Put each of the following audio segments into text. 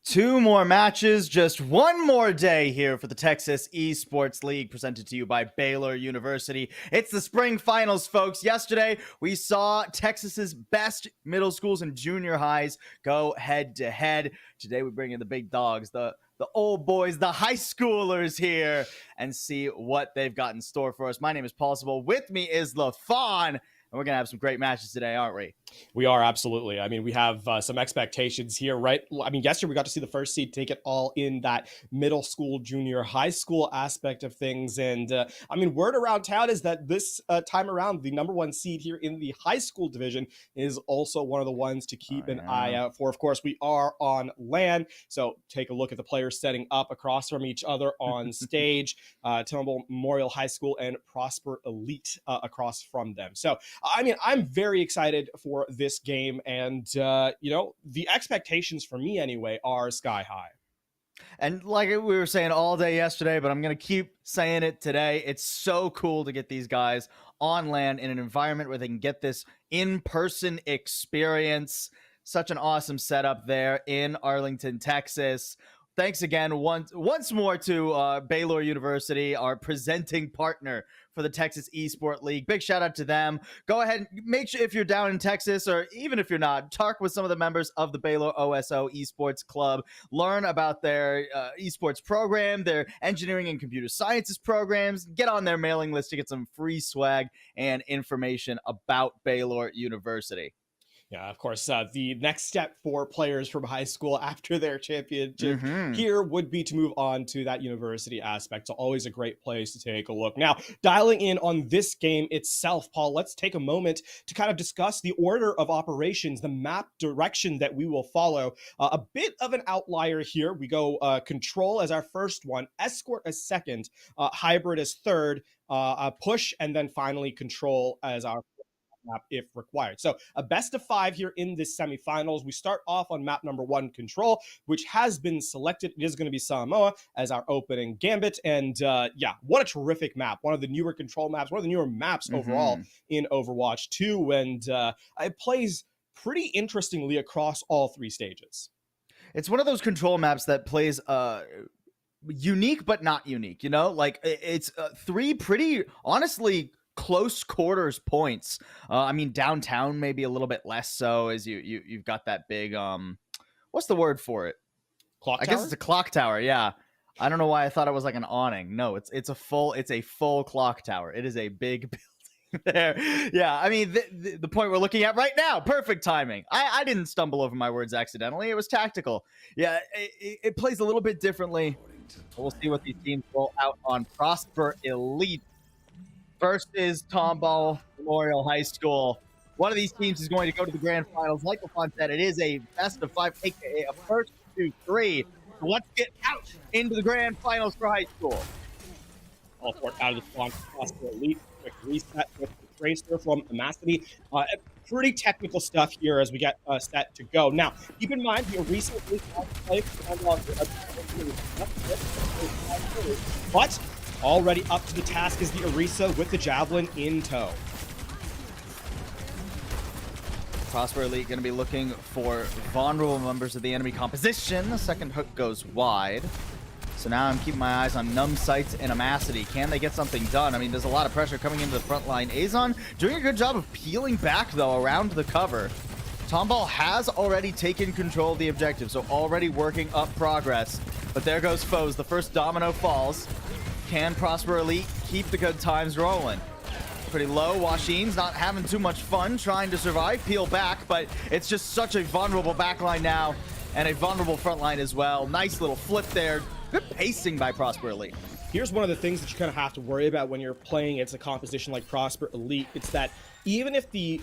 Two more matches, just one more day here for the Texas Esports League, presented to you by Baylor University. It's the spring finals, folks. Yesterday, we saw Texas's best middle schools and junior highs go head-to-head. Today, we bring in the big dogs, the old boys, the high schoolers here, and see what they've got in store for us. My name is Paul. With me is LaFawn. And we're going to have some great matches today, aren't we? We are, absolutely. I mean, we have some expectations here, right? I mean, yesterday we got to see the first seed take it all in that middle school, junior high school aspect of things. And I mean, word around town is that this time around, the number one seed here in the high school division is also one of the ones to keep an eye out for. Of course, we are on LAN, so take a look at the players setting up across from each other on stage. Tillamook Memorial High School and Prosper Elite across from them. So, I mean, I'm very excited for this game, and you know, the expectations for me anyway are sky high. And like we were saying all day yesterday, but I'm going to keep saying it today, it's so cool to get these guys on LAN in an environment where they can get this in-person experience. Such an awesome setup there in Arlington, Texas. Thanks again once more to Baylor University, our presenting partner for the Texas Esports League. Big shout out to them. Go ahead and make sure, if you're down in Texas, or even if you're not, talk with some of the members of the Baylor OSO Esports Club. Learn about their esports program, their engineering and computer sciences programs. Get on their mailing list to get some free swag and information about Baylor University. Yeah, of course, the next step for players from high school after their championship here would be to move on to that university aspect. So always a great place to take a look. Now, dialing in on this game itself, Paul, let's take a moment to kind of discuss the order of operations, the map direction that we will follow. A bit of an outlier here. We go Control as our first one, Escort as second, Hybrid as third, Push, and then finally Control as our map if required. So a best of 5 here in this semifinals. We start off on map number 1, Control, which has been selected. It is going to be Samoa as our opening gambit. And yeah, what a terrific map. One of the newer Control maps, one of the newer maps overall in Overwatch 2. And it plays pretty interestingly across all 3 stages. It's one of those Control maps that plays unique but not unique, you know? Like, it's 3 pretty, honestly, close quarters points. I mean, downtown maybe a little bit less so, as you've got that big what's the word for it? Clock tower? I guess it's a clock tower. Yeah, I don't know why I thought it was like an awning. No, it's a full clock tower. It is a big building there. Yeah, I mean, the point we're looking at right now, perfect timing. I didn't stumble over my words accidentally. It was tactical. Yeah, it plays a little bit differently. We'll see what these teams roll out on. Prosper Elite versus Tomball Memorial High School. One of these teams is going to go to the grand finals. Like LaFawn said, it is a best of 5, aka a first 2, 3. So let's get out into the grand finals for high school. All for out of the spawn, Prosper Elite. Quick reset with the Tracer from Amacity. Pretty technical stuff here as we get set to go. Now, keep in mind, we recently played but already up to the task is the Orisa with the Javelin in tow. Prosper Elite going to be looking for vulnerable members of the enemy composition. The second hook goes wide. So now I'm keeping my eyes on Numb Sights and Amacity. Can they get something done? I mean, there's a lot of pressure coming into the front line. Azon doing a good job of peeling back, though, around the cover. Tomball has already taken control of the objective, so already working up progress. But there goes Foes. The first domino falls. Can Prosper Elite keep the good times rolling? Pretty low. Washin's not having too much fun trying to survive. Peel back, but it's just such a vulnerable backline now and a vulnerable front line as well. Nice little flip there. Good pacing by Prosper Elite. Here's one of the things that you kind of have to worry about when you're playing against a composition like Prosper Elite. It's that even if the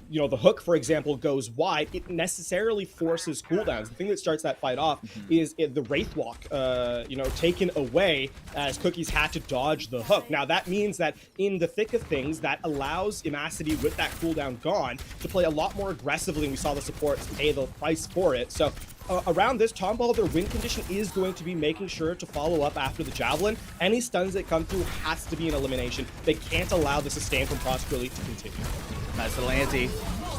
you know, the hook, for example, goes wide, it necessarily forces cooldowns. The thing that starts that fight off is the Wraith Walk, you know, taken away as Cookies had to dodge the hook. Now that means that in the thick of things, that allows Amacity with that cooldown gone to play a lot more aggressively, and we saw the supports pay the price for it. So around this, Tomball, their win condition is going to be making sure to follow up after the Javelin. Any stuns that come through has to be an elimination. They can't allow the sustain from Prosper Elite to continue. Nice little anti.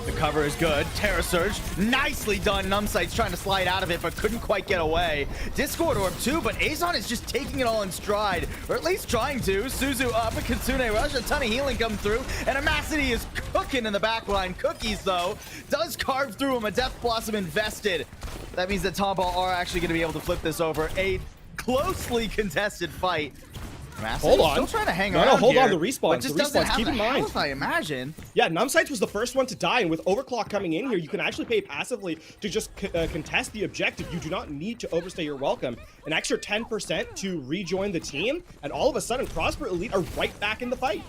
The cover is good. Terra Surge, nicely done. Numbsight's trying to slide out of it, but couldn't quite get away. Discord Orb too, but Azon is just taking it all in stride, or at least trying to. Suzu up, a Kitsune Rush, a ton of healing come through, and Amacity is cooking in the backline. Cookies, though, does carve through him. A Death Blossom invested. That means that Tomball are actually going to be able to flip this over. A closely contested fight. Hold on. Still trying to hang around No, hold here, on. The respawns. just The doesn't respawns. have Keep the in mind. health, I imagine. Yeah, Numbsights was the first one to die, and with Overclock coming in here, you can actually pay passively to just contest the objective. You do not need to overstay your welcome. An extra 10% to rejoin the team, and all of a sudden, Prosper Elite are right back in the fight.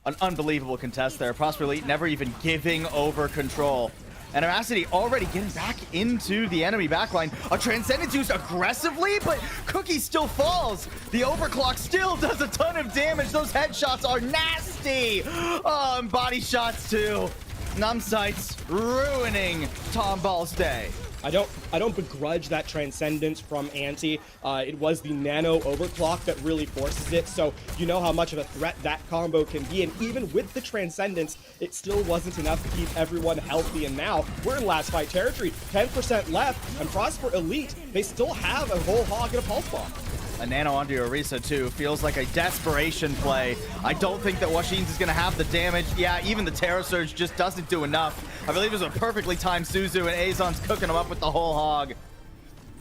An unbelievable contest there. Prosper Elite never even giving over control. And Amacity already getting back into the enemy backline. A Transcendence used aggressively, but Cookie still falls. The Overclock still does a ton of damage. Those headshots are nasty. Oh, and body shots too. Numbsights ruining Tomball's day. I don't begrudge that Transcendence from Anti. It was the Nano Overclock that really forces it, so you know how much of a threat that combo can be, and even with the Transcendence, it still wasn't enough to keep everyone healthy, and now we're in last fight territory. 10% left, and Prosper Elite, they still have a whole hog and a pulse bomb. A nano onto Orisa too. Feels like a desperation play. I don't think that Washines is going to have the damage. Yeah, even the Terra Surge just doesn't do enough. I believe it was a perfectly timed Suzu, and Azon's cooking him up with the whole hog.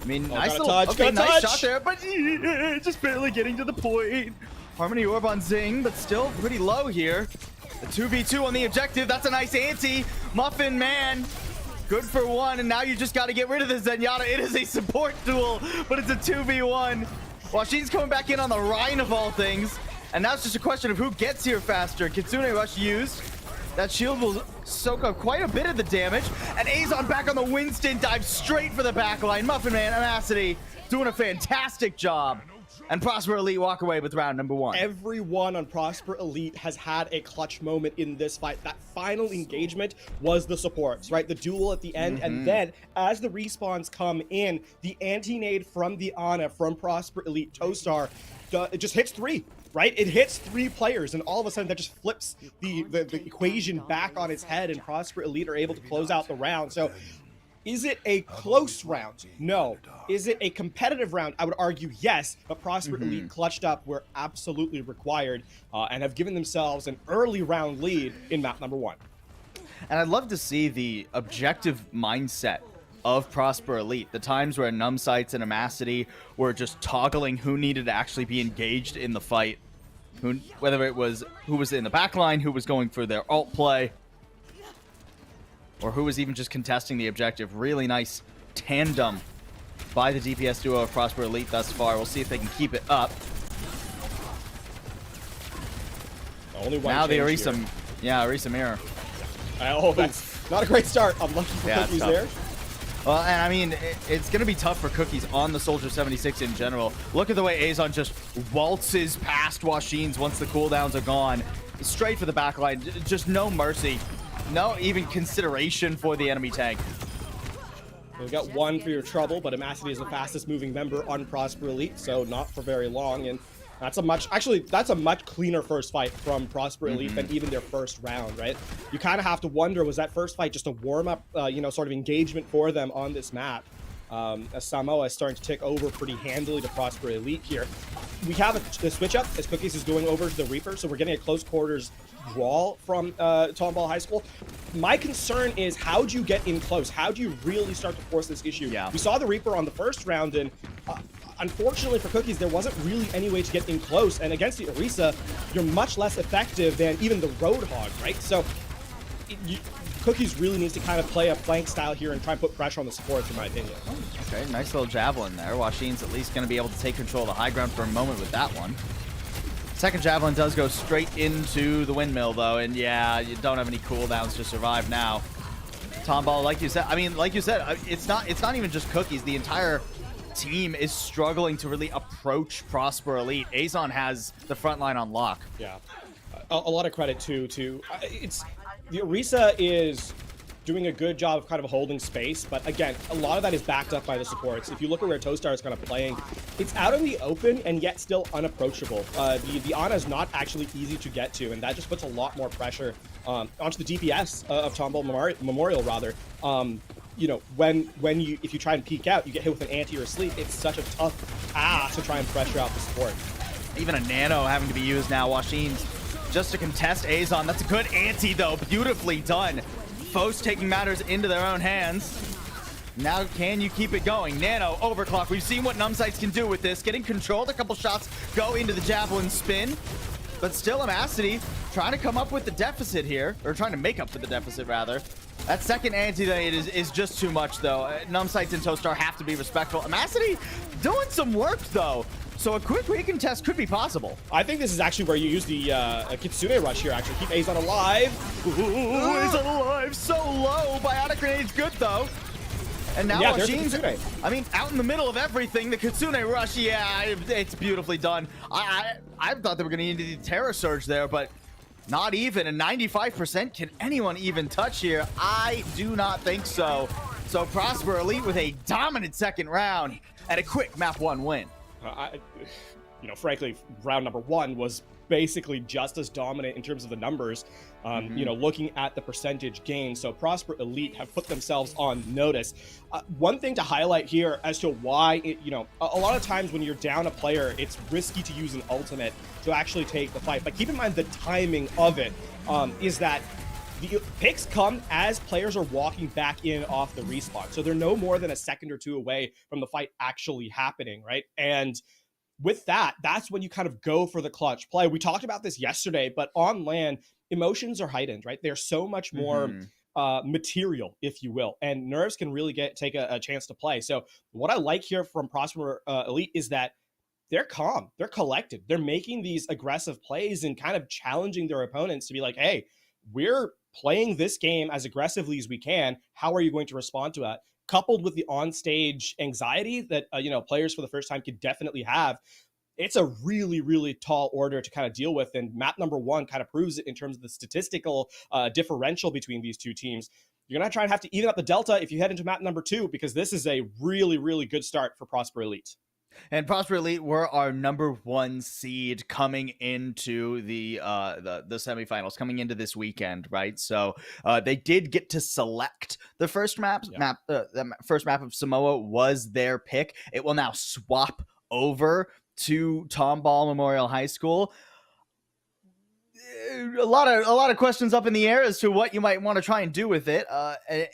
I mean, nice little nice shot there, but just barely getting to the point. Harmony Orb on Zing, but still pretty low here. The 2v2 on the objective. That's a nice anti. Muffin Man. Good for one, and now you just got to get rid of the Zenyatta. It is a support duel, but it's a 2v1. Washine's coming back in on the Rhine of all things, and now it's just a question of who gets here faster. Kitsune Rush used. That shield will soak up quite a bit of the damage, and Azon back on the Winston dives straight for the backline. Muffin Man, Amacity doing a fantastic job. And Prosper Elite walk away with round number 1. Everyone on Prosper Elite has had a clutch moment in this fight. That final engagement was the supports, right? The duel at the end, and then as the respawns come in, the anti-nade from the Ana, from Prosper Elite Toastar, it just hits 3. Right? It hits 3 players, and all of a sudden that just flips the equation back on its head, and Prosper Elite are able to close out the round. So is it a close round? No. Is it a competitive round? I would argue yes, but Prosper Elite clutched up where absolutely required, and have given themselves an early round lead in map number 1. And I'd love to see the objective mindset of Prosper Elite. The times where Numbsights and Amacity were just toggling who needed to actually be engaged in the fight. Whether it was who was in the backline, who was going for their ult play, or who was even just contesting the objective. Really nice tandem by the DPS duo of Prosper Elite thus far. We'll see if they can keep it up. Only one now the Orisa, Orisa mirror. Oh, that's not a great start. I'm lucky for Cookies there. Well, and I mean, it's going to be tough for Cookies on the Soldier 76 in general. Look at the way Azon just waltzes past Washines once the cooldowns are gone. Straight for the backline. Just no mercy. No even consideration for the enemy tank. We've got 1 for your trouble, but Amacity is the fastest moving member on Prosper Elite, so not for very long. And that's a much cleaner first fight from Prosper Elite than even their first round, right? You kind of have to wonder, was that first fight just a warm-up, sort of engagement for them on this map? As Samoa is starting to take over pretty handily to Prosper Elite here. We have a switch up as Cookies is going over to the Reaper, so we're getting a close quarters brawl from Tomball High School. My concern is, how do you get in close? How do you really start to force this issue? Yeah. We saw the Reaper on the first round, and unfortunately for Cookies, there wasn't really any way to get in close, and against the Orisa, you're much less effective than even the Roadhog, right? So Cookies really needs to kind of play a flank style here and try and put pressure on the supports, in my opinion. Okay, nice little javelin there. Washine's at least going to be able to take control of the high ground for a moment with that one. Second javelin does go straight into the windmill, though, and yeah, you don't have any cooldowns to survive now. Tomball, like you said, it's not even just Cookies. The entire team is struggling to really approach Prosper Elite. Azon has the front line on lock. Yeah, a lot of credit to the Orisa is doing a good job of kind of holding space, but again, a lot of that is backed up by the supports. If you look at where Toastar is kind of playing, It's out in the open and yet still unapproachable. The Ana is not actually easy to get to, and that just puts a lot more pressure onto the DPS of Tomball Memorial rather. You know, if you try and peek out, you get hit with an anti or a sleep. It's such a tough task to try and pressure out the support. Even a nano having to be used now. Washin's just to contest Azon. That's a good anti though. Beautifully done. Foes taking matters into their own hands. Now can you keep it going? Nano, overclock. We've seen what Numbsights can do with this. Getting controlled. A couple shots go into the javelin spin. But still Amacity trying to come up with the deficit here. Or trying to make up for the deficit, rather. That second anti is just too much, though. Numbsights and Toastar have to be respectful. Amacity doing some work, though. So a quick recon test could be possible. I think this is actually where you use the Kitsune Rush here, actually. Keep Azon alive. Ooh, Azon alive. So low. Bionic Grenade's good, though. And now Washin's, I mean, out in the middle of everything, the Kitsune Rush, yeah, it's beautifully done. I thought they were going to need a Terror Surge there, but not even. And 95%, can anyone even touch here? I do not think so. So Prosper Elite with a dominant second round and a quick map 1 win. You know, frankly, round number 1 was basically just as dominant in terms of the numbers, you know, looking at the percentage gain. So Prosper Elite have put themselves on notice. One thing to highlight here as to why, you know, a lot of times when you're down a player, it's risky to use an ultimate to actually take the fight. But keep in mind the timing of it is that the picks come as players are walking back in off the respawn. So they're no more than a second or two away from the fight actually happening, right? And with that, that's when you kind of go for the clutch play. We talked about this yesterday, but on LAN, emotions are heightened, right? They're so much more material, if you will, and nerves can really take a chance to play. So what I like here from Prosper Elite is that they're calm, they're collected, they're making these aggressive plays and kind of challenging their opponents to be like, hey, we're playing this game as aggressively as we can. How are you going to respond to that? Coupled with the on-stage anxiety that you know, players for the first time could definitely have, it's a really, really tall order to kind of deal with. And map number 1 kind of proves it in terms of the statistical differential between these two teams. You're going to try and have to even up the delta if you head into map number 2, because this is a really, really good start for Prosper Elite. And Prosper Elite were our number 1 seed coming into the semifinals, coming into this weekend, right? So they did get to select the first map. The first map of Samoa was their pick. It will now swap over to Tomball Memorial High School. A lot of questions up in the air as to what you might want to try and do with it.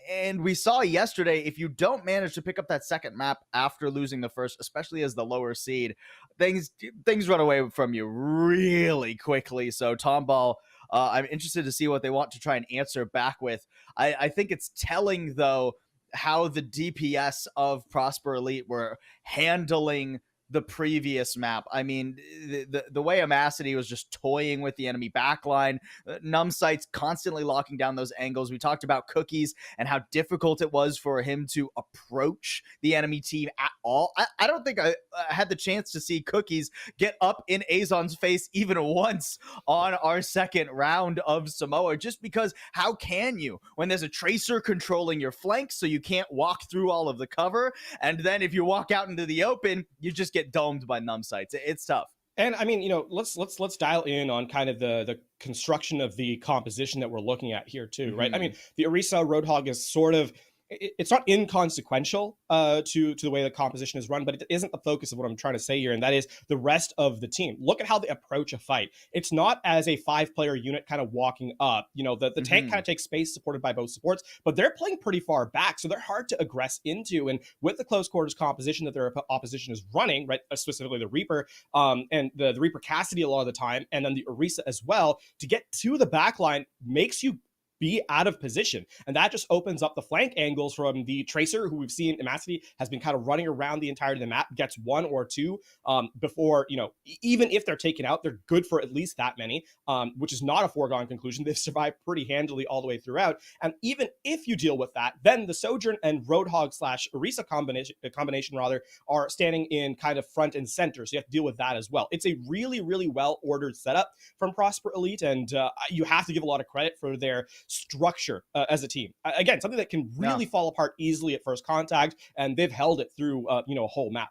And we saw yesterday, if you don't manage to pick up that second map after losing the first, especially as the lower seed, things run away from you really quickly. So Tomball, I'm interested to see what they want to try and answer back with. I think it's telling, though, how the DPS of Prosper Elite were handling the previous map. I mean, the way Amacity was just toying with the enemy backline, Numbsights constantly locking down those angles. We talked about Cookies and how difficult it was for him to approach the enemy team at all. I don't think I had the chance to see Cookies get up in Azon's face even once on our second round of Samoa, just because how can you when there's a Tracer controlling your flanks so you can't walk through all of the cover, and then if you walk out into the open, you just get domed by Numbsights. It's tough. And I mean, you know, let's dial in on kind of the construction of the composition that we're looking at here too, right? I mean, the Orisa Roadhog is sort of, it's not inconsequential to the way the composition is run, but it isn't the focus of what I'm trying to say here, and that is the rest of the team. Look at how they approach a fight. It's not as a 5-player unit kind of walking up. You know, the tank kind of takes space supported by both supports, but they're playing pretty far back, so they're hard to aggress into. And with the close quarters composition that their opposition is running, right, specifically the Reaper, and the Reaper Cassidy a lot of the time, and then the Orisa as well, to get to the backline makes you be out of position. And that just opens up the flank angles from the Tracer, who we've seen Amacity has been kind of running around the entirety of the map, gets 1 or 2 before, you know, even if they're taken out, they're good for at least that many, which is not a foregone conclusion. They've survived pretty handily all the way throughout. And even if you deal with that, then the Sojourn and Roadhog / Orisa combination rather are standing in kind of front and center. So you have to deal with that as well. It's a really, really well-ordered setup from Prosper Elite, and you have to give a lot of credit for their structure as a team. Again, something that can really fall apart easily at first contact, and they've held it through, you know, a whole map.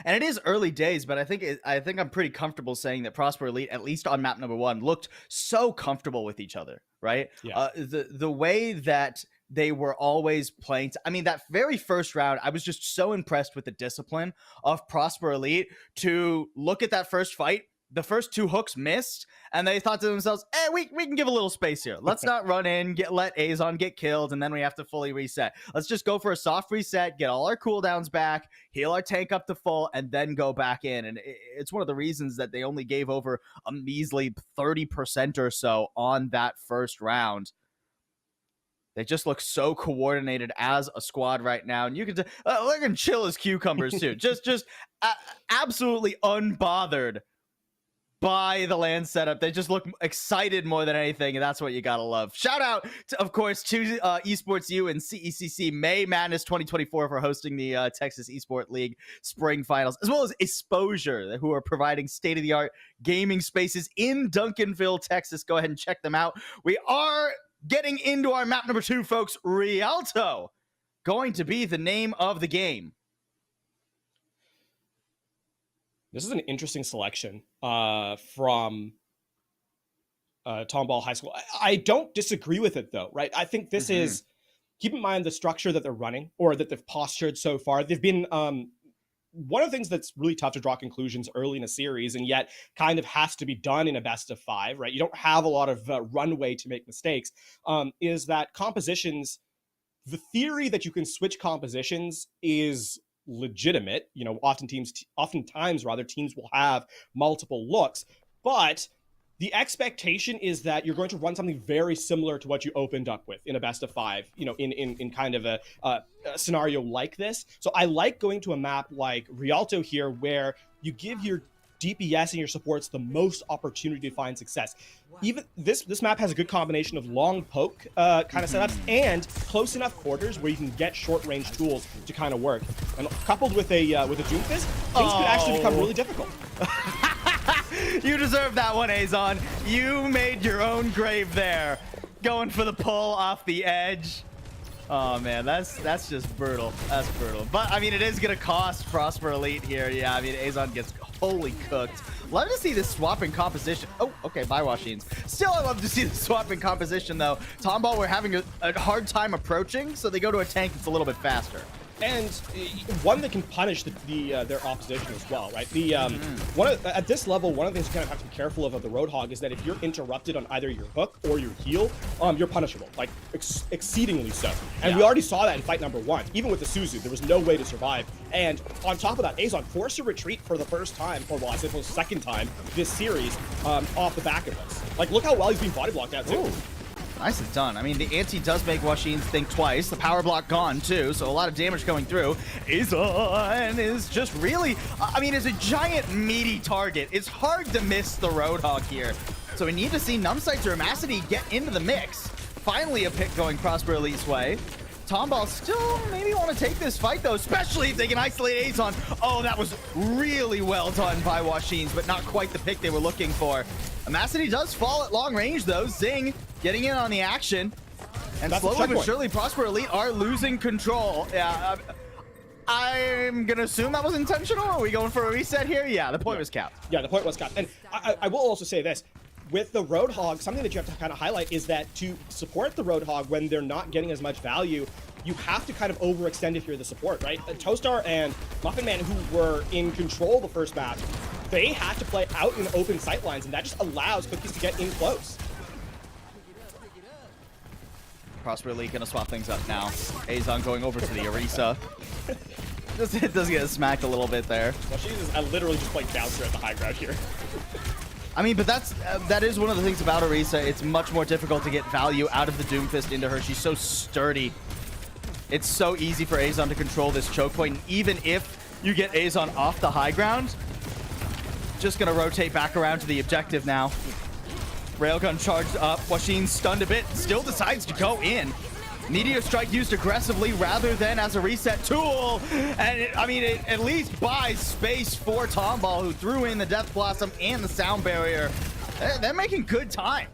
And it is early days, but I think I'm pretty comfortable saying that Prosper Elite, at least on map number 1, looked so comfortable with each other, right? Yeah. The way that they were always playing. I mean, that very first round, I was just so impressed with the discipline of Prosper Elite to look at that first fight. The first 2 hooks missed, and they thought to themselves, "Hey, we can give a little space here. Let's not run in, let Azon get killed, and then we have to fully reset. Let's just go for a soft reset, get all our cooldowns back, heal our tank up to full, and then go back in." And it's one of the reasons that they only gave over a measly 30% or so on that first round. They just look so coordinated as a squad right now, and you can look and chill as cucumbers too. just absolutely unbothered by the land setup. They just look excited more than anything, and that's what you gotta love. Shout out, of course, to Esports U and CECC May Madness 2024 for hosting the Texas Esports League Spring Finals, as well as Exposure, who are providing state-of-the-art gaming spaces in Duncanville, Texas. Go ahead and check them out. We are getting into our map number 2, folks. Rialto going to be the name of the game. This is an interesting selection from Tomball High School. I don't disagree with it, though, right? I think this is, keep in mind the structure that they're running or that they've postured so far. They've been, one of the things that's really tough to draw conclusions early in a series and yet kind of has to be done in a best of 5, right? You don't have a lot of runway to make mistakes, is that compositions, the theory that you can switch compositions is legitimate. You know, oftentimes rather, teams will have multiple looks, but the expectation is that you're going to run something very similar to what you opened up with in a best of 5, you know, in kind of a scenario like this. So I like going to a map like Rialto here, where you give your DPS and your supports the most opportunity to find success. Even this map has a good combination of long poke kind of setups and close enough quarters where you can get short range tools to kind of work. And coupled with a Doomfist, things could actually become really difficult. You deserve that one, Azon. You made your own grave there, going for the pull off the edge. Oh man, that's just brutal. That's brutal. But I mean, it is gonna cost Prosper Elite here. Yeah, I mean, Azon gets wholly cooked. Love to see this swapping composition. Oh, okay, bye Washings. Still, I love to see the swapping composition though. Tomball were having a hard time approaching, so they go to a tank that's a little bit faster. And one that can punish their opposition as well, right? At this level, one of the things you kind of have to be careful of the Roadhog is that if you're interrupted on either your hook or your heal, you're punishable, like exceedingly so. And we already saw that in fight number 1. Even with the Suzu, there was no way to survive. And on top of that, Azon forced to retreat for the first time, or well, I suppose second time this series, off the back of this. Like, look how well he's being body blocked out too. Ooh. Nicely done. I mean, the ante does make Washings think twice. The power block gone, too, so a lot of damage going through. Azon is just really, I mean, it's a giant, meaty target. It's hard to miss the Roadhog here. So we need to see Numbsights or Amacity get into the mix. Finally a pick going Prosper Elite's way. Tomball still maybe want to take this fight, though, especially if they can isolate Azon. Oh, that was really well done by Washings, but not quite the pick they were looking for. Amacity does fall at long range, though. Zing getting in on the action. And that's slowly but surely, Prosper Elite are losing control. Yeah, I'm going to assume that was intentional. Are we going for a reset here? Yeah, the point was capped. Yeah, the point was capped. And I will also say this. With the Roadhog, something that you have to kind of highlight is that to support the Roadhog when they're not getting as much value, you have to kind of overextend if you're the support, right? Toastar and Muffin Man, who were in control the first match, they had to play out in open sightlines, and that just allows Cookies to get in close. Prosper Elite gonna swap things up now. Azon going over to the Orisa. It does get smacked a little bit there. Well, she's literally just playing bouncer at the high ground here. I mean, but that is one of the things about Orisa. It's much more difficult to get value out of the Doomfist into her. She's so sturdy. It's so easy for Azon to control this choke point. And even if you get Azon off the high ground, just gonna rotate back around to the objective now. Railgun charged up. Washing stunned a bit. Still decides to go in. Meteor Strike used aggressively rather than as a reset tool. And it at least buys space for Tomball, who threw in the Death Blossom and the Sound Barrier. They're making good time.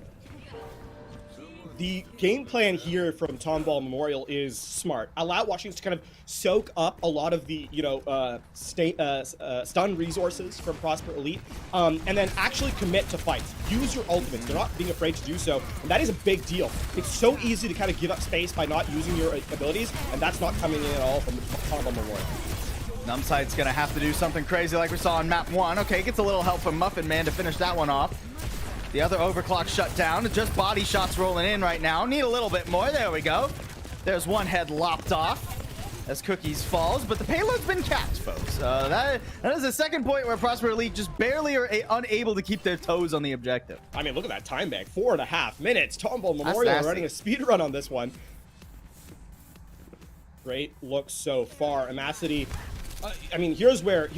the game plan here from Tomball Memorial is smart. Allow Washington to kind of soak up a lot of the, stun resources from Prosper Elite, and then actually commit to fights. Use your ultimates. They're not being afraid to do so, and that is a big deal. It's so easy to kind of give up space by not using your abilities, and that's not coming in at all from Tomball Memorial. Numpside's gonna have to do something crazy like we saw on map 1. Okay, gets a little help from Muffin Man to finish that one off. The other overclock shut down. Just body shots rolling in right now. Need a little bit more. There we go. There's one head lopped off as Cookies falls, but the payload's been capped, folks. That is the second point where Prosper Elite just barely are unable to keep their toes on the objective. I mean, look at that time bank. 4.5 minutes. Tomball Memorial running a speed run on this one. Great look so far. Amacity. I mean, here's where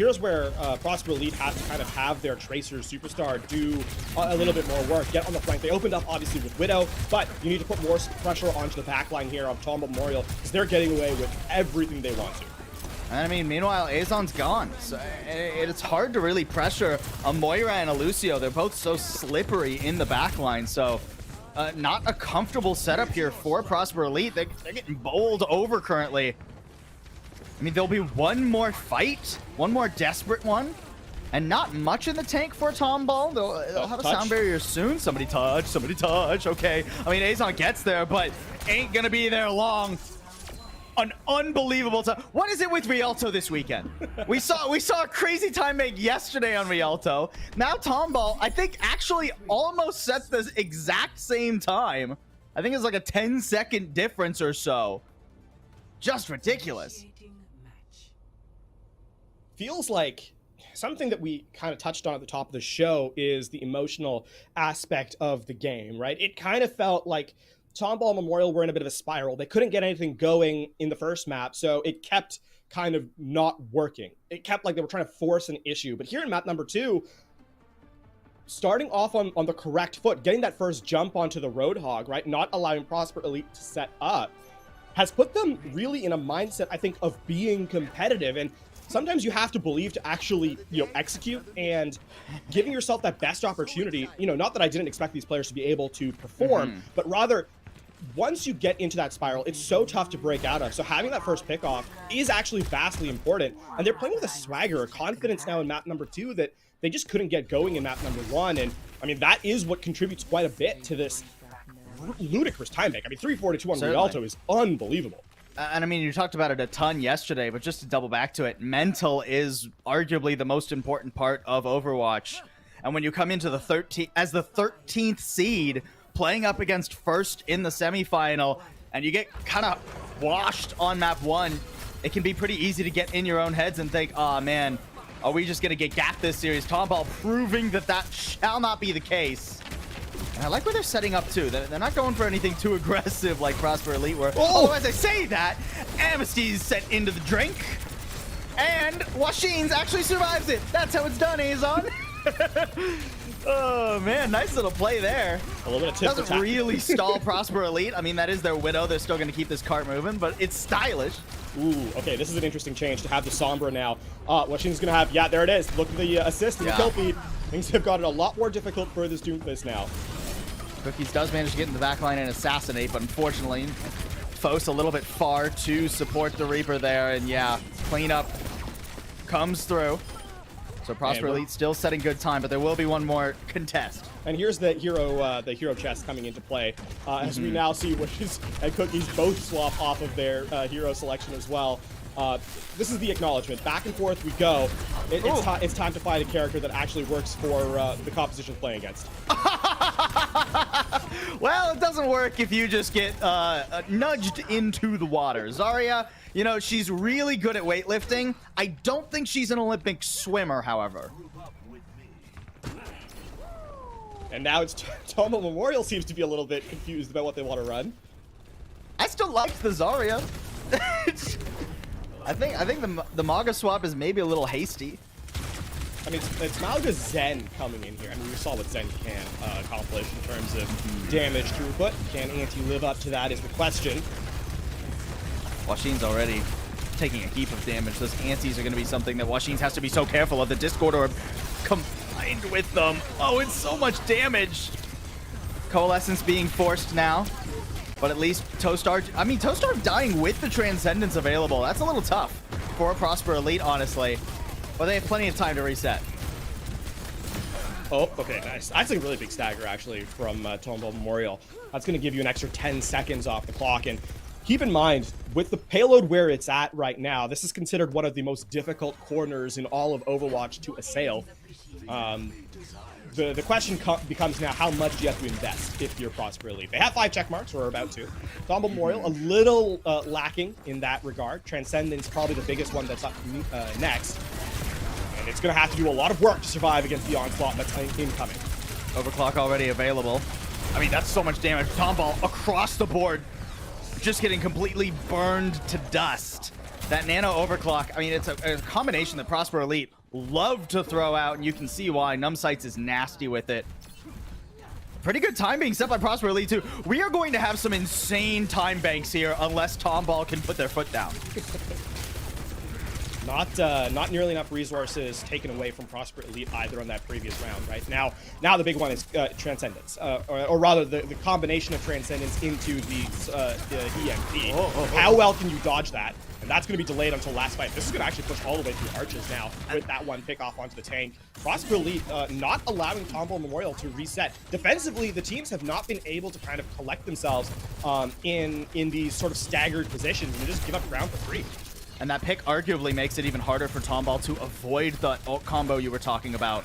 Prosper Elite has to kind of have their Tracer Superstar do a little bit more work, get on the flank. They opened up, obviously, with Widow, but you need to put more pressure onto the backline here of Tomball Memorial because they're getting away with everything they want to. And I mean, meanwhile, Azon's gone. So it's hard to really pressure a Moira and a Lucio. They're both so slippery in the backline, so not a comfortable setup here for Prosper Elite. They're getting bowled over currently. I mean, there'll be one more fight, one more desperate one, and not much in the tank for Tomball. They'll have a sound barrier soon. Somebody touch, okay. I mean, Azon gets there, but ain't gonna be there long. An unbelievable time. What is it with Rialto this weekend? We saw a crazy time make yesterday on Rialto. Now Tomball, I think, actually almost set the exact same time. I think it's like a 10-second difference or so. Just ridiculous. Feels like something that we kind of touched on at the top of the show is the emotional aspect of the game, right? It kind of felt like Tomball Memorial were in a bit of a spiral. They couldn't get anything going in the first map, so it kept kind of not working. It kept like they were trying to force an issue. But here in map number 2, starting off on the correct foot, getting that first jump onto the Roadhog, right? Not allowing Prosper Elite to set up, has put them really in a mindset, I think, of being competitive. And sometimes you have to believe to actually, execute, and giving yourself that best opportunity, not that I didn't expect these players to be able to perform, but rather, once you get into that spiral, it's so tough to break out of. So having that first pick off is actually vastly important. And they're playing with a swagger, a confidence now in map number 2 that they just couldn't get going in map number 1. And I mean, that is what contributes quite a bit to this ludicrous time bank. I mean, 342 on Rialto is unbelievable. And I mean, you talked about it a ton yesterday, but just to double back to it, mental is arguably the most important part of Overwatch. And when you come into the 13th seed, playing up against first in the semifinal, and you get kind of washed on map 1, it can be pretty easy to get in your own heads and think, oh man, are we just going to get gapped this series? Tomball proving that shall not be the case. And I like where they're setting up too. They're not going for anything too aggressive like Prosper Elite were. Oh, as I say that, Amisty's sent into the drink. And Washines actually survives it. That's how it's done, Azon. Oh man, nice little play there. A little bit of tip doesn't really stall Prosper Elite. I mean, that is their Widow. They're still going to keep this cart moving, but it's stylish. Ooh, okay, this is an interesting change to have the Sombra now. Washine's going to have, yeah, there it is. Look at the assist and the kill feed. Things have gotten a lot more difficult for this Doomfist now. Cookies does manage to get in the backline and assassinate, but unfortunately, Fos a little bit far to support the Reaper there, and yeah, cleanup comes through. So Prosper Elite still setting good time, but there will be one more contest. And here's the hero chest coming into play, as we now see Wishes and Cookies both swap off of their hero selection as well. This is the acknowledgement. Back and forth we go. It's time to find a character that actually works for the composition playing against. Well, it doesn't work if you just get nudged into the water. Zarya, you know, she's really good at weightlifting. I don't think she's an Olympic swimmer, however. And now it's Tomball Memorial seems to be a little bit confused about what they want to run. I still like the Zarya. I think the Maga swap is maybe a little hasty. I mean, it's Malga Zen coming in here. I mean, we saw what Zen can accomplish in terms of damage throughput. Can Anti live up to that is the question. Washine's already taking a heap of damage. Those Antis are going to be something that Washines has to be so careful of. The Discord Orb combined with them. Oh, it's so much damage. Coalescence being forced now. But at least Toastar, I mean, Toastar dying with the Transcendence available. That's a little tough for a Prosper Elite, honestly. But they have plenty of time to reset. Oh, okay, nice. That's a really big stagger, actually, from Tomball Memorial. That's going to give you an extra 10 seconds off the clock. And keep in mind, with the payload where it's at right now, this is considered one of the most difficult corners in all of Overwatch to assail. The question becomes now, how much do you have to invest if you're Prosper Elite? They have 5 check marks, or about to. Tomball Memorial, a little lacking in that regard. Transcendence, probably the biggest one that's up next. And it's going to have to do a lot of work to survive against the onslaught that's incoming. Overclock already available. I mean, that's so much damage. Tomball across the board, just getting completely burned to dust. That nano overclock, I mean, it's a combination that Prosper Elite love to throw out, and you can see why. Numbsights is nasty with it. Pretty good time being set by Prosper Elite, too. We are going to have some insane time banks here unless Tomball can put their foot down. Not nearly enough resources taken away from Prosper Elite either on that previous round, right? Now the big one is Transcendence, or rather the combination of Transcendence into the EMP. How well can you dodge that? And that's going to be delayed until last fight. This is going to actually push all the way through Arches now with that one pick off onto the tank. Prosper Elite not allowing Tomball Memorial to reset. Defensively, the teams have not been able to kind of collect themselves in these sort of staggered positions and just give up ground for free. And that pick arguably makes it even harder for Tomball to avoid the ult combo you were talking about.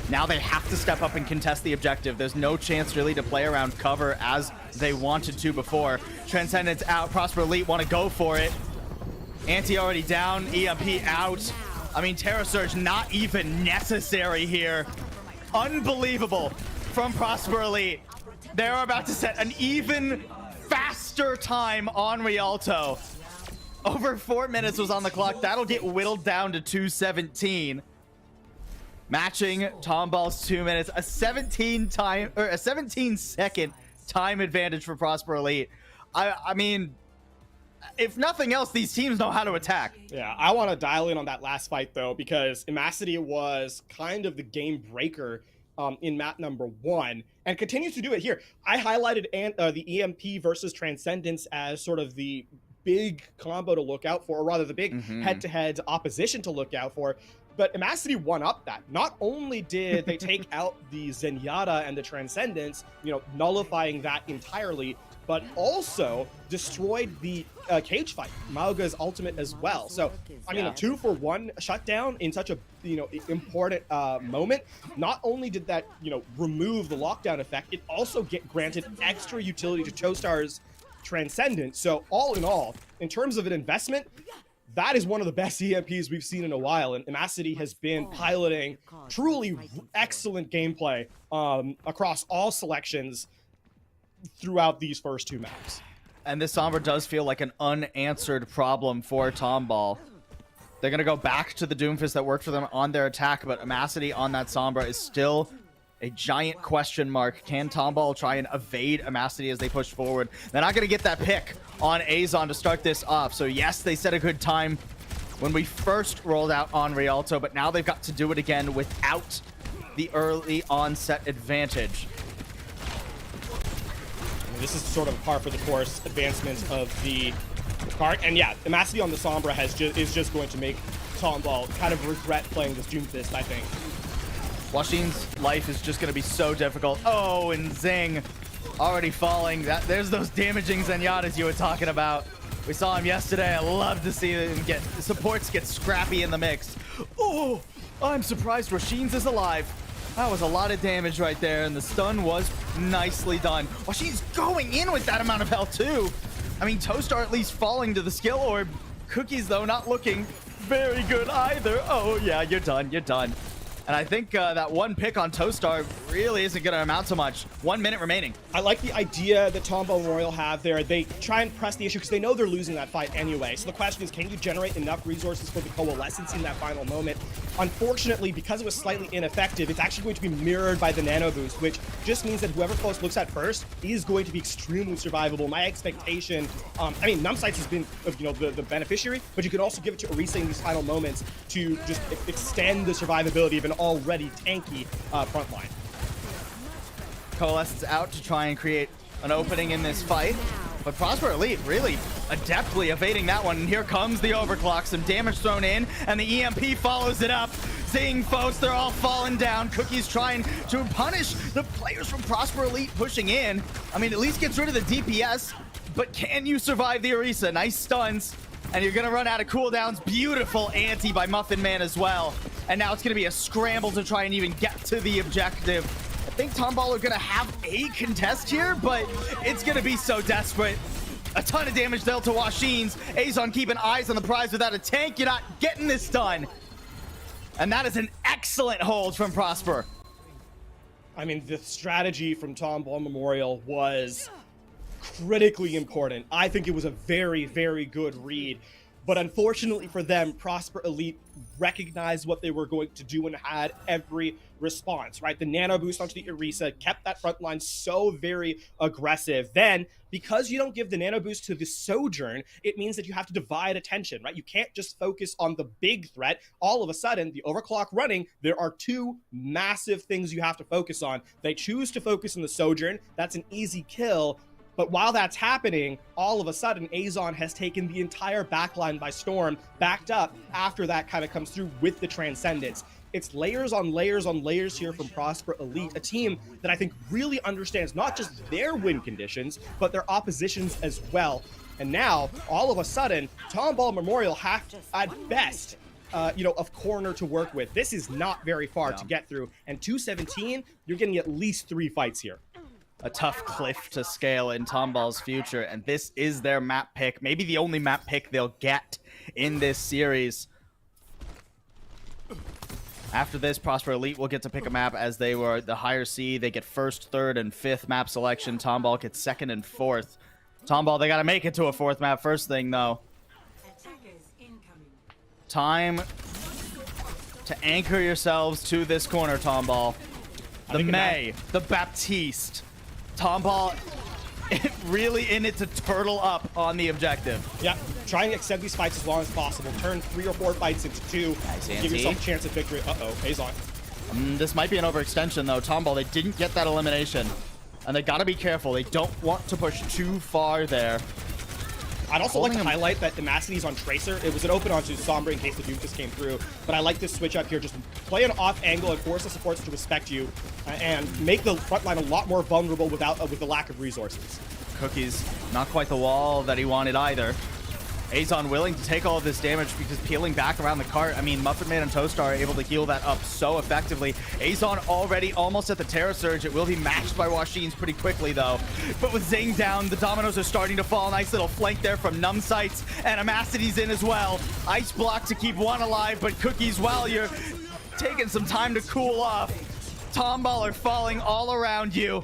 Now they have to step up and contest the objective. There's no chance really to play around cover as they wanted to before. Transcendence out. Prosper Elite want to go for it. Anti already down. EMP out. I mean, Terra Surge not even necessary here. Unbelievable from Prosper Elite. They're about to set an even faster time on Rialto. Over 4 minutes was on the clock. That'll get whittled down to 2:17. Matching Tomball's 2 minutes. A 17-second time advantage for Prosper Elite. I mean, if nothing else, these teams know how to attack. Yeah, I want to dial in on that last fight, though, because Imacity was kind of the game breaker in map number 1 and continues to do it here. I highlighted the EMP versus Transcendence as sort of the big combo to look out for, or rather the big head-to-head opposition to look out for. But Imacity won up that. Not only did they take out the Zenyatta and the Transcendence, nullifying that entirely, but also destroyed the cage fight, Mauga's ultimate as well. So, I mean, a 2-for-1 shutdown in such a important moment. Not only did that remove the lockdown effect, it also granted extra utility to Toastar's Transcendent. So all in all, in terms of an investment, that is one of the best EMPs we've seen in a while, and Imacity has been piloting truly excellent gameplay across all selections throughout these first 2 maps. And this Sombra does feel like an unanswered problem for Tomball. They're going to go back to the Doomfist that worked for them on their attack, but Imacity on that Sombra is still a giant question mark. Can Tomball try and evade Imacity as they push forward? They're not going to get that pick on Azon to start this off. So yes, they set a good time when we first rolled out on Rialto, but now they've got to do it again without the early onset advantage. This is sort of par for the course advancement of the card. And yeah, Imacity on the Sombra is just going to make Tomball kind of regret playing this Doomfist, I think. Washin's life is just going to be so difficult. Oh, and Zing already falling. There's those damaging Zenyatas you were talking about. We saw him yesterday. I love to see them supports get scrappy in the mix. Oh, I'm surprised Washin's is alive. That was a lot of damage right there, and the stun was nicely done. Washin's going in with that amount of health, too. I mean, Toastar at least falling to the skill orb. Cookies, though, not looking very good either. Oh, yeah, you're done. You're done. And I think that one pick on Toastar really isn't going to amount to much. 1 minute remaining. I like the idea that Tomball Memorial have there. They try and press the issue because they know they're losing that fight anyway. So the question is, can you generate enough resources for the coalescence in that final moment? Unfortunately, because it was slightly ineffective, it's actually going to be mirrored by the nano boost, which just means that whoever Close looks at first is going to be extremely survivable. My expectation, I mean, Numbsights has been the beneficiary, but you can also give it to Orisa in these final moments to just extend the survivability of an already tanky front line. Coalescence out to try and create an opening in this fight. But Prosper Elite really adeptly evading that one. And here comes the overclock. Some damage thrown in, and the EMP follows it up. Zing, folks, they're all falling down. Cookie's trying to punish the players from Prosper Elite pushing in. I mean, at least gets rid of the DPS, but can you survive the Orisa? Nice stuns, and you're gonna run out of cooldowns. Beautiful anti by Muffin Man as well. And now it's gonna be a scramble to try and even get to the objective. I think Tomball are gonna have a contest here, but it's gonna be so desperate. A ton of damage dealt to Washeen's. Azon keeping eyes on the prize. Without a tank, you're not getting this done. And that is an excellent hold from Prosper. I mean, the strategy from Tomball Memorial was critically important. I think it was a very, very good read. But unfortunately for them, Prosper Elite recognized what they were going to do and had every response, right? The nano boost onto the Orisa kept that front line so very aggressive. Then, because you don't give the nano boost to the Sojourn, it means that you have to divide attention, right? You can't just focus on the big threat. All of a sudden, the overclock running, there are two massive things you have to focus on. They choose to focus on the Sojourn. That's an easy kill. But while that's happening, all of a sudden, Azon has taken the entire backline by storm, backed up after that kind of comes through with the Transcendence. It's layers on layers on layers here from Prosper Elite, a team that I think really understands not just their win conditions, but their oppositions as well. And now, all of a sudden, Tomball Memorial have, at best, a corner to work with. This is not very far to get through. And 217, you're getting at least 3 fights here. A tough cliff to scale in Tomball's future, and this is their map pick. Maybe the only map pick they'll get in this series. After this, Prosper Elite will get to pick a map as they were the higher seed. They get 1st, 3rd, and 5th map selection. Tomball gets 2nd and 4th. Tomball, they got to make it to a 4th map first thing, though. Time to anchor yourselves to this corner, Tomball. The May, the Baptiste. Tomball really in it to turtle up on the objective. Yeah, try and extend these fights as long as possible. Turn 3 or 4 fights into 2. Nice, give yourself a chance at victory. Uh-oh, Azon. This might be an overextension, though. Tomball, they didn't get that elimination. And they got to be careful. They don't want to push too far there. I'd also like to highlight that Demacity's on Tracer. It was an open onto Sombra in case the Doomfist came through. But I like this switch up here. Just play an off angle and force the supports to respect you and make the front line a lot more vulnerable with the lack of resources. Cookie's not quite the wall that he wanted either. Azon willing to take all of this damage because peeling back around the cart. I mean, Muffin Man and Toastar are able to heal that up so effectively. Azon already almost at the Terra Surge. It will be matched by Washeen's pretty quickly, though. But with Zing down, the dominoes are starting to fall. Nice little flank there from Numbsights, and Amacity's in as well. Ice block to keep one alive, but Cookies, while you're taking some time to cool off, Tomball are falling all around you.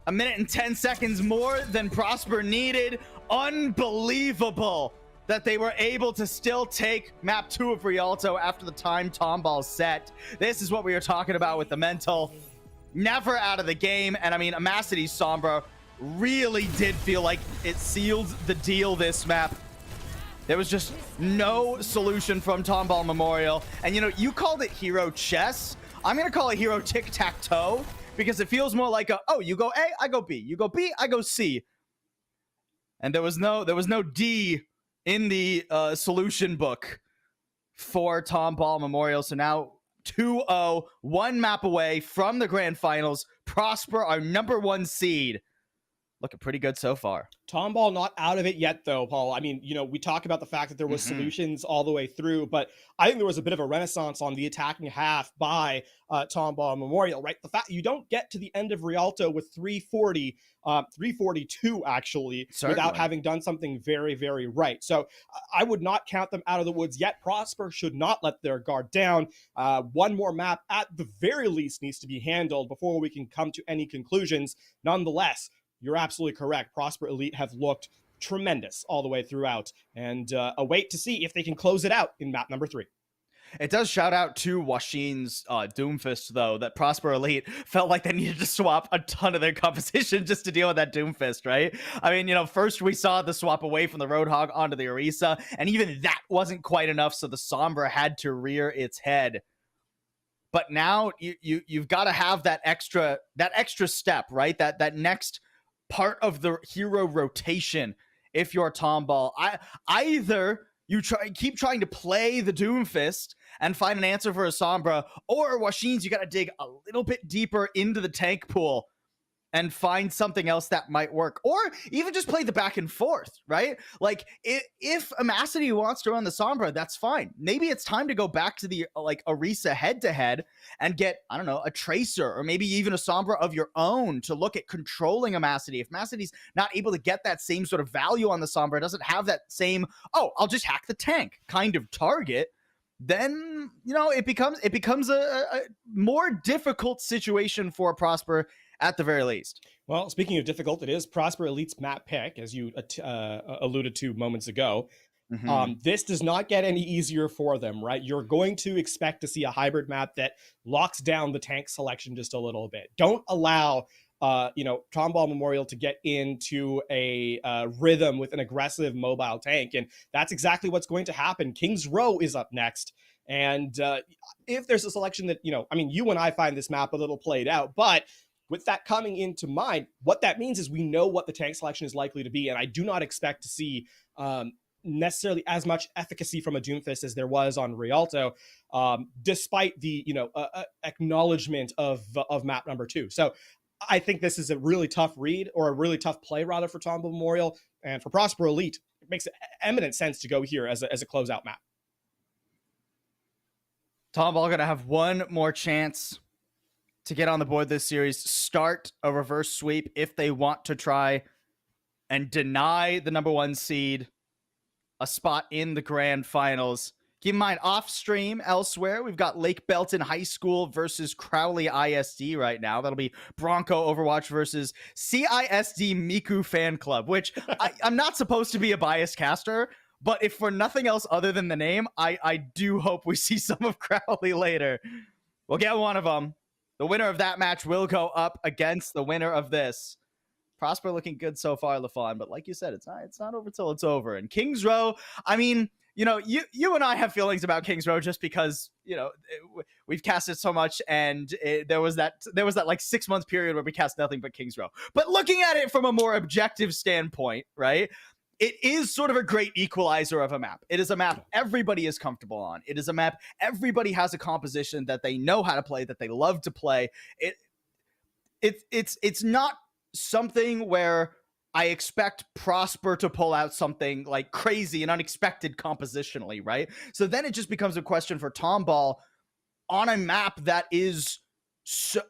1 minute and 10 seconds more than Prosper needed. Unbelievable that they were able to still take map 2 of Rialto after the time Tomball set. This is what we were talking about with the mental. Never out of the game. And I mean, Amacity's Sombra really did feel like it sealed the deal this map. There was just no solution from Tomball Memorial. And you called it hero chess. I'm going to call it hero tic-tac-toe because it feels more like you go A, I go B. You go B, I go C. And there was no D in the solution book for Tomball Memorial. So now 2-0, 1 map away from the grand finals. Prosper, our #1 seed. Looking pretty good so far. Tomball not out of it yet, though, Paul. I mean, we talk about the fact that there was solutions all the way through, but I think there was a bit of a renaissance on the attacking half by Tomball Memorial, right? The fact you don't get to the end of Rialto with 340, 342 actually, without having done something very, very right. So I would not count them out of the woods yet. Prosper should not let their guard down. 1 more map at the very least needs to be handled before we can come to any conclusions. Nonetheless, you're absolutely correct. Prosper Elite have looked tremendous all the way throughout, and await to see if they can close it out in map number 3. It does shout out to Washeen's Doomfist, though, that Prosper Elite felt like they needed to swap a ton of their composition just to deal with that Doomfist, right? I mean, first we saw the swap away from the Roadhog onto the Orisa, and even that wasn't quite enough, so the Sombra had to rear its head. But now you've got to have that extra step, right? That next part of the hero rotation if you're Tomball. Either you keep trying to play the Doomfist and find an answer for a Sombra, or Washeen's, you got to dig a little bit deeper into the tank pool and find something else that might work, or even just play the back and forth, right? Like if Amacity wants to run the Sombra, that's fine. Maybe it's time to go back to the like Orisa head-to-head and get, I don't know, a Tracer or maybe even a Sombra of your own to look at controlling Amacity. If Amacity's not able to get that same sort of value on the Sombra, doesn't have that same, oh, I'll just hack the tank kind of target, then, you know, it becomes a more difficult situation for Prosper at the very least. Well, speaking of difficult, it is Prosper Elite's map pick, as you alluded to moments ago. This does not get any easier for them, right? You're going to expect to see a hybrid map that locks down the tank selection just a little bit. Don't allow Tomball Memorial to get into a rhythm with an aggressive mobile tank, and that's exactly what's going to happen. King's Row is up next, and if there's a selection that, you and I find this map a little played out, but with that coming into mind, what that means is we know what the tank selection is likely to be, and I do not expect to see necessarily as much efficacy from a Doomfist as there was on Rialto, despite the acknowledgement of map number 2. So I think this is a really tough read, or a really tough play rather, for Tomball Memorial, and for Prosper Elite, it makes eminent sense to go here as a closeout map. Tomball gonna have one more chance to get on the board this series, start a reverse sweep if they want to try and deny the number 1 seed a spot in the grand finals. Keep in mind, off stream elsewhere, we've got Lake Belton High School versus Crowley ISD right now. That'll be Bronco Overwatch versus CISD Miku Fan Club, which I'm not supposed to be a biased caster, but if for nothing else other than the name, I do hope we see some of Crowley later. We'll get one of them. The winner of that match will go up against the winner of this. Prosper looking good so far, LaFawn, but like you said, it's not over till it's over. And King's Row, I mean, you and I have feelings about King's Row just because, we've cast it so much, and there was that like 6-month period where we cast nothing but King's Row. But looking at it from a more objective standpoint, right? It is sort of a great equalizer of a map. It is a map everybody is comfortable on. It is a map everybody has a composition that they know how to play, that they love to play. It's not something where I expect Prosper to pull out something like crazy and unexpected compositionally, right? So then it just becomes a question for Tomball on a map that is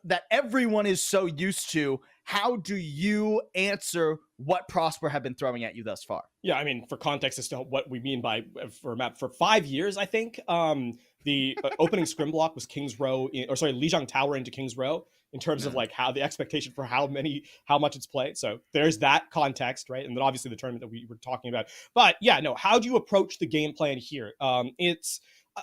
that everyone is so used to. How do you answer what Prosper have been throwing at you thus far? Yeah, I mean, for context as to what we mean by for a map, for 5 years, I think, the opening scrim block was King's Row, Lijiang Tower into King's Row, in terms of like how the expectation for how much it's played. So there's that context, right? And then obviously the tournament that we were talking about. But yeah, no, how do you approach the game plan here?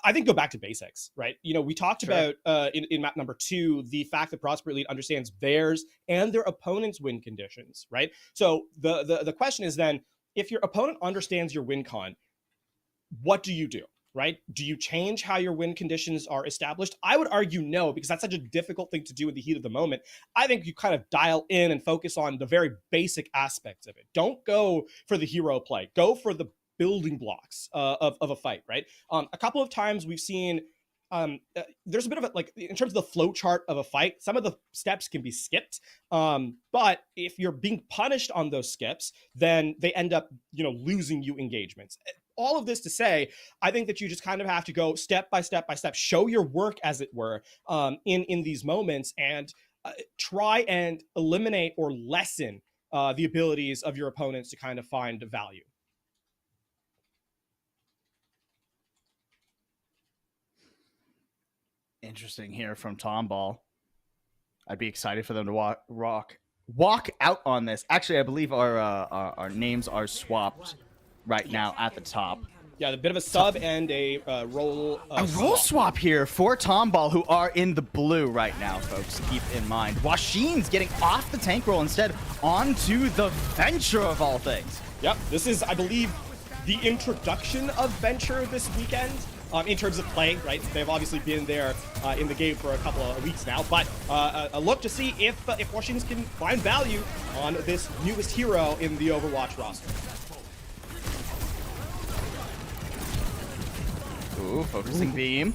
I think go back to basics, right? We talked about in map number 2, the fact that Prosper Elite understands theirs and their opponent's win conditions, right? So the question is then, if your opponent understands your win con, what do you do, right? Do you change how your win conditions are established? I would argue no, because that's such a difficult thing to do in the heat of the moment. I think you kind of dial in and focus on the very basic aspects of it. Don't go for the hero play. Go for the building blocks of a fight, right? A couple of times we've seen there's a bit of a, like, in terms of the flow chart of a fight, some of the steps can be skipped, but if you're being punished on those skips, then they end up losing you engagements. All of this to say, I think that you just kind of have to go step by step by step, show your work, as it were, in these moments, and try and eliminate or lessen the abilities of your opponents to kind of find value. Interesting here from Tomball. I'd be excited for them to walk out on this. Actually, I believe our names are swapped right now at the top. Yeah, a bit of a sub and a roll. Roll swap here for Tomball, who are in the blue right now, folks. Keep in mind, Washeen's getting off the tank roll instead onto the Venture of all things. Yep, this is, I believe, the introduction of Venture this weekend. in terms of play, right? They've obviously been there in the game for a couple of weeks now, but a look to see if Washington can find value on this newest hero in the Overwatch roster. Ooh, focusing beam.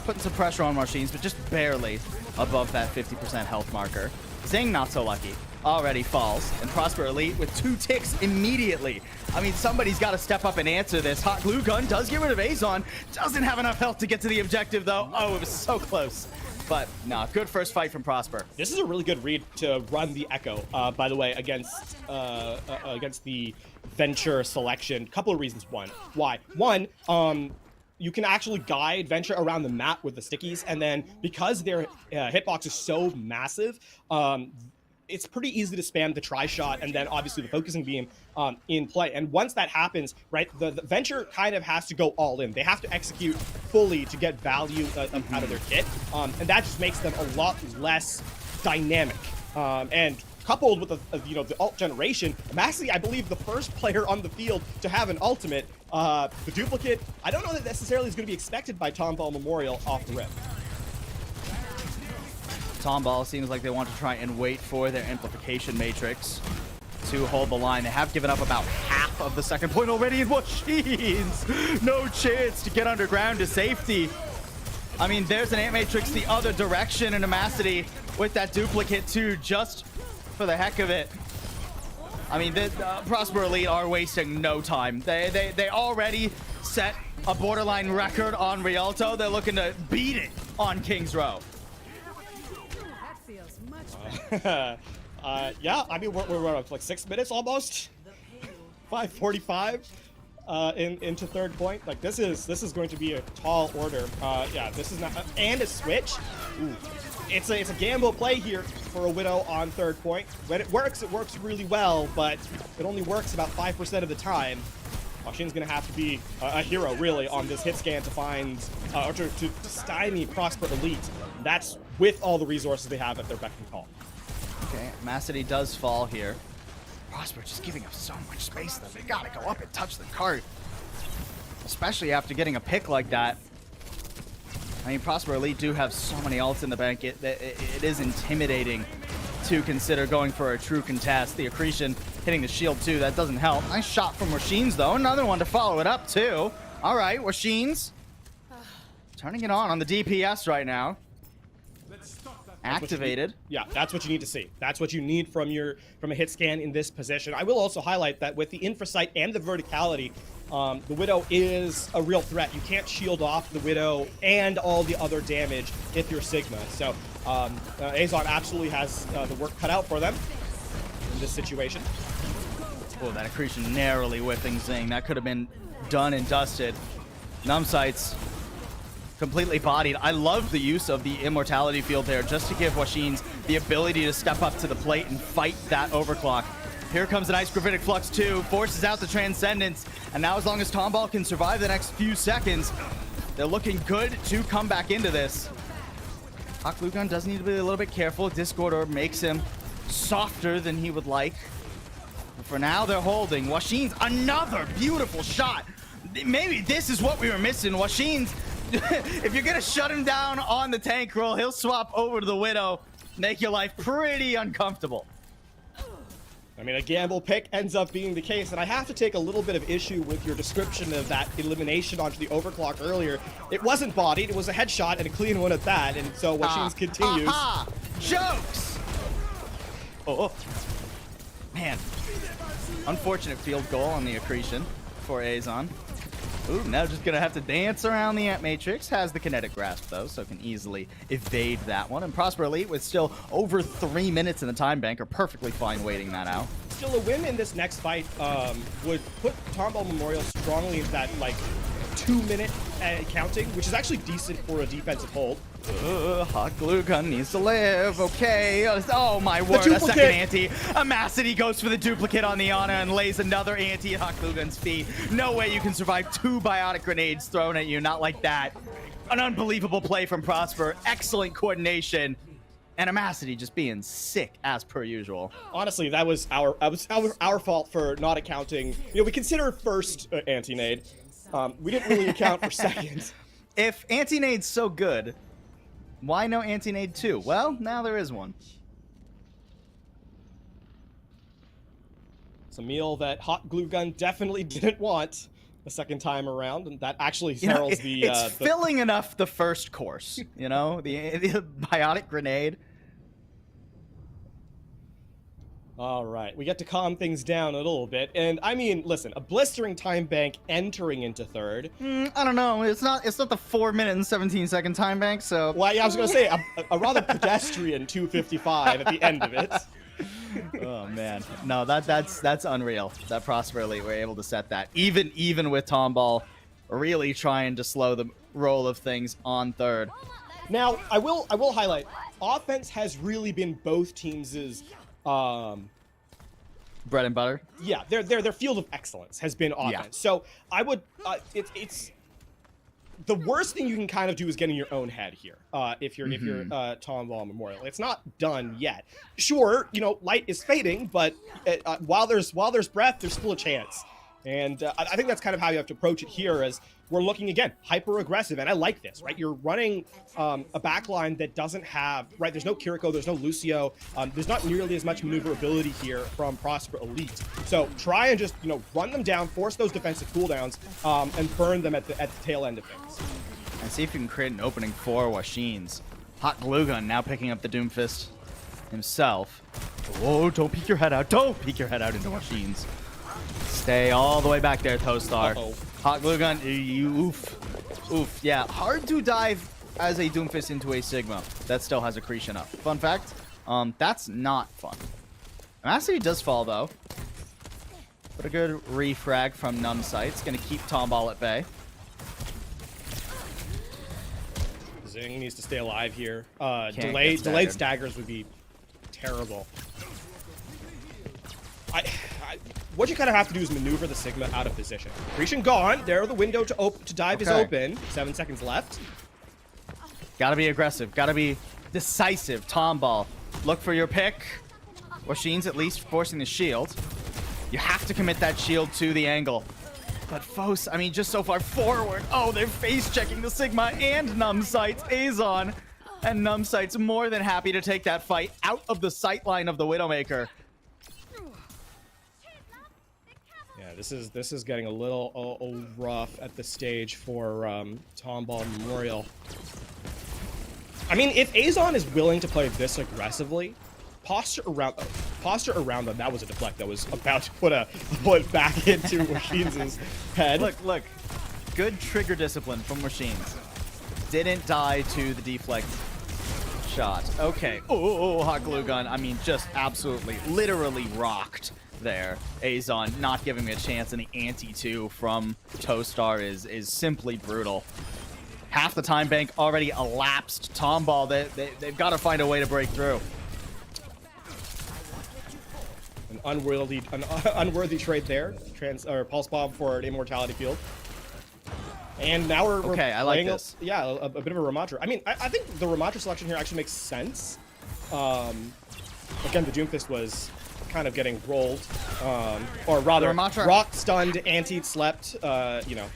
Putting some pressure on machines, but just barely above that 50% health marker. Zing, not so lucky. Already falls, and Prosper Elite with 2 ticks immediately. I mean, somebody's got to step up and answer this. Hot Glue Gun does get rid of Azon. Doesn't have enough health to get to the objective, though. Oh, it was so close. But, nah, good first fight from Prosper. This is a really good read to run the Echo, by the way, against the Venture selection. Couple of reasons. Why? One, you can actually guide Venture around the map with the stickies, and then because their hitbox is so massive, it's pretty easy to spam the tri-shot and then obviously the focusing beam in play. And once that happens, right, the Venture kind of has to go all in. They have to execute fully to get value out of their kit, and that just makes them a lot less dynamic. And coupled with the ult generation, Maxi, I believe, the first player on the field to have an ultimate. The duplicate, I don't know that necessarily is going to be expected by Tomball Memorial off the rip. Tomball seems like they want to try and wait for their amplification matrix to hold the line. They have given up about half of the second point already in machines. No chance to get underground to safety. I mean, there's an ant matrix the other direction, and Amacity with that duplicate too, just for the heck of it. I mean, the Prosper Elite are wasting no time. They already set a borderline record on Rialto. They're looking to beat it on Kings Row. Yeah, I mean, we're like 6 minutes almost. 5:45 into third point. Like this is going to be a tall order. Yeah, this is not, and a switch. Ooh. It's a gamble play here for a Widow on third point. When it works really well, but it only works about 5% of the time. Shin's gonna have to be a hero really on this hit scan to find or to stymie Prosper Elite. That's with all the resources they have at their beck and call. Okay, Macity does fall here. Prosper just giving up so much space though. They gotta go up and touch the cart. Especially after getting a pick like that. I mean, Prosper Elite do have so many ults in the bank. It is intimidating to consider going for a true contest. The accretion hitting the shield too, that doesn't help. Nice shot from Washines though. Another one to follow it up too. All right, Washines turning it on the DPS right now. Activated. Yeah, that's what you need to see. That's what you need from a hit scan in this position. I will also highlight that with the infrasight and the verticality, the Widow is a real threat. You can't shield off the Widow and all the other damage if you're Sigma. So Azon absolutely has the work cut out for them in this situation. Oh, that accretion narrowly whiffing Zing. That could have been done and dusted. Numbsights completely bodied. I love the use of the immortality field there just to give Washines the ability to step up to the plate and fight that overclock. Here comes an Ice Gravitic Flux 2, forces out the Transcendence, and now as long as Tomball can survive the next few seconds, they're looking good to come back into this. Hot Glue Gun does need to be a little bit careful. Discord Orb makes him softer than he would like. But for now, they're holding. Washines, another beautiful shot. Maybe this is what we were missing. Washines, if you're gonna shut him down on the tank roll, he'll swap over to the Widow, make your life pretty uncomfortable. I mean, a gamble pick ends up being the case, and I have to take a little bit of issue with your description of that elimination onto the overclock earlier. It wasn't bodied, it was a headshot and a clean one at that, and so Washines continues. Jokes! Oh, man. Unfortunate field goal on the accretion for Azon. Ooh, now just gonna have to dance around the Ant Matrix. Has the kinetic grasp though, so can easily evade that one. And Prosper Elite with still over 3 minutes in the time bank are perfectly fine waiting that out. Still, a win in this next fight would put Tomball Memorial strongly into that like 2-minute counting, which is actually decent for a defensive hold. Hot Glue Gun needs to live. Okay. Oh my word, a second anti. Amacity goes for the duplicate on the Ana and lays another anti at Hot Glue Gun's feet. No way you can survive 2 biotic grenades thrown at you. Not like that. An unbelievable play from Prosper. Excellent coordination. And Amacity just being sick as per usual. Honestly, that was our fault for not accounting. You know, we consider first anti-nade. We didn't really account for seconds. If anti-nade's so good, why no anti-nade 2? Well, now there is one. It's a meal that Hot Glue Gun definitely didn't want the second time around, and that actually heralds it's filling enough the first course, you know? the biotic grenade. All right, we get to calm things down a little bit, and I mean, listen, a blistering time bank entering into third. I don't know. It's not the 4-minute and 17-second time bank. So, well, yeah, I was gonna say a rather pedestrian 2:55 at the end of it. Oh man, no, that's unreal. That Prosper Elite were able to set that, even with Tomball really trying to slow the roll of things on third. Now, I will highlight, offense has really been both teams' bread and butter. Yeah, their field of excellence has been offense. Yeah. So I would it's the worst thing you can kind of do is get in your own head here. If you're Tomball Memorial, it's not done yet. Sure, you know, light is fading, but while there's breath, there's still a chance. And I think that's kind of how you have to approach it here, as we're looking, again, hyper-aggressive, and I like this, right? You're running a backline that doesn't have, right, there's no Kiriko, there's no Lucio, there's not nearly as much maneuverability here from Prosper Elite. So try and just, you know, run them down, force those defensive cooldowns, and burn them at the tail end of things. And see if you can create an opening for Washines. Hot Glue Gun now picking up the Doomfist himself. Whoa, don't peek your head out. Don't peek your head out into Washines. Stay all the way back there, Toastar. Hot Glue Gun, oof. Yeah, hard to dive as a Doomfist into a Sigma that still has accretion up. Fun fact, that's not fun. Mastery does fall, though. But a good refrag from Numb Sight's gonna keep Tomball at bay. Zing needs to stay alive here. Delayed staggers would be terrible. What you kind of have to do is maneuver the Sigma out of position. Accretion gone. There, the window to dive is open. 7 seconds left. Gotta be aggressive. Gotta be decisive. Tomball, look for your pick. Washines at least forcing the shield. You have to commit that shield to the angle. But Fos, I mean, just so far forward. Oh, they're face-checking the Sigma and Numbsight's Azon. And Numbsight's more than happy to take that fight out of the sightline of the Widowmaker. This is getting a little rough at this stage for Tomball Memorial. I mean, if Azon is willing to play this aggressively, posture around them. That was a deflect that was about to put a bullet back into Washines' head. Look, good trigger discipline from Washines. Didn't die to the deflect shot. Okay. Oh, Hot Glue Gun. I mean, just absolutely, literally rocked there. Azon not giving me a chance, and the anti-2 from Toastar is simply brutal. Half the time bank already elapsed. Tomball, they've got to find a way to break through. An unworthy trade there. Pulse Bomb for an Immortality Field. And now we're okay, I like this. A bit of a Ramatra. I mean, I think the Ramatra selection here actually makes sense. Again, the Doomfist was kind of getting rolled, or rather, rock stunned, anti slept, you know,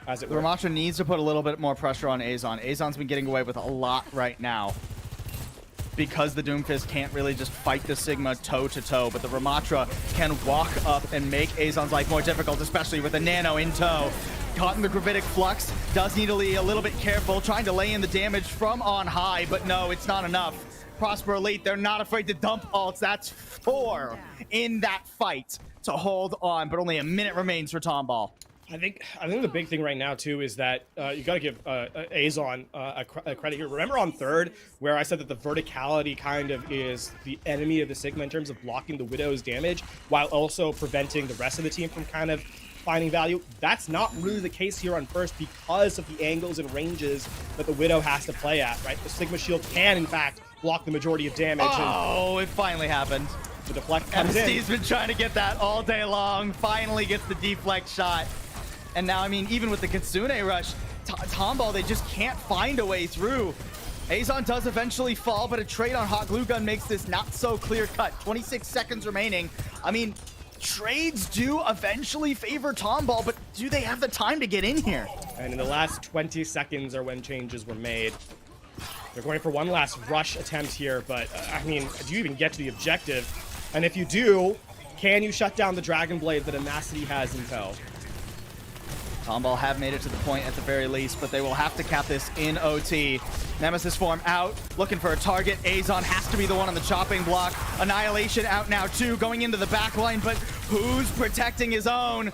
as it were. Ramatra needs to put a little bit more pressure on Azon. Azon's been getting away with a lot right now because the Doomfist can't really just fight the Sigma toe-to-toe, but the Ramatra can walk up and make Azon's life more difficult, especially with the Nano in tow. Caught in the Gravitic Flux, does need to be a little bit careful, trying to lay in the damage from on high, but no, it's not enough. Prosper Elite, they're not afraid to dump ults. That's 4 in that fight to hold on, but only a minute remains for Tomball. I think the big thing right now too is that you got to give Azon a credit here. Remember on third where I said that the verticality kind of is the enemy of the Sigma in terms of blocking the Widow's damage while also preventing the rest of the team from kind of finding value? That's not really the case here on first because of the angles and ranges that the Widow has to play at, right? The Sigma shield can in fact block the majority of damage. Oh, it finally happened. The deflect comes in. MST's been trying to get that all day long. Finally gets the deflect shot. And now, I mean, even with the Kitsune rush, Tomball, they just can't find a way through. Azon does eventually fall, but a trade on Hot Glue Gun makes this not so clear cut. 26 seconds remaining. I mean, trades do eventually favor Tomball, but do they have the time to get in here? And in the last 20 seconds are when changes were made. They're going for one last rush attempt here, but I mean, do you even get to the objective? And if you do, can you shut down the Dragon Blade that Amacity has in tow? Tomball have made it to the point at the very least, but they will have to cap this in OT. Nemesis form out, looking for a target. Azon has to be the one on the chopping block. Annihilation out now too, going into the back line, but who's protecting his own?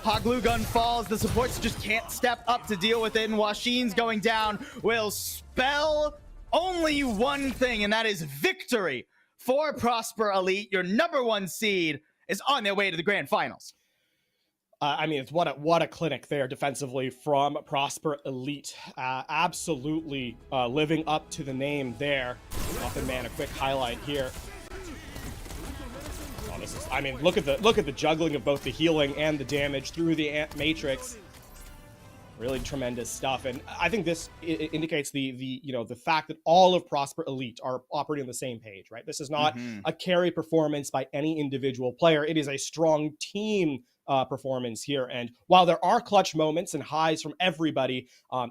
Hot glue gun falls, the supports just can't step up to deal with it, and Washin's going down will spell only one thing, and that is victory for Prosper Elite. Your #1 seed is on their way to the grand finals. I mean, it's what a clinic there defensively from Prosper Elite. Absolutely living up to the name there. Muffin Man, a quick highlight here. Oh, this is, I mean, look at the juggling of both the healing and the damage through the Ant Matrix. Really tremendous stuff, and I think this indicates the fact that all of Prosper Elite are operating on the same page, right? This is not a carry performance by any individual player. It is a strong team performance here, and while there are clutch moments and highs from everybody,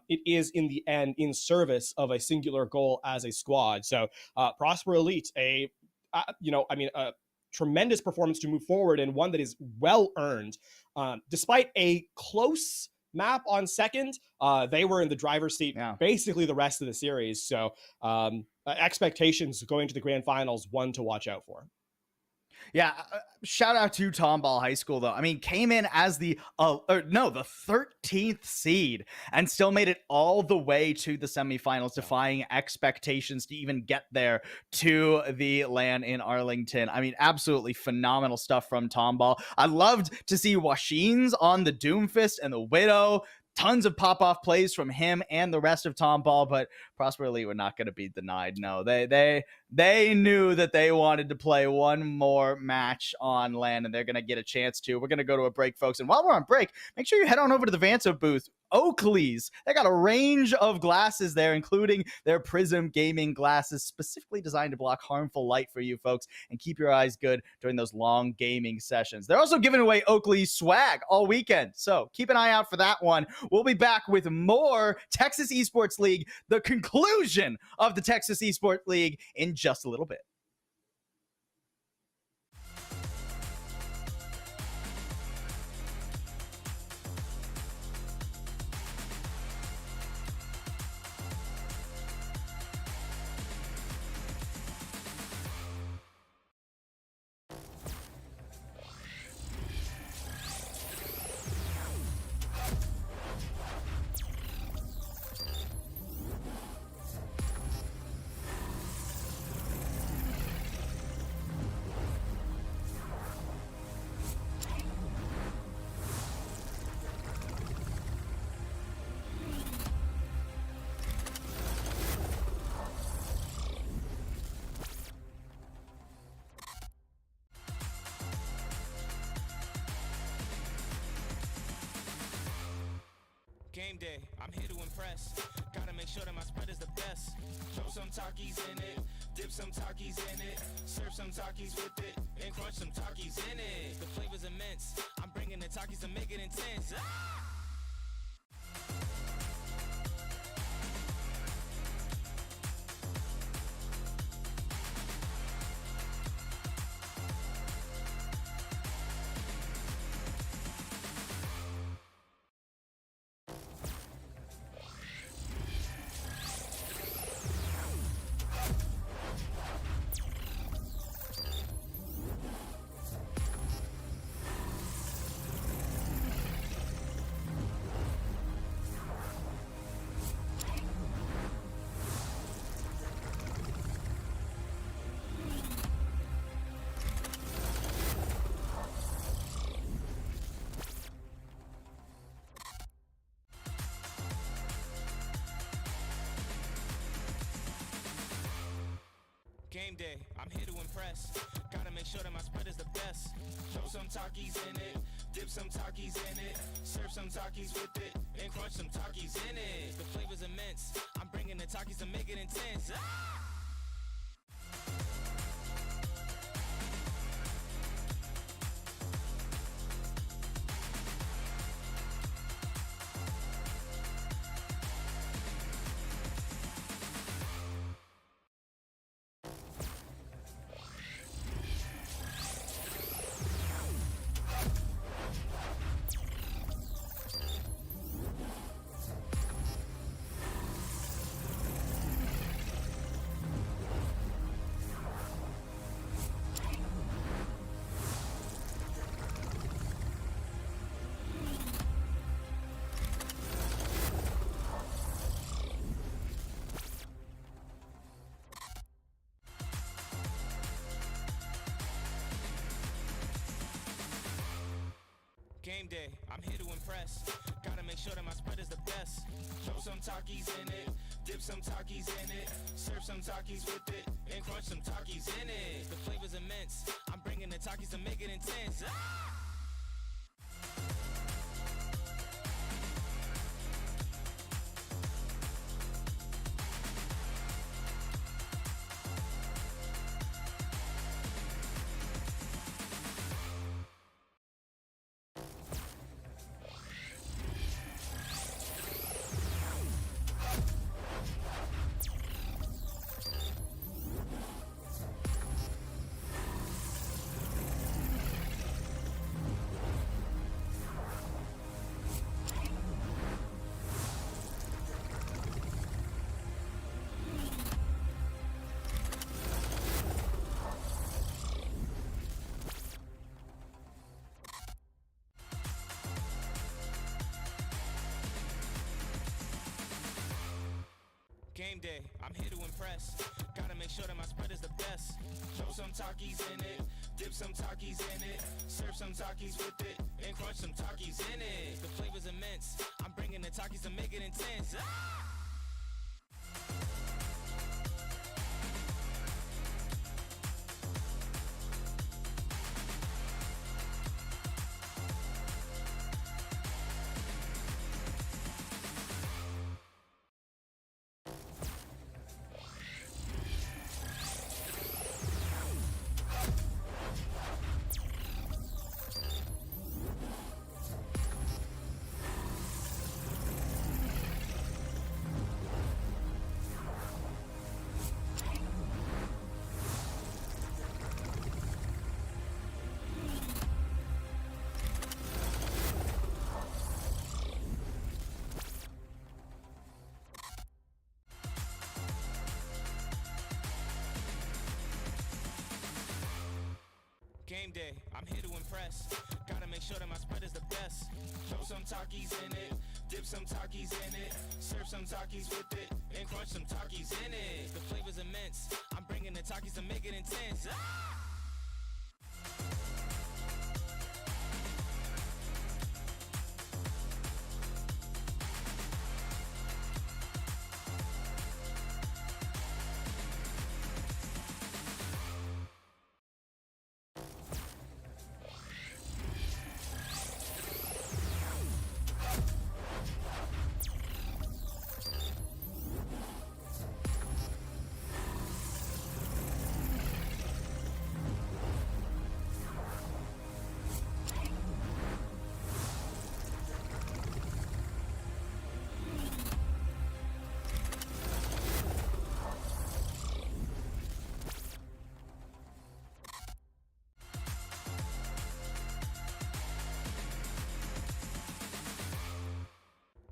it is in the end in service of a singular goal as a squad. So Prosper Elite, a tremendous performance to move forward, and one that is well earned, despite a close map on second. They were in the driver's seat basically the rest of the series. So expectations going to the grand finals, one to watch out for. Yeah, shout out to Tomball High School, though. I mean, came in as the 13th seed and still made it all the way to the semifinals, defying expectations to even get there to the LAN in Arlington. I mean, absolutely phenomenal stuff from Tomball. I loved to see Washin's on the Doomfist and the Widow. Tons of pop-off plays from him and the rest of Tomball, but Prosper Elite were not going to be denied. No, they knew that they wanted to play one more match on LAN, and they're going to get a chance to. We're going to go to a break, folks, and while we're on break, make sure you head on over to the Vanso booth. Oakley's, they got a range of glasses there, including their Prism gaming glasses, specifically designed to block harmful light for you folks and keep your eyes good during those long gaming sessions. They're also giving away Oakley's swag all weekend, so keep an eye out for that one. We'll be back with more Texas Esports League, the conclusion of the Texas Esports League, in just a little bit. Game day, I'm here to impress. Gotta make sure that my spread is the best. Throw some Takis in it, dip some Takis in it, serve some Takis with it, and crunch some Takis in it. The flavor's immense. I'm bringing the Takis to make it intense. Game day, I'm here to impress. Gotta make sure that my spread is the best. Throw some Takis in it, dip some Takis in it, serve some Takis with it, and crunch some Takis in it. The flavor's immense. I'm bringing the Takis to make it intense. I'm here to impress. Gotta make sure that my spread is the best. Throw some Takis in it, dip some Takis in it, serve some Takis with it, and crunch some Takis in it. The flavor's immense. I'm bringing the Takis to make it intense. Ah! Game day, I'm here to impress. Gotta make sure that my spread is the best. Throw some Takis in it, dip some Takis in it, serve some Takis with it, and crunch some Takis in it. The flavor's immense. I'm bringing the Takis to make it intense. Ah! Game day, I'm here to impress. Gotta make sure that my spread is the best. Throw some Takis in it, dip some Takis in it, serve some Takis with it, and crunch some Takis in it. The flavor's immense. I'm bringing the Takis to make it intense. Ah!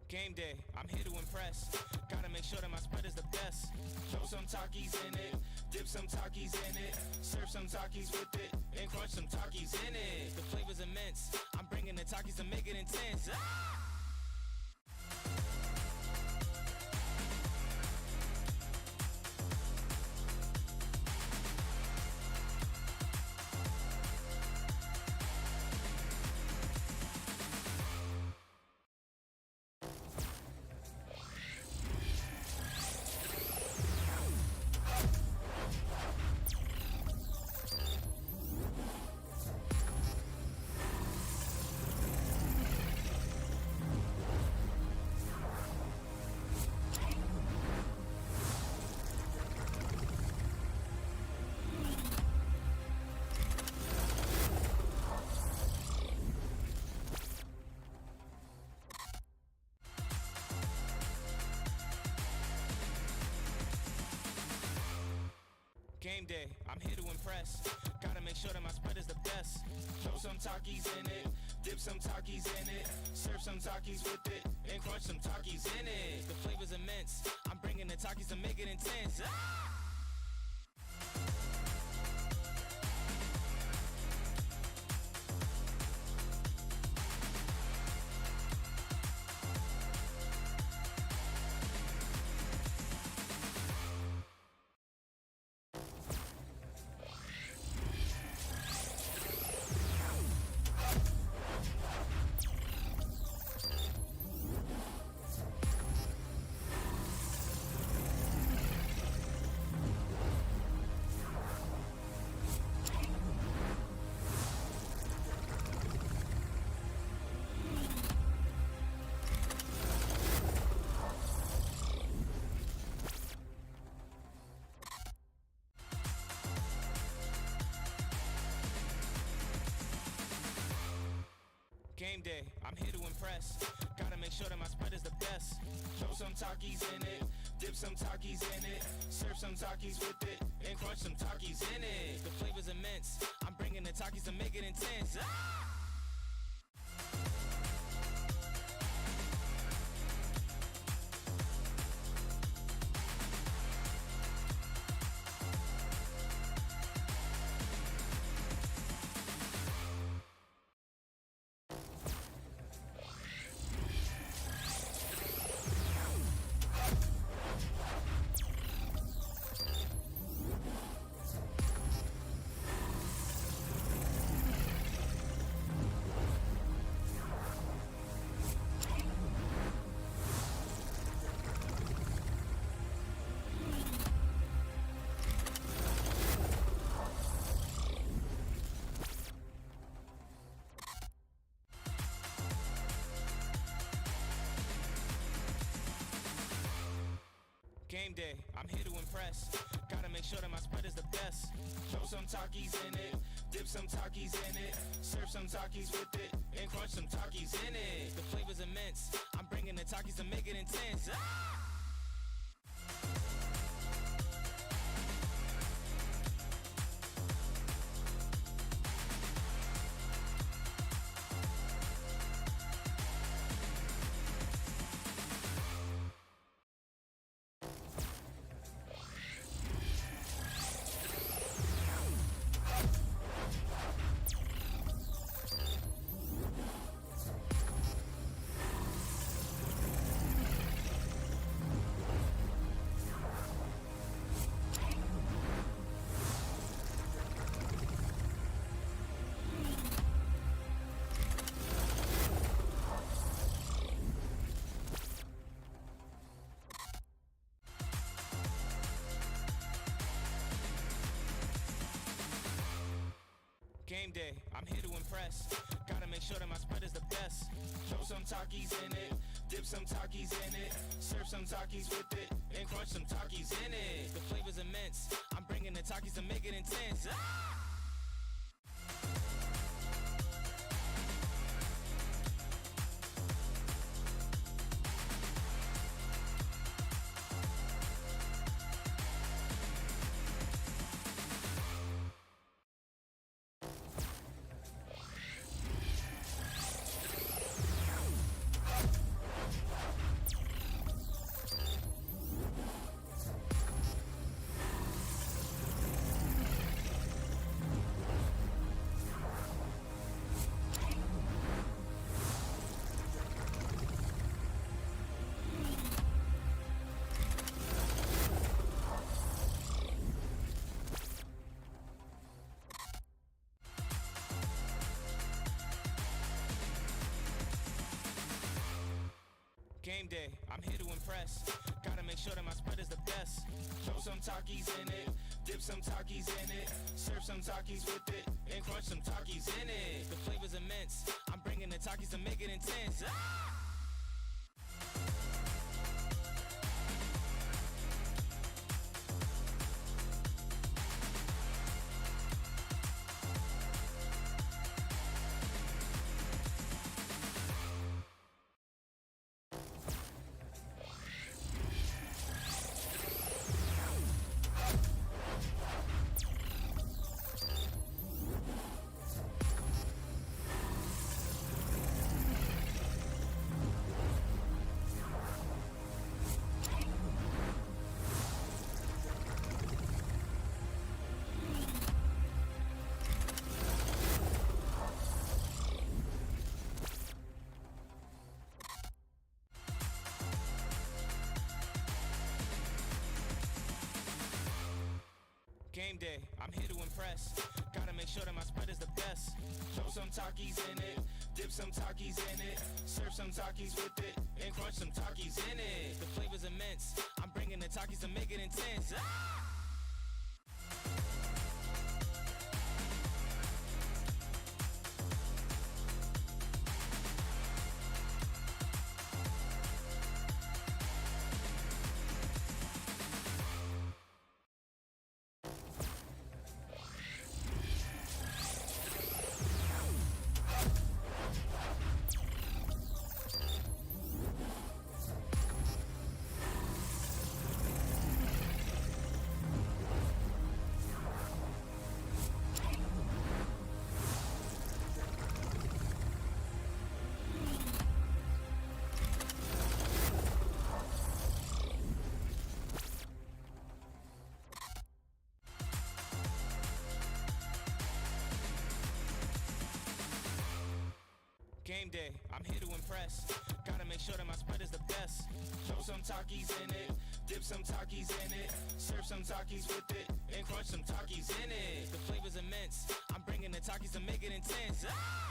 Game day, I'm here to impress. Gotta make sure that my spread is the best. Throw some Takis in it, dip some Takis in it, serve some Takis with it, and crunch some Takis in it. The flavor's immense. I'm bringing the Takis to make it intense. Ah! Game day, I'm here to impress. Gotta make sure that my spread is the best. Throw some Takis in it, dip some Takis in it, serve some Takis with it, and crunch some Takis in it. The flavor's immense. I'm bringing the Takis to make it intense. Ah! Game day, I'm here to impress. Gotta make sure that my spread is the best. Throw some Takis in it, dip some Takis in it, serve some Takis with it, and crunch some Takis in it. The flavor's immense. I'm bringing the Takis to make it intense. Ah! Game day, I'm here to impress. Gotta make sure that my spread is the best. Throw some Takis in it, dip some Takis in it, serve some Takis with it, and crunch some Takis in it. The flavor's immense. I'm bringing the Takis to make it intense. Ah! Game day, I'm here to impress. Gotta make sure that my spread is the best. Throw some Takis in it, dip some Takis in it, serve some Takis with it, and crunch some Takis in it. The flavor's immense. I'm bringing the Takis to make it intense. Ah! Game day, I'm here to impress. Gotta make sure that my spread is the best. Throw some Takis in it, dip some Takis in it, serve some Takis with it, and crunch some Takis in it. The flavor's immense. I'm bringing the Takis to make it intense. Ah! Game day, I'm here to impress. Gotta make sure that my spread is the best. Throw some Takis in it, dip some Takis in it, serve some Takis with it, and crunch some Takis in it. The flavor's immense. I'm bringing the Takis to make it intense. Ah! day, I'm here to impress. Gotta make sure that my spread is the best. Throw some Takis in it, dip some Takis in it, serve some Takis with it, and crunch some Takis in it. The flavor's immense. I'm bringing the Takis to make it intense. Ah!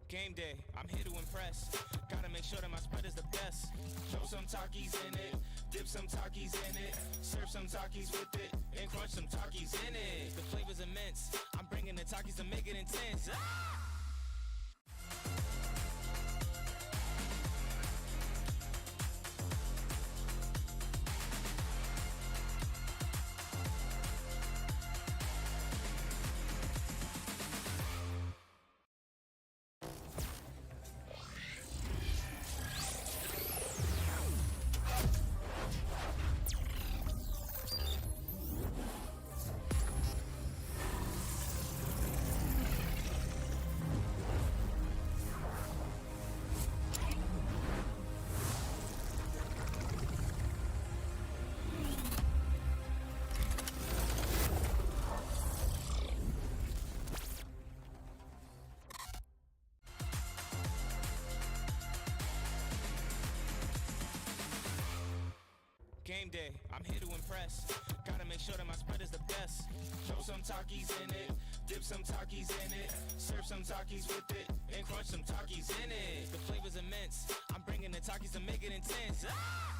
Game day, I'm here to impress. Gotta make sure that my spread is the best. Throw some Takis in it, dip some Takis in it, serve some Takis with it, and crunch some Takis in it. The flavor's immense. I'm bringing the Takis to make it intense. Ah! Game day, I'm here to impress. Gotta make sure that my spread is the best. Throw some Takis in it, dip some Takis in it, serve some Takis with it, and crunch some Takis in it. The flavor's immense. I'm bringing the Takis to make it intense. Ah!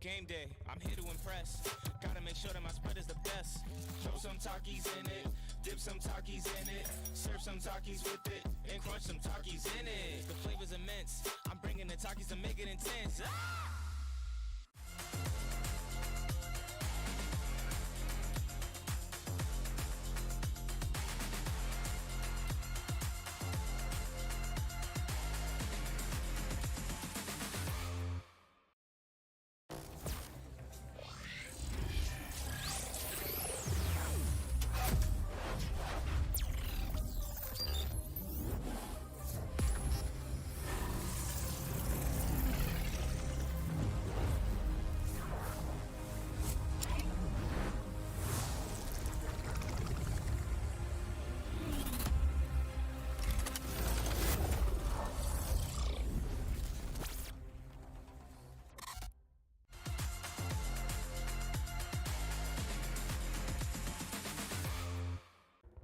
Game day, I'm here to impress. Gotta make sure that my spread is the best. Throw some Takis in it, dip some Takis in it, serve some Takis with it, and crunch some Takis in it. The flavor's immense. I'm bringing the Takis to make it intense. Ah!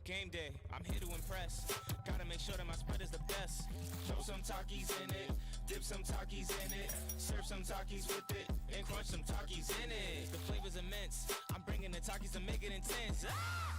Game day, I'm here to impress. Gotta make sure that my spread is the best. Throw some Takis in it, dip some Takis in it, serve some Takis with it, and crunch some Takis in it. The flavor's immense. I'm bringing the Takis to make it intense. Ah!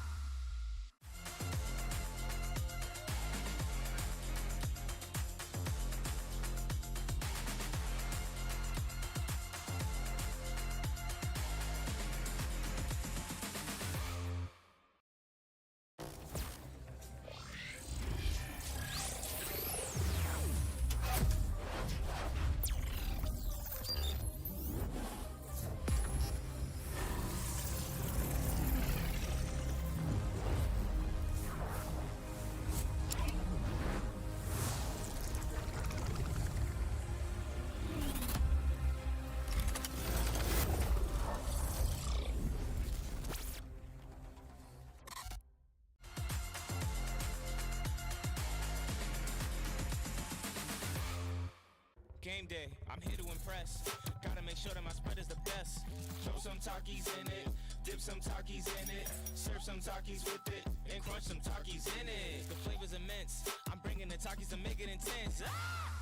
Game day, I'm here to impress. Gotta make sure that my spread is the best. Throw some Takis in it, dip some Takis in it, serve some Takis with it, and crunch some Takis in it. The flavor's immense. I'm bringing the Takis to make it intense. Ah!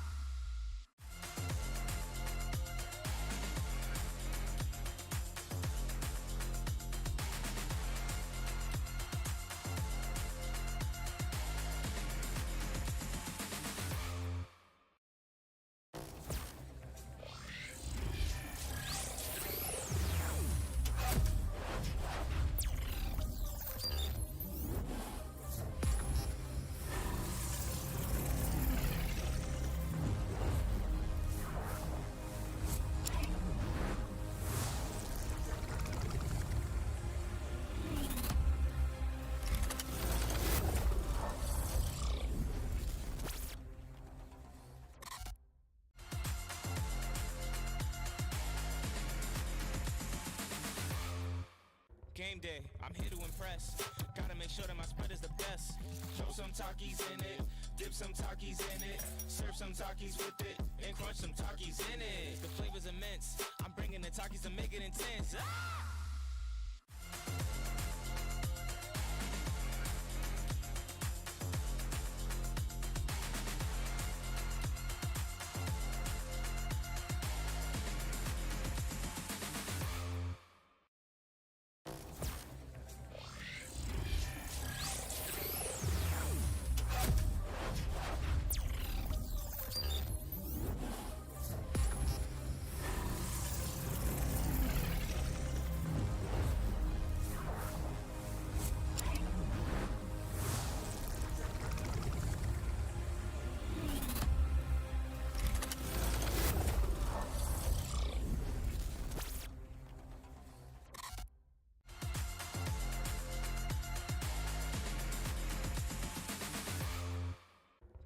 Game day, I'm here to impress. Gotta make sure that my spread is the best. Throw some Takis in it, dip some Takis in it, serve some Takis with it, and crunch some Takis in it. The flavor's immense. I'm bringing the Takis to make it intense. Ah!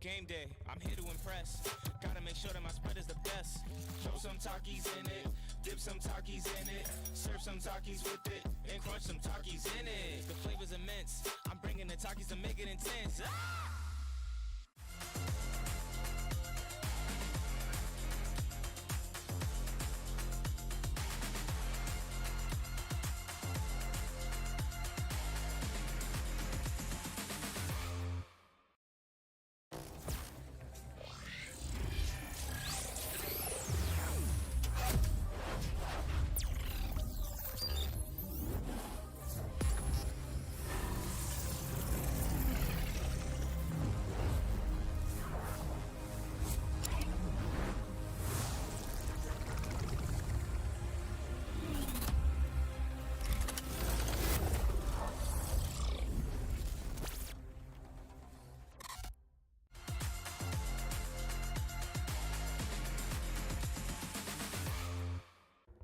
Game day, I'm here to impress. Gotta make sure that my spread is the best. Throw some Takis in it, dip some Takis in it, serve some Takis with it, and crunch some Takis in it. The flavor's immense. I'm bringing the Takis to make it intense. Ah!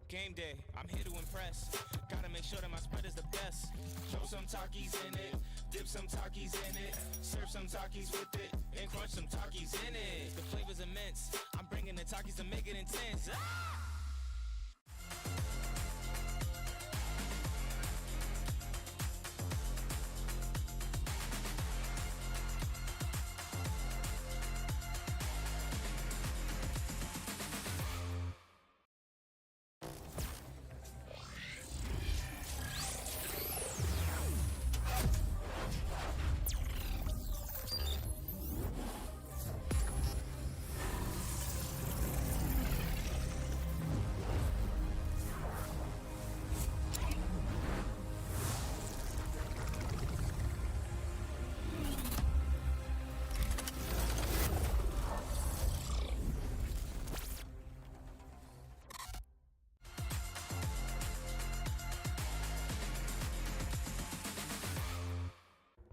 Game day, I'm here to impress. Gotta make sure that my spread is the best. Throw some Takis in it, dip some Takis in it, serve some Takis with it, and crunch some Takis in it. The flavor's immense. I'm bringing the Takis to make it intense. Ah!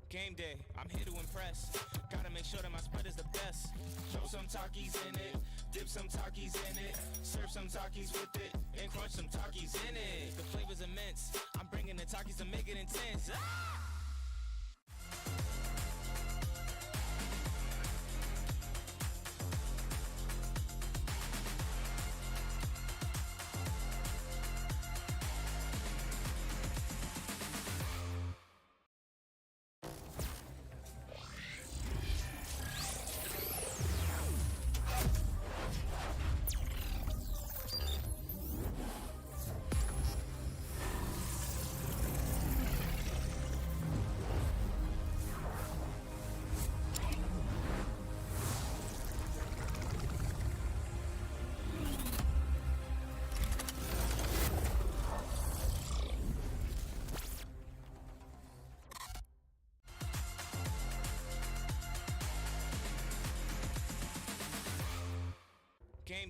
Game day, I'm here to impress. Gotta make sure that my spread is the best. Throw some Takis in it, dip some Takis in it, serve some Takis with it, and crunch some Takis in it. The flavor's immense. I'm bringing the Takis to make it intense. Ah!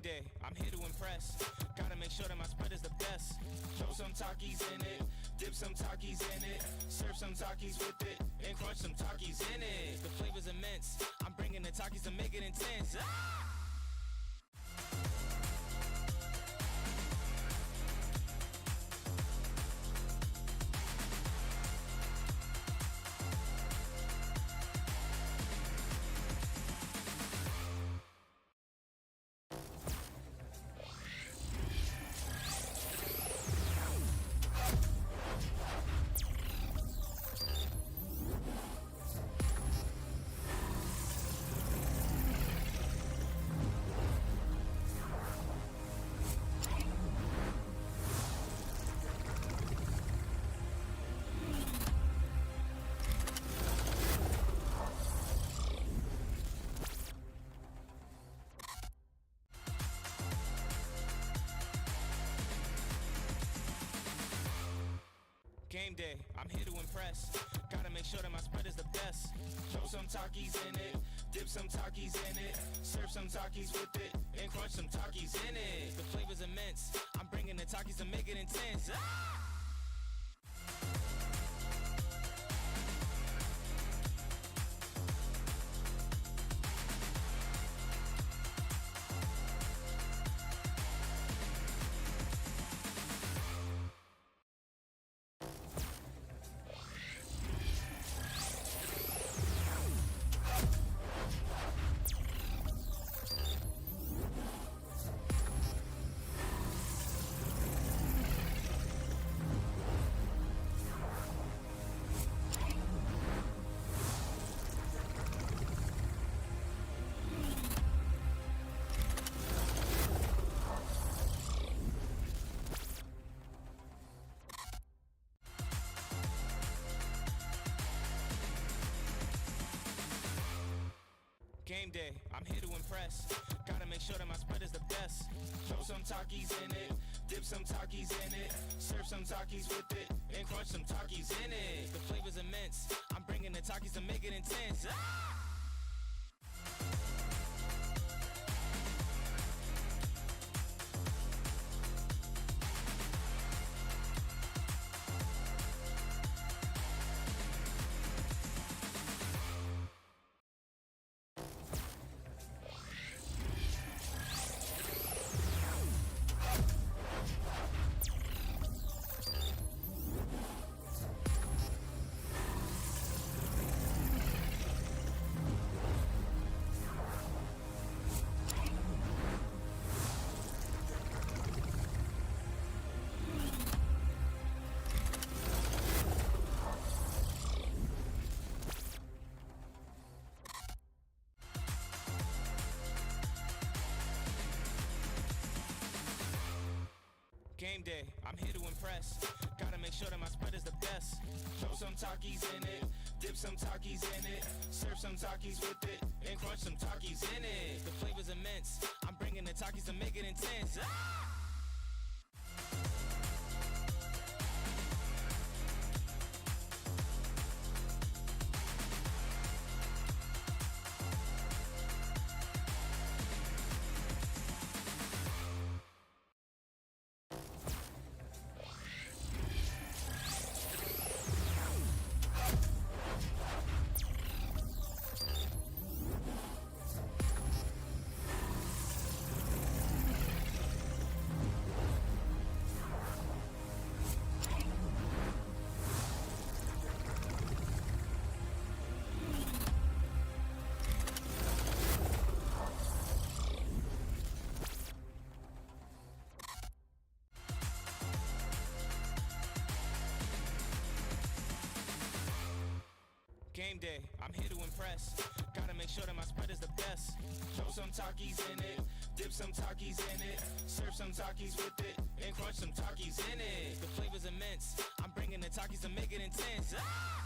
Game day, I'm here to impress. Gotta make sure that my spread is the best. Throw some Takis in it, dip some Takis in it, serve some Takis with it, and crunch some Takis in it. The flavor's immense. I'm bringing the Takis to make it intense. Ah! Game day, I'm here to impress. Gotta make sure that my spread is the best. Throw some Takis in it, dip some Takis in it, serve some Takis with it, and crunch some Takis in it. The flavor's immense. I'm bringing the Takis to make it intense. Ah! Game day, I'm here to impress. Gotta make sure that my spread is the best. Throw some Takis in it, dip some Takis in it, serve some Takis with it, and crunch some Takis in it. The flavor's immense. I'm bringing the Takis to make it intense. Ah! Game day, I'm here to impress. Gotta make sure that my spread is the best. Throw some Takis in it, dip some Takis in it, serve some Takis with it, and crunch some Takis in it. The flavor's immense. I'm bringing the Takis to make it intense. Ah! Game day, I'm here to impress. Gotta make sure that my spread is the best. Throw some Takis in it, dip some Takis in it, serve some Takis with it, and crunch some Takis in it. The flavor's immense. I'm bringing the Takis to make it intense. Ah!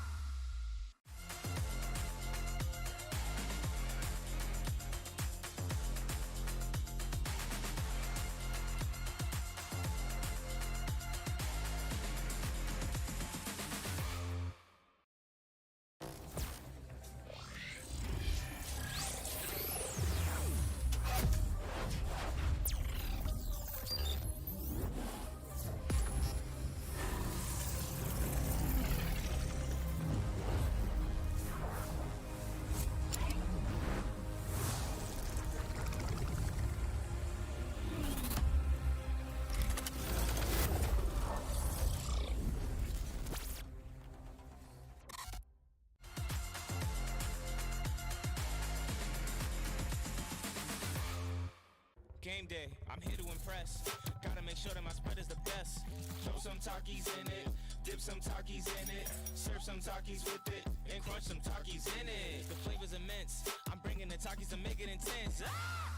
Game day, I'm here to impress. Gotta make sure that my spread is the best. Throw some Takis in it, dip some Takis in it, serve some Takis with it, and crunch some Takis in it. The flavor's immense. I'm bringing the Takis to make it intense. Ah!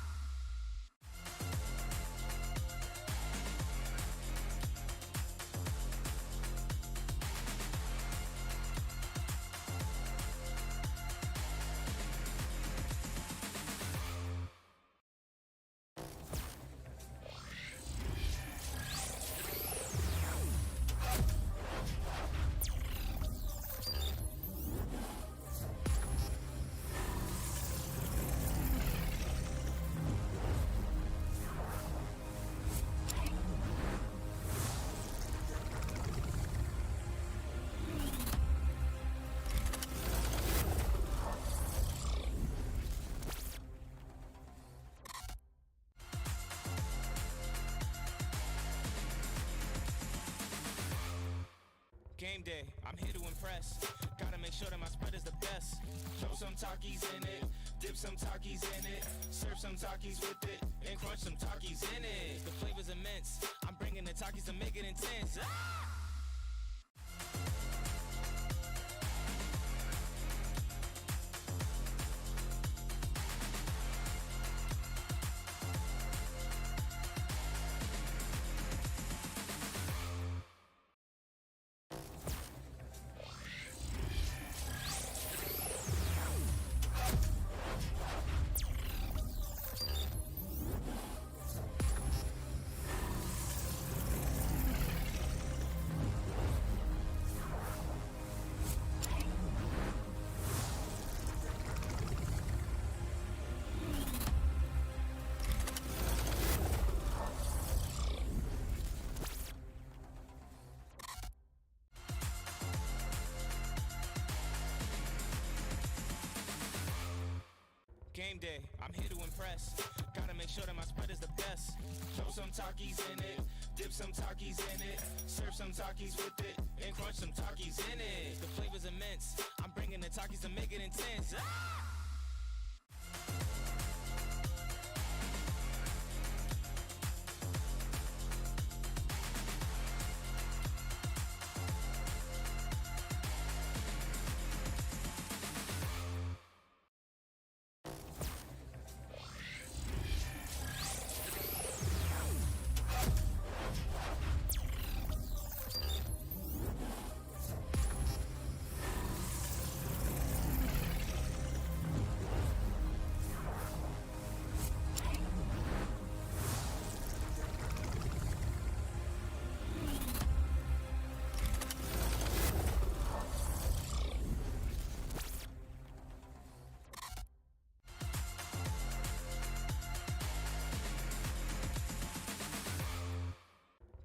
Game day, I'm here to impress. Gotta make sure that my spread is the best. Throw some Takis in it, dip some Takis in it, serve some Takis with it, and crunch some Takis in it. The flavor's immense. I'm bringing the Takis to make it intense. Ah! Game day, I'm here to impress. Gotta make sure that my spread is the best. Throw some Takis in it, dip some Takis in it, serve some Takis with it, and crunch some Takis in it. The flavor's immense. I'm bringing the Takis to make it intense. Ah!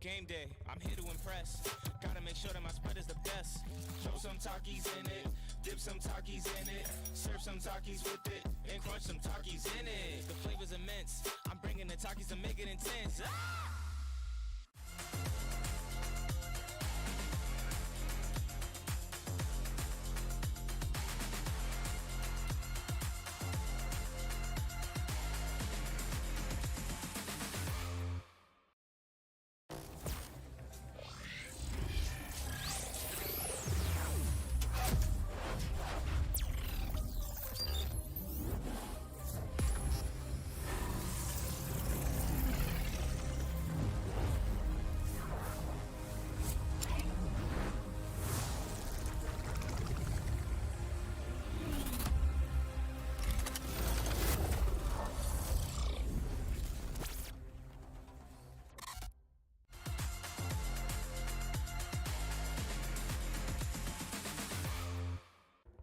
Game day, I'm here to impress. Gotta make sure that my spread is the best. Throw some Takis in it, dip some Takis in it, serve some Takis with it, and crunch some Takis in it. The flavor's immense. I'm bringing the Takis to make it intense. Ah!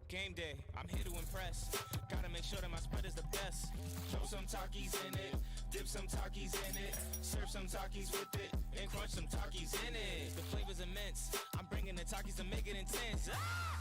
Game day, I'm here to impress. Gotta make sure that my spread is the best. Throw some Takis in it, dip some Takis in it, serve some Takis with it, and crunch some Takis in it. The flavor's immense. I'm bringing the Takis to make it intense. Ah!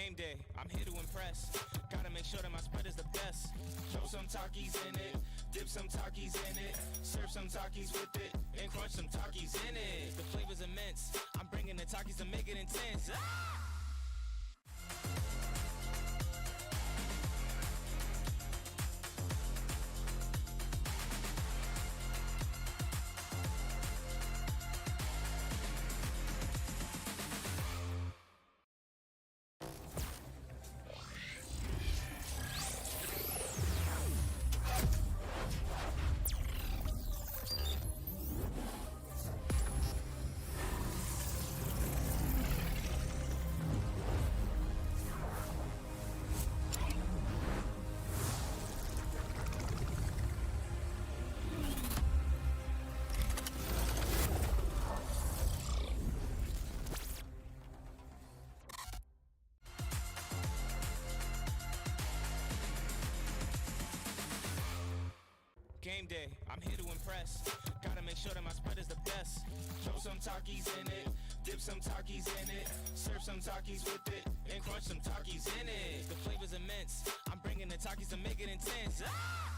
Game day, I'm here to impress. Gotta make sure that my spread is the best. Throw some Takis in it, dip some Takis in it, serve some Takis with it, and crunch some Takis in it. The flavor's immense. I'm bringing the Takis to make it intense. Ah! Game day, I'm here to impress. Gotta make sure that my spread is the best. Throw some Takis in it, dip some Takis in it, serve some Takis with it, and crunch some Takis in it. The flavor's immense. I'm bringing the Takis to make it intense. Ah!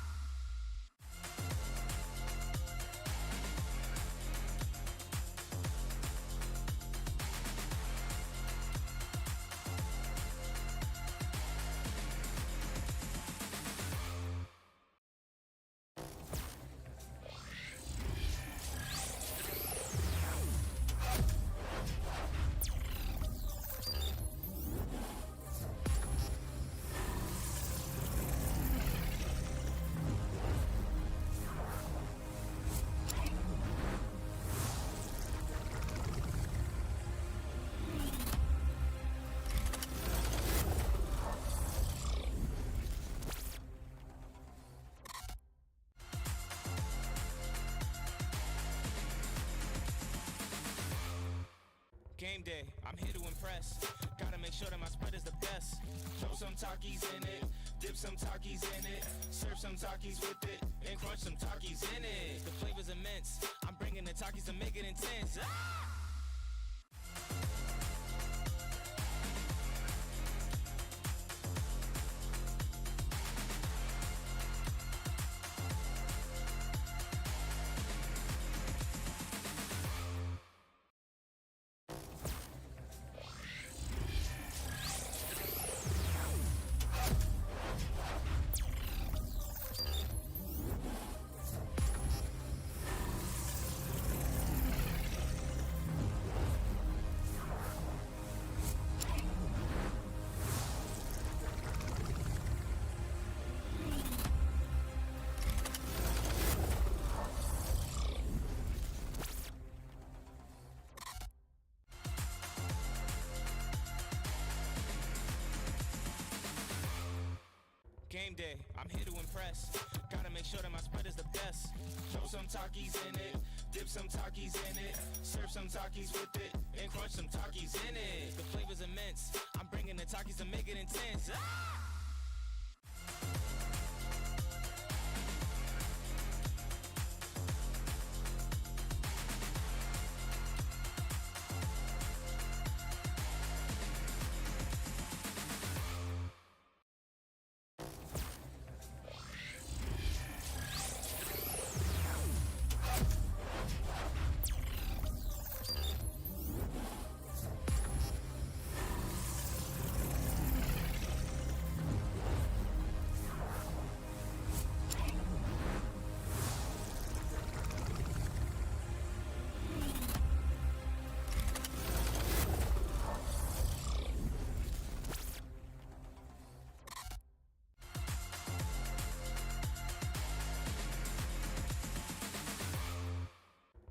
Game day, I'm here to impress. Gotta make sure that my spread is the best. Throw some Takis in it, dip some Takis in it, serve some Takis with it, and crunch some Takis in it. The flavor's immense. I'm bringing the Takis to make it intense. Ah! Game day, I'm here to impress. Gotta make sure that my spread is the best. Throw some Takis in it, dip some Takis in it, serve some Takis with it, and crunch some Takis in it. The flavor's immense. I'm bringing the Takis to make it intense. Ah!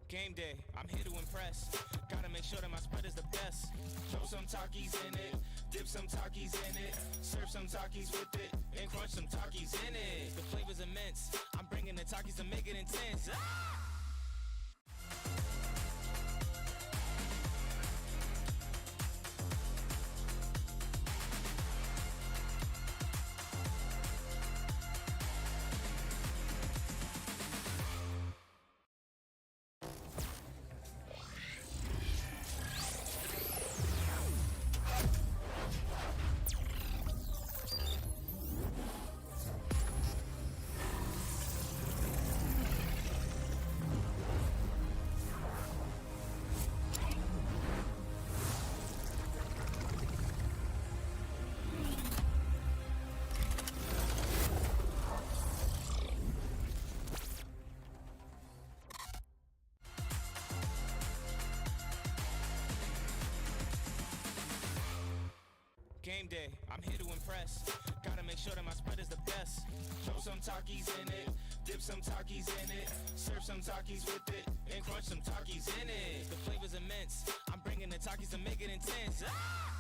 Game day, I'm here to impress. Gotta make sure that my spread is the best. Throw some Takis in it, dip some Takis in it, serve some Takis with it, and crunch some Takis in it. The flavor's immense. I'm bringing the Takis to make it intense. Ah! Game day, I'm here to impress. Gotta make sure that my spread is the best. Throw some Takis in it, dip some Takis in it, serve some Takis with it, and crunch some Takis in it. The flavor's immense. I'm bringing the Takis to make it intense. Ah!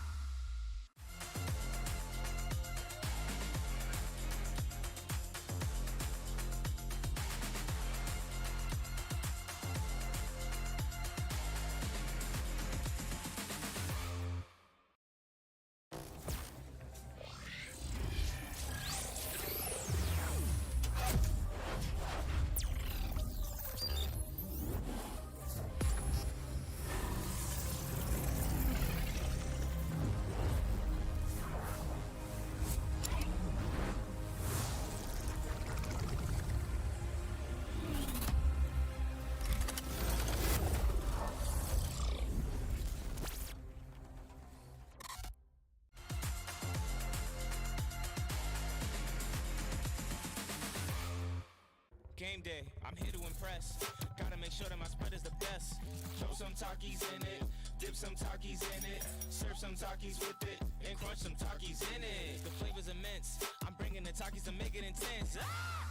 Game day, I'm here to impress. Gotta make sure that my spread is the best. Throw some Takis in it, dip some Takis in it, serve some Takis with it, and crunch some Takis in it. The flavor's immense. I'm bringing the Takis to make it intense. Ah!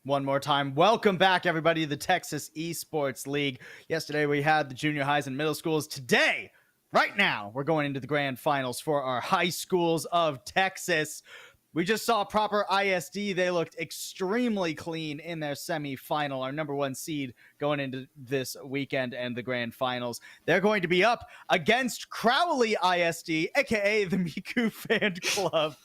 One more time. Welcome back, everybody, to the Texas Esports League. Yesterday, we had the junior highs and middle schools. Today, right now, we're going into the grand finals for our high schools of Texas. We just saw proper ISD. They looked extremely clean in their semifinal, our number one seed going into this weekend and the grand finals. They're going to be up against Crowley ISD, aka the Miku Fan Club.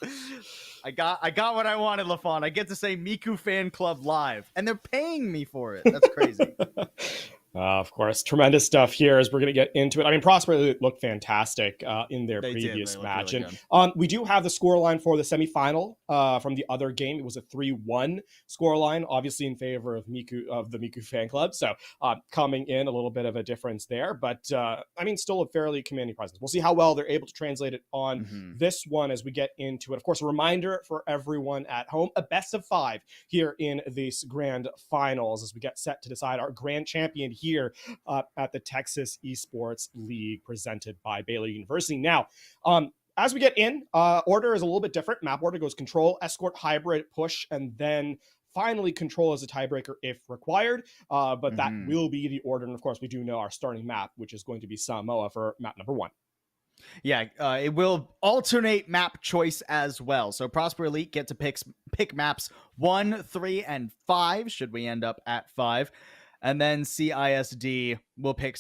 I got what I wanted, LaFawn. I get to say Miku Fan Club live, and they're paying me for it. That's crazy. Of course, tremendous stuff here as we're going to get into it. I mean, Prosper looked fantastic in their previous match. Really and we do have the scoreline for the semifinal from the other game. It was a 3-1 scoreline, obviously in favor of the Miku Fan Club. So coming in a little bit of a difference there. But, I mean, still a fairly commanding presence. We'll see how well they're able to translate it on this one as we get into it. Of course, a reminder for everyone at home, a best of 5 here in these grand finals as we get set to decide our grand champion here at the Texas Esports League presented by Baylor University. Now, as we get in, order is a little bit different. Map order goes control, escort, hybrid, push, and then finally control as a tiebreaker if required. But that will be the order. And of course, we do know our starting map, which is going to be Samoa for map number 1. Yeah, it will alternate map choice as well. So Prosper Elite get to pick maps 1, 3, and 5, should we end up at 5. And then CISD will pick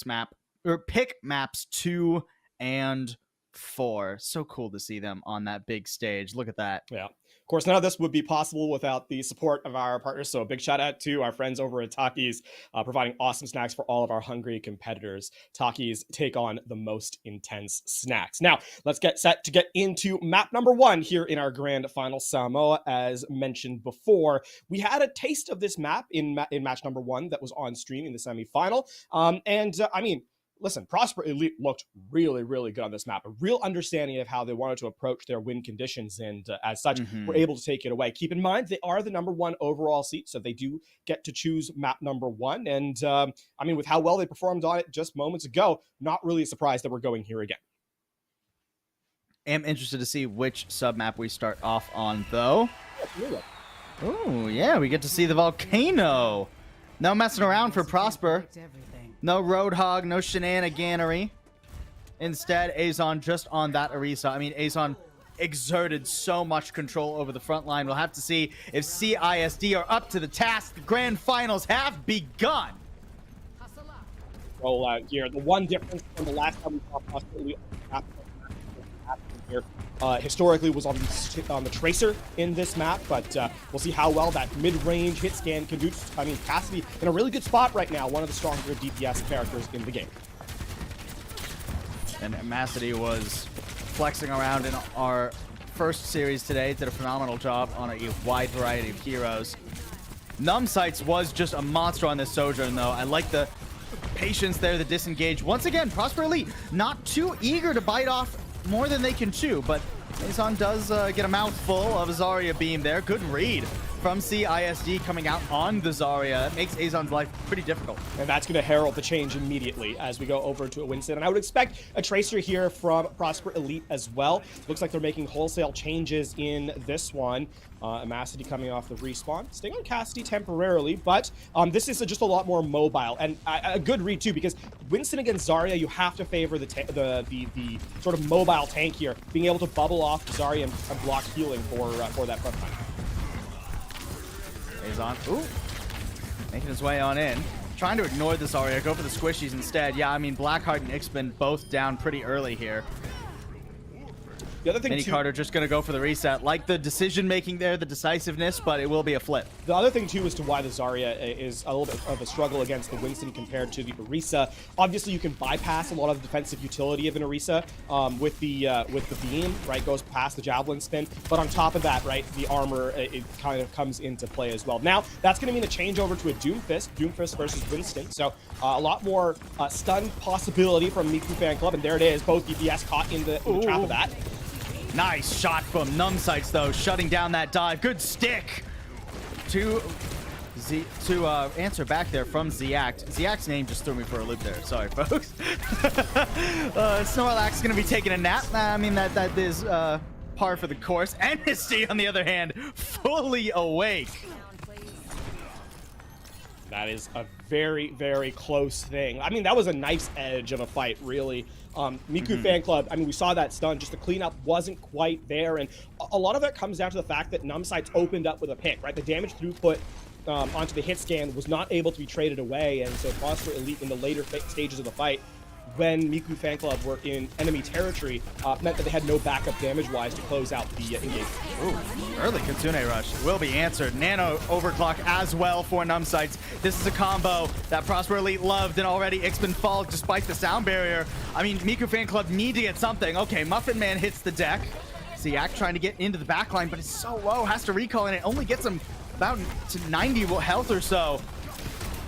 maps 2 and 4. So cool to see them on that big stage. Look at that. Yeah. Of course, none of this would be possible without the support of our partners. So a big shout out to our friends over at Takis, providing awesome snacks for all of our hungry competitors. Takis take on the most intense snacks. Now, let's get set to get into map number 1 here in our grand final, Samoa. As mentioned before, we had a taste of this map in match number 1 that was on stream in the semifinal. I mean, listen, Prosper Elite looked really, really good on this map. A real understanding of how they wanted to approach their win conditions, and as such, were able to take it away. Keep in mind, they are the number 1 overall seed, so they do get to choose map number 1. And, I mean, with how well they performed on it just moments ago, not really surprised that we're going here again. I'm interested to see which sub-map we start off on, though. Oh, yeah, we get to see the volcano. No messing around for Prosper. No Roadhog, no shenaniganery. Instead, Azon just on that Orisa. I mean, Azon exerted so much control over the front line. We'll have to see if CISD are up to the task. The grand finals have begun. Roll out here. The one difference from the last time we saw Prosper Elite here historically was on the Tracer in this map, but we'll see how well that mid-range hit scan can do. I mean, Cassidy in a really good spot right now, one of the stronger DPS characters in the game. And Massady was flexing around in our first series today, did a phenomenal job on a wide variety of heroes. Numbsights was just a monster on this Sojourn, though. I like the patience there, the disengage. Once again, Prosper Elite not too eager to bite off more than they can chew, but Azon does get a mouthful of a Zarya beam there. Good read from CISD coming out on the Zarya. It makes Azon's life pretty difficult. And that's going to herald the change immediately as we go over to a Winston. And I would expect a Tracer here from Prosper Elite as well. Looks like they're making wholesale changes in this one. Amacity coming off the respawn. Staying on Cassidy temporarily, but this is just a lot more mobile. And a good read too, because Winston against Zarya, you have to favor the sort of mobile tank here, being able to bubble off Zarya and block healing for that front line. Azon, ooh, making his way on in. Trying to ignore this Zarya, go for the squishies instead. Yeah, I mean, Blackheart and Ixbin both down pretty early here. The other thing Mini Carter just going to go for the reset. Like the decision-making there, the decisiveness, but it will be a flip. The other thing, too, as to why the Zarya is a little bit of a struggle against the Winston compared to the Orisa. Obviously, you can bypass a lot of the defensive utility of an Orisa with the beam, right? Goes past the Javelin spin. But on top of that, right, the armor, it kind of comes into play as well. Now, that's going to mean a change over to a Doomfist versus Winston. So a lot more stun possibility from Miku Fan Club. And there it is, both DPS caught in the trap of that. Nice shot from Numbsights, though, shutting down that dive. Good stick to answer back there from Ziact. Ziact's name just threw me for a loop there. Sorry, folks. Snorlax is going to be taking a nap. I mean, that is par for the course. Amnesty, on the other hand, fully awake. That is a very, very close thing. I mean, that was a nice edge of a fight, really. Miku Fan Club, I mean, we saw that stun, just the cleanup wasn't quite there, and a lot of that comes down to the fact that Numbsights opened up with a pick, right? The damage throughput onto the hit scan was not able to be traded away, and so Prosper Elite in the later stages of the fight, when Miku Fan Club were in enemy territory, meant that they had no backup damage-wise to close out the engagement. Ooh, early Kitsune Rush will be answered. Nano overclock as well for Numbsights. This is a combo that Prosper Elite loved, and already Ixbin falls despite the sound barrier. I mean, Miku Fan Club need to get something. Okay, Muffin Man hits the deck. Ziac trying to get into the backline, but it's so low, has to recall, and it only gets him about to 90 health or so.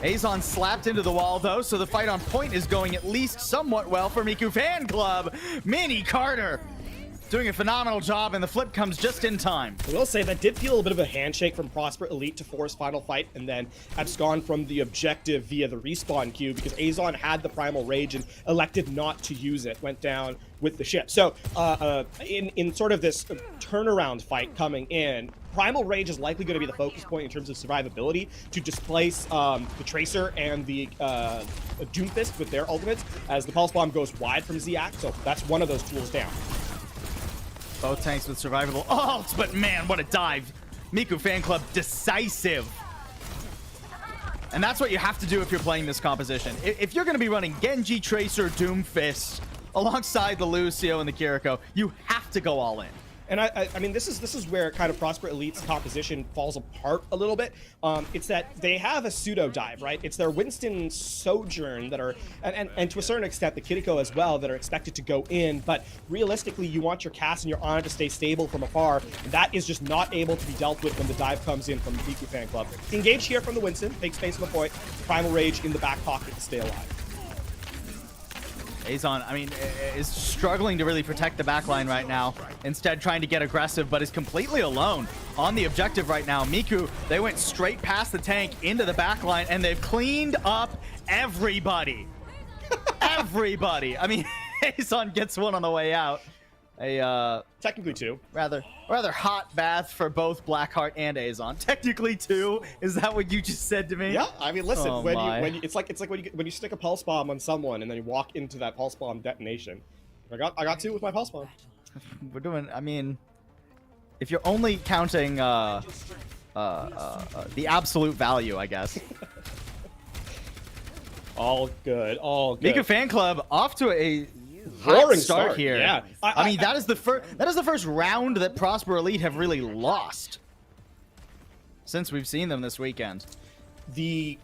Azon slapped into the wall, though, so the fight on point is going at least somewhat well for Miku Fan Club. Mini Carter doing a phenomenal job, and the flip comes just in time. I will say that did feel a bit of a handshake from Prosper Elite to force final fight and then abscond from the objective via the respawn queue, because Azon had the Primal Rage and elected not to use it, went down with the ship. So in sort of this turnaround fight coming in, Primal Rage is likely going to be the focus point in terms of survivability to displace the Tracer and the Doomfist with their ultimates, as the Pulse Bomb goes wide from Ziac, so that's one of those tools down. Both tanks with survivable ults, but man, what a dive. Miku Fan Club decisive. And that's what you have to do if you're playing this composition. If you're going to be running Genji, Tracer, Doomfist alongside the Lucio and the Kiriko, you have to go all in. And I mean, this is where kind of Prosper Elite's composition falls apart a little bit. It's that they have a pseudo dive, right? It's their Winston Sojourn that are, and to a certain extent the Kiriko as well, that are expected to go in. But realistically, you want your cast and your Ana to stay stable from afar. And that is just not able to be dealt with when the dive comes in from the Miku Fan Club. Engage here from the Winston, take space on the point, Primal Rage in the back pocket to stay alive. Azon, I mean, is struggling to really protect the backline right now. Instead, trying to get aggressive, but is completely alone on the objective right now. Miku, they went straight past the tank into the backline, and they've cleaned up everybody. Everybody. I mean, Azon gets one on the way out. Technically two. Rather hot bath for both Blackheart and Azon. Technically two. Is that what you just said to me? Yeah. I mean, listen. Oh, when you it's like when you stick a pulse bomb on someone and then you walk into that pulse bomb detonation. I got two with my pulse bomb. We're doing. I mean, if you're only counting the absolute value, I guess. All good. All good. Miku Fan Club off to a roaring start here. Yeah, I mean, that is the first round that Prosper Elite have really lost since we've seen them this weekend. The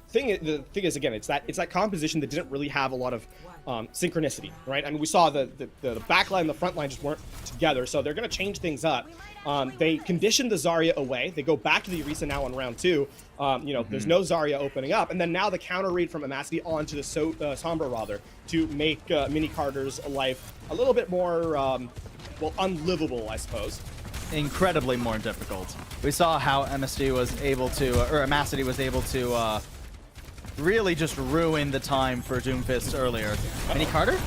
thing is, again, it's that composition that didn't really have a lot of synchronicity, right? I mean, we saw the back line and the front line just weren't together, so they're going to change things up. They conditioned the Zarya away. They go back to the Orisa now on round 2. There's no Zarya opening up, and then now the counter read from Amacity onto the Sombra rather to make Mini Carter's life a little bit more unlivable, I suppose. Incredibly more difficult. We saw how Amacity was able to really just ruin the time for Doomfist earlier. Mini Carter,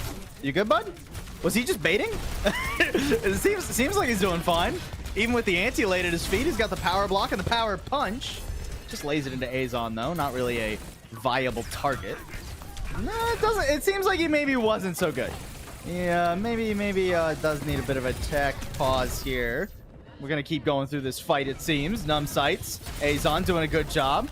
you good, bud? Was he just baiting? It seems like he's doing fine. Even with the anti-late at his feet, he's got the power block and the power punch. Just lays it into Azon though, not really a viable target. No, it doesn't. It seems like he maybe wasn't so good. Yeah, maybe does need a bit of a tech pause here. We're gonna keep going through this fight, it seems. Numb sights. Azon doing a good job.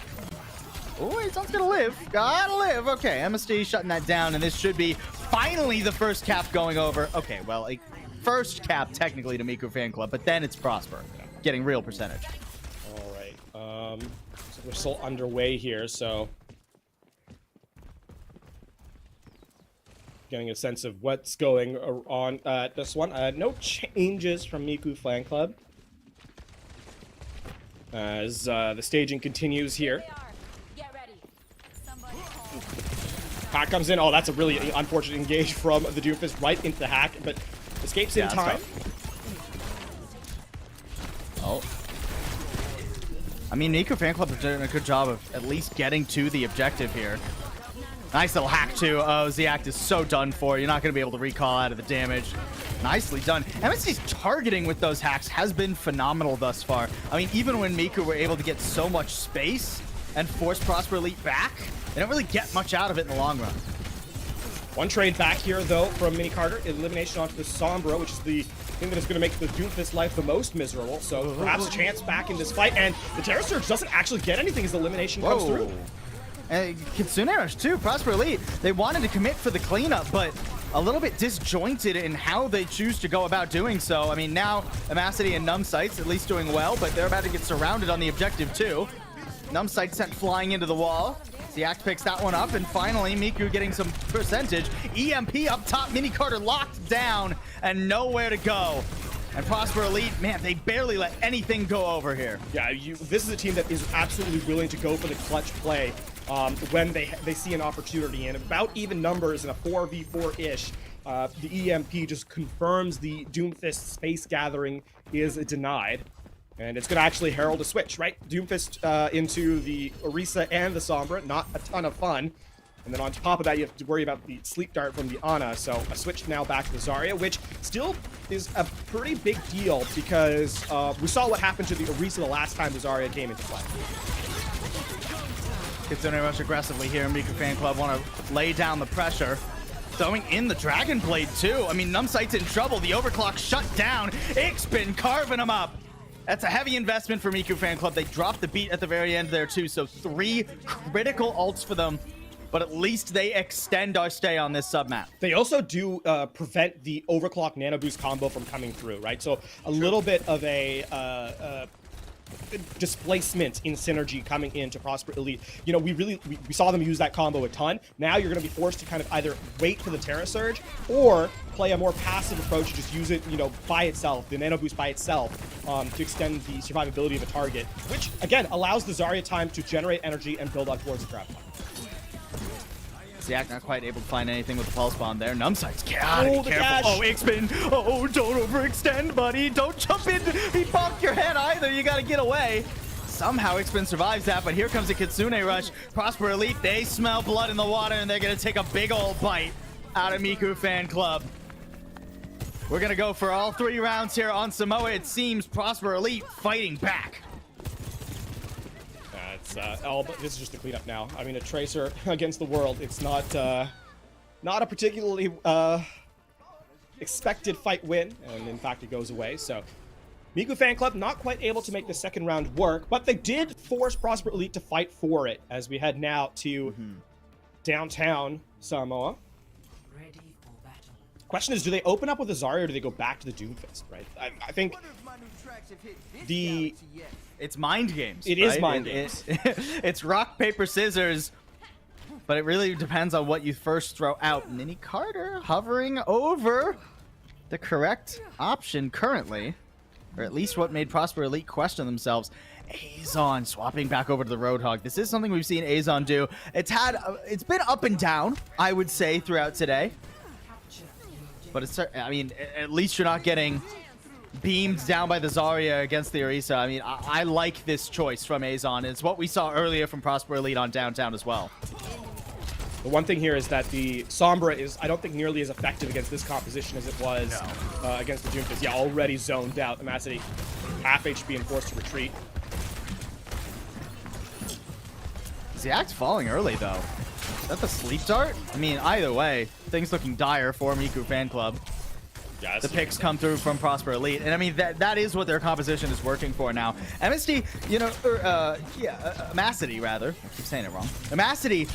Oh, Azon's gonna live. Gotta live. Okay, MSD shutting that down, and this should be finally the first cap going over. Okay, well, a first cap technically to Miku Fan Club, but then it's Prosper getting real percentage. All right. So we're still underway here, so getting a sense of what's going on at this one. No changes from Miku Fan Club as the staging continues here. Hack comes in. Oh, that's a really unfortunate engage from the Doomfist right into the Hack, but escapes in time. Oh. I mean, Miku Fan Club is doing a good job of at least getting to the objective here. Nice little hack too. Oh, Ziact is so done for. You're not going to be able to recall out of the damage. Nicely done. MSC's targeting with those hacks has been phenomenal thus far. I mean, even when Miku were able to get so much space and force Prosper Elite back, they don't really get much out of it in the long run. One trade back here, though, from Mini Carter. Elimination onto the Sombra, which is the thing that is going to make the Doomfist life the most miserable. So perhaps a chance back in this fight. And the Terror Surge doesn't actually get anything as the elimination comes through. And Kitsune Rush, too. Prosper Elite, they wanted to commit for the cleanup, but a little bit disjointed in how they choose to go about doing so. I mean, now Amacity and Numb Sights at least doing well, but they're about to get surrounded on the objective, too. Numb Sight sent flying into the wall. Ziact picks that one up, and finally Miku getting some percentage. EMP up top, Mini Carter locked down and nowhere to go. And Prosper Elite, man, they barely let anything go over here. Yeah, this is a team that is absolutely willing to go for the clutch play when they see an opportunity. And about even numbers in a 4v4-ish, the EMP just confirms the Doomfist space gathering is denied. And it's going to actually herald a switch, right? Doomfist into the Orisa and the Sombra. Not a ton of fun. And then on top of that, you have to worry about the Sleep Dart from the Ana. So a switch now back to the Zarya, which still is a pretty big deal because we saw what happened to the Orisa the last time the Zarya came into play. Kitsune Rush aggressively here. Miku Fan Club want to lay down the pressure. Throwing in the Dragon Blade, too. I mean, Numbsight's in trouble. The overclock shut down. Ick's been carving him up. That's a heavy investment for Miku Fan Club. They dropped the beat at the very end there, too. So 3 critical ults for them. But at least they extend our stay on this submap. They also do prevent the overclock nano boost combo from coming through, right? So a little bit of a displacement in synergy coming into Prosper Elite. You know, we saw them use that combo a ton. Now you're going to be forced to kind of either wait for the Terra Surge or play a more passive approach and just use it, you know, by itself, the nano boost by itself, to extend the survivability of a target, which again allows the Zarya time to generate energy and build up towards the trap. Ziac not quite able to find anything with the pulse bomb there. Numbsight's gotta be careful. Dash. Oh, X-Spin. Oh, don't overextend, buddy. Don't jump in. He bumped your head either. You gotta get away. Somehow X-Spin survives that, but here comes a Kitsune Rush. Prosper Elite, they smell blood in the water, and they're gonna take a big old bite out of Miku Fan Club. We're gonna go for all 3 rounds here on Samoa. It seems Prosper Elite fighting back. But this is just a cleanup now. I mean, a Tracer against the world, it's not a particularly expected fight win, and in fact it goes away. So Miku Fan Club not quite able to make the second round work, but they did force Prosper Elite to fight for it as we head now to downtown Samoa. Ready for battle. Question is, do they open up with a Zarya or do they go back to the Doomfist, right? I think it's mind games. It is mind games. It's rock, paper, scissors, but it really depends on what you first throw out. Mini Carter hovering over the correct option currently, or at least what made Prosper Elite question themselves. Azon swapping back over to the Roadhog. This is something we've seen Azon do. It's been up and down, I would say, throughout today. But it's, I mean, at least you're not getting beamed down by the Zarya against the Orisa. I mean, I like this choice from Azon. It's what we saw earlier from Prosper Elite on Downtown as well. The one thing here is that the Sombra is, I don't think, nearly as effective against this composition as it was against the Doomfist. Yeah, already zoned out. The Massity half HP and forced to retreat. Ziak's falling early, though. Is that the sleep dart? I mean, either way, things looking dire for Miku Fan Club. Yeah, the picks come through from Prosper Elite, and I mean that is what their composition is working for now. MSD, you know, Amacity rather. I keep saying it wrong. Amacity,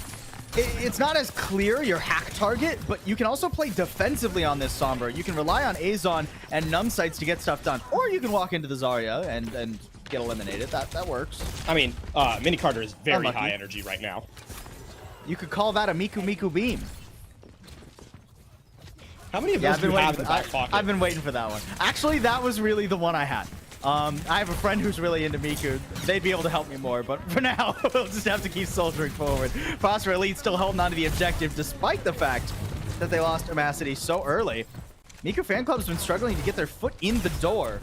it's not as clear your hack target, but you can also play defensively on this Sombra. You can rely on Azon and Numb Sights to get stuff done, or you can walk into the Zarya and get eliminated. That works. I mean, Mini Carter is very high energy right now. You could call that a Miku Beam. How many of those do you have in the back pocket? I've been waiting for that one. Actually, that was really the one I had. I have a friend who's really into Miku. They'd be able to help me more, but for now, we'll just have to keep soldiering forward. Prosper Elite still holding on to the objective, despite the fact that they lost Amacity so early. Miku Fan Club's been struggling to get their foot in the door.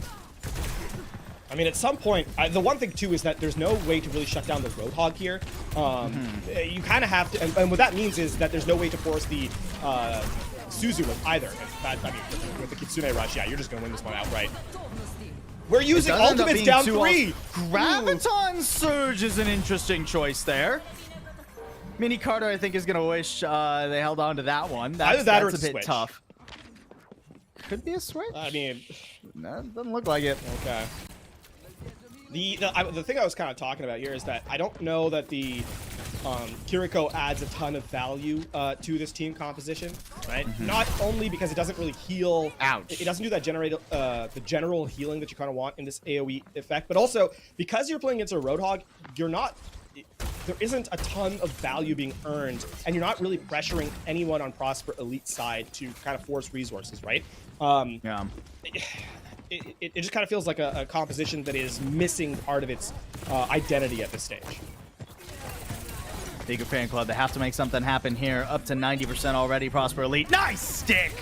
I mean, at some point, the one thing, too, is that there's no way to really shut down the Roadhog here. You kind of have to, and what that means is that there's no way to force the Suzu with either. I mean, with the Kitsune Rush, yeah, you're just going to win this one outright. We're using ultimates down 3. Graviton Surge is an interesting choice there. Mini Carter, I think, is going to wish they held on to that one. That's or a bit switch. tough. Could be a switch? I mean, no, doesn't look like it. Okay. The thing I was kind of talking about here is that I don't know that the Kiriko adds a ton of value to this team composition, right? Not only because it doesn't really heal. Ouch. It doesn't do that the general healing that you kind of want in this AoE effect, but also because you're playing against a Roadhog, there isn't a ton of value being earned, and you're not really pressuring anyone on Prosper Elite side to kind of force resources, right? Yeah. It just kind of feels like a composition that is missing part of its identity at this stage. Miku Fan Club, they have to make something happen here. Up to 90% already, Prosper Elite. Nice stick!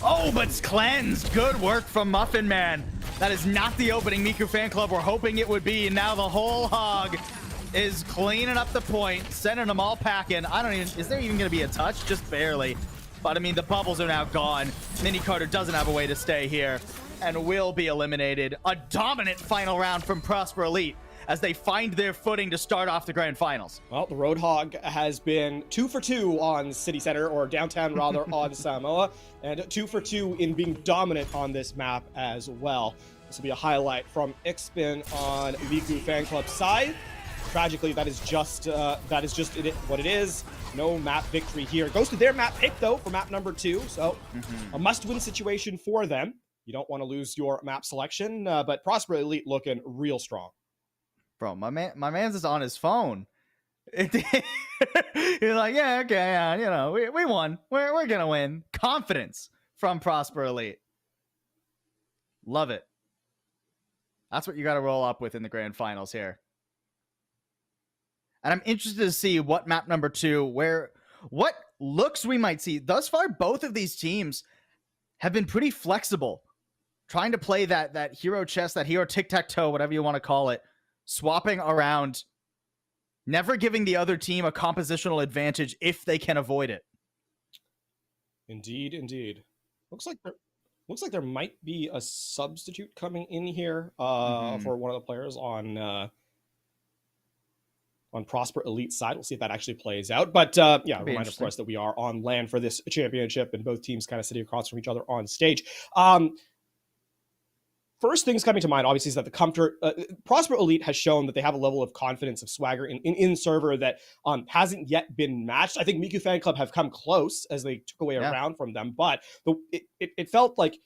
Oh, but it's cleansed. Good work from Muffin Man. That is not the opening Miku Fan Club we're hoping it would be. And now the whole hog is cleaning up the point, sending them all packing. Is there even going to be a touch? Just barely. But I mean, the bubbles are now gone. Mini Carter doesn't have a way to stay here and will be eliminated. A dominant final round from Prosper Elite as they find their footing to start off the grand finals. Well, the Roadhog has been 2 for 2 on City Center, or Downtown rather, on Samoa, and 2 for 2 in being dominant on this map as well. This will be a highlight from Xpin on Miku Fan Club's side. Tragically, that is just what it is. No map victory here. It goes to their map pick, though, for map number 2, so a must-win situation for them. You don't want to lose your map selection, but Prosper Elite looking real strong. Bro, my man's is on his phone. He's like, yeah, okay, yeah, you know, we won. We're gonna win. Confidence from Prosper Elite. Love it. That's what you got to roll up with in the grand finals here. And I'm interested to see what map number 2, what looks we might see. Thus far, both of these teams have been pretty flexible, trying to play that hero chess, that hero tic-tac-toe, whatever you want to call it, swapping around, never giving the other team a compositional advantage if they can avoid it. Indeed, indeed. Looks like there might be a substitute coming in here for one of the players on Prosper Elite side. We'll see if that actually plays out. But yeah, a reminder, of course, that we are on land for this championship and both teams kind of sitting across from each other on stage. first things coming to mind, obviously, is that the comfort Prosper Elite has shown that they have a level of confidence of swagger in server that hasn't yet been matched. I think Miku Fan Club have come close as they took away a round from them, but it felt like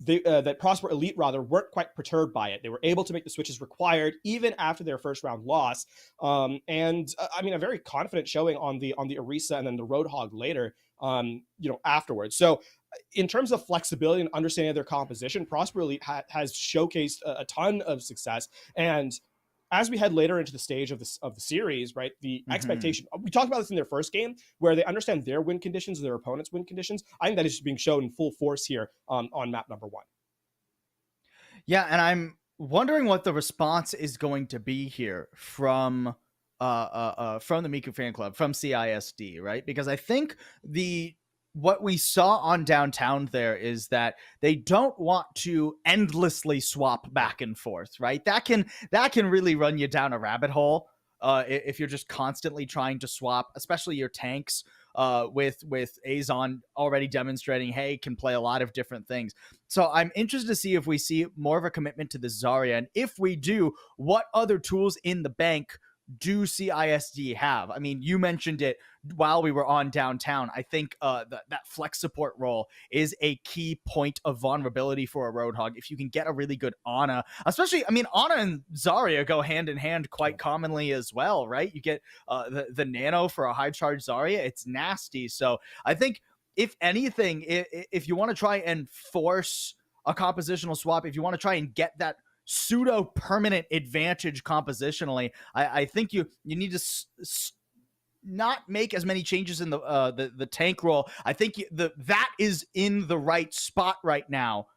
that Prosper Elite rather weren't quite perturbed by it. They were able to make the switches required even after their first round loss. I mean, a very confident showing on the Orisa and then the Roadhog later, afterwards. So in terms of flexibility and understanding of their composition, Prosper Elite has showcased a ton of success. And as we head later into the stage of the series, right, the expectation, we talked about this in their first game, where they understand their win conditions, their opponent's win conditions. I think that is being shown in full force here on map number 1. Yeah, and I'm wondering what the response is going to be here from the Miku Fan Club, from CISD, right? Because I think what we saw on downtown there is that they don't want to endlessly swap back and forth, right? That can really run you down a rabbit hole if you're just constantly trying to swap, especially your tanks with Azon already demonstrating, hey, can play a lot of different things. So I'm interested to see if we see more of a commitment to the Zarya, and if we do, what other tools in the bank do CISD have? I mean, you mentioned it while we were on downtown. I think that flex support role is a key point of vulnerability for a Roadhog. If you can get a really good Ana, especially, I mean, Ana and Zarya go hand in hand quite commonly as well, right? You get the nano for a high charge Zarya. It's nasty. So I think, if anything, if you want to try and force a compositional swap, if you want to try and get that pseudo permanent advantage compositionally, I think you need to not make as many changes in the tank role. I think that is in the right spot right now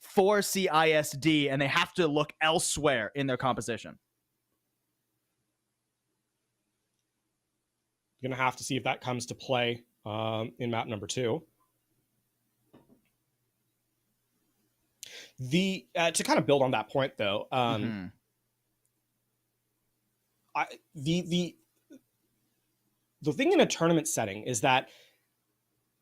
for CISD, and they have to look elsewhere in their composition. You're gonna have to see if that comes to play in map number 2. To kind of build on that point, though, the thing in a tournament setting is that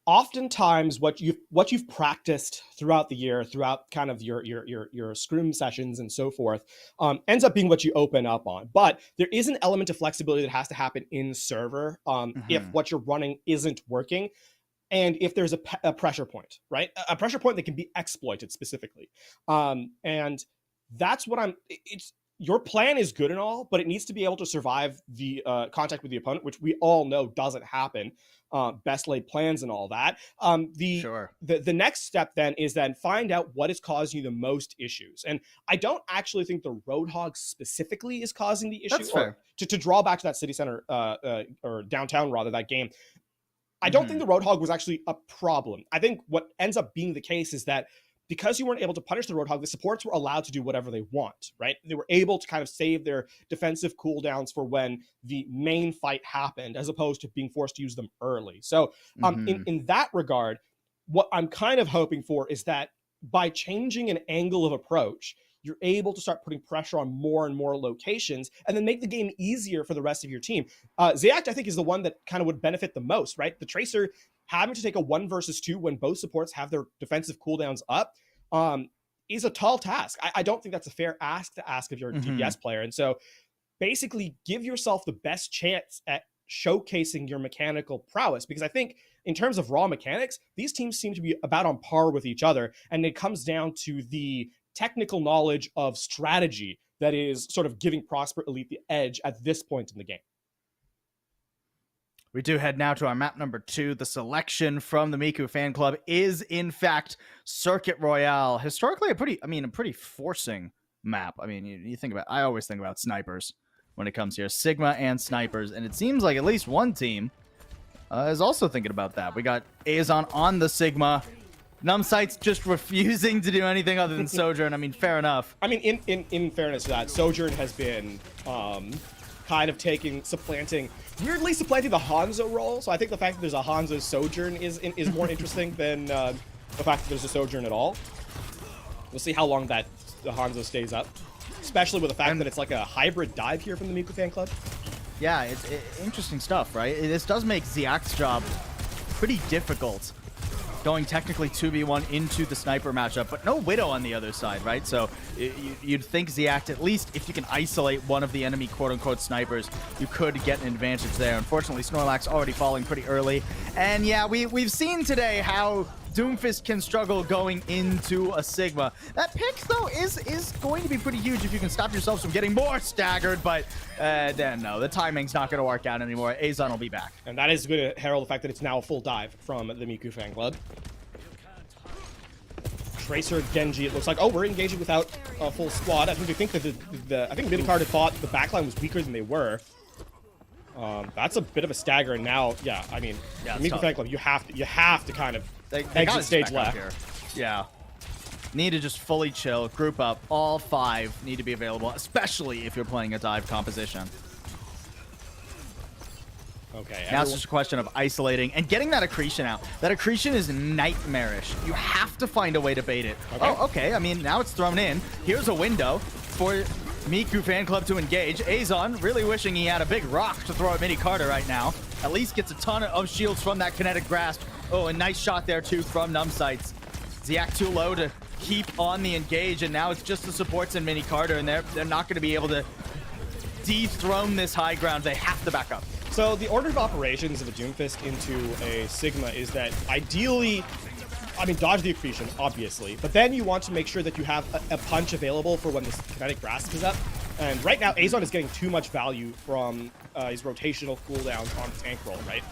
oftentimes what you've practiced throughout the year, throughout kind of your scrim sessions and so forth, ends up being what you open up on. But there is an element of flexibility that has to happen in server if what you're running isn't working. And if there's a pressure point, right? A pressure point that can be exploited specifically. And that's what your plan is good and all, but it needs to be able to survive the contact with the opponent, which we all know doesn't happen. Best laid plans and all that. The next step then is then find out what is causing you the most issues. And I don't actually think the Roadhog specifically is causing the issue. That's fair. To draw back to that city center or downtown, rather, that game, I don't think the Roadhog was actually a problem. I think what ends up being the case is that because you weren't able to punish the Roadhog, the supports were allowed to do whatever they want, right? They were able to kind of save their defensive cooldowns for when the main fight happened, as opposed to being forced to use them early. So in that regard, what I'm kind of hoping for is that by changing an angle of approach, you're able to start putting pressure on more and more locations and then make the game easier for the rest of your team. Zayac, I think, is the one that kind of would benefit the most, right? The Tracer having to take a 1 versus 2 when both supports have their defensive cooldowns up is a tall task. I don't think that's a fair ask to ask of your DPS player. And so basically give yourself the best chance at showcasing your mechanical prowess, because I think in terms of raw mechanics, these teams seem to be about on par with each other. And it comes down to the technical knowledge of strategy that is sort of giving Prosper Elite the edge at this point in the game. We do head now to our map number 2. The selection from the Miku Fan Club is, in fact, Circuit Royale. Historically, a pretty forcing map. I mean, you think about, I always think about snipers when it comes here. Sigma and snipers. And it seems like at least one team is also thinking about that. We got Azon on the Sigma. Numbsight's just refusing to do anything other than Sojourn. I mean, fair enough. I mean, in fairness to that, Sojourn has been kind of supplanting the Hanzo role. So I think the fact that there's a Hanzo Sojourn is more interesting than the fact that there's a Sojourn at all. We'll see how long the Hanzo stays up, especially with the fact that it's like a hybrid dive here from the Miku Fan Club. Yeah, it's interesting stuff, right? This does make Ziak's job pretty difficult going technically 2v1 into the sniper matchup, but no Widow on the other side, right? So you'd think Ziact, at least if you can isolate one of the enemy quote-unquote snipers, you could get an advantage there. Unfortunately, Snorlax already falling pretty early. And yeah, we've seen today how Doomfist can struggle going into a Sigma. That pick, though, is going to be pretty huge if you can stop yourselves from getting more staggered, but then no, the timing's not going to work out anymore. Azon will be back. And that is going to herald the fact that it's now a full dive from the Miku fan club. Tracer, Genji, it looks like. Oh, we're engaging without a full squad. I think that I think Minicard had thought the backline was weaker than they were. That's a bit of a stagger, and now, yeah, I mean, the Miku fan club, you have to kind of exit stage left here. Yeah. Need to just fully chill, group up. All 5 need to be available, especially if you're playing a dive composition. Okay. Now it's just a question of isolating and getting that accretion out. That accretion is nightmarish. You have to find a way to bait it. Okay. Oh, okay. I mean, now it's thrown in. Here's a window for Miku fan club to engage. Azon really wishing he had a big rock to throw at Mini Carter right now. At least gets a ton of shields from that kinetic grasp. Oh, a nice shot there too from Numbsights. Ziac too low to keep on the engage, and now it's just the supports in Mini Carter, and they're not going to be able to dethrone this high ground. They have to back up. So the order of operations of a Doomfist into a Sigma is that ideally, I mean, dodge the accretion, obviously, but then you want to make sure that you have a punch available for when this kinetic grasp is up. And right now, Azon is getting too much value from his rotational cooldowns on tank roll, right?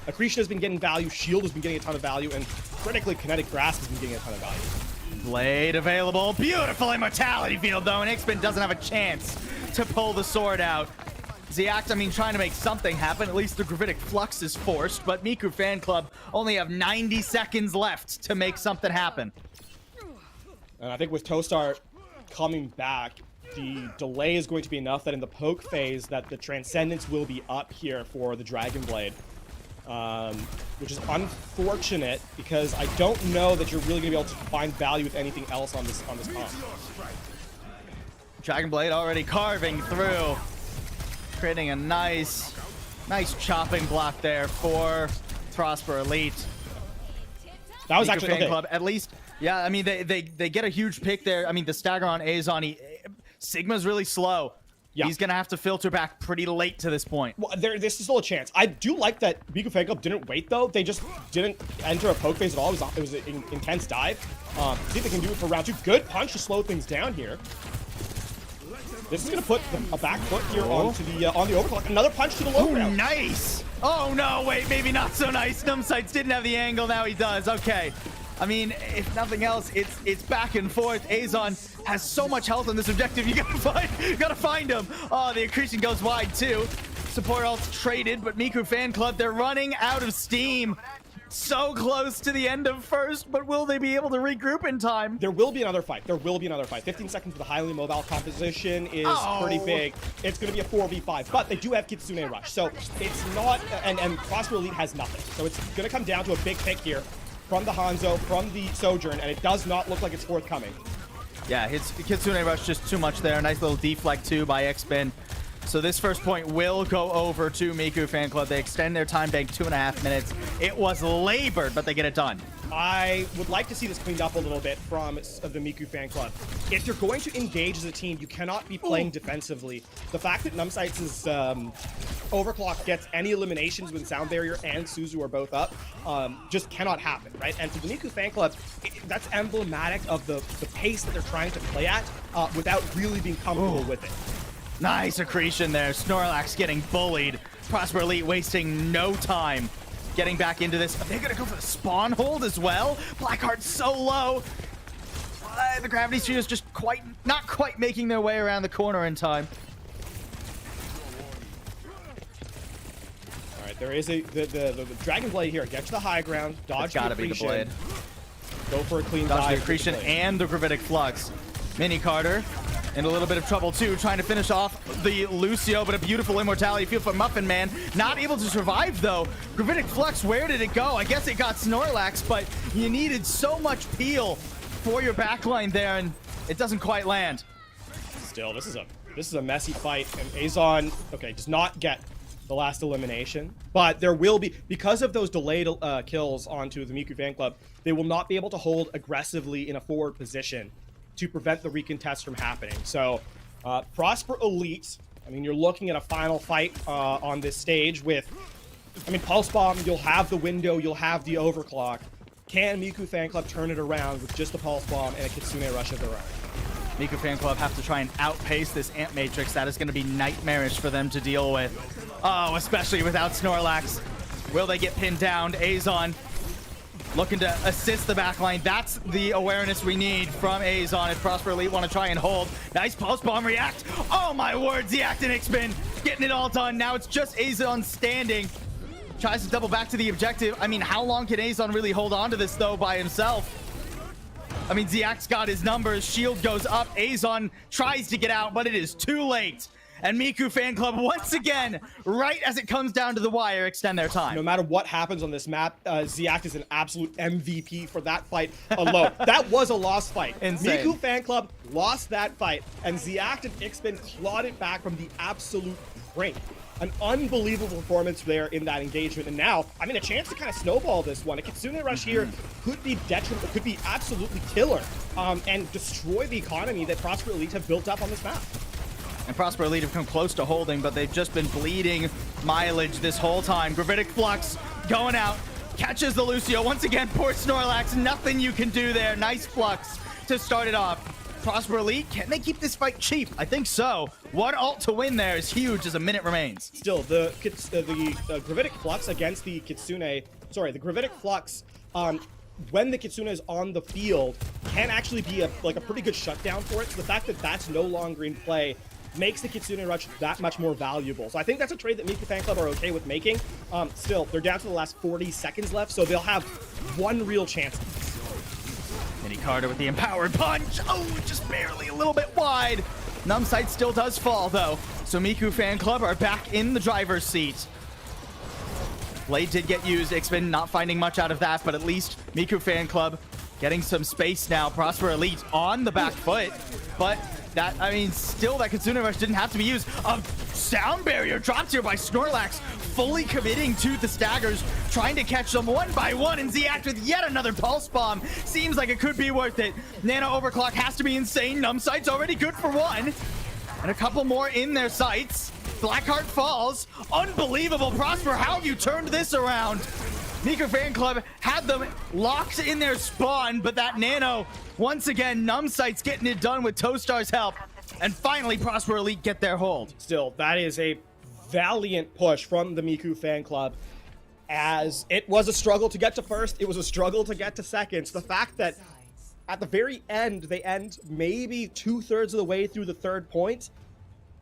Accretion has been getting value, Shield has been getting a ton of value, and critically, Kinetic Grasp has been getting a ton of value. Blade available. Beautiful Immortality Field, though, and Ixpin doesn't have a chance to pull the sword out. Ziact, I mean, trying to make something happen. At least the Gravitic Flux is forced, but Miku Fan Club only have 90 seconds left to make something happen. And I think with Tostar coming back, the delay is going to be enough that in the poke phase that the Transcendence will be up here for the Dragon Blade. Which is unfortunate because I don't know that you're really going to be able to find value with anything else on this comp. Dragon Blade already carving through, creating a nice chopping block there for Prosper Elite. That was Miku actually Fan okay. Club, at least. Yeah, I mean they get a huge pick there. I mean the stagger on Azon. Sigma's really slow. Yeah. He's going to have to filter back pretty late to this point. Well, this is still a chance. I do like that Miku Fan Club didn't wait, though. They just didn't enter a poke phase at all. It was an intense dive. See if they can do it for round 2. Good punch to slow things down here. This is going to put a back foot here onto the on the overclock. Another punch to the low ground. Nice. Oh, no, wait, maybe not so nice. Numbsights didn't have the angle. Now he does. Okay. I mean, if nothing else, it's back and forth. Azon has so much health on this objective. You gotta find him. Oh, the accretion goes wide too. Support ults traded, but Miku Fan Club, they're running out of steam. So close to the end of first, but will they be able to regroup in time? There will be another fight. 15 seconds for the highly mobile composition is pretty big. It's going to be a 4v5, but they do have Kitsune Rush, so it's not, and Prosper Elite has nothing. So it's going to come down to a big pick here from the Hanzo, from the Sojourn, and it does not look like it's forthcoming. Yeah, hits Kitsune Rush just too much there. Nice little deflect too by Xpin. So this first point will go over to Miku Fan Club. They extend their time bank 2.5 minutes. It was labored, but they get it done. I would like to see this cleaned up a little bit from the Miku Fan Club. If you're going to engage as a team, you cannot be playing defensively. The fact that Numbsights' overclock gets any eliminations when Sound Barrier and Suzu are both up just cannot happen, right? And for the Miku Fan Club, that's emblematic of the pace that they're trying to play at without really being comfortable with it. Nice accretion there. Snorlax getting bullied. Prosper Elite wasting no time getting back into this. Are they going to go for the spawn hold as well? Blackheart's so low. The Gravity Sphere is just not quite making their way around the corner in time. All right, there is the Dragon Blade here. Get to the high ground. Dodge the accretion. Gotta be the blade. Go for a clean Dodge dive. the accretion and the Gravitic Flux. Mini Carter in a little bit of trouble too, trying to finish off the Lucio, but a beautiful Immortality Field for Muffin Man. Not able to survive though. Gravitic Flux, where did it go? I guess it got Snorlax, but you needed so much peel for your backline there, and it doesn't quite land. Still, this is a messy fight, and Azon, okay, does not get the last elimination. But there will be, because of those delayed kills onto the Miku fan club, they will not be able to hold aggressively in a forward position to prevent the recontest from happening. So Prosper Elite, I mean, you're looking at a final fight on this stage with, I mean, Pulse Bomb, you'll have the window, you'll have the overclock. Can Miku fan club turn it around with just a Pulse Bomb and a Kitsune Rush of their own? Miku fan club have to try and outpace this Ant Matrix. That is going to be nightmarish for them to deal with. Oh, especially without Snorlax. Will they get pinned down? Azon looking to assist the backline. That's the awareness we need from Azon if Prosper Elite want to try and hold. Nice Pulse Bomb react. Oh my word, Ziact and Ixbin getting it all done. Now it's just Azon standing. Tries to double back to the objective. I mean, how long can Azon really hold on to this though by himself? I mean, Ziac's got his numbers. Shield goes up. Azon tries to get out, but it is too late. And Miku fan club once again, right as it comes down to the wire, extend their time. No matter what happens on this map, Ziac is an absolute MVP for that fight alone. That was a lost fight. Insane. Miku fan club lost that fight, and Ziac and Ixbin clawed it back from the absolute brink. An unbelievable performance there in that engagement. And now, I mean, a chance to kind of snowball this one. A Kitsune Rush here could be detrimental, could be absolutely killer, and destroy the economy that Prosper Elite have built up on this map. And Prosper Elite have come close to holding, but they've just been bleeding mileage this whole time. Gravitic Flux going out, catches the Lucio. Once again, poor Snorlax, nothing you can do there. Nice Flux to start it off. Prosper Elite, can they keep this fight cheap? I think so. One ult to win there is huge as a minute remains. Still, the Gravitic Flux against the Kitsune, sorry, the Gravitic Flux, when the Kitsune is on the field, can actually be a pretty good shutdown for it. So the fact that that's no longer in play makes the Kitsune Rush that much more valuable. So I think that's a trade that Miku fan club are okay with making. Still, they're down to the last 40 seconds left, so they'll have one real chance. Mini Carter with the empowered punch. Oh, just barely a little bit wide. Numbsight still does fall, though. So Miku fan club are back in the driver's seat. Blade did get used. Ixbin not finding much out of that, but at least Miku fan club getting some space now. Prosper Elite on the back foot, but that, I mean, still that Kitsune Rush didn't have to be used. A sound barrier dropped here by Snorlax, fully committing to the staggers, trying to catch them one by one, and Ziac with yet another Pulse Bomb. Seems like it could be worth it. Nano Overclock has to be insane. Numbsight's already good for one. And a couple more in their sights. Blackheart falls. Unbelievable. Prosper, how have you turned this around? Miku fan club had them locked in their spawn, but that Nano, once again, Numbsight's getting it done with Toastar's help. And finally, Prosper Elite get their hold. Still, that is a valiant push from the Miku fan club, as it was a struggle to get to first, it was a struggle to get to seconds. The fact that at the very end, they end maybe 2/3 of the way through the third point,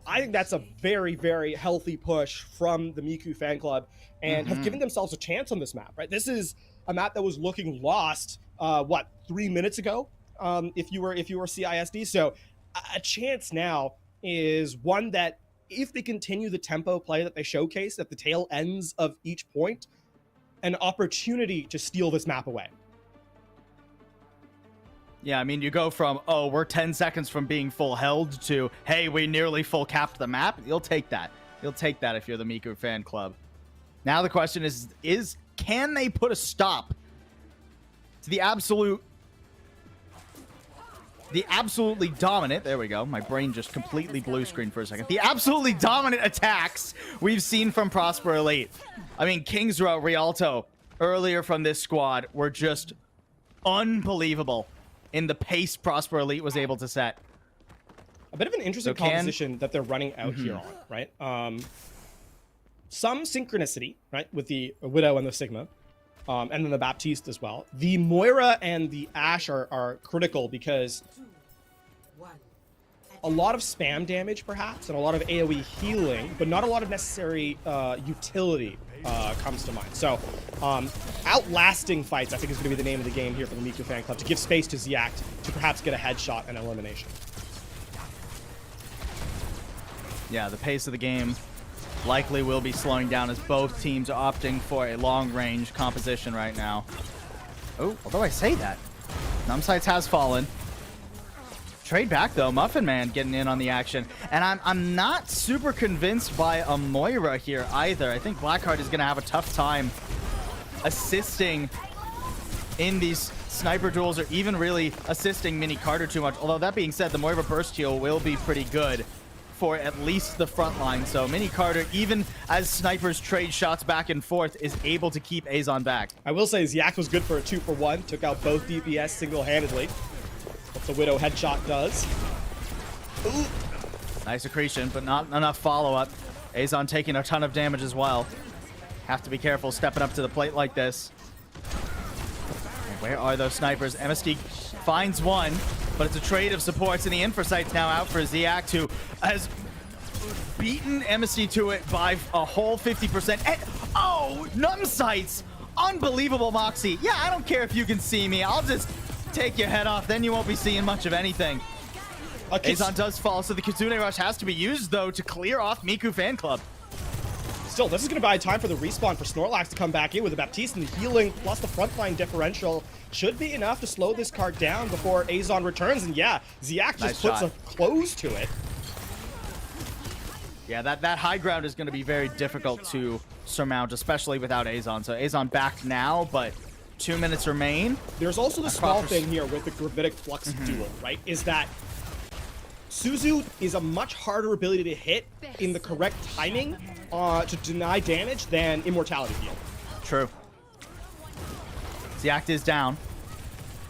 I think that's a very, very healthy push from the Miku fan club, and have given themselves a chance on this map, right? This is a map that was looking lost, 3 minutes ago, if you were CISD. So a chance now is one that, if they continue the tempo play that they showcase at the tail ends of each point, an opportunity to steal this map away. Yeah, I mean, you go from, oh, we're 10 seconds from being full held to, hey, we nearly full capped the map. You'll take that. You'll take that if you're the Miku fan club. Now the question is can they put a stop to the absolutely dominant, there we go, my brain just completely blue screen for a second, the absolutely dominant attacks we've seen from Prosper Elite. I mean, Kingsrow, Rialto, earlier from this squad were just unbelievable in the pace Prosper Elite was able to set. A bit of an interesting composition that they're running out here on, right? Some synchronicity, right, with the Widow and the Sigma, and then the Baptiste as well. The Moira and the Ashe are critical because a lot of spam damage, perhaps, and a lot of AoE healing, but not a lot of necessary utility comes to mind. So, outlasting fights, I think, is going to be the name of the game here for the Miku fan club, to give space to Ziac to perhaps get a headshot and elimination. Yeah, the pace of the game likely will be slowing down as both teams are opting for a long-range composition right now. Oh, although I say that, Numbsights has fallen. Trade back though, Muffin Man getting in on the action, and I'm not super convinced by a Moira here either. I think Blackheart is gonna have a tough time assisting in these sniper duels, or even really assisting Mini Carter too much. Although that being said, the Moira burst heal will be pretty good for at least the front line. So Mini Carter, even as snipers trade shots back and forth, is able to keep Azon back. I will say Ziak was good for a 2-for-1, took out both DPS single-handedly. What the Widow headshot does. Ooh. Nice accretion, but not enough follow-up. Azon taking a ton of damage as well. Have to be careful stepping up to the plate like this. Where are those snipers? MSD finds one, but it's a trade of supports, and the Infrasight's now out for Ziak, who has beaten MSD to it by a whole 50%. And, oh, Numbsights! Unbelievable, Moxie. Yeah, I don't care if you can see me. I'll just take your head off. Then you won't be seeing much of anything. Azon does fall, so the Kitsune Rush has to be used, though, to clear off Miku Fan Club. Still, this is going to buy time for the respawn for Snorlax to come back in with the Baptiste, and the healing plus the frontline differential should be enough to slow this card down before Azon returns. And yeah, Ziak just puts a close to it. Yeah, that high ground is going to be very difficult to surmount, especially without Azon. So Azon back now, but 2 minutes remain. There's also the small thing here with the Gravitic Flux duel, right? Is that Suzu is a much harder ability to hit in the correct timing to deny damage than Immortality Heal. True. Ziak is down.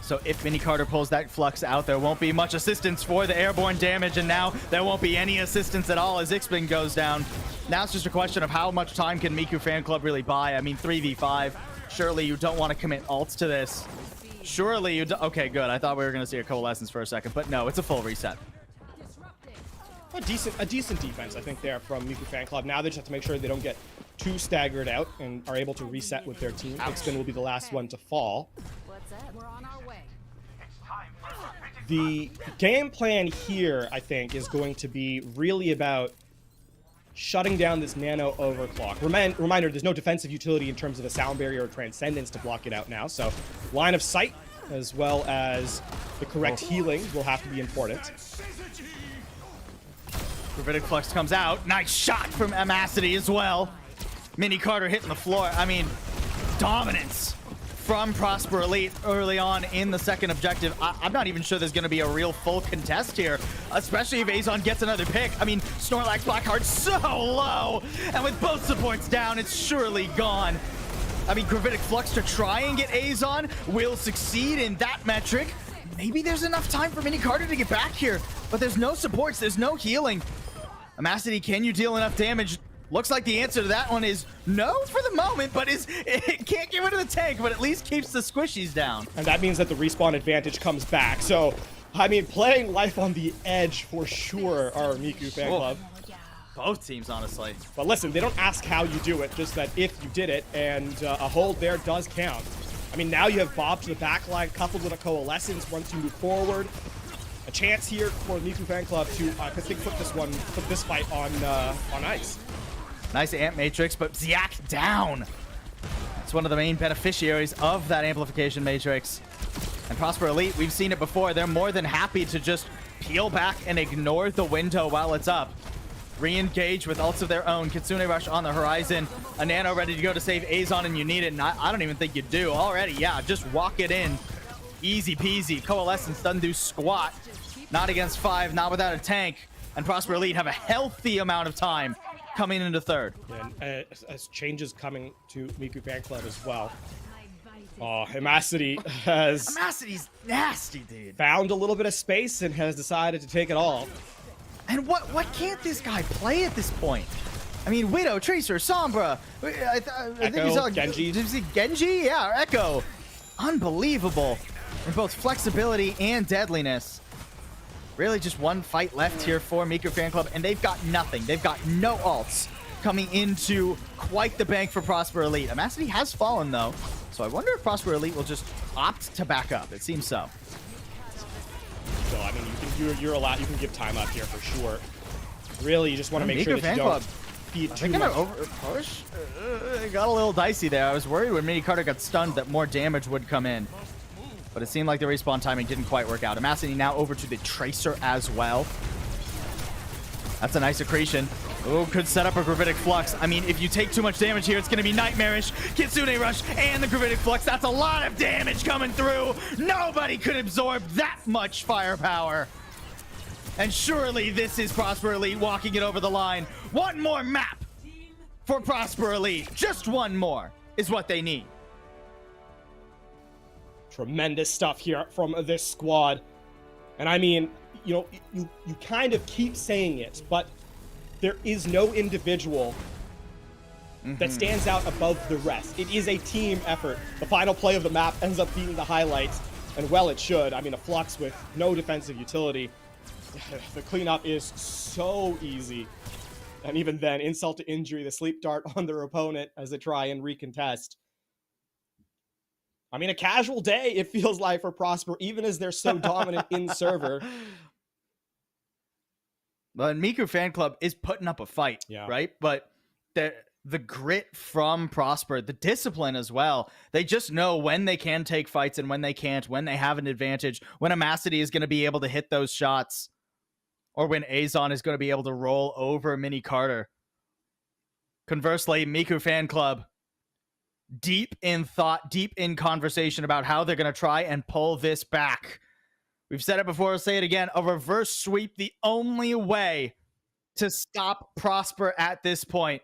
So if Mini Carter pulls that Flux out, there won't be much assistance for the airborne damage, and now there won't be any assistance at all as Ixpin goes down. Now it's just a question of how much time can Miku Fan Club really buy. I mean, 3v5. Surely you don't want to commit ults to this. Surely you don't. Okay, good. I thought we were going to see a Coalescence for a second, but no, it's a full reset. A decent defense, I think, there from Miku Fan Club. Now they just have to make sure they don't get too staggered out and are able to reset with their team. Ixpin will be the last one to fall. We're on our way. The game plan here, I think, is going to be really about shutting down this nano overclock. Reminder, there's no defensive utility in terms of a sound barrier or transcendence to block it out now. So line of sight, as well as the correct healing, will have to be important. Gravitic Flux comes out. Nice shot from Amacity as well. Mini Carter hitting the floor. I mean, dominance from Prosper Elite early on in the second objective. I'm not even sure there's going to be a real full contest here, especially if Azon gets another pick. I mean, Snorlax Blackheart so low, and with both supports down, it's surely gone. I mean, Gravitic Flux to try and get Azon will succeed in that metric. Maybe there's enough time for Mini Carter to get back here, but there's no supports, there's no healing. Amacity, can you deal enough damage? Looks like the answer to that one is no for the moment, but it can't get rid of the tank, but at least keeps the squishies down. And that means that the respawn advantage comes back. So, I mean, playing life on the edge for sure, our Miku Fan Club. Both teams, honestly. But listen, they don't ask how you do it, just that if you did it, and a hold there does count. I mean, now you have Bob to the back line, coupled with a Coalescence once you move forward. A chance here for the Miku Fan Club to, I think, put this fight on ice. Nice Amp Matrix, but Ziak down. It's one of the main beneficiaries of that amplification matrix. And Prosper Elite, we've seen it before. They're more than happy to just peel back and ignore the window while it's up. Re-engage with ults of their own. Kitsune Rush on the horizon. A Nano ready to go to save Azon, and you need it. And I don't even think you do already. Yeah, just walk it in. Easy peasy. Coalescence doesn't do squat. Not against 5, not without a tank. And Prosper Elite have a healthy amount of time coming into third. And as changes coming to Miku Fan Club as well. Oh, Amacity has... Amacity's nasty, dude. Found a little bit of space and has decided to take it all. And what can't this guy play at this point? I mean, Widow, Tracer, Sombra. I think you saw Genji. Did you see Genji? Yeah, or Echo. Unbelievable in both flexibility and deadliness. Really just one fight left here for Miku Fan Club, and they've got nothing. They've got no ults coming into quite the bank for Prosper Elite. Amacity has fallen, though, so I wonder if Prosper Elite will just opt to back up. It seems so. So, I mean, you're allowed, you can give time up here for sure. Really, you just want to make sure that you don't feed too much. Over push. It got a little dicey there. I was worried when Mini Carter got stunned that more damage would come in. but it seemed like the respawn timing didn't quite work out. Amacity now over to the Tracer as well. That's a nice accretion. Oh, could set up a Gravitic Flux. I mean, if you take too much damage here, it's going to be nightmarish. Kitsune Rush and the Gravitic Flux. That's a lot of damage coming through. Nobody could absorb that much firepower. And surely this is Prosper Elite walking it over the line. One more map for Prosper Elite. Just one more is what they need. Tremendous stuff here from this squad. And I mean, you know, you kind of keep saying it, but there is no individual that stands out above the rest. It is a team effort. The final play of the map ends up being the highlights, and well, it should. I mean, a Flux with no defensive utility. The cleanup is so easy. And even then, insult to injury, the sleep dart on their opponent as they try and recontest. I mean, a casual day, it feels like, for Prosper, even as they're so dominant in server. Well, and Miku Fan Club is putting up a fight, right? But the grit from Prosper, the discipline as well. They just know when they can take fights and when they can't, when they have an advantage, when Amacity is going to be able to hit those shots, or when Azon is going to be able to roll over Mini Carter. Conversely, Miku Fan Club, deep in thought, deep in conversation about how they're going to try and pull this back. We've said it before, I'll say it again. A reverse sweep, the only way to stop Prosper at this point.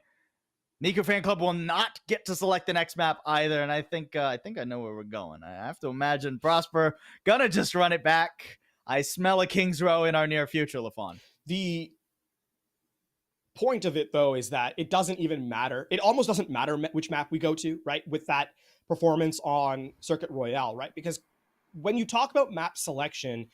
Miku Fan Club will not get to select the next map either, and I think I know where we're going. I have to imagine Prosper gonna just run it back. I smell a King's Row in our near future, LaFon. The point of it, though, is that it doesn't even matter. It almost doesn't matter which map we go to, right? With that performance on Circuit Royale, right? Because when you talk about map selection,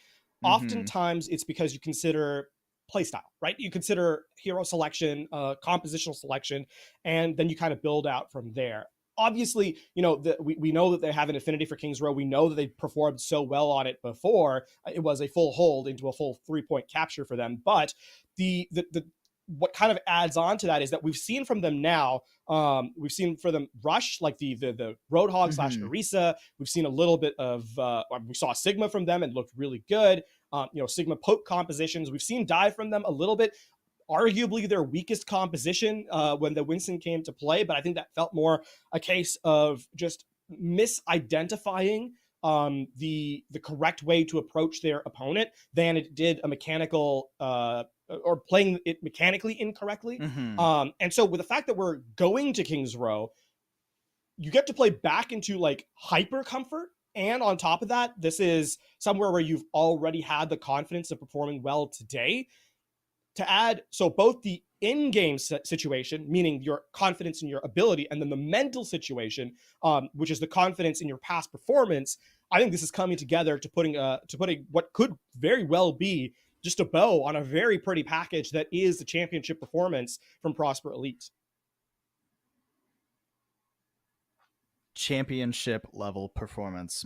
oftentimes it's because you consider playstyle, right? You consider hero selection, compositional selection, and then you kind of build out from there. Obviously, you know, we know that they have an affinity for King's Row. We know that they performed so well on it before. It was a full hold into a full 3-point capture for them. But the what kind of adds on to that is that we've seen from them now, we've seen for them rush, like the Roadhog / Orisa. We've seen a little bit of, we saw Sigma from them and looked really good. You know, Sigma poke compositions. We've seen dive from them a little bit. Arguably their weakest composition when the Winston came to play, but I think that felt more a case of just misidentifying the correct way to approach their opponent than it did a mechanical or playing it mechanically incorrectly. And so with the fact that we're going to King's Row, you get to play back into like hyper comfort. And on top of that, this is somewhere where you've already had the confidence of performing well today. To add, so both the in-game situation, meaning your confidence in your ability, and then the mental situation, which is the confidence in your past performance, I think this is coming together to putting what could very well be just a bow on a very pretty package that is the championship performance from Prosper Elite. Championship level performance.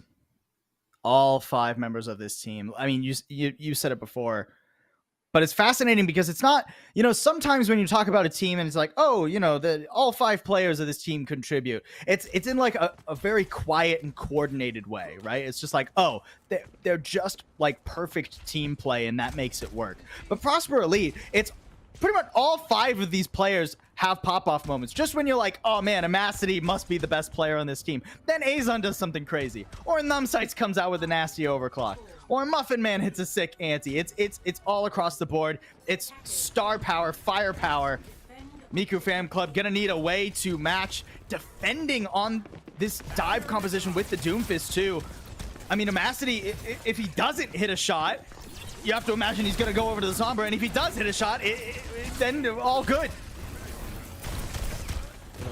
All 5 members of this team. I mean, you said it before. But it's fascinating because it's not, you know, sometimes when you talk about a team and it's like, oh, you know, all 5 players of this team contribute. It's in like a very quiet and coordinated way, right? It's just like, oh, they're just like perfect team play and that makes it work. But Prosper Elite, it's pretty much all 5 of these players have pop-off moments. Just when you're like, oh man, Amacity must be the best player on this team. Then Azon does something crazy. Or Numbsights comes out with a nasty overclock. Or Muffin Man hits a sick ante. It's all across the board. It's star power, firepower. Miku Fan Club gonna need a way to match defending on this dive composition with the Doomfist too. I mean, Amacity, if he doesn't hit a shot, you have to imagine he's gonna go over to the Sombra, and if he does hit a shot, then all good.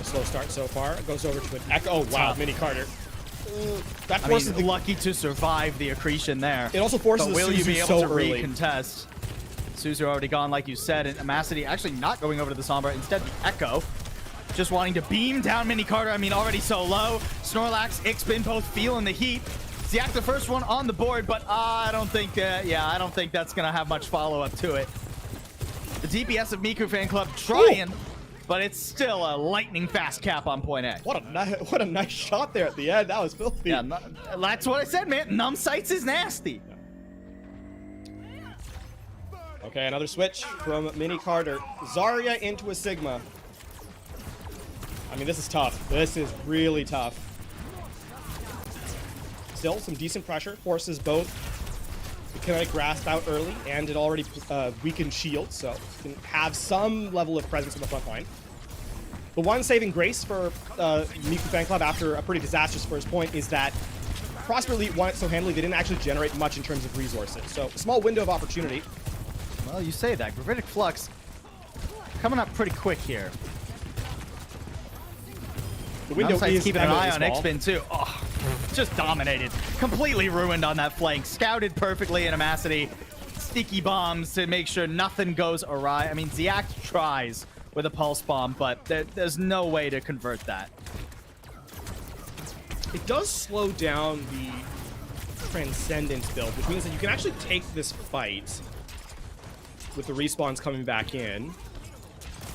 Slow start so far. It goes over to an Echo. Oh, wow, Mini Carter. That forces lucky to survive the accretion there. It also forces but will Suzu you be able so to early. recontest? Suzu already gone, like you said, and Amacity actually not going over to the Sombra. Instead, the Echo just wanting to beam down Mini Carter. I mean, already so low. Snorlax, Ixbin both feeling the heat. Ziak the first one on the board, but I don't think I don't think that's gonna have much follow-up to it. The DPS of Miku Fan Club trying. but it's still a lightning fast cap on point A. What a nice shot there at the end. That was filthy. Yeah, that's what I said, man. Numb sights is nasty. Okay, another switch from Mini Carter. Zarya into a Sigma. I mean, this is tough. This is really tough. Still, some decent pressure. Forces both the kinetic grasp out early, and it already weakened shield, so you can have some level of presence in the front line. The one saving grace for Miku Fan Club after a pretty disastrous first point is that Prosper Elite won it so handily they didn't actually generate much in terms of resources. So, a small window of opportunity. Well, you say that. Gravitic Flux coming up pretty quick here. The window is keeping an eye on small. X-Spin too. Oh, just dominated. Completely ruined on that flank. Scouted perfectly in Amacity. Sticky bombs to make sure nothing goes awry. I mean, Ziak tries with a pulse bomb, but there's no way to convert that. It does slow down the Transcendence build, which means that you can actually take this fight with the respawns coming back in.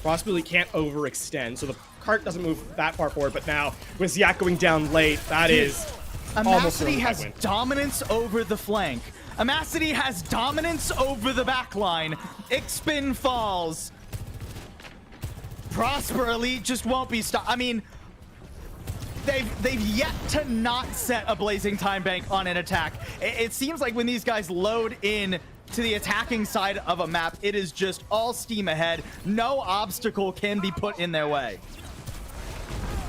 Prosper Elite can't overextend, so the cart doesn't move that far forward, but now with Ziak going down late, that is almost Amacity has win. dominance over the flank. Amacity has dominance over the backline. X-Spin falls. Prosper Elite just won't be stopped. I mean, they've yet to not set a blazing time bank on an attack. It seems like when these guys load in to the attacking side of a map, it is just all steam ahead. No obstacle can be put in their way.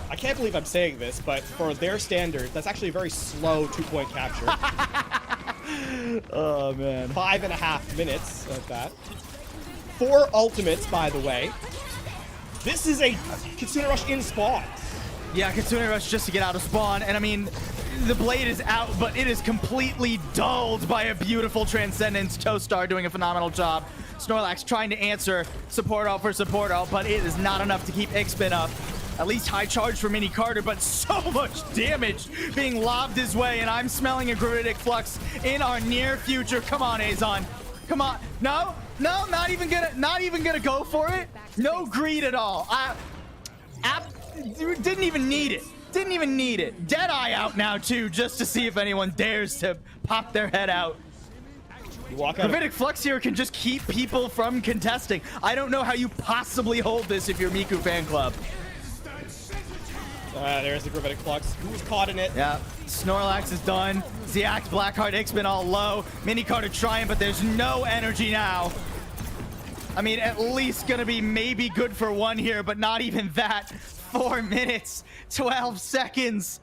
I can't believe I'm saying this, but for their standards, that's actually a very slow 2-point capture. Oh, man. 5.5 minutes at that. 4 ultimates, by the way. This is a Kitsune Rush in spawn. Yeah, Kitsune Rush just to get out of spawn. And I mean, the blade is out, but it is completely dulled by a beautiful Transcendence. Toastar doing a phenomenal job. Snorlax trying to answer support ult for support ult, but it is not enough to keep X-Spin up. At least high charge for Mini Carter, but so much damage being lobbed his way, and I'm smelling a Gravitic Flux in our near future. Come on, Azon. Come on. No, not even gonna go for it. No greed at all. Didn't even need it. Didn't even need it. Deadeye out now too, just to see if anyone dares to pop their head out. Gravitic Flux here can just keep people from contesting. I don't know how you possibly hold this if you're Miku Fan Club. There's the Gravitic Flux. Who's caught in it? Yeah, Snorlax is done. Ziak's Blackheart X-Spin all low. Mini Carter trying, but there's no energy now. I mean, at least gonna be maybe good for one here, but not even that. 4 minutes, 12 seconds.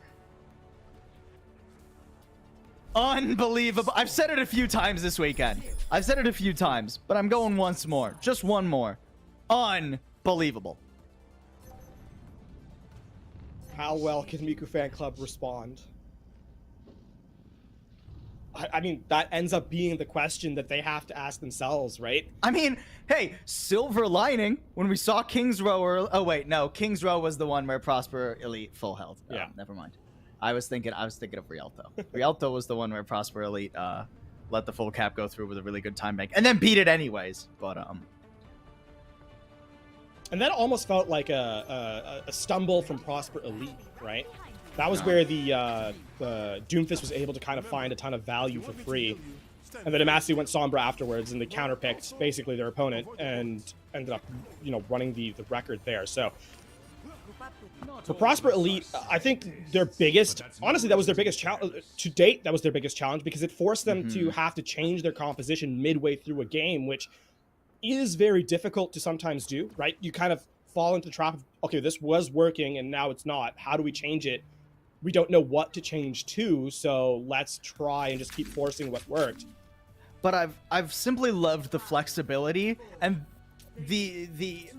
Unbelievable. I've said it a few times this weekend. I've said it a few times, but I'm going once more. Just one more. Unbelievable. How well can Miku Fan Club respond? I mean, that ends up being the question that they have to ask themselves, right? I mean, hey, silver lining when we saw King's Row. Oh wait, no, King's Row was the one where Prosper Elite full health. Yeah, never mind. I was thinking of Rialto. Rialto was the one where Prosper Elite let the full cap go through with a really good time bank and then beat it anyways. But and that almost felt like a stumble from Prosper Elite, right? That was where the Doomfist was able to kind of find a ton of value for free. And then Amacity went Sombra afterwards, and they counterpicked basically their opponent and ended up, running the record there. So for Prosper Elite, I think their biggest, honestly, that was their biggest challenge to date. That was their biggest challenge because it forced them to have to change their composition midway through a game, which is very difficult to sometimes do, right? You kind of fall into the trap of, okay, this was working and now it's not. How do we change it? We don't know what to change to, so let's try and just keep forcing what worked. But I've simply loved the flexibility and the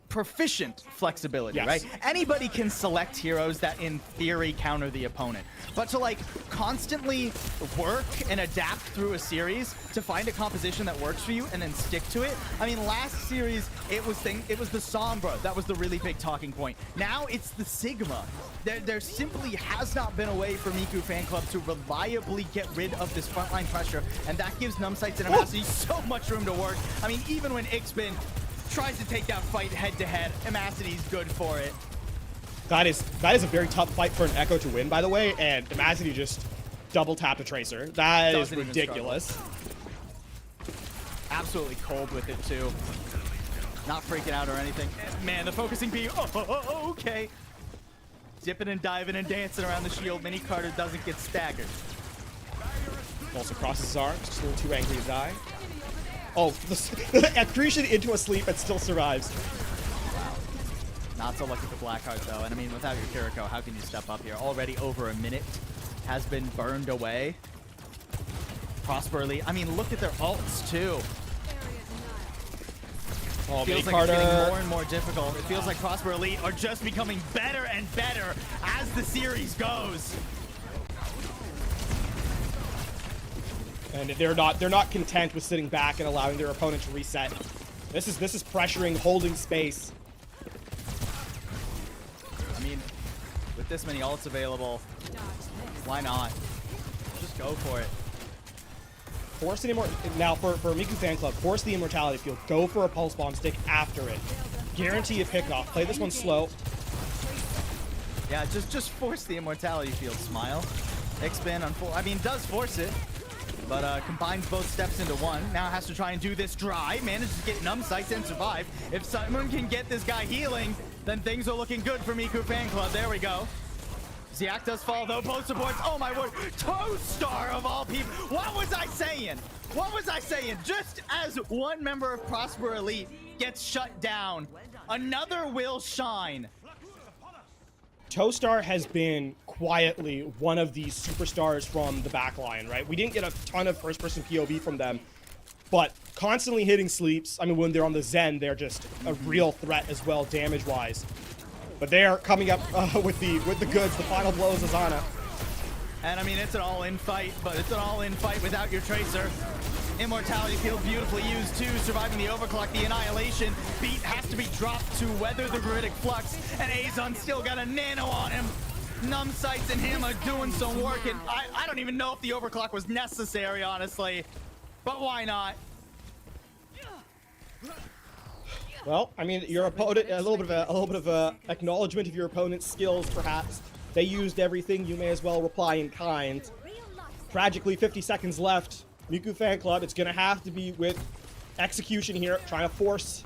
proficient flexibility, right? Anybody can select heroes that in theory counter the opponent, but to constantly work and adapt through a series to find a composition that works for you and then stick to it. I mean, last series it was the Sombra that was the really big talking point. Now it's the Sigma. There simply has not been a way for Miku Fan Club to reliably get rid of this frontline pressure, and that gives Numbsights and Amacity so much room to work. I mean, even when X-Spin tries to take that fight head-to-head. Amacity's good for it. That is a very tough fight for an Echo to win, by the way, and Amacity just double tapped a Tracer. That is ridiculous. Absolutely cold with it, too. Not freaking out or anything. Man, the focusing beam. Oh, okay. Dipping and diving and dancing around the shield. Mini Carter doesn't get staggered. Also crosses his arms, just a little too angry to die. Oh, accretion into a sleep and still survives. Not so lucky for Blackheart, though. And I mean, without your Kiriko, how can you step up here? Already over a minute has been burned away. Prosper Elite. I mean, look at their ults, too. Oh, Feels like it's getting more and more difficult. It feels like Prosper Elite are just becoming better and better as the series goes. And they're not content with sitting back and allowing their opponent to reset. This is pressuring, holding space. I mean, with this many ults available, why not? Just go for it. Force an now for Miku Fan Club, force the Immortality Field. Go for a Pulse Bomb, stick after it. Guarantee a pickoff. Play this one slow. Yeah, just force the Immortality Field. Smile. X-Spin on full. I mean, does force it, but combines both steps into one. Now has to try and do this dry. Manages to get Numb Sights and survive. If someone can get this guy healing, then things are looking good for Miku Fan Club. There we go. Ziak does fall, though. Both supports. Oh, my word. Toestar of all people. What was I saying? What was I saying? Just as one member of Prosper Elite gets shut down, another will shine. Toestar has been quietly one of these superstars from the backline, right? We didn't get a ton of first-person POV from them, but constantly hitting sleeps. I mean, when they're on the Zen, they're just a real threat as well, damage-wise. But they are coming up with the goods. The final blow is Azana. And I mean, it's an all-in fight, but it's an all-in fight without your Tracer. Immortality Field beautifully used too, surviving the overclock. The Annihilation beat has to be dropped to weather the Veridic Flux, and Azon still got a nano on him. Numb Sights and him are doing some work, and I don't even know if the overclock was necessary, honestly. But why not? Well, I mean, your opponent, a little bit of a acknowledgement of your opponent's skills, perhaps. They used everything. You may as well reply in kind. Tragically, 50 seconds left. Miku Fan Club, it's gonna have to be with execution here, trying to force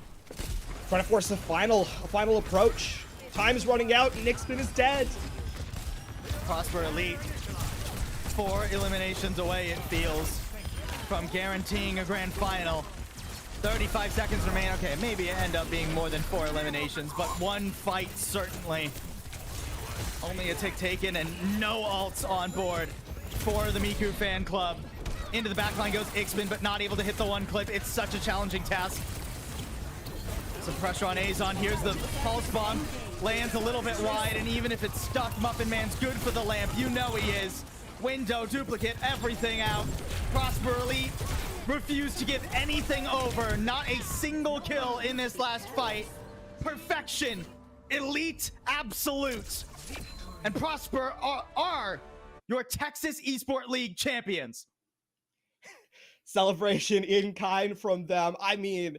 a final approach. Time is running out, and Nixon is dead. Prosper Elite, 4 eliminations away, it feels, from guaranteeing a grand final. 35 seconds remain. Okay, maybe it end up being more than 4 eliminations, but one fight certainly. Only a tick taken and no ults on board for the Miku Fan Club. Into the backline goes Ixbin, but not able to hit the one clip. It's such a challenging task. Some pressure on Azon. Here's the pulse bomb. Lands a little bit wide, and even if it's stuck, Muffin Man's good for the lamp. You know he is. Window, duplicate, everything out. Prosper Elite refused to give anything over. Not a single kill in this last fight. Perfection. Elite absolute. And Prosper are your Texas Esports League champions. Celebration in kind from them. I mean,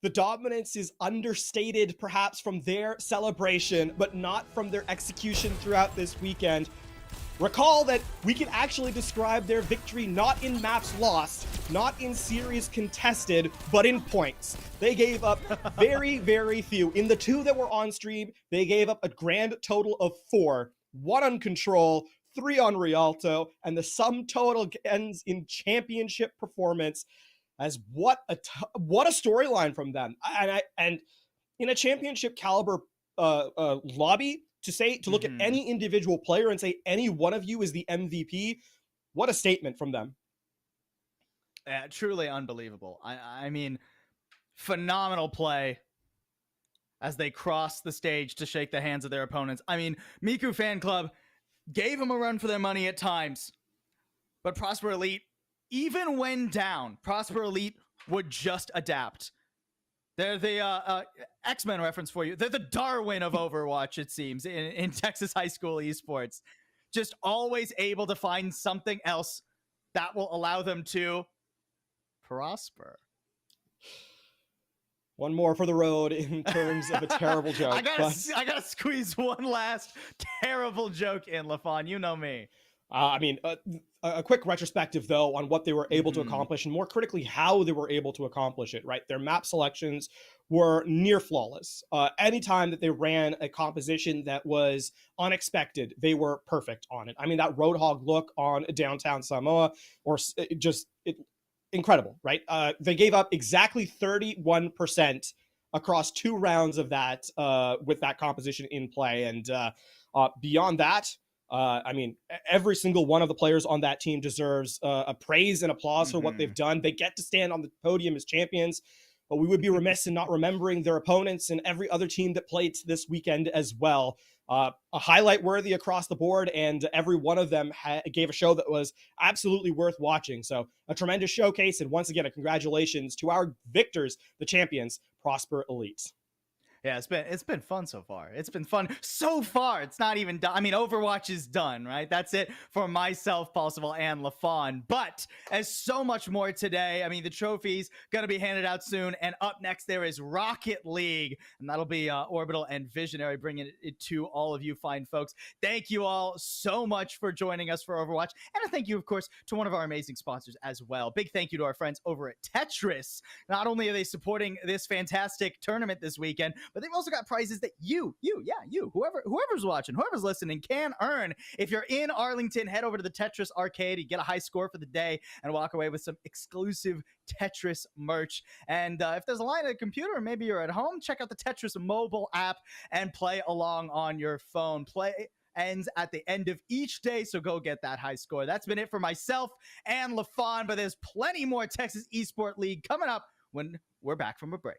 the dominance is understated perhaps from their celebration, but not from their execution throughout this weekend. Recall that we can actually describe their victory not in maps lost, not in series contested, but in points. They gave up very, very few. In the 2 that were on stream, they gave up a grand total of 4. 1 on Control, 3 on Rialto, and the sum total ends in championship performance. As what a storyline from them. And in a championship caliber lobby, to look at any individual player and say any one of you is the MVP, what a statement from them. Truly unbelievable. I mean, phenomenal play as they cross the stage to shake the hands of their opponents. I mean, Miku Fan Club gave them a run for their money at times, but Prosper Elite, even when down, Prosper Elite would just adapt. They're the X-Men reference for you. They're the Darwin of Overwatch, it seems, in Texas high school esports. Just always able to find something else that will allow them to prosper. One more for the road in terms of a terrible joke. I gotta squeeze one last terrible joke in, LaFon. You know me. I mean, a quick retrospective, though, on what they were able to accomplish, and more critically, how they were able to accomplish it, right? Their map selections were near flawless. Anytime that they ran a composition that was unexpected, they were perfect on it. I mean, that Roadhog look on downtown Samoa, or incredible, right? They gave up exactly 31% across 2 rounds of that with that composition in play. And beyond that, I mean, every single one of the players on that team deserves a praise and applause for what they've done. They get to stand on the podium as champions, but we would be remiss in not remembering their opponents and every other team that played this weekend as well. A highlight worthy across the board, and every one of them gave a show that was absolutely worth watching. So a tremendous showcase, and once again, a congratulations to our victors, the champions, Prosper Elite. Yeah, it's been fun so far. It's been fun so far. It's not even done. I mean, Overwatch is done, right? That's it for myself, Paulsable, and LaFon. But as so much more today. I mean, the trophy's gonna be handed out soon, and up next there is Rocket League, and that'll be Orbital and Visionary bringing it to all of you fine folks. Thank you all so much for joining us for Overwatch, and a thank you, of course, to one of our amazing sponsors as well. Big thank you to our friends over at Tetris. Not only are they supporting this fantastic tournament this weekend, but they've also got prizes that you, whoever's watching, whoever's listening can earn. If you're in Arlington, head over to the Tetris Arcade. You get a high score for the day and walk away with some exclusive Tetris merch. And if there's a line at a computer, or maybe you're at home, check out the Tetris mobile app and play along on your phone. Play ends at the end of each day, so go get that high score. That's been it for myself and LaFon, but there's plenty more Texas Esports League coming up when we're back from a break.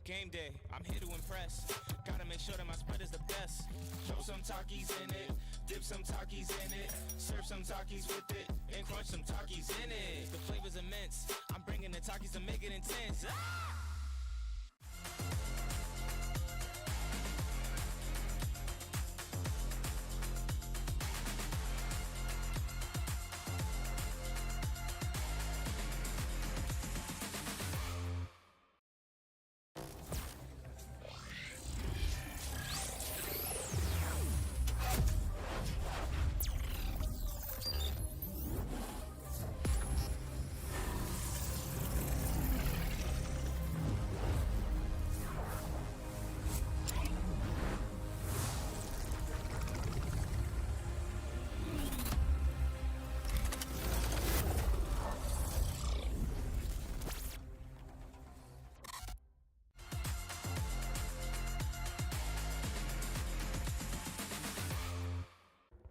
Game day, I'm here to impress. Gotta make sure that my spread is the best. Throw some Takis in it, dip some Takis in it, serve some Takis with it, and crunch some Takis in it. The flavor's immense. I'm bringing the Takis to make it intense.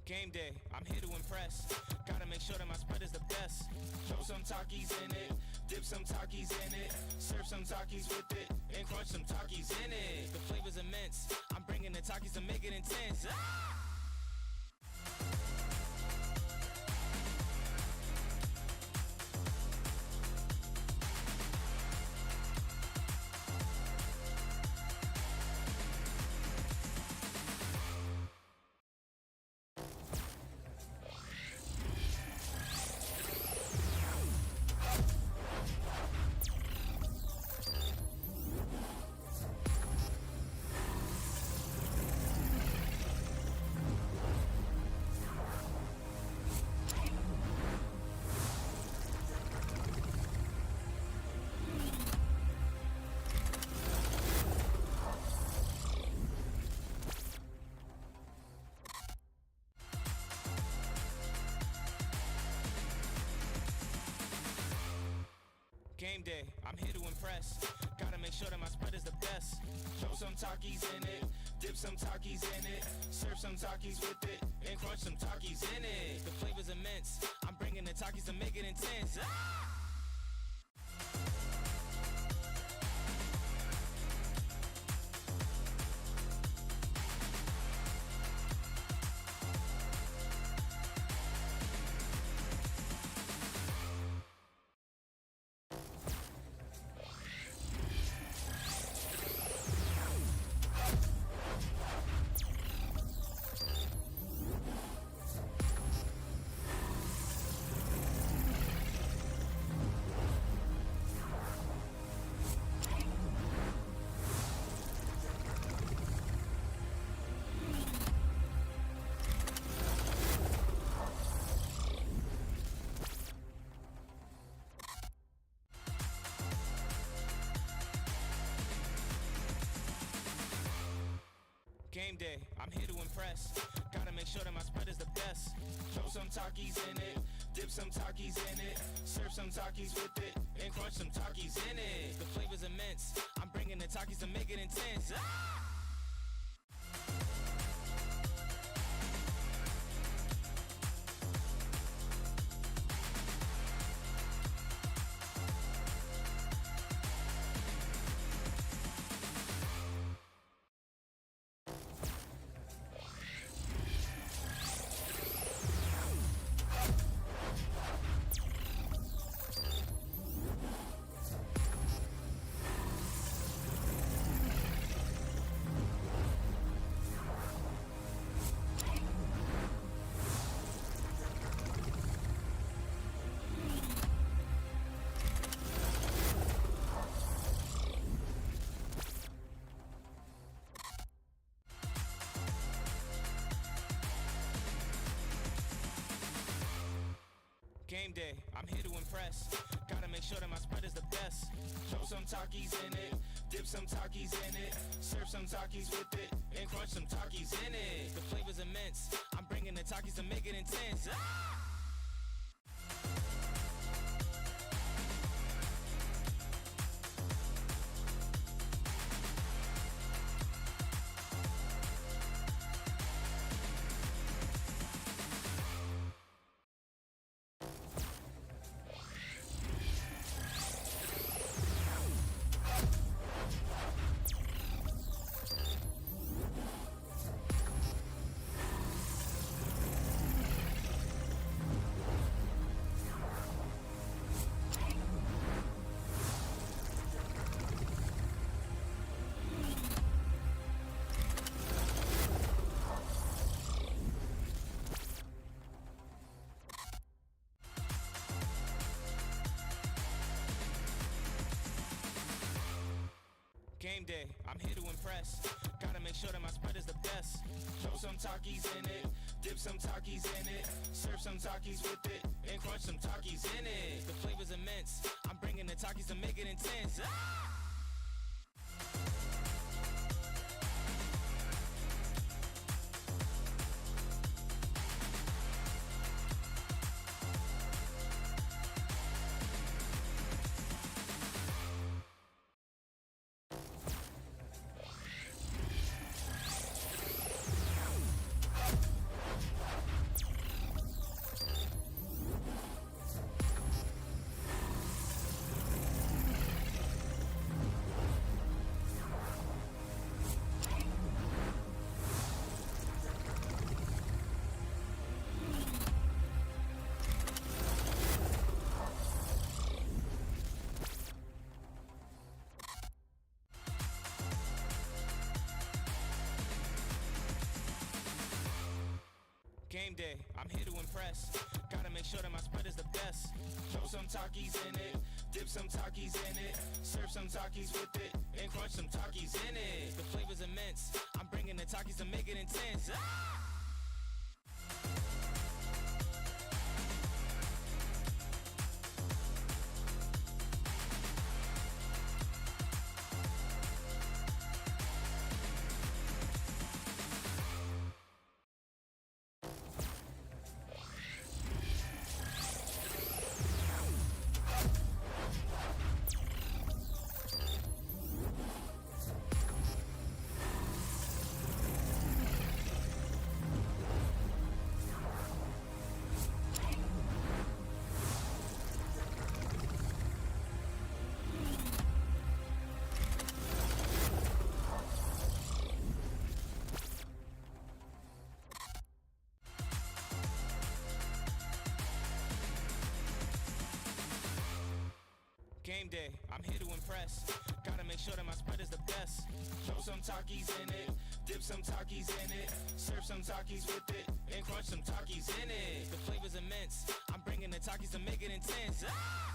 Game day, I'm here to impress. Gotta make sure that my spread is the best. Throw some Takis in it, dip some Takis in it, serve some Takis with it, and crunch some Takis in it. The flavor's immense. I'm bringing the Takis to make it intense. day, I'm here to impress. Gotta make sure that my spread is the best. Throw some Takis in it, dip some Takis in it, serve some Takis with it, and crunch some Takis in it. The flavor's immense. I'm bringing the Takis to make it intense. Ah! Game day, I'm here to impress. Gotta make sure that my spread is the best. Throw some Takis in it, dip some Takis in it, serve some Takis with it, and crunch some Takis in it. The flavor's immense. I'm bringing the Takis to make it intense. Ah! Game day, I'm here to impress. Gotta make sure that my spread is the best. Throw some Takis in it, dip some Takis in it, serve some Takis with it, and crunch some Takis in it. The flavor's immense. I'm bringing the Takis to make it intense. Ah! Game day, I'm here to impress. Gotta make sure that my spread is the best. Throw some Takis in it, dip some Takis in it, serve some Takis with it, and crunch some Takis in it. The flavor's immense. I'm bringing the Takis to make it intense. Ah! Game day, I'm here to impress. Gotta make sure that my spread is the best. Throw some Takis in it, dip some Takis in it, serve some Takis with it, and crunch some Takis in it. The flavor's immense. I'm bringing the Takis to make it intense. Ah! Game day, I'm here to impress. Gotta make sure that my spread is the best. Throw some Takis in it, dip some Takis in it, serve some Takis with it, and crunch some Takis in it. The flavor's immense. I'm bringing the Takis to make it intense. Ah! Game day, I'm here to impress. Gotta make sure that my spread is the best. Throw some Takis in it, dip some Takis in it, serve some Takis with it, and crunch some Takis in it. The flavor's immense. I'm bringing the Takis to make it intense. Ah! Game day, I'm here to impress. Gotta make sure that my spread is the best. Throw some Takis in it, dip some Takis in it, serve some Takis with it, and crunch some Takis in it. The flavor's immense. I'm bringing the Takis to make it intense. Ah!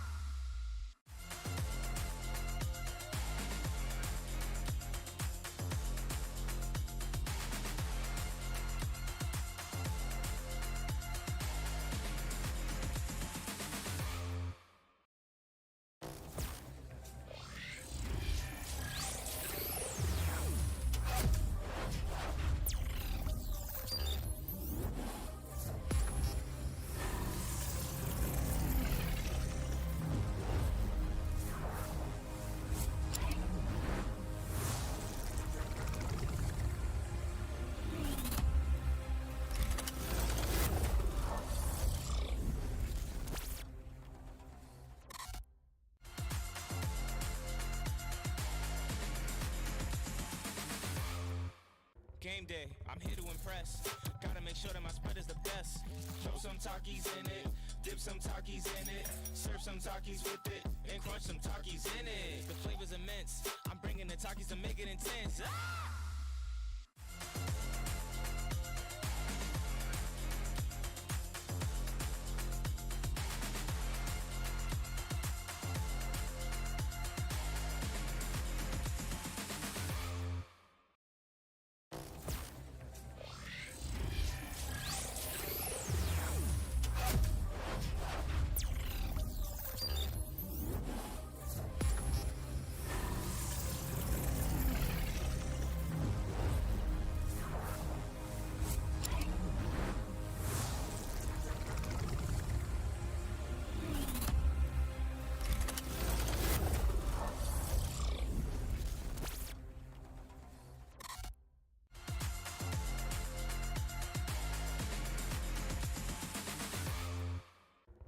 Game day, I'm here to impress. Gotta make sure that my spread is the best. Throw some Takis in it, dip some Takis in it, serve some Takis with it, and crunch some Takis in it. The flavor's immense. I'm bringing the Takis to make it intense. Ah!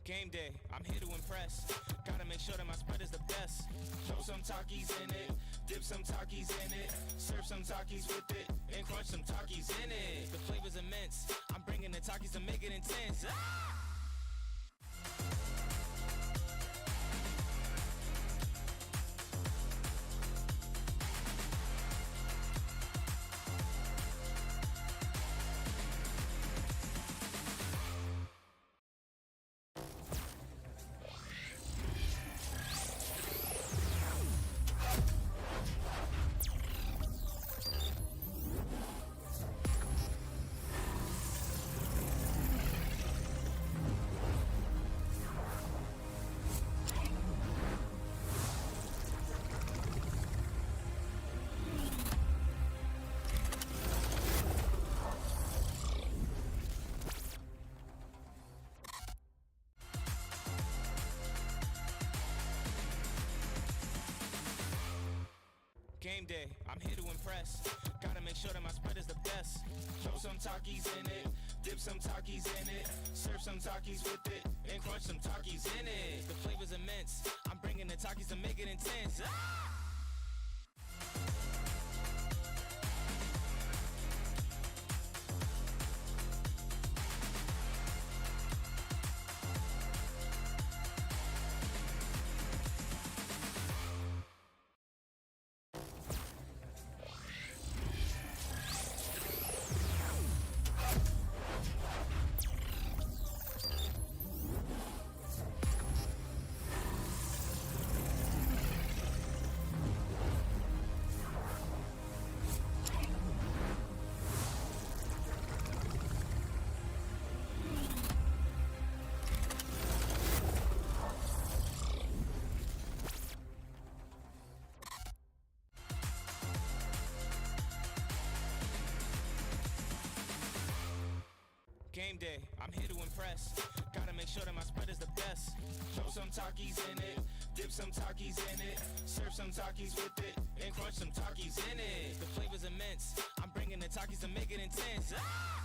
Game day, I'm here to impress. Gotta make sure that my spread is the best. Throw some Takis in it, dip some Takis in it, serve some Takis with it, and crunch some Takis in it. The flavor's immense. I'm bringing the Takis to make it intense. Ah! Game day, I'm here to impress. Gotta make sure that my spread is the best. Throw some Takis in it, dip some Takis in it, serve some Takis with it, and crunch some Takis in it. The flavor's immense. I'm bringing the Takis to make it intense. Ah! Game day, I'm here to impress. Gotta make sure that my spread is the best. Throw some Takis in it, dip some Takis in it, serve some Takis with it, and crunch some Takis in it. The flavor's immense. I'm bringing the Takis to make it intense. Ah!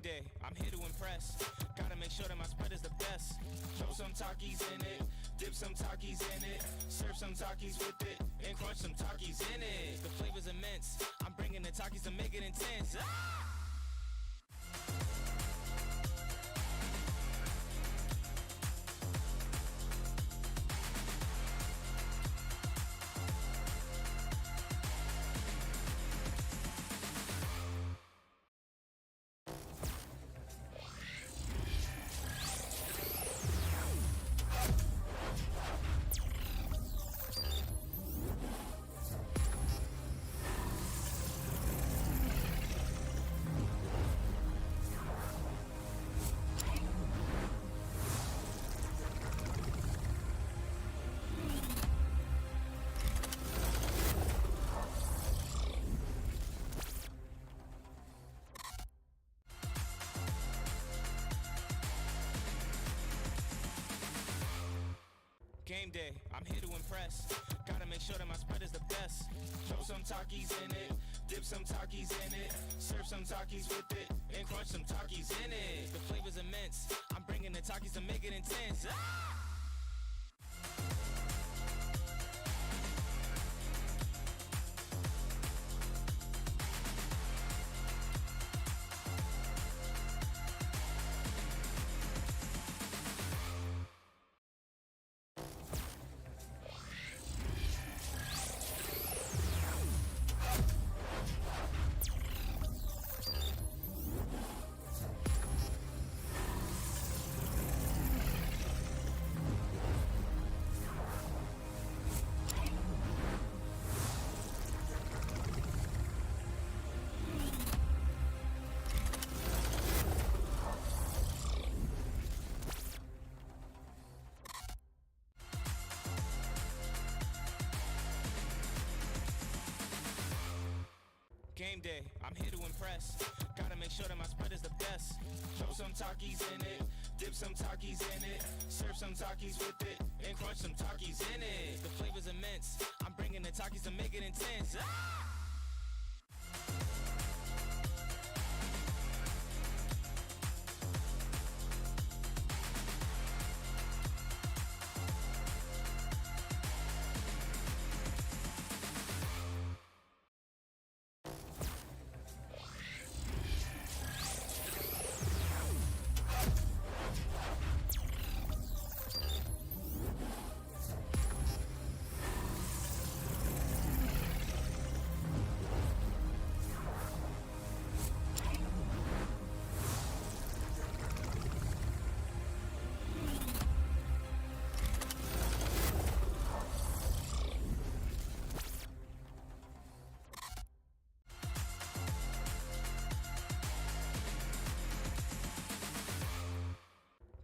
day, I'm here to impress. Gotta make sure that my spread is the best. Throw some Takis in it, dip some Takis in it, serve some Takis with it, and crunch some Takis in it. The flavor's immense. I'm bringing the Takis to make it intense. Ah! Game day, I'm here to impress. Gotta make sure that my spread is the best. Throw some Takis in it, dip some Takis in it, serve some Takis with it, and crunch some Takis in it. The flavor's immense. I'm bringing the Takis to make it intense. Ah! Game day, I'm here to impress. Gotta make sure that my spread is the best. Throw some Takis in it, dip some Takis in it, serve some Takis with it, and crunch some Takis in it. The flavor's immense. I'm bringing the Takis to make it intense. Ah!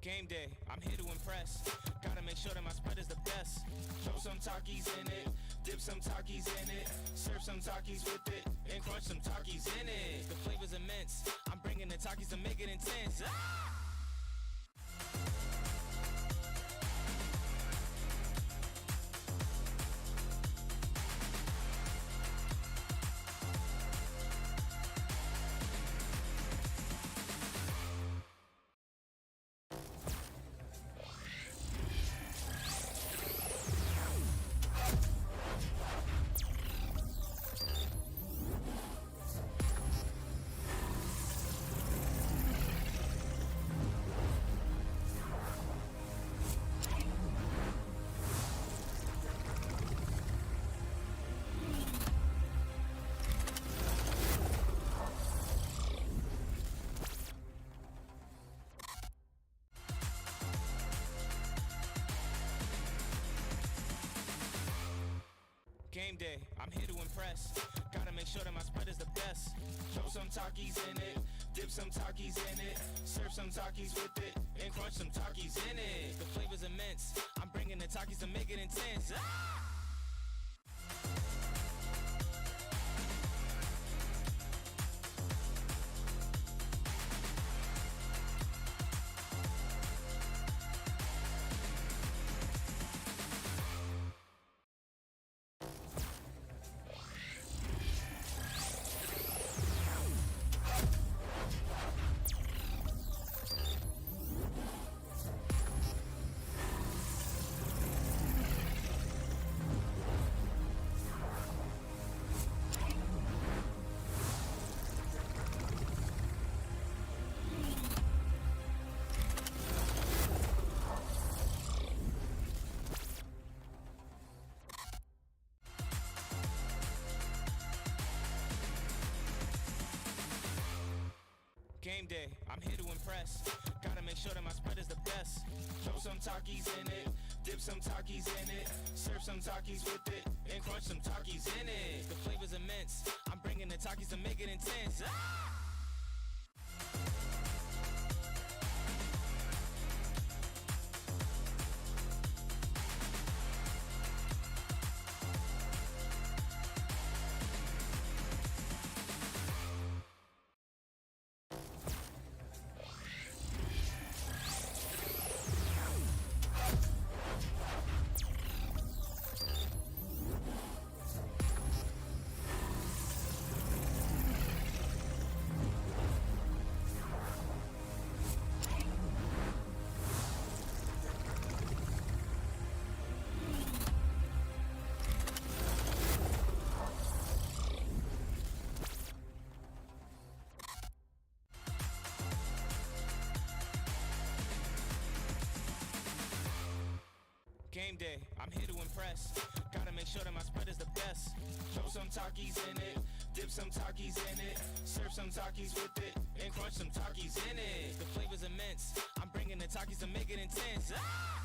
Game day, I'm here to impress. Gotta make sure that my spread is the best. Throw some Takis in it, dip some Takis in it, serve some Takis with it, and crunch some Takis in it. The flavor's immense. I'm bringing the Takis to make it intense. Ah! Game day, I'm here to impress. Gotta make sure that my spread is the best. Throw some Takis in it, dip some Takis in it, serve some Takis with it, and crunch some Takis in it. The flavor's immense. I'm bringing the Takis to make it intense. Ah! Game day, I'm here to impress. Gotta make sure that my spread is the best. Throw some Takis in it, dip some Takis in it, serve some Takis with it, and crunch some Takis in it. The flavor's immense. I'm bringing the Takis to make it intense. Ah! Game day, I'm here to impress. Gotta make sure that my spread is the best. Throw some Takis in it, dip some Takis in it, serve some Takis with it, and crunch some Takis in it. The flavor's immense. I'm bringing the Takis to make it intense. Ah!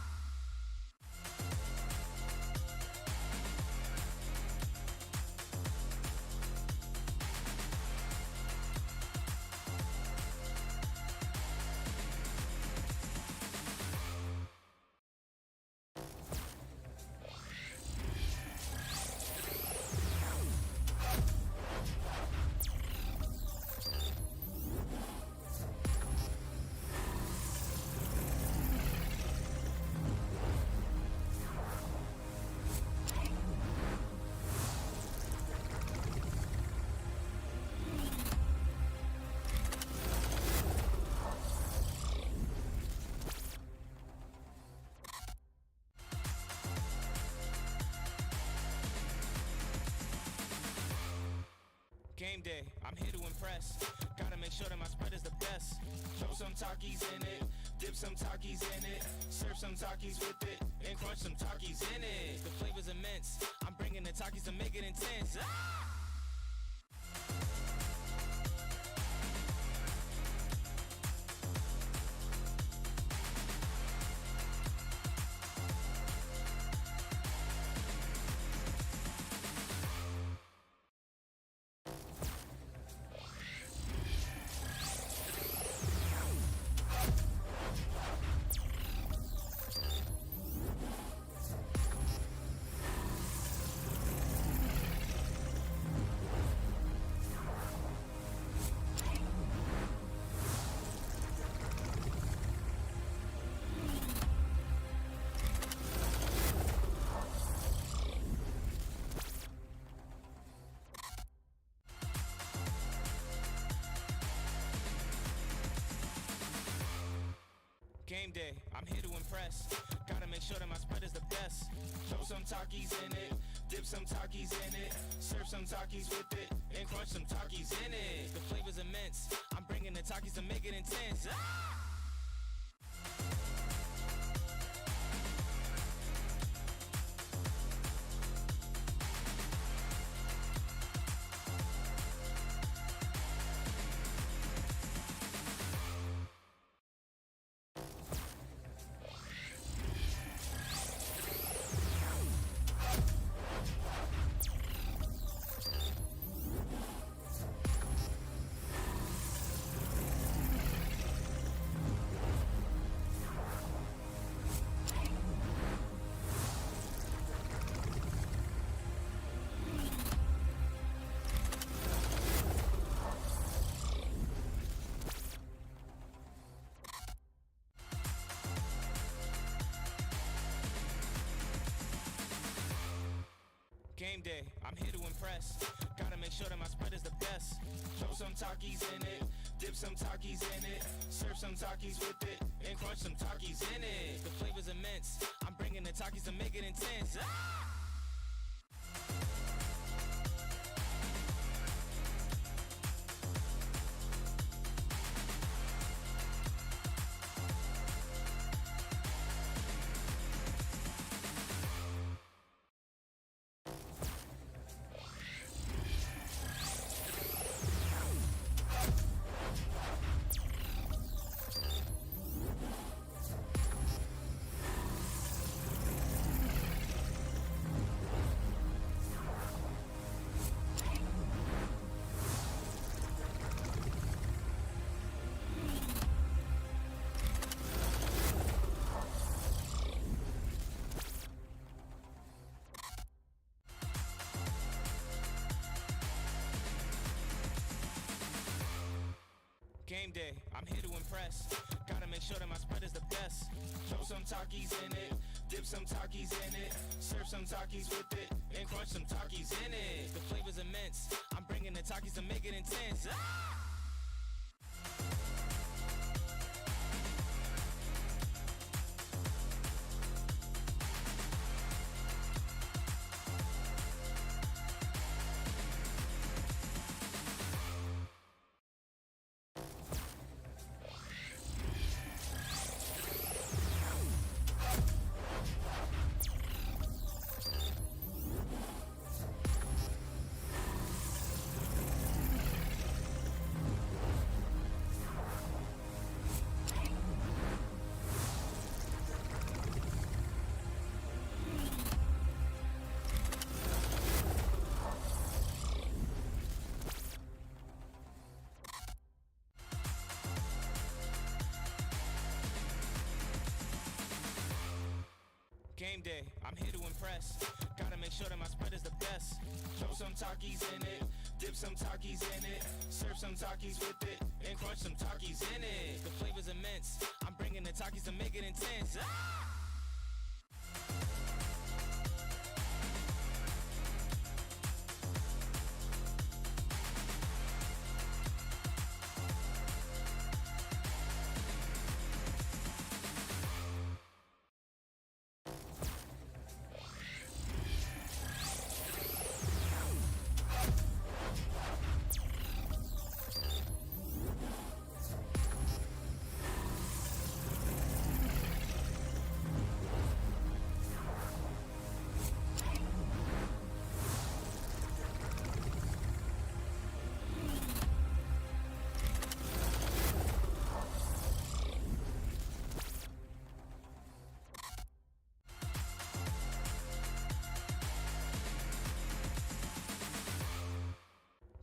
Game day, I'm here to impress. Gotta make sure that my spread is the best. Throw some Takis in it, dip some Takis in it, serve some Takis with it, and crunch some Takis in it. The flavor's immense. I'm bringing the Takis to make it intense. Ah! Game day, I'm here to impress. Gotta make sure that my spread is the best. Throw some Takis in it, dip some Takis in it, serve some Takis with it, and crunch some Takis in it. The flavor's immense. I'm bringing the Takis to make it intense. Ah! Game day, I'm here to impress. Gotta make sure that my spread is the best. Throw some Takis in it, dip some Takis in it, serve some Takis with it, and crunch some Takis in it. The flavor's immense. I'm bringing the Takis to make it intense. Ah! Game day, I'm here to impress. Gotta make sure that my spread is the best. Throw some Takis in it, dip some Takis in it, serve some Takis with it, and crunch some Takis in it. The flavor's immense. I'm bringing the Takis to make it intense. Ah! Game day, I'm here to impress. Gotta make sure that my spread is the best. Throw some Takis in it, dip some Takis in it, serve some Takis with it, and crunch some Takis in it. The flavor's immense. I'm bringing the Takis to make it intense. Ah!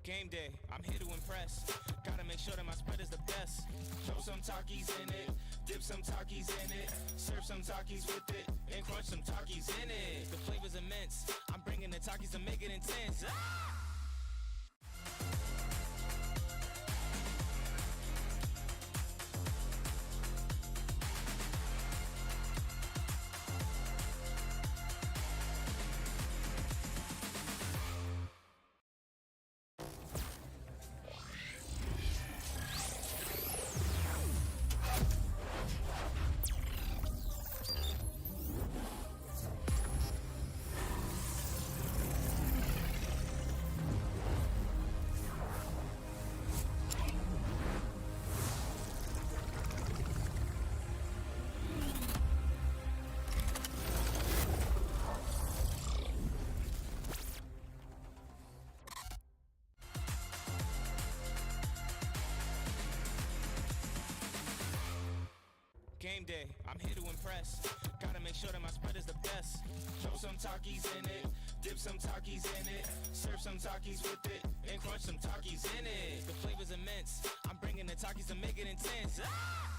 Game day, I'm here to impress. Gotta make sure that my spread is the best. Throw some Takis in it, dip some Takis in it, serve some Takis with it, and crunch some Takis in it. The flavor's immense. I'm bringing the Takis to make it intense. Ah! Game day, I'm here to impress. Gotta make sure that my spread is the best. Throw some Takis in it, dip some Takis in it, serve some Takis with it, and crunch some Takis in it. The flavor's immense. I'm bringing the Takis to make it intense. Ah!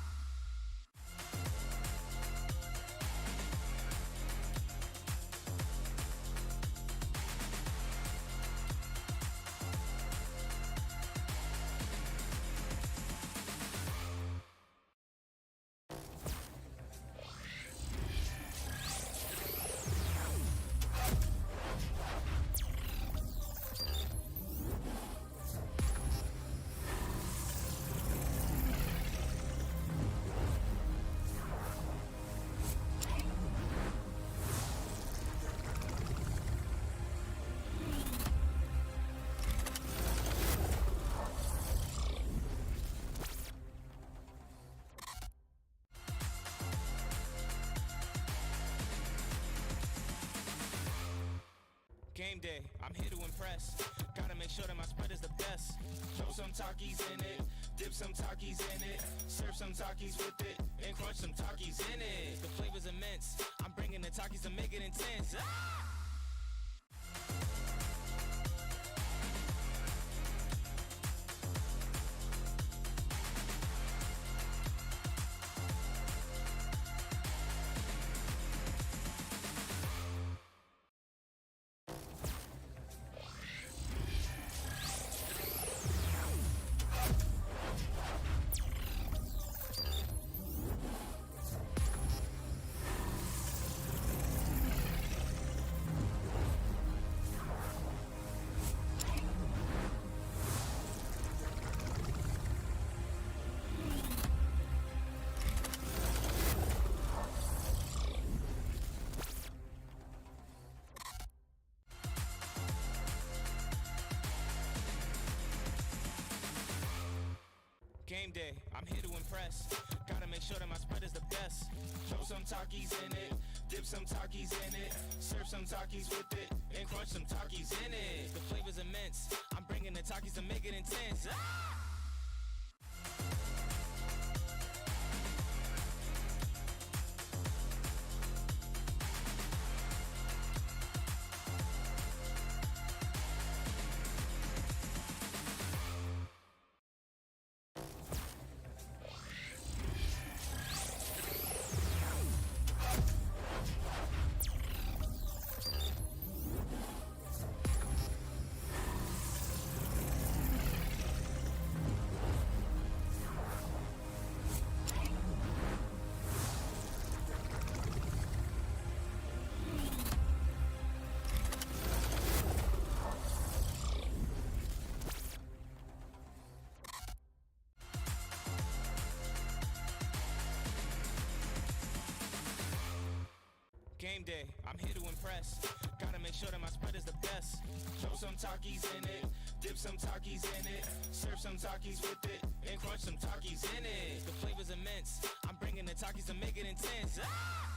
Game day, I'm here to impress. Gotta make sure that my spread is the best. Throw some Takis in it, dip some Takis in it, serve some Takis with it, and crunch some Takis in it. The flavor's immense. I'm bringing the Takis to make it intense. Ah! Game day, I'm here to impress. Gotta make sure that my spread is the best. Throw some Takis in it, dip some Takis in it, serve some Takis with it, and crunch some Takis in it. The flavor's immense. I'm bringing the Takis to make it intense. Ah! Game day, I'm here to impress. Gotta make sure that my spread is the best. Throw some Takis in it, dip some Takis in it, serve some Takis with it, and crunch some Takis in it. The flavor's immense. I'm bringing the Takis to make it intense. Ah!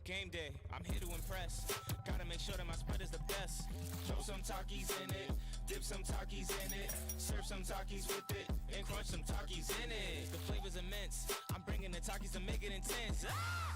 Game day, I'm here to impress. Gotta make sure that my spread is the best. Throw some Takis in it, dip some Takis in it, serve some Takis with it, and crunch some Takis in it. The flavor's immense. I'm bringing the Takis to make it intense. Ah!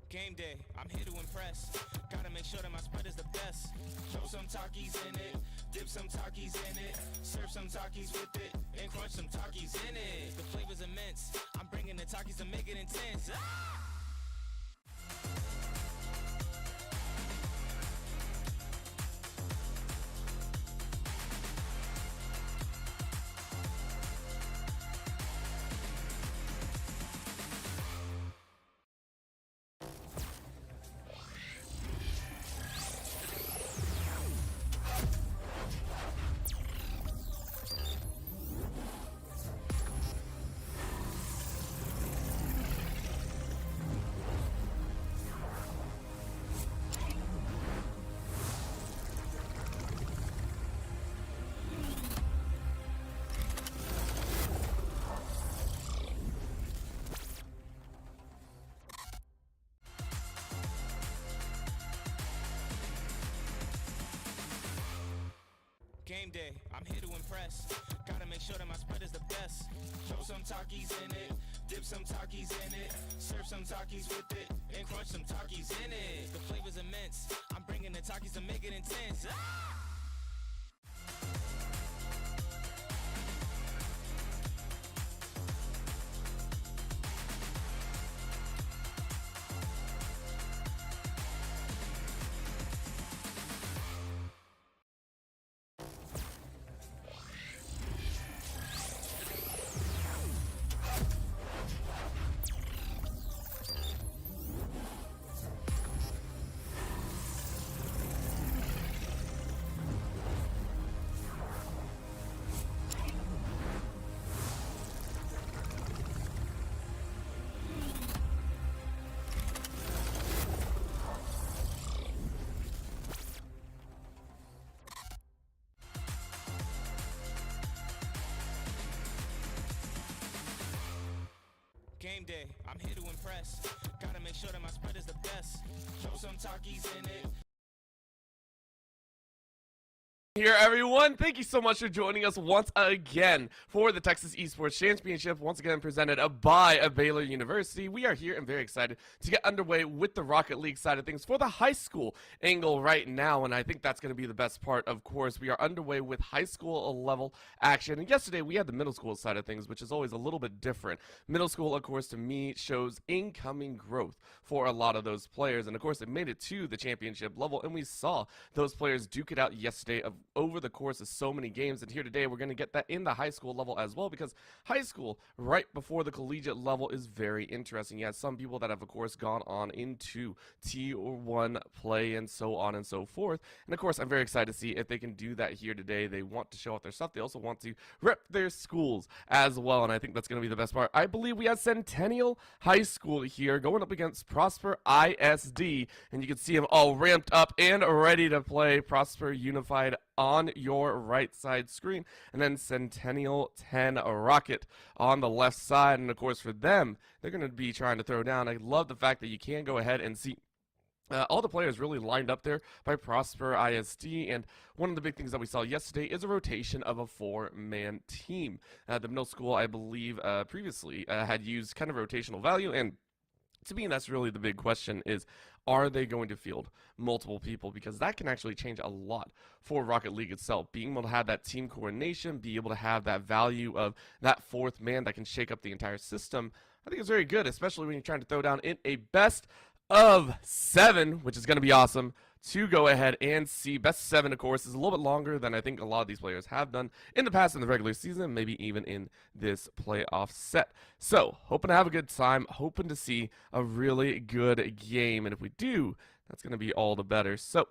Game day, I'm here to impress. Gotta make sure that my spread is the best. Throw some Takis in it, dip some Takis in it, serve some Takis with it, and crunch some Takis in it. The flavor's immense. I'm bringing the Takis to make it intense. Ah! Game day, I'm here to impress. Gotta make sure that my spread is the best. Throw some Takis in it, dip some Takis in it, serve some Takis with it, and crunch some Takis in it. The flavor's immense. I'm bringing the Takis to make it intense. Ah! Game day, I'm here to impress. Gotta make sure that my spread is the best. Throw some talkies in it. Here, everyone. Thank you so much for joining us once again for the Texas Esports Championship, once again presented by Baylor University. We are here and very excited to get underway with the Rocket League side of things for the high school angle right now, and I think that's going to be the best part. Of course, we are underway with high school level action, and yesterday we had the middle school side of things, which is always a little bit different. Middle school, of course, to me shows incoming growth for a lot of those players, and of course, it made it to the championship level, and we saw those players duke it out yesterday over the course of so many games. And here today we're going to get that in the high school level as well, because high school right before the collegiate level is very interesting. You have some people that have of course gone on into T1 play and so on and so forth, and of course I'm very excited to see if they can do that here today. They want to show off their stuff, they also want to rep their schools as well, and I think that's going to be the best part. I believe we have Centennial High School here going up against Prosper ISD, and you can see them all ramped up and ready to play. Prosper Unified on your right side screen, and then Centennial 10 Rocket on the left side. And of course for them, they're going to be trying to throw down. I love the fact that you can go ahead and see all the players really lined up there by Prosper ISD, and one of the big things that we saw yesterday is a rotation of a 4-man team. The middle school, I believe, previously had used kind of rotational value, and to me, that's really the big question is, are they going to field multiple people? Because that can actually change a lot for Rocket League itself. Being able to have that team coordination, be able to have that value of that 4th man that can shake up the entire system, I think it's very good, especially when you're trying to throw down in a best of 7, which is going to be awesome to go ahead and see. Best 7, of course, is a little bit longer than I think a lot of these players have done in the past in the regular season, maybe even in this playoff set. So, hoping to have a good time, hoping to see a really good game, and if we do, that's going to be all the better. So,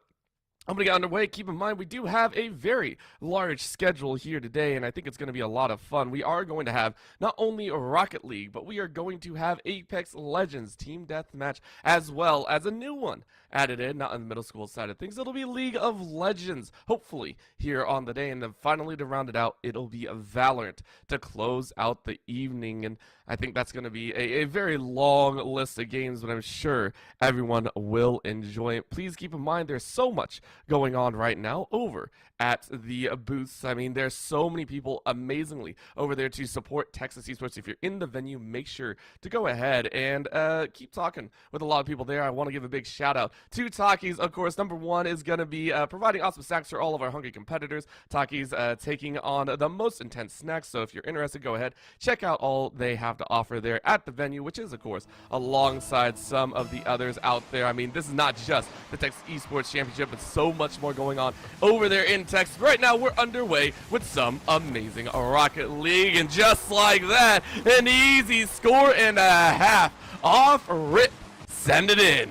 I'm going to get underway. Keep in mind, we do have a very large schedule here today, and I think it's going to be a lot of fun. We are going to have not only Rocket League, but we are going to have Apex Legends Team Deathmatch, as well as a new one added in, not on the middle school side of things. It'll be League of Legends, hopefully, here on the day. And then finally, to round it out, it'll be a Valorant to close out the evening. And I think that's going to be a very long list of games, but I'm sure everyone will enjoy it. Please keep in mind, there's so much going on right now over at the booths. I mean, there's so many people amazingly over there to support Texas Esports. If you're in the venue, make sure to go ahead and keep talking with a lot of people there. I want to give a big shout out to Takis. Of course, number 1 is going to be providing awesome snacks for all of our hungry competitors. Takis taking on the most intense snacks, so if you're interested, go ahead, check out all they have to offer there at the venue, which is, of course, alongside some of the others out there. I mean, this is not just the Texas Esports Championship, but so much more going on over there in Texas. Right now, we're underway with some amazing Rocket League, and just like that, an easy score and a half off rip. Send it in.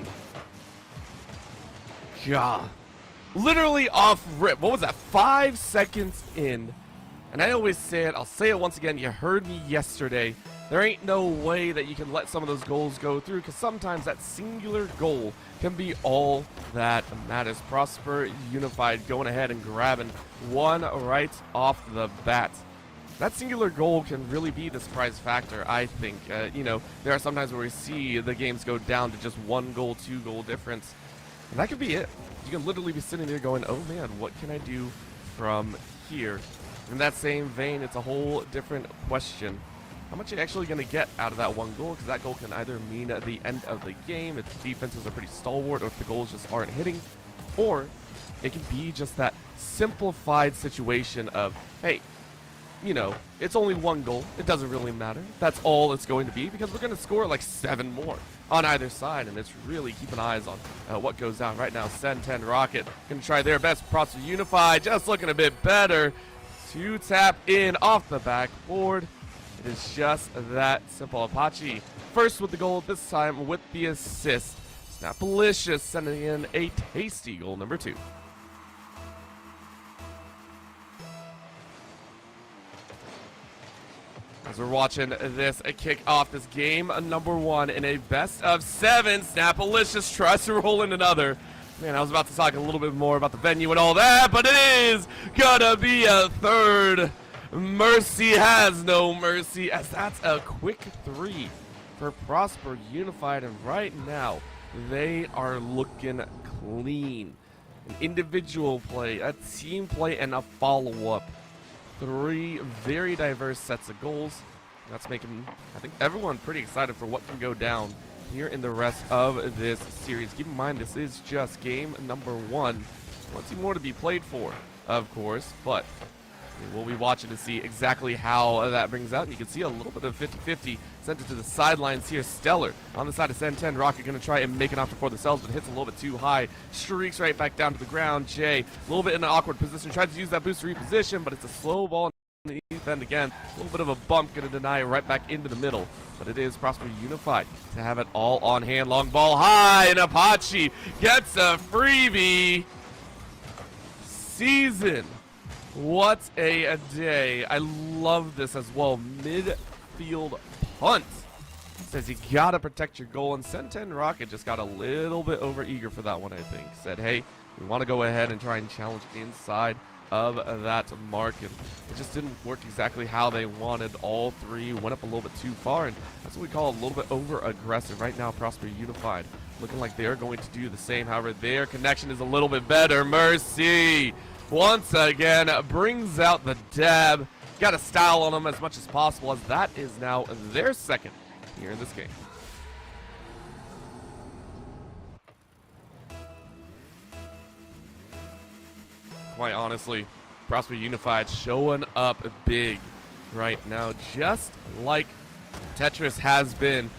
God. Literally off rip. What was that? 5 seconds in. And I always say it, I'll say it once again, you heard me yesterday. There ain't no way that you can let some of those goals go through, because sometimes that singular goal can be all that matters. Prosper Unified going ahead and grabbing one right off the bat. That singular goal can really be the surprise factor, I think. You know, there are sometimes where we see the games go down to just 1 goal, 2 goal difference. And that could be it. You can literally be sitting there going, oh man, what can I do from here? In that same vein, it's a whole different question. How much are you actually going to get out of that 1 goal? Because that goal can either mean at the end of the game, if the defenses are pretty stalwart, or if the goals just aren't hitting, or it can be just that simplified situation of, hey, you know, it's only 1 goal. It doesn't really matter. That's all it's going to be, because we're going to score like 7 more on either side, and it's really keeping eyes on what goes down right now. Sen 10 Rocket going to try their best. Prosper Unified just looking a bit better. 2 tap in off the backboard. It is just that simple. Apache first with the goal, this time with the assist. Snapalicious sending in a tasty goal number 2. As we're watching this kick off this game, number 1 in a best of 7. Snapalicious tries to roll in another. Man, I was about to talk a little bit more about the venue and all that, but it is gonna be a 3rd. Mercy has no mercy, as that's a quick 3 for Prosper Unified, and right now they are looking clean. An individual play, a team play, and a follow-up. 3 very diverse sets of goals. That's making, I think, everyone pretty excited for what can go down here in the rest of this series. Keep in mind, this is just game number 1. Plenty more to be played for, of course, but we'll be watching to see exactly how that brings out. And you can see a little bit of 50-50 sent it to the sidelines here. Stellar on the side of Sen 10. Rocket going to try and make an option for themselves, but hits a little bit too high. Streaks right back down to the ground. Jay, a little bit in an awkward position, tries to use that boost to reposition, but it's a slow ball. And again, a little bit of a bump, going to deny it right back into the middle. But it is Prosper Unified to have it all on hand. Long ball high, and Apache gets a freebie. Season. What a day. I love this as well. Midfield punt. Says you got to protect your goal. And Sen 10 Rocket just got a little bit over eager for that one, I think. Said, hey, we want to go ahead and try and challenge inside of that mark, and it just didn't work exactly how they wanted. All 3 went up a little bit too far, and that's what we call a little bit over aggressive. Right now, Prosper Unified looking like they're going to do the same. However, their connection is a little bit better. Mercy once again brings out the dab. Got to style on them as much as possible, as that is now their second here in this game. Quite honestly, Prosper Unified showing up big right now, just like Tetris has been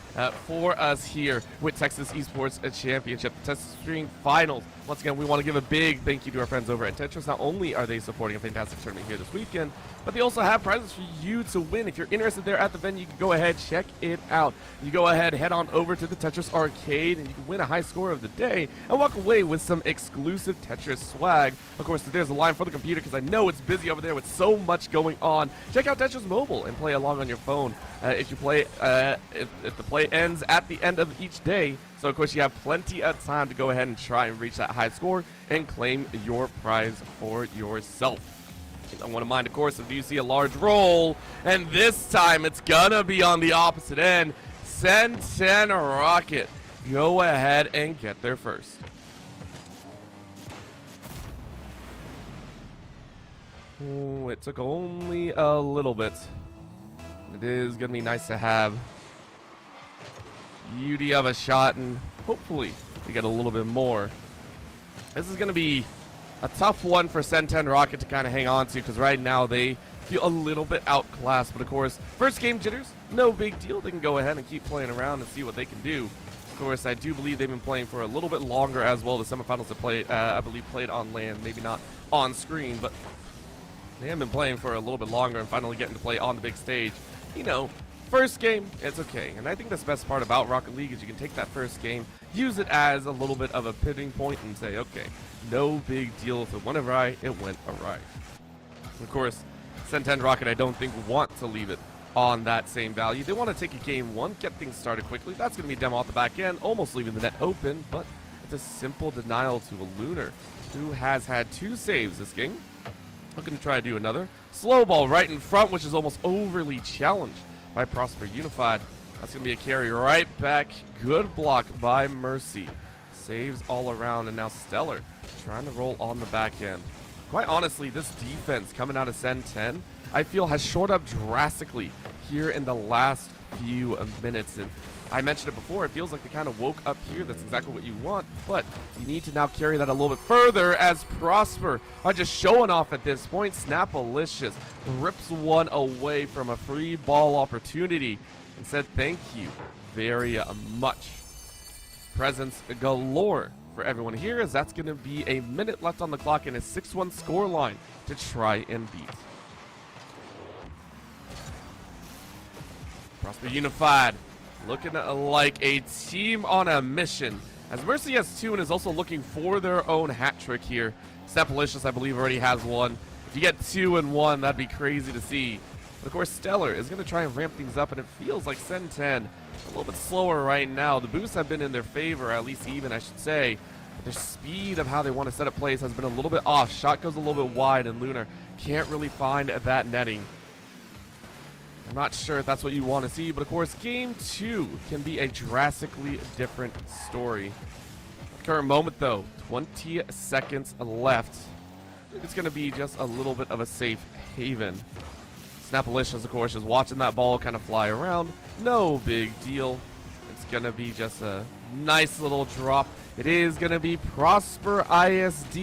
for us here with Texas Esports Championship, Texas Stream Finals. Once again, we want to give a big thank you to our friends over at Tetris. Not only are they supporting a fantastic tournament here this weekend, but they also have prizes for you to win. If you're interested there at the venue, you can go ahead, check it out. You go ahead, head on over to the Tetris Arcade, and you can win a high score of the day and walk away with some exclusive Tetris swag. Of course, there's a line for the computer because I know it's busy over there with so much going on. Check out Tetris Mobile and play along on your phone. If you play, if the play ends at the end of each day, so of course you have plenty of time to go ahead and try and reach that high score and claim your prize for yourself. I want to mind, of course, if you see a large roll, and this time it's gonna be on the opposite end. Sen 10 Rocket go ahead and get there first. Oh, it took only a little bit. It is gonna be nice to have beauty of a shot, and hopefully we get a little bit more. This is gonna be a tough one for Sen 10 Rocket to kind of hang on to, because right now they feel a little bit outclassed. But of course, first game jitters, no big deal. They can go ahead and keep playing around and see what they can do. Of course, I do believe they've been playing for a little bit longer as well. The semifinals have played, I believe, played on land, maybe not on screen, but they have been playing for a little bit longer and finally getting to play on the big stage. You know, first game, it's okay. And I think that's the best part about Rocket League is you can take that first game, use it as a little bit of a pivoting point and say, okay, no big deal if it went awry, it went awry. Of course, Sen 10 Rocket, I don't think, want to leave it on that same value. They want to take a game 1, get things started quickly. That's going to be a demo off the back end, almost leaving the net open, but it's a simple denial to a Lunar, who has had 2 saves this game. Looking to try to do another. Slow ball right in front, which is almost overly challenged by Prosper Unified. That's going to be a carry right back. Good block by Mercy. Saves all around, and now Stellar trying to roll on the back end. Quite honestly, this defense coming out of Sen 10, I feel has shored up drastically here in the last few minutes. And I mentioned it before, it feels like they kind of woke up here. That's exactly what you want, but you need to now carry that a little bit further as Prosper are just showing off at this point. Snapalicious rips one away from a free ball opportunity and said thank you very much. Presence galore for everyone here, as that's going to be a minute left on the clock and a 6-1 score line to try and beat. Prosper Unified looking like a team on a mission, as Mercy has 2 and is also looking for their own hat trick here. Snapalicious, I believe, already has 1. If you get 2 and 1, that'd be crazy to see. But of course, Stellar is going to try and ramp things up, and it feels like Sen 10 a little bit slower right now. The boosts have been in their favor, at least even, I should say. But their speed of how they want to set up plays has been a little bit off. Shot goes a little bit wide, and Lunar can't really find that netting. I'm not sure if that's what you want to see, but of course, Game 2 can be a drastically different story. Current moment, though, 20 seconds left. It's going to be just a little bit of a safe haven. Snapalicious, of course, is watching that ball kind of fly around. No big deal. It's going to be just a nice little drop. It is going to be Prosper ISD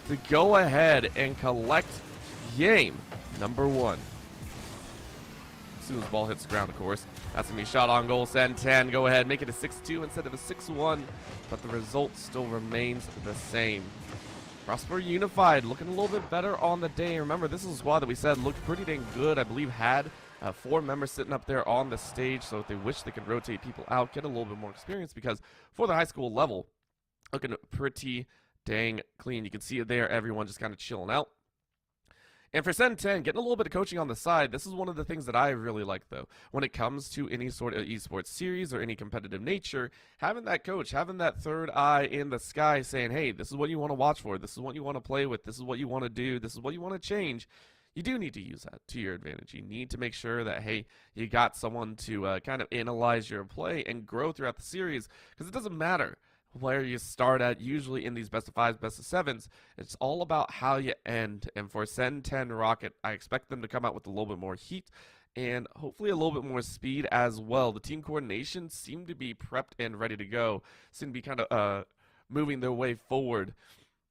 to go ahead and collect game number 1. As soon as the ball hits the ground, of course. That's going to be shot on goal. Send 10. Go ahead, make it a 6-2 instead of a 6-1. But the result still remains the same. Prosper Unified looking a little bit better on the day. Remember, this is a squad that we said looked pretty dang good. I believe had 4 members sitting up there on the stage. So if they wish, they could rotate people out, get a little bit more experience. Because for the high school level, looking pretty dang clean. You can see it there. Everyone just kind of chilling out. And for Sen 10, getting a little bit of coaching on the side, this is one of the things that I really like, though. When it comes to any sort of esports series or any competitive nature, having that coach, having that third eye in the sky saying, hey, this is what you want to watch for, this is what you want to play with, this is what you want to do, this is what you want to change, you do need to use that to your advantage. You need to make sure that, hey, you got someone to kind of analyze your play and grow throughout the series, because it doesn't matter where you start at. Usually in these best of 5s, best of 7s, it's all about how you end. And for Sen 10 Rocket, I expect them to come out with a little bit more heat and hopefully a little bit more speed as well. The team coordination seemed to be prepped and ready to go, seemed to be kind of moving their way forward.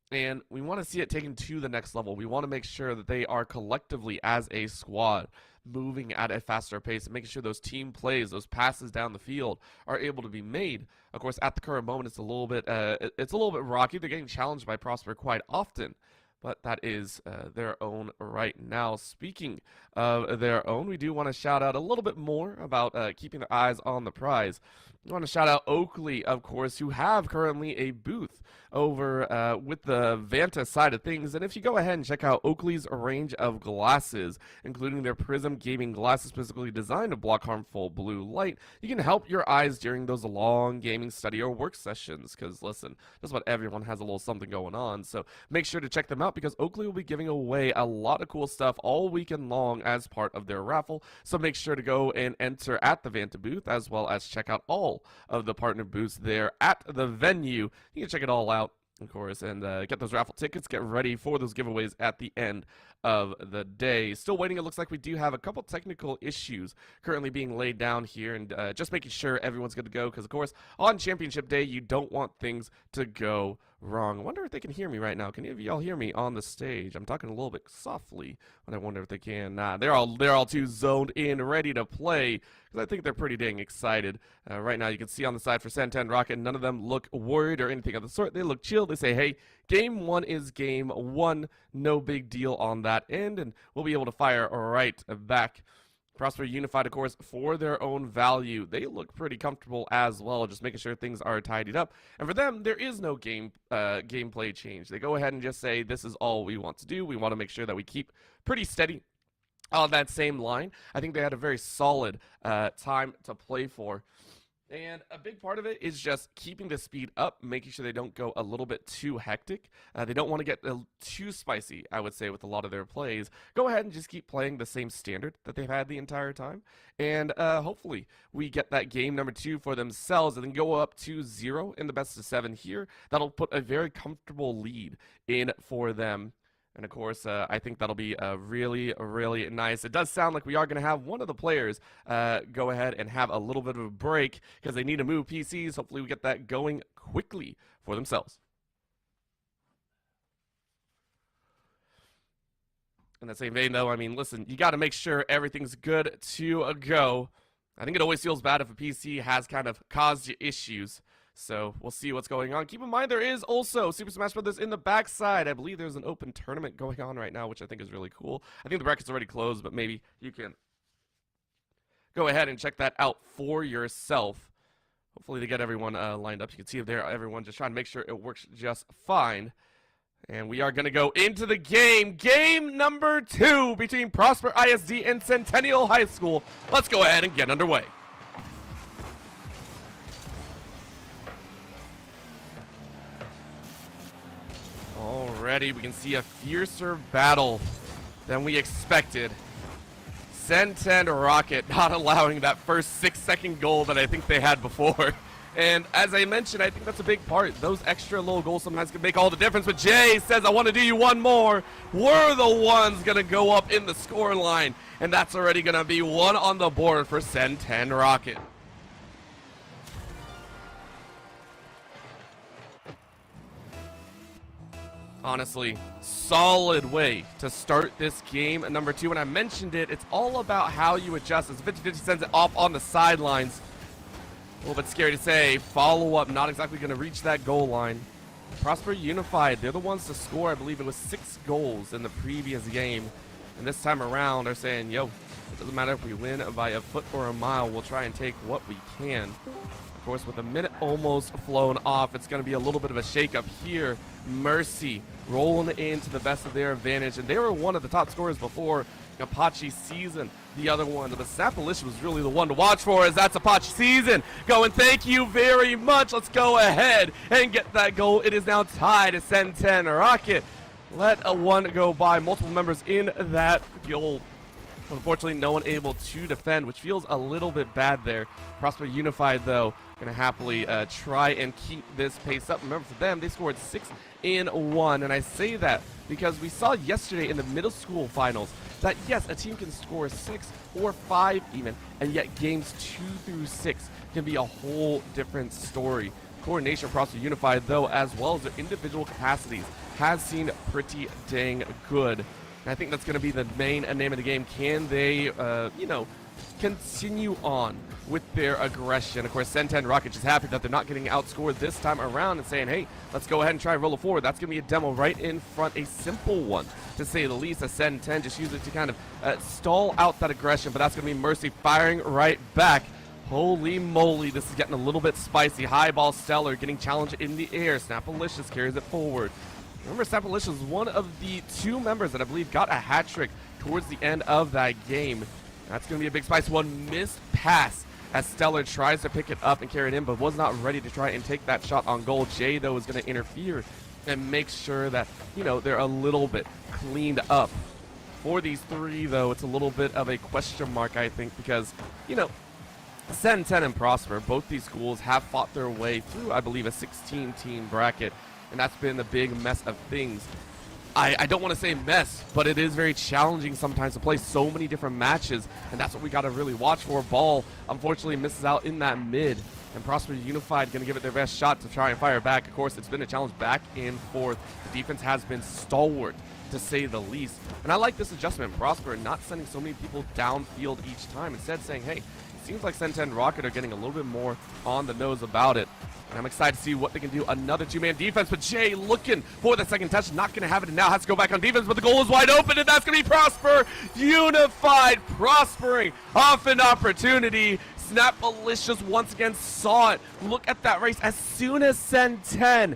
And we want to see it taken to the next level. We want to make sure that they are collectively as a squad moving at a faster pace and making sure those team plays, those passes down the field are able to be made. Of course, at the current moment, it's a little bit rocky. They're getting challenged by Prosper quite often, but that is their own right now. Speaking of their own, we do want to shout out a little bit more about keeping their eyes on the prize. We want to shout out Oakley, of course, who have currently a booth over with the Vanta side of things. And if you go ahead and check out Oakley's range of glasses, including their Prism gaming glasses specifically designed to block harmful blue light, you can help your eyes during those long gaming study or work sessions. Because listen, just about everyone has a little something going on. So make sure to check them out, because Oakley will be giving away a lot of cool stuff all weekend long as part of their raffle. So make sure to go and enter at the Vanta booth, as well as check out all of the partner booths there at the venue. You can check it all out, of course, and get those raffle tickets. Get ready for those giveaways at the end of the day. Still waiting. It looks like we do have a couple technical issues currently being laid down here, and just making sure everyone's good to go, because of course on championship day you don't want things to go wrong. I wonder if they can hear me right now. Can any of y'all hear me on the stage? I'm talking a little bit softly, but I wonder if they can. Nah, they're all too zoned in, ready to play, because I think they're pretty dang excited. Right now you can see on the side for Sen 10 Rocket, none of them look worried or anything of the sort. They look chill. They say, hey, game 1 is game 1. No big deal on that end, and we'll be able to fire right back. Prosper Unified, of course, for their own value, they look pretty comfortable as well, just making sure things are tidied up. And for them, there is no gameplay change. They go ahead and just say, this is all we want to do. We want to make sure that we keep pretty steady on that same line. I think they had a very solid time to play for. And a big part of it is just keeping the speed up, making sure they don't go a little bit too hectic. They don't want to get too spicy, I would say, with a lot of their plays. Go ahead and just keep playing the same standard that they've had the entire time. And hopefully we get that game number 2 for themselves and then go up to 0 in the best of 7 here. That'll put a very comfortable lead in for them. And of course, I think that'll be really, really nice. It does sound like we are going to have one of the players go ahead and have a little bit of a break, because they need to move PCs. Hopefully we get that going quickly for themselves. In that same vein, though, I mean, listen, you got to make sure everything's good to go. I think it always feels bad if a PC has kind of caused you issues. So we'll see what's going on. Keep in mind, there is also Super Smash Bros. In the backside. I believe there's an open tournament going on right now, which I think is really cool. I think the bracket's already closed, but maybe you can go ahead and check that out for yourself. Hopefully they get everyone lined up. You can see there, everyone just trying to make sure it works just fine. And we are going to go into the game. Game number 2 between Prosper ISD and Centennial High School. Let's go ahead and get underway. Already, we can see a fiercer battle than we expected. Sen 10 Rocket not allowing that first 6-second goal that I think they had before. And as I mentioned, I think that's a big part. Those extra little goals sometimes can make all the difference. But Jay says, I want to do you one more. We're the ones going to go up in the score line. And that's already going to be one on the board for Sen 10 Rocket. Honestly, solid way to start this game at number 2. And I mentioned it, it's all about how you adjust. As 50-50 sends it off on the sidelines. A little bit scary to say. Follow-up, not exactly going to reach that goal line. Prosper Unified, they're the ones to score. I believe it was 6 goals in the previous game. And this time around, they're saying, yo, it doesn't matter if we win by a foot or a mile. We'll try and take what we can. Of course, with a minute almost flown off, it's going to be a little bit of a shake-up here. Mercy rolling into the best of their advantage. And they were one of the top scorers before Apache Season. The other one, but Sapalish was really the one to watch for, as that's Apache Season going, thank you very much. Let's go ahead and get that goal. It is now tied to Sen 10 Rocket. Let a one go by. Multiple members in that goal. Unfortunately, no one able to defend, which feels a little bit bad there. Prosper Unified, though, going to happily try and keep this pace up. Remember, for them, they scored 6 in 1. And I say that because we saw yesterday in the middle school finals that, yes, a team can score 6 or 5 even, and yet games 2 through 6 can be a whole different story. Coordination of Prosper Unified, though, as well as their individual capacities, has seen pretty dang good. And I think that's going to be the main name of the game. Can they, continue on with their aggression? Of course, Sen 10 Rocket is happy that they're not getting outscored this time around and saying, hey, let's go ahead and try and roll it forward. That's going to be a demo right in front, a simple one, to say the least. As Sen 10 just use it to kind of stall out that aggression, but that's going to be Mercy firing right back. Holy moly, this is getting a little bit spicy. High ball Stellar getting challenged in the air. Snapalicious carries it forward. Remember, Snapalicious is one of the 2 members that I believe got a hat trick towards the end of that game. That's going to be a big spicy one. Missed pass as Stellar tries to pick it up and carry it in, but was not ready to try and take that shot on goal. Jay, though, is going to interfere and make sure that, they're a little bit cleaned up. For these 3, though, it's a little bit of a question mark, I think, because, Sen 10 and Prosper, both these schools have fought their way through, I believe, a 16-team bracket, and that's been the big mess of things. I don't want to say mess, but it is very challenging sometimes to play so many different matches, and that's what we got to really watch for. Ball, unfortunately, misses out in that mid, and Prosper Unified going to give it their best shot to try and fire back. Of course, it's been a challenge back and forth. The defense has been stalwart, to say the least, and I like this adjustment. Prosper not sending so many people downfield each time, instead saying, hey, it seems like Sen 10 Rocket are getting a little bit more on the nose about it. And I'm excited to see what they can do. Another 2-man defense, but Jay looking for the second touch. Not going to have it, and now has to go back on defense, but the goal is wide open, and that's going to be Prosper Unified, prospering off an opportunity. Snapalicious once again saw it. Look at that race. As soon as Sen 10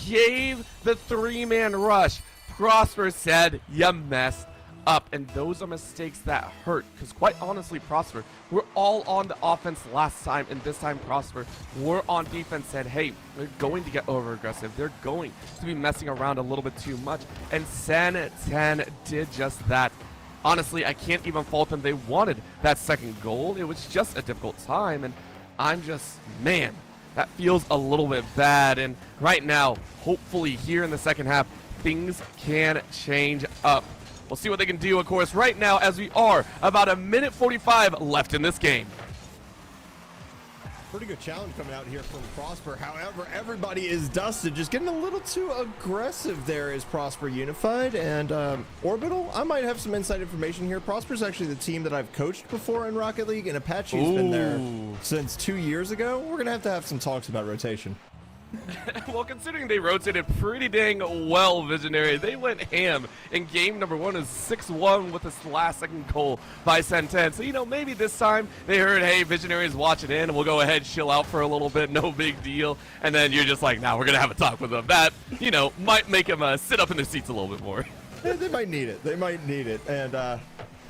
gave the 3-man rush, Prosper said, you messed up. And those are mistakes that hurt, because quite honestly, Prosper, we're all on the offense last time, and this time Prosper, we're on defense, said, hey, they're going to get over aggressive, they're going to be messing around a little bit too much, and Sen 10 did just that. Honestly, I can't even fault them. They wanted that second goal. It was just a difficult time, and I'm just, man, that feels a little bit bad. And right now, hopefully here in the second half, things can change up. We'll see what they can do, of course, right now, as we are about a minute 45 left in this game. Pretty good challenge coming out here from Prosper. However, everybody is dusted. Just getting a little too aggressive there is Prosper Unified. And Orbital, I might have some inside information here. Prosper's actually the team that I've coached before in Rocket League, and Apache's been there since 2 years ago. We're going to have some talks about rotation. Well, considering they rotated pretty dang well, Visionary, they went ham in game number 1 is 6-1 with this last second goal by Sen 10. So, maybe this time they heard, hey, Visionary is watching in, and we'll go ahead, chill out for a little bit, no big deal. And then you're just like, nah, we're going to have a talk with them. That, might make them sit up in their seats a little bit more. They might need it. They might need it. And,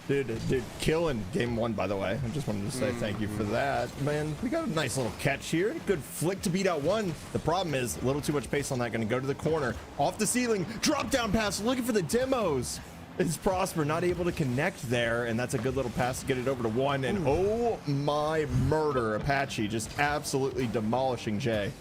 Dude, kill in game 1, by the way. I just wanted to say thank you for that. Man, we got a nice little catch here. Good flick to beat out 1. The problem is a little too much pace on that. Going to go to the corner. Off the ceiling. Drop down pass. Looking for the demos. It's Prosper not able to connect there, and that's a good little pass to get it over to one. And oh my murder, Apache just absolutely demolishing Jay.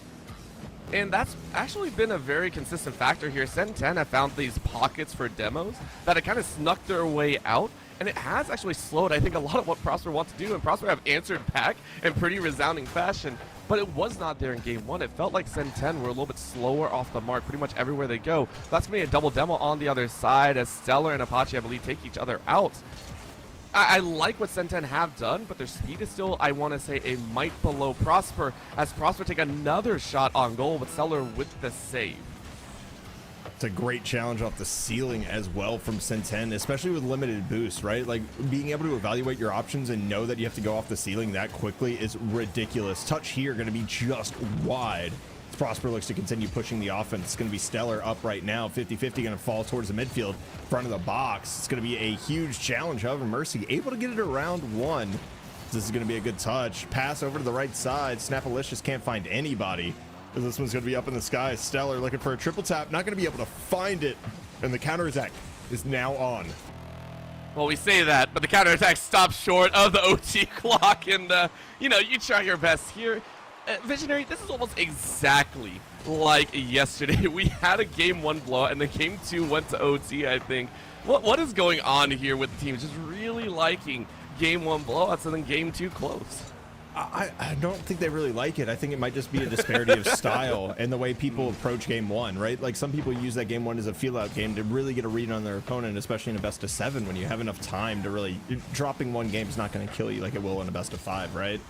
And that's actually been a very consistent factor here. Sen 10 have found these pockets for demos that have kind of snuck their way out, and it has actually slowed, I think, a lot of what Prosper wants to do, and Prosper have answered back in pretty resounding fashion, but it was not there in game one. It felt like Sen 10 were a little bit slower off the mark pretty much everywhere they go. That's going to be a double demo on the other side as Stellar and Apache, I believe, take each other out. I like what Sen 10 have done, but their speed is still, I want to say, a mite below Prosper, as Prosper take another shot on goal, but Stellar with the save. It's a great challenge off the ceiling as well from Sen 10, especially with limited boost, right? Like, being able to evaluate your options and know that you have to go off the ceiling that quickly is ridiculous. Touch here going to be just wide. Prosper looks to continue pushing the offense. It's going to be Stellar up right now. 50-50 going to fall towards the midfield, front of the box. It's going to be a huge challenge. However, Mercy able to get it around one. This is going to be a good touch. Pass over to the right side. Snapalicious can't find anybody. This one's going to be up in the sky. Stellar looking for a triple tap. Not going to be able to find it. And the counterattack is now on. Well, we say that, but the counterattack stops short of the OT clock. And, you know, you try your best here. Visionary, this is almost exactly like yesterday. We had a game one blowout, and then game two went to OT, I think. What is going on here with the team? Just really liking game one blowouts and then game two close. I don't think they really like it. I think it might just be a disparity of style and the way people approach game one, right? Like, some people use that game one as a feel-out game to really get a read on their opponent, especially in a best of 7 when you have enough time to really... Dropping one game is not going to kill you like it will in a best of 5, right?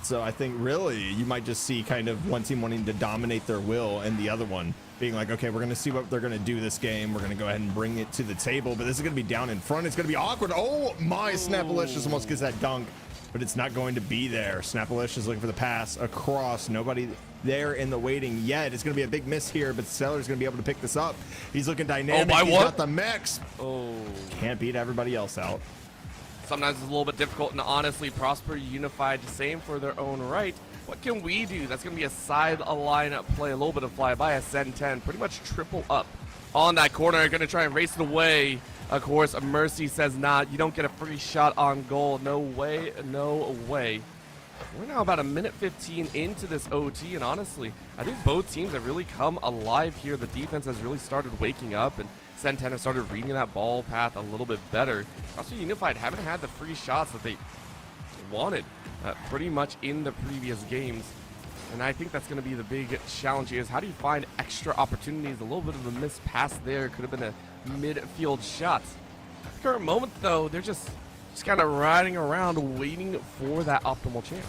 So I think really you might just see kind of one team wanting to dominate their will and the other one being like, okay, we're going to see what they're going to do this game. We're going to go ahead and bring it to the table, but this is going to be down in front. It's going to be awkward. Oh my, Snapalicious almost gets that dunk, but it's not going to be there. Snapalicious looking for the pass across. Nobody there in the waiting yet. It's going to be a big miss here, but Stellar's going to be able to pick this up. He's looking dynamic. He's got the mix. Oh. Can't beat everybody else out. Sometimes it's a little bit difficult, and honestly, Prosper Unified, same for their own right. What can we do? That's going to be a side lineup play, a little bit of flyby, a Sen 10, pretty much triple up on that corner. Going to try and race it away. Of course, Mercy says not. You don't get a free shot on goal. No way, no way. We're now about a minute 15 into this OT, and honestly, I think both teams have really come alive here. The defense has really started waking up, and Sen 10 have started reading that ball path a little bit better. Also, Unified haven't had the free shots that they wanted pretty much in the previous games. And I think that's going to be the big challenge here is how do you find extra opportunities? A little bit of a missed pass there. Could have been a midfield shot. At the current moment, though, they're just kind of riding around waiting for that optimal chance.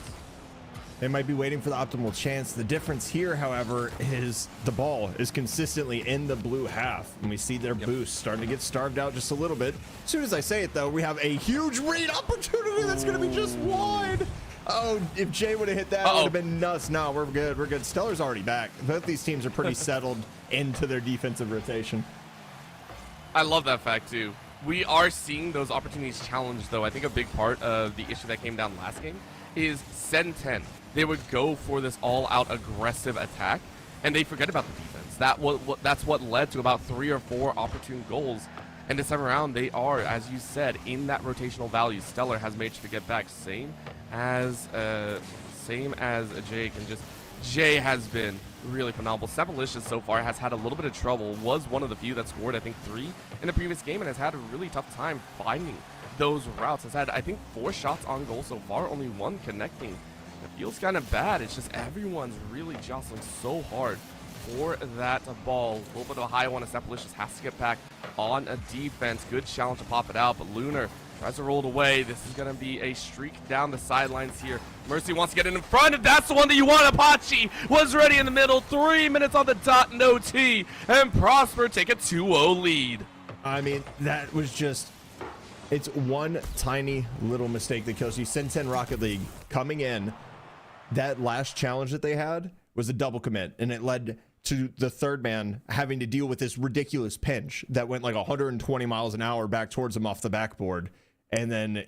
They might be waiting for the optimal chance. The difference here, however, is the ball is consistently in the blue half. And we see their boost starting to get starved out just a little bit. As soon as I say it, though, we have a huge read opportunity that's going to be just wide. Oh, if Jay would have hit that, it would have been nuts. No, we're good. We're good. Stellar's already back. Both these teams are pretty settled into their defensive rotation. I love that fact, too. We are seeing those opportunities challenged, though. I think a big part of the issue that came down last game is Sen 10. They would go for this all-out aggressive attack, and they forget about the defense. That's what led to about 3 or 4 opportune goals. And this time around, they are, as you said, in that rotational value. Stellar has managed to get back, same as Jake, and just Jay has been really phenomenal. Snapalicious so far has had a little bit of trouble. Was one of the few that scored, I think, 3 in the previous game, and has had a really tough time finding those routes. Has had, I think, 4 shots on goal so far, only 1 connecting. It feels kind of bad. It's just everyone's really jostling so hard for that ball. A little bit of a high one. Snapalicious has to get back on a defense. Good challenge to pop it out, but Lunar tries to roll it away. This is going to be a streak down the sidelines here. Mercy wants to get in front, and that's the one that you want. Apache was ready in the middle. 3 minutes on the dot, no T, and Prosper take a 2-0 lead. I mean, that was just... It's one tiny little mistake that kills you. Sen 10 Rocket League coming in. That last challenge that they had was a double commit, and it led to the third man having to deal with this ridiculous pinch that went like 120 miles an hour back towards him off the backboard. And then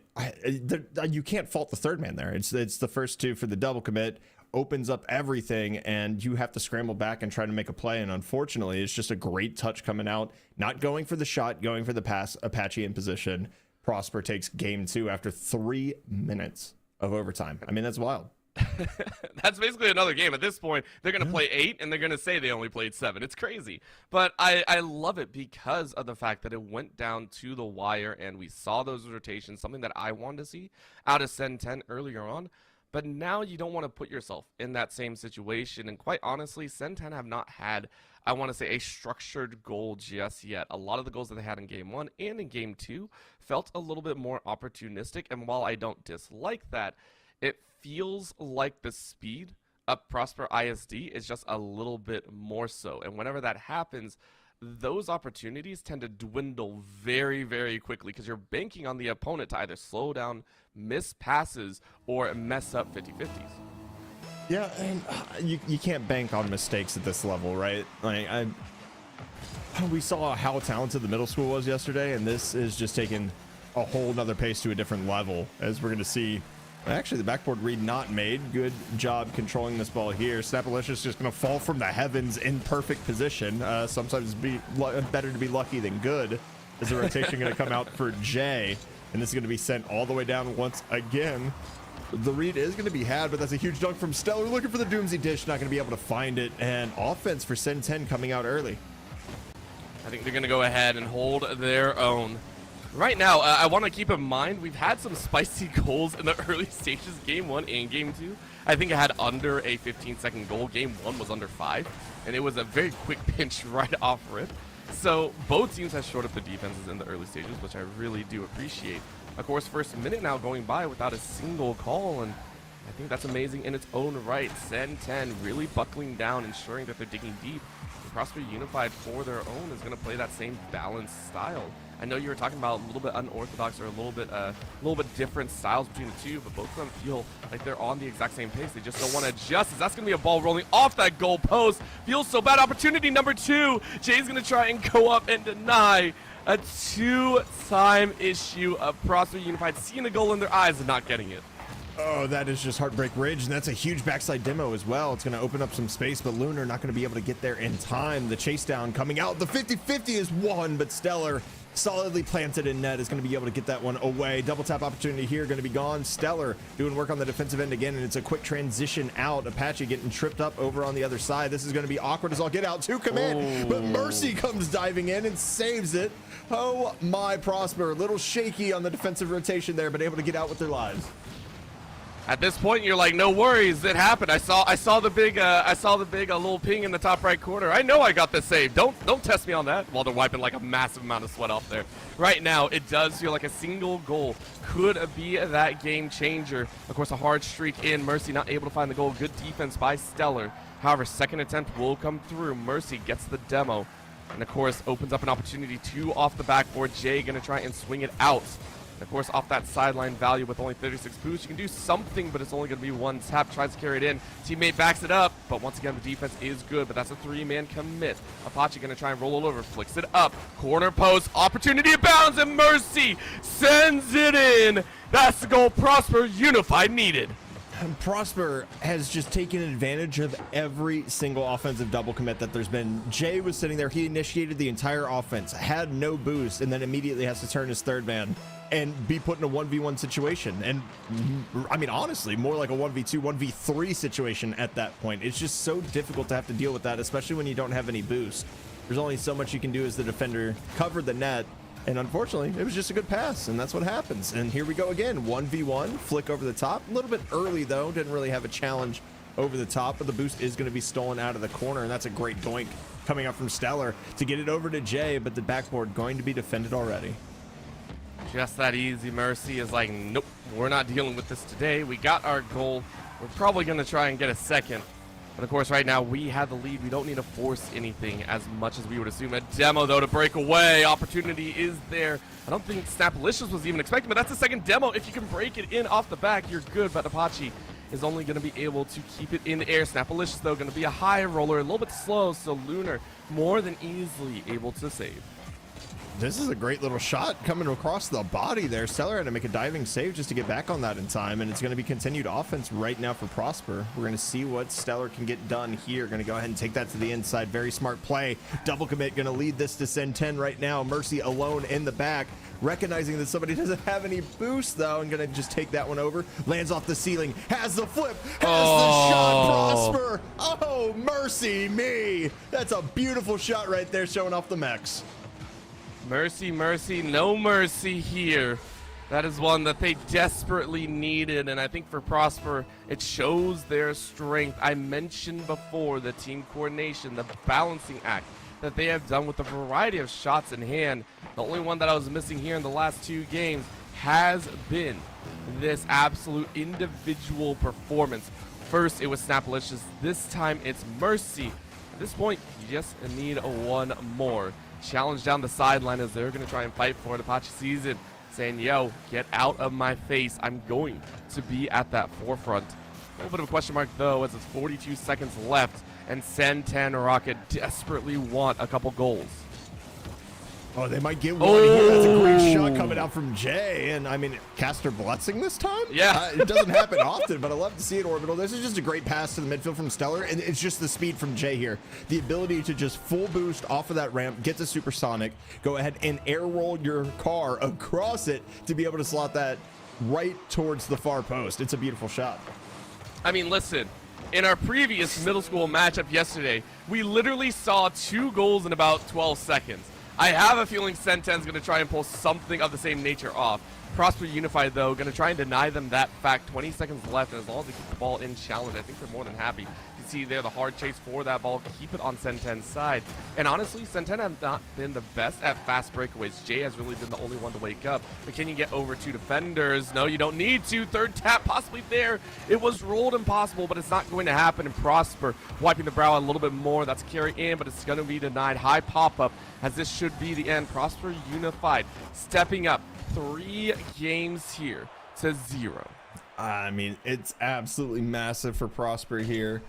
you can't fault the third man there. It's the first 2 for the double commit. opens up everything, and you have to scramble back and try to make a play. And unfortunately, it's just a great touch coming out, not going for the shot, going for the pass. Apache in position. Prosper takes game 2 after 3 minutes of overtime. I mean, that's wild. That's basically another game. At this point, they're going to play 8, and they're going to say they only played 7. It's crazy. But I love it because of the fact that it went down to the wire, and we saw those rotations, something that I wanted to see out of Sen 10 earlier on. But now you don't want to put yourself in that same situation. And quite honestly, Sen 10 have not had, I want to say, a structured goal just yet. A lot of the goals that they had in Game 1 and in Game 2 felt a little bit more opportunistic. And while I don't dislike that, it feels like the speed of Prosper ISD is just a little bit more so. And whenever that happens, those opportunities tend to dwindle very, very quickly because you're banking on the opponent to either slow down, miss passes, or mess up 50-50s. Yeah, and you can't bank on mistakes at this level, right? Like we saw how talented the middle school was yesterday, and this is just taking a whole nother pace to a different level, as we're going to see. Actually, the backboard read not made. Good job controlling this ball here. Snapalicious just going to fall from the heavens in perfect position. Sometimes better to be lucky than good. Is the rotation going to come out for Jay? And this is going to be sent all the way down once again. The read is going to be had, but that's a huge dunk from Stellar. Looking for the Doomsy dish, not going to be able to find it. And offense for Sen 10 coming out early. I think they're going to go ahead and hold their own. Right now, I want to keep in mind, we've had some spicy goals in the early stages, Game 1 and Game 2. I think I had under a 15-second goal. Game 1 was under 5, and it was a very quick pinch right off rip. So both teams have shored up the defenses in the early stages, which I really do appreciate. Of course, first minute now going by without a single call, and I think that's amazing in its own right. Sen 10 really buckling down, ensuring that they're digging deep. Prosper Unified for their own is going to play that same balanced style. I know you were talking about a little bit unorthodox or a little bit different styles between the two, but both of them feel like they're on the exact same pace. They just don't want to adjust, as that's going to be a ball rolling off that goal post. Feels so bad. Opportunity number 2. Jay's going to try and go up and deny. A 2-time issue of Prosper Unified seeing a goal in their eyes and not getting it. Oh, that is just Heartbreak Ridge, and that's a huge backside demo as well. It's going to open up some space, but Lunar not going to be able to get there in time. The chase down coming out. The 50-50 is won, but Stellar solidly planted in net is going to be able to get that one away. Double tap opportunity here going to be gone. Stellar doing work on the defensive end again, and it's a quick transition out. Apache getting tripped up over on the other side. This is going to be awkward as all get out to command, but Mercy comes diving in and saves it. Oh my, Prosper, a little shaky on the defensive rotation there, but able to get out with their lives. At this point, you're like, no worries, it happened. I saw the big little ping in the top right corner. I know I got the save. Don't test me on that. While they're wiping like a massive amount of sweat off there. Right now, it does feel like a single goal could be that game changer. Of course, a hard streak in. Mercy not able to find the goal. Good defense by Stellar. However, second attempt will come through. Mercy gets the demo, and of course opens up an opportunity 2 off the backboard. Jay gonna try and swing it out. Of course, off that sideline value with only 36 boosts, you can do something, but it's only going to be one tap. Tries to carry it in. Teammate backs it up, but once again, the defense is good, but that's a 3-man commit. Apache going to try and roll it over. Flicks it up. Corner post. Opportunity abounds, and Mercy sends it in. That's the goal Prosper Unified needed. Prosper has just taken advantage of every single offensive double commit that there's been. Jay was sitting there. He initiated the entire offense, had no boost, and then immediately has to turn his third man and be put in a 1v1 situation. And I mean, honestly, more like a 1v2, 1v3 situation at that point. It's just so difficult to have to deal with that, especially when you don't have any boost. There's only so much you can do as the defender. Cover the net. And unfortunately, it was just a good pass, and that's what happens. And here we go again, 1v1, flick over the top. A little bit early, though. Didn't really have a challenge over the top, but the boost is going to be stolen out of the corner, and that's a great doink coming up from Stellar to get it over to Jay, but the backboard going to be defended already. Just that easy. Mercy is like, nope, we're not dealing with this today. We got our goal. We're probably going to try and get a second. But of course, right now, we have the lead. We don't need to force anything as much as we would assume. A demo, though, to break away. Opportunity is there. I don't think Snapalicious was even expecting, but that's the second demo. If you can break it in off the back, you're good. But Apache is only going to be able to keep it in the air. Snapalicious, though, going to be a high roller, a little bit slow. So Lunar more than easily able to save. This is a great little shot coming across the body there. Stellar had to make a diving save just to get back on that in time, and it's going to be continued offense right now for Prosper. We're going to see what Stellar can get done here. Going to go ahead and take that to the inside. Very smart play. Double commit going to lead this to Sen 10 right now. Mercy alone in the back. Recognizing that somebody doesn't have any boost, though, and going to just take that one over. Lands off the ceiling. Has the flip. Has the shot. Prosper. Oh, mercy me. That's a beautiful shot right there showing off the mechs. Mercy, mercy, no mercy here. That is one that they desperately needed, and I think for Prosper, it shows their strength. I mentioned before the team coordination, the balancing act that they have done with a variety of shots in hand. The only one that I was missing here in the last 2 games has been this absolute individual performance. First, it was Snapalicious. This time, it's Mercy. At this point, you just need one more. Challenge down the sideline as they're going to try and fight for it. Apache season saying, yo, get out of my face. I'm going to be at that forefront. A little bit of a question mark, though, as it's 42 seconds left, and Sen 10 Rocket desperately want a couple goals. Oh, they might get one here. That's a great shot coming out from Jay. And, I mean, caster blessing this time? Yeah. It doesn't happen often, but I love to see it, Orbital. This is just a great pass to the midfield from Stellar, and it's just the speed from Jay here. The ability to just full boost off of that ramp, get to supersonic, go ahead and air roll your car across it to be able to slot that right towards the far post. It's a beautiful shot. I mean, listen. In our previous middle school matchup yesterday, we literally saw 2 goals in about 12 seconds. I have a feeling Sen 10's going to try and pull something of the same nature off. Prosper Unified, though, going to try and deny them that fact. 20 seconds left, and as long as they keep the ball in challenge, I think they're more than happy. You can see there the hard chase for that ball. Keep it on Sen 10's side. And honestly, Sen 10 have not been the best at fast breakaways. Jay has really been the only one to wake up. But can you get over 2 defenders? No, you don't need to. Third tap possibly there. It was rolled impossible, but it's not going to happen. And Prosper wiping the brow a little bit more. That's a carry in, but it's going to be denied. High pop-up, as this should be the end. Prosper Unified stepping up. 3 games here to 0. I mean, it's absolutely massive for Prosper here.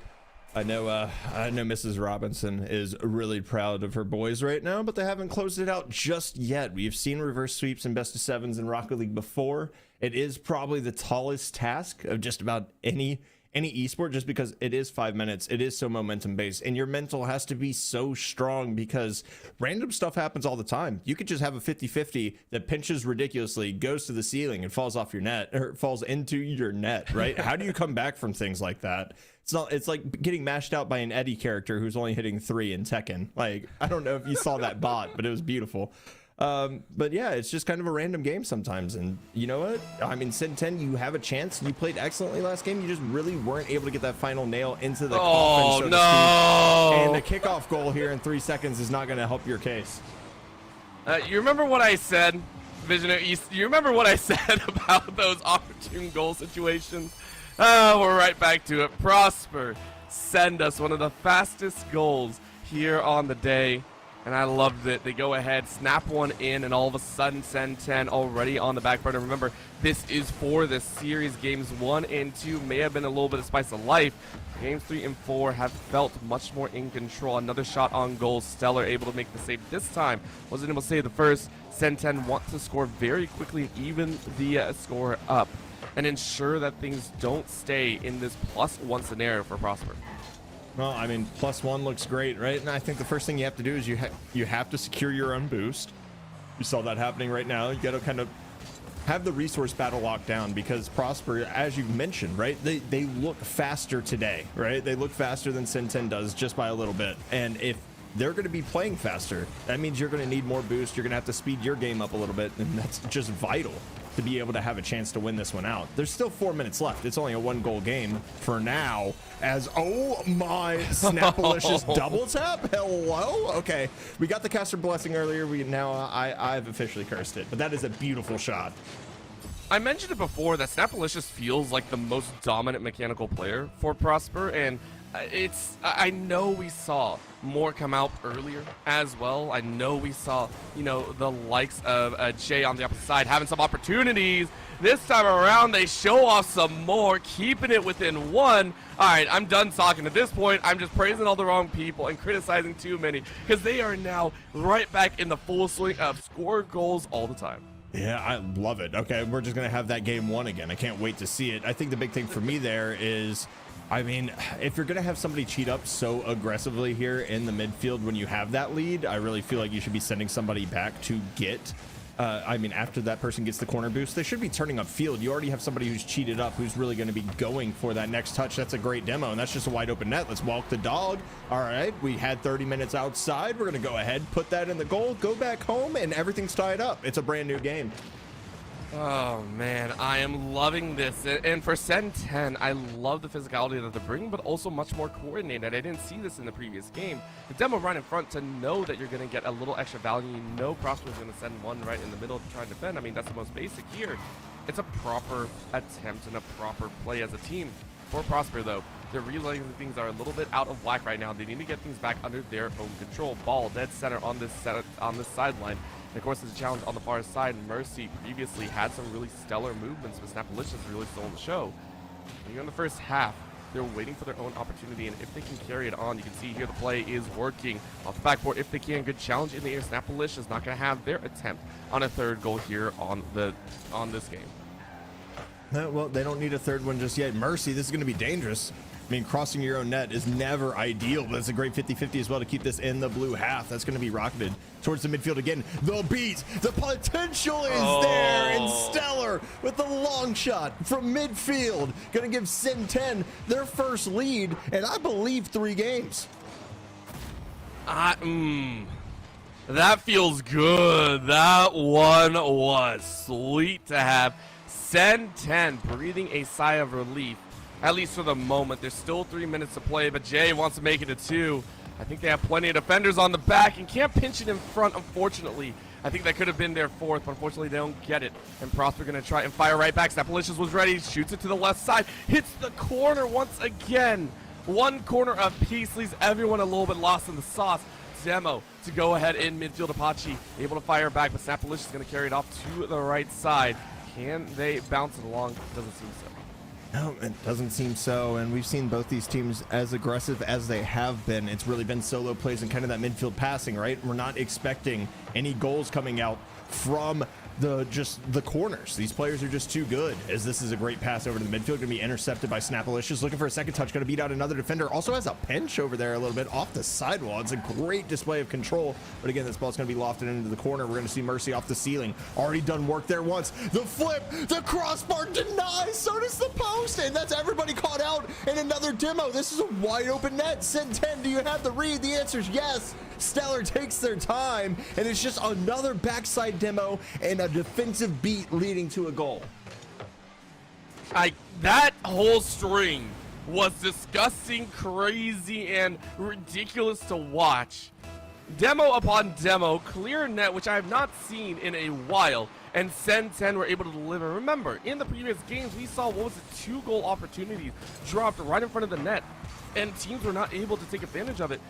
I know Mrs. Robinson is really proud of her boys right now, but they haven't closed it out just yet. We've seen reverse sweeps and best of 7s in Rocket League before. It is probably the tallest task of just about any esport, just because it is 5 minutes. It is so momentum based, and your mental has to be so strong because random stuff happens all the time. You could just have a 50-50 that pinches ridiculously, goes to the ceiling, and falls off your net, or falls into your net, right? How do you come back from things like that? It's like getting mashed out by an Eddie character who's only hitting 3 in Tekken. Like, I don't know if you saw that bot, but it was beautiful. But yeah, it's just kind of a random game sometimes. And you know what? I mean, Sen 10, you have a chance. You played excellently last game. You just really weren't able to get that final nail into the coffin, so to speak. And the kickoff goal here in 3 seconds is not going to help your case. You remember what I said, Visionary? You remember what I said about those opportune goal situations? We're right back to it. Prosper send us one of the fastest goals here on the day. And I loved it. They go ahead, snap one in, and all of a sudden, Sen 10 already on the back burner. Remember, this is for the series. Games 1 and 2 may have been a little bit of spice of life. Games 3 and 4 have felt much more in control. Another shot on goal. Stellar able to make the save this time. Wasn't able to save the first. Sen 10 want to score very quickly, even the score up, and ensure that things don't stay in this +1 scenario for Prosper. Well, I mean, +1 looks great, right? And I think the first thing you have to do is you have to secure your own boost. You saw that happening right now. You got to kind of have the resource battle locked down, because Prosper, as you mentioned, right, they look faster today, right? They look faster than Sen 10 does just by a little bit. And if they're going to be playing faster, that means you're going to need more boost. You're going to have to speed your game up a little bit, and that's just vital to be able to have a chance to win this one out. There's still 4 minutes left. It's only a 1-goal game for now, as, oh my, Snapalicious double tap. Hello. Okay, we got the caster blessing earlier. I've officially cursed it, but that is a beautiful shot. I mentioned it before that Snapalicious feels like the most dominant mechanical player for Prosper, and I know we saw more come out earlier as well. I know we saw, the likes of Jay on the opposite side having some opportunities. This time around, they show off some more, keeping it within one. All right, I'm done talking at this point. I'm just praising all the wrong people and criticizing too many, because they are now right back in the full swing of score goals all the time. Yeah, I love it. Okay, we're just going to have that game one again. I can't wait to see it. I think the big thing for me there is, I mean, if you're going to have somebody cheat up so aggressively here in the midfield when you have that lead, I really feel like you should be sending somebody back to get, I mean, after that person gets the corner boost, they should be turning up field. You already have somebody who's cheated up, who's really going to be going for that next touch. That's a great demo, and that's just a wide open net. Let's walk the dog. All right, we had 30 minutes outside. We're going to go ahead, put that in the goal, go back home, and everything's tied up. It's a brand new game. Oh man, I am loving this. And for Sen 10, I love the physicality that they're bringing, but also much more coordinated. I didn't see this in the previous game. The demo right in front to know that you're going to get a little extra value. You know Prosper's going to send one right in the middle to try and defend. I mean, that's the most basic here. It's a proper attempt and a proper play as a team. For Prosper, though, they're realizing things are a little bit out of whack right now. They need to get things back under their own control. Ball dead center on this sideline. And of course, there's a challenge on the far side. Mercy previously had some really stellar movements, but Snapalicious really stole the show. And in the first half, they're waiting for their own opportunity, and if they can carry it on, you can see here the play is working. Off the backboard, if they can, good challenge in the air. Snapalicious not going to have their attempt on a third goal here on this game. Well, they don't need a third one just yet. Mercy, this is going to be dangerous. I mean, crossing your own net is never ideal, but it's a great 50-50 as well to keep this in the blue half. That's going to be rocketed towards the midfield again. The beat, the potential is there, and Stellar with the long shot from midfield. Going to give Sen 10 their first lead, and I believe 3 games. That feels good. That one was sweet to have. Sen 10 breathing a sigh of relief. At least for the moment. There's still 3 minutes to play, but Jay wants to make it a 2. I think they have plenty of defenders on the back and can't pinch it in front, unfortunately. I think that could have been their 4th, but unfortunately they don't get it. And Prosper going to try and fire right back. Snapalicious was ready, shoots it to the left side, hits the corner once again. One corner of piece, leaves everyone a little bit lost in the sauce. Demo to go ahead in midfield. Apache able to fire back, but Snapalicious is going to carry it off to the right side. Can they bounce it along? Doesn't seem so. No, it doesn't seem so, and we've seen both these teams as aggressive as they have been. It's really been solo plays and kind of that midfield passing, right? We're not expecting any goals coming out from the corners. These players are just too good, as this is a great pass over to the midfield. Going to be intercepted by Snapalicious, looking for a second touch, going to beat out another defender. Also has a pinch over there a little bit off the sidewall. It's a great display of control, but again, this ball's going to be lofted into the corner. We're going to see Mercy off the ceiling. Already done work there once. The flip, the crossbar denies, so does the post, and that's everybody caught out in another demo. This is a wide open net. Sen 10, do you have the read? The answer is yes. Stellar takes their time, and it's just another backside demo and a defensive beat leading to a goal. That whole string was disgusting, crazy, and ridiculous to watch. Demo upon demo, clear net, which I have not seen in a while, and Sen 10 were able to deliver. Remember, in the previous games, we saw, 2 goal opportunities dropped right in front of the net, and teams were not able to take advantage of it.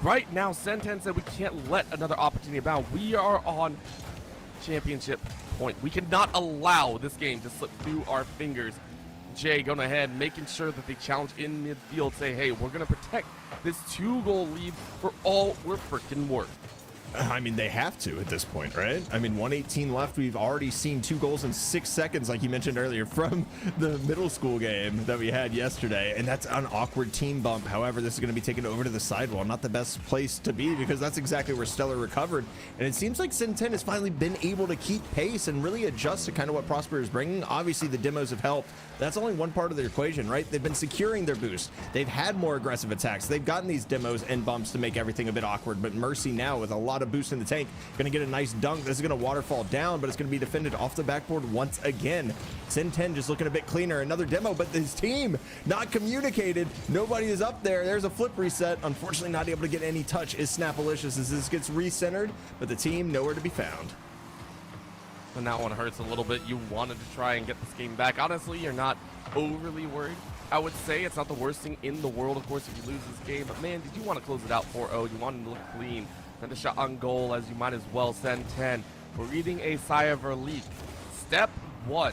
Right now, Sen 10 said we can't let another opportunity abound. We are on championship point. We cannot allow this game to slip through our fingers. Jay going ahead, making sure that they challenge in midfield, say, hey, we're going to protect this 2-goal lead for all we're freaking worth. I mean, they have to at this point, right? I mean, 1:18 left. We've already seen 2 goals in 6 seconds, like you mentioned earlier, from the middle school game that we had yesterday. And that's an awkward team bump. However, this is going to be taken over to the sidewall. Not the best place to be, because that's exactly where Stellar recovered. And it seems like Sen 10 has finally been able to keep pace and really adjust to kind of what Prosper is bringing. Obviously, the demos have helped. That's only one part of their equation, right? They've been securing their boost. They've had more aggressive attacks. They've gotten these demos and bumps to make everything a bit awkward. But Mercy now, with a lot of boost in the tank, going to get a nice dunk. This is going to waterfall down, but it's going to be defended off the backboard once again. Sen 10 just looking a bit cleaner. Another demo, but his team not communicated. Nobody is up there. There's a flip reset. Unfortunately, not able to get any touch is Snapalicious as this gets recentered, but the team nowhere to be found. And that one hurts a little bit. You wanted to try and get this game back. Honestly, you're not overly worried. I would say it's not the worst thing in the world, of course, if you lose this game. But, man, did you want to close it out 4-0? You wanted to look clean. And a shot on goal, as you might as well. Sen 10 breathing a sigh of relief. Step 1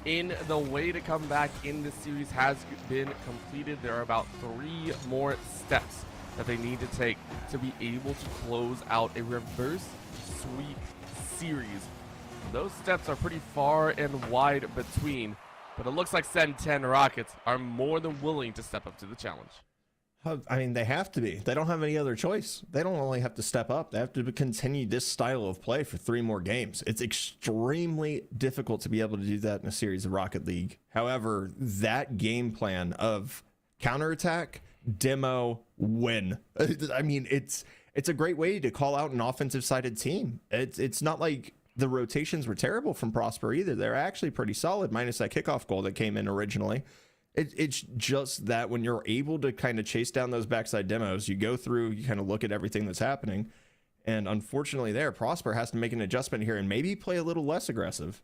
in the way to come back in this series has been completed. There are about 3 more steps that they need to take to be able to close out a reverse sweep series. Those steps are pretty far and wide between, but it looks like Sen 10 Rockets are more than willing to step up to the challenge. I mean, they have to be. They don't have any other choice. They don't only have to step up. They have to continue this style of play for 3 more games. It's extremely difficult to be able to do that in a series of Rocket League. However, that game plan of counterattack, demo, win. I mean, it's a great way to call out an offensive-sided team. It's not like the rotations were terrible from Prosper either. They're actually pretty solid, minus that kickoff goal that came in originally. It's just that when you're able to kind of chase down those backside demos, you go through, you kind of look at everything that's happening. And unfortunately there, Prosper has to make an adjustment here and maybe play a little less aggressive.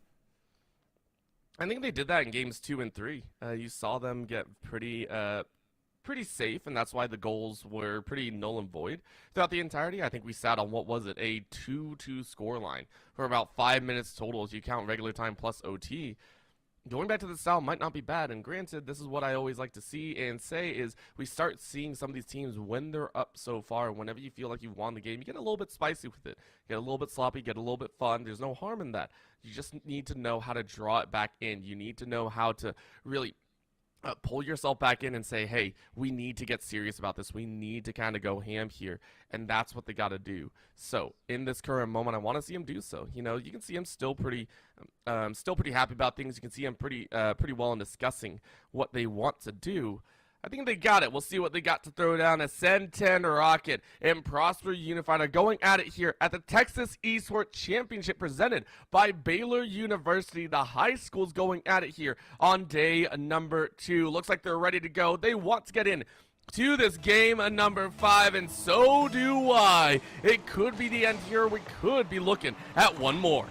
I think they did that in games 2 and 3. You saw them get pretty safe, and that's why the goals were pretty null and void throughout the entirety. I think we sat on, what was it, a 2-2 scoreline for about 5 minutes total if you count regular time plus OT. Going back to the style might not be bad, and granted, this is what I always like to see and say is we start seeing some of these teams when they're up so far, whenever you feel like you've won the game, you get a little bit spicy with it, get a little bit sloppy, get a little bit fun. There's no harm in that. You just need to know how to draw it back in. You need to know how to really pull yourself back in and say, hey, we need to get serious about this. We need to kind of go ham here. And that's what they got to do. So in this current moment, I want to see him do so. You know, you can see him still pretty happy about things. You can see him pretty well in discussing what they want to do. I think they got it. We'll see what they got to throw down. A Sen 10 Rocket and Prosper Unified are going at it here at the Texas Esports Championship presented by Baylor University. The high school's going at it here on day number 2. Looks like they're ready to go. They want to get in to this game number 5, and so do I. It could be the end here. We could be looking at one more.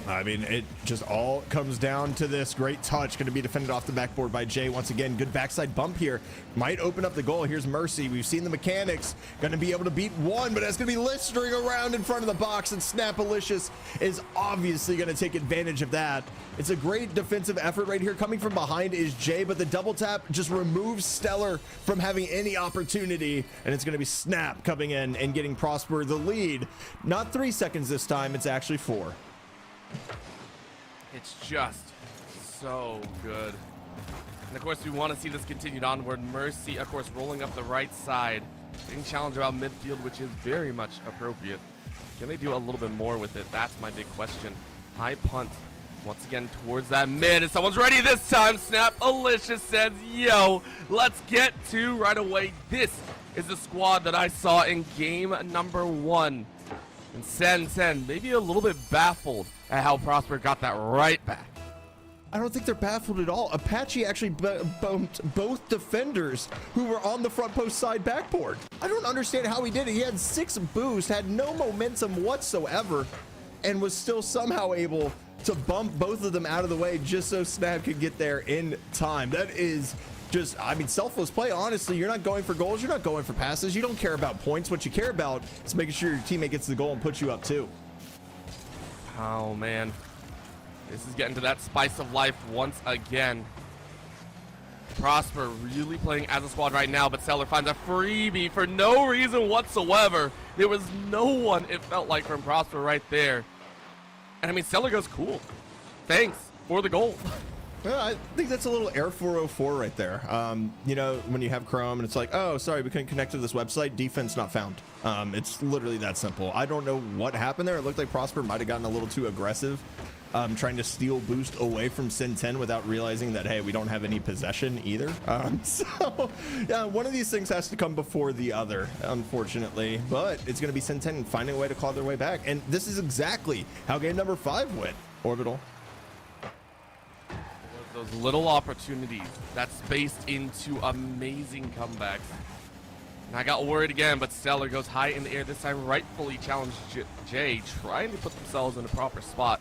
I mean, it just all comes down to this great touch. Going to be defended off the backboard by Jay. Once again, good backside bump here. Might open up the goal. Here's Mercy. We've seen the mechanics. Going to be able to beat one, but that's going to be listering around in front of the box, and Snapalicious is obviously going to take advantage of that. It's a great defensive effort right here. Coming from behind is Jay, but the double tap just removes Stellar from having any opportunity, and it's going to be Snap coming in and getting Prosper the lead. Not 3 seconds this time. It's actually 4. It's just so good. And of course, we want to see this continued onward. Mercy, of course, rolling up the right side, getting challenged around midfield, which is very much appropriate. Can they do a little bit more with it? That's my big question. High punt once again towards that mid, and someone's ready this time. Snap Alicious says, yo, let's get to right away. This is the squad that I saw in game number 1. And Sen 10 maybe a little bit baffled at how Prosper got that right back. I don't think they're baffled at all. Apache actually bumped both defenders who were on the front post side backboard. I don't understand how he did it. He had 6 boost, had no momentum whatsoever, and was still somehow able to bump both of them out of the way just so Snap could get there in time. That is just, I mean, selfless play. Honestly, you're not going for goals. You're not going for passes. You don't care about points. What you care about is making sure your teammate gets the goal and puts you up too. Oh, man. This is getting to that spice of life once again. Prosper really playing as a squad right now, but Seller finds a freebie for no reason whatsoever. There was no one, it felt like, from Prosper right there. And I mean, Seller goes, cool. Thanks for the goal. Well, I think that's a little Air 404 right there. You know, when you have Chrome and it's like, oh, sorry, we couldn't connect to this website, defense not found. It's literally that simple. I don't know what happened there. It looked like Prosper might have gotten a little too aggressive, trying to steal boost away from Sin 10 without realizing that, hey, we don't have any possession either. So, yeah, one of these things has to come before the other, unfortunately. But it's going to be Sin 10 finding a way to claw their way back. And this is exactly how game number 5 went. Orbital. Those little opportunities that spaced into amazing comebacks. And I got worried again, but Stellar goes high in the air. This time rightfully challenged Jay, trying to put themselves in a proper spot.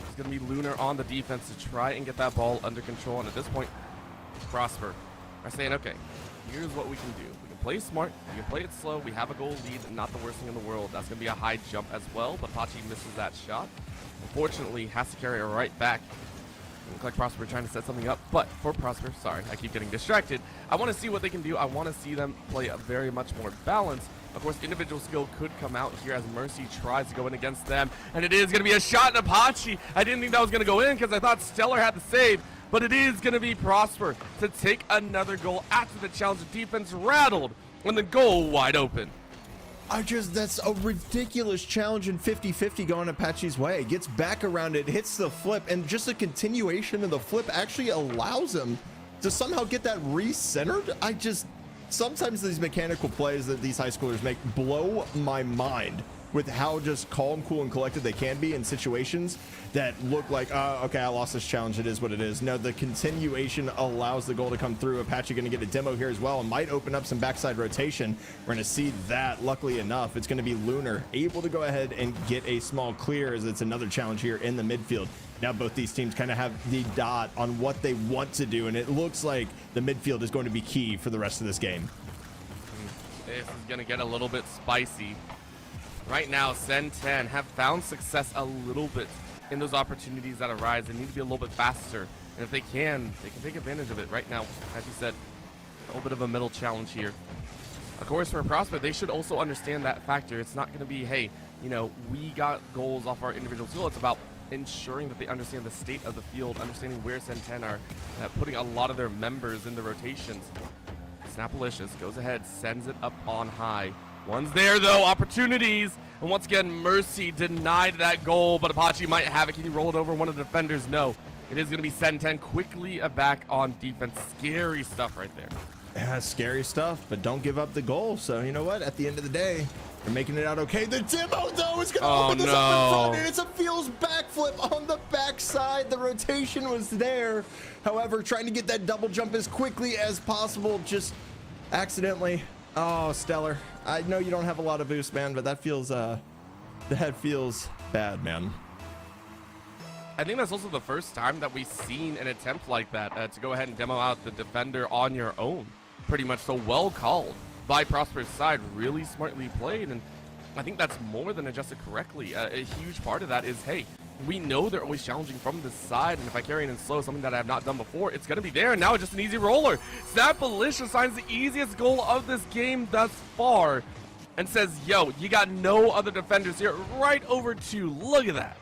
It's going to be Lunar on the defense to try and get that ball under control. And at this point, Prosper are saying, okay, here's what we can do. We can play smart, we can play it slow, we have a goal lead, not the worst thing in the world. That's going to be a high jump as well, but Apache misses that shot. Unfortunately, has to carry it right back. Look like Prosper trying to set something up, but for Prosper, sorry, I keep getting distracted. I want to see what they can do. I want to see them play a very much more balanced. Of course, individual skill could come out here as Mercy tries to go in against them, and it is going to be a shot in Apache. I didn't think that was going to go in because I thought Stellar had the save, but it is going to be Prosper to take another goal after the challenge. Defense rattled and the goal wide open. That's a ridiculous challenge in 50-50 going Apache's way. Gets back around it, hits the flip, and just a continuation of the flip actually allows him to somehow get that re-centered. Sometimes these mechanical plays that these high schoolers make blow my mind with how just calm, cool, and collected they can be in situations that look like, okay, I lost this challenge, it is what it is. No, the continuation allows the goal to come through. Apache going to get a demo here as well and might open up some backside rotation. We're going to see that. Luckily enough, it's going to be Lunar able to go ahead and get a small clear, as it's another challenge here in the midfield. Now both these teams kind of have the dot on what they want to do, and it looks like the midfield is going to be key for the rest of this game. This is going to get a little bit spicy. Right now, Sen 10 have found success a little bit in those opportunities that arise. They need to be a little bit faster, and if they can take advantage of it. Right now, as you said, a little bit of a middle challenge here. Of course, for Prosper, they should also understand that factor. It's not going to be, hey, you know, we got goals off our individual skill. It's about ensuring that they understand the state of the field, understanding where Sen 10 are, putting a lot of their members in the rotations. Snapalicious goes ahead, sends it up on high. One's there though, opportunities, and once again Mercy denied that goal, but Apache might have it. Can he roll it over one of the defenders? No. It is going to be Sen 10 quickly back on defense. Scary stuff right there. Yeah, scary stuff, but don't give up the goal. So you know what? At the end of the day, they're making it out okay. The demo though is going to open this up in front, and it's a Feels backflip on the backside. The rotation was there. However, trying to get that double jump as quickly as possible, just accidentally. Oh, Stellar. I know you don't have a lot of boost, man, but that feels bad, man. I think that's also the first time that we've seen an attempt like that to go ahead and demo out the defender on your own. Pretty much so well called by Prosper's side, really smartly played, and I think that's more than adjusted correctly. A huge part of that is, hey, we know they're always challenging from the side, and if I carry it in slow, something that I have not done before, it's going to be there, and now it's just an easy roller. Snapalicious finds the easiest goal of this game thus far and says, yo, you got no other defenders here, right over to, look at that.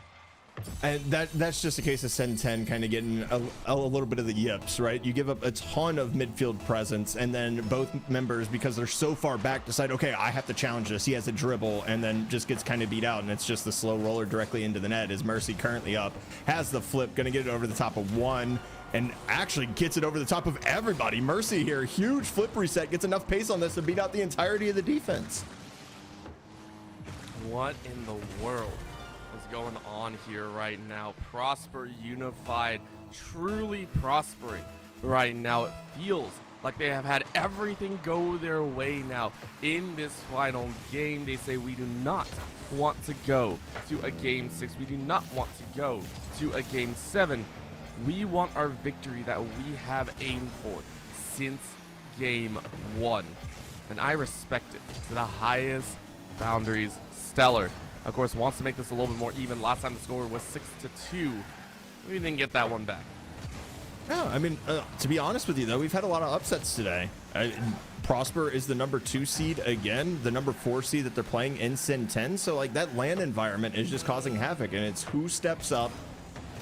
And that's just a case of Sen 10 kind of getting a little bit of the yips, right? You give up a ton of midfield presence, and then both members, because they're so far back, decide, okay, I have to challenge this. He has a dribble, and then just gets kind of beat out, and it's just the slow roller directly into the net. As Mercy currently up, has the flip, going to get it over the top of one, and actually gets it over the top of everybody. Mercy here, huge flip reset, gets enough pace on this to beat out the entirety of the defense. What in the world is going on here right now? Prosper Unified truly prospering right now. It feels like they have had everything go their way now in this final game. They say we do not want to go to a game 6. We do not want to go to a game 7. We want our victory that we have aimed for since game 1. And I respect it to the highest boundaries. Stellar, of course, wants to make this a little bit more even. Last time the score was 6-2. We didn't get that one back. Yeah, I mean, to be honest with you, though, we've had a lot of upsets today. Prosper is the number 2 seed again, the number 4 seed that they're playing in Sen 10. So, like, that LAN environment is just causing havoc, and it's who steps up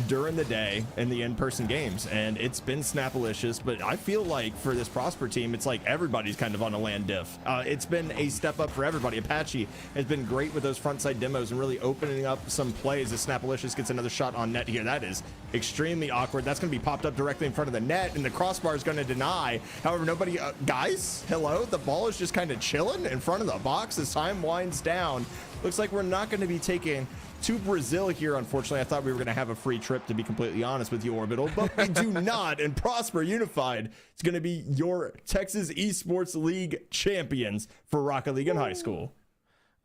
during the day in the in-person games, and it's been Snapalicious, but I feel like for this Prosper team, it's like everybody's kind of on a LAN diff. It's been a step up for everybody. Apache has been great with those frontside demos and really opening up some plays as Snapalicious gets another shot on net here. That is extremely awkward. That's going to be popped up directly in front of the net, and the crossbar is going to deny. However, nobody, guys, hello, the ball is just kind of chilling in front of the box as time winds down. Looks like we're not going to be taking to Brazil here, unfortunately. I thought we were going to have a free trip, to be completely honest with you, Orbital, but we do not. And Prosper Unified is going to be your Texas Esports League champions for Rocket League in high school.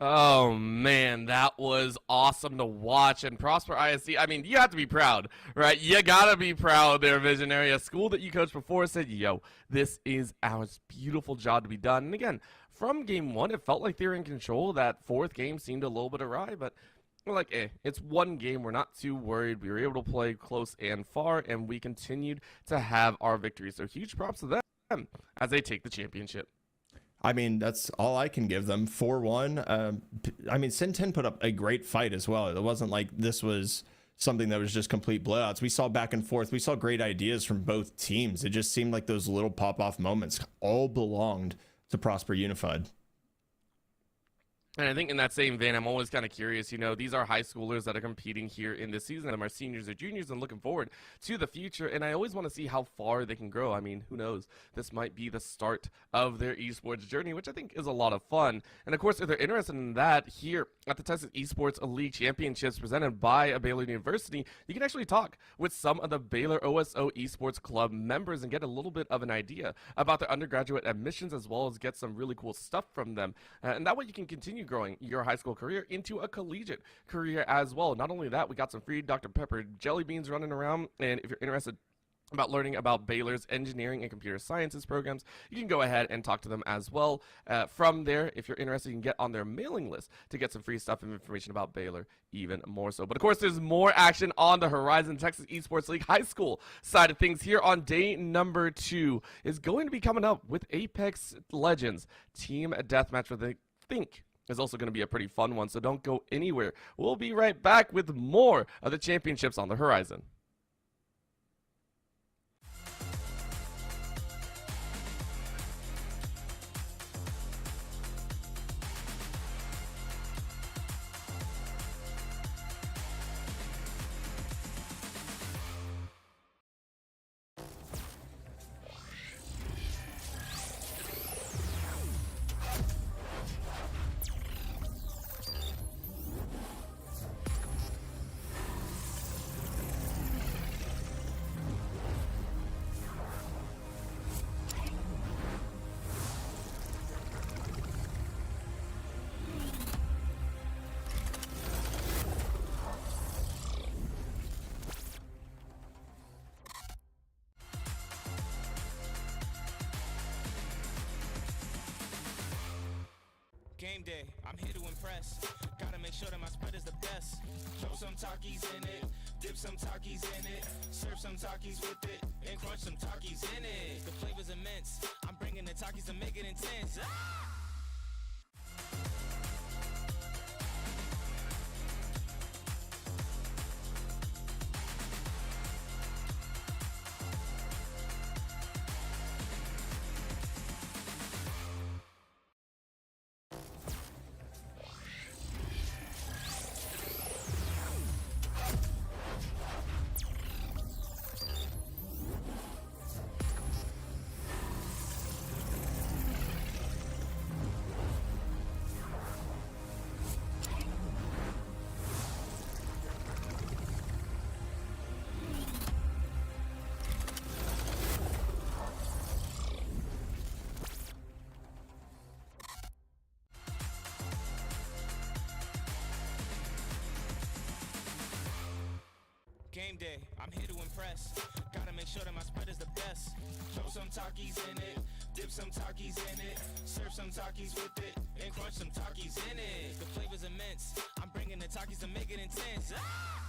Oh man, that was awesome to watch. And Prosper ISD, I mean, you have to be proud, right? You gotta be proud there, Visionary. A school that you coached before said, yo, this is our beautiful job to be done. And again, from game one, it felt like they were in control. That fourth game seemed a little bit awry, but we're like, it's one game. We're not too worried. We were able to play close and far, and we continued to have our victories. So huge props to them as they take the championship. I mean, that's all I can give them. 4-1. I mean, Sin 10 put up a great fight as well. It wasn't like this was something that was just complete blowouts. We saw back and forth. We saw great ideas from both teams. It just seemed like those little pop-off moments all belonged to Prosper Unified. And I think in that same vein, I'm always kind of curious, these are high schoolers that are competing here in this season. Them are seniors or juniors and looking forward to the future. And I always want to see how far they can grow. I mean, who knows? This might be the start of their esports journey, which I think is a lot of fun. And of course, if they're interested in that, here at the Texas Esports League Championships presented by Baylor University, you can actually talk with some of the Baylor OSO Esports Club members and get a little bit of an idea about their undergraduate admissions, as well as get some really cool stuff from them. And that way you can continue growing your high school career into a collegiate career as well. Not only that, we got some free Dr. Pepper jelly beans running around, and if you're interested about learning about Baylor's engineering and computer sciences programs, you can go ahead and talk to them as well. From there, if you're interested, you can get on their mailing list to get some free stuff and information about Baylor even more so. But of course, there's more action on the horizon. Texas Esports League High School side of things here on day number 2 is going to be coming up with Apex Legends Team Deathmatch, with I think is also going to be a pretty fun one, so don't go anywhere. We'll be right back with more of the championships on the horizon. Game day, I'm here to impress. Gotta make sure that my spread is the best. Throw some Takis in it, dip some Takis in it, serve some Takis with it, and crunch some Takis in it. The flavor's immense. I'm bringing the Takis to make it intense. Ah! Game day, I'm here to impress. Gotta make sure that my spread is the best. Throw some Takis in it, dip some Takis in it, serve some Takis with it, and crunch some Takis in it. The flavor's immense. I'm bringing the Takis to make it intense. Ah!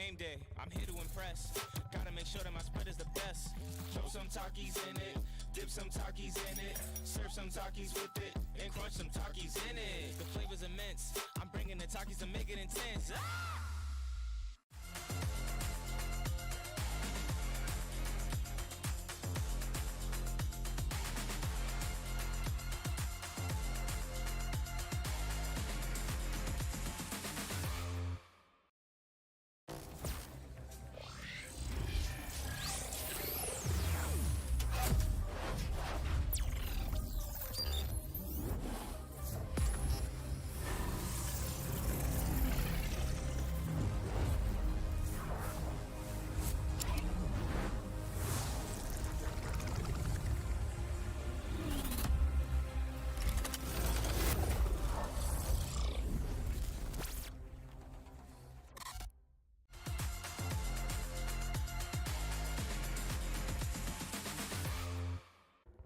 Game day, I'm here to impress. Gotta make sure that my spread is the best. Throw some Takis in it, dip some Takis in it, serve some Takis with it, and crunch some Takis in it. The flavor's immense. I'm bringing the Takis to make it intense. Ah!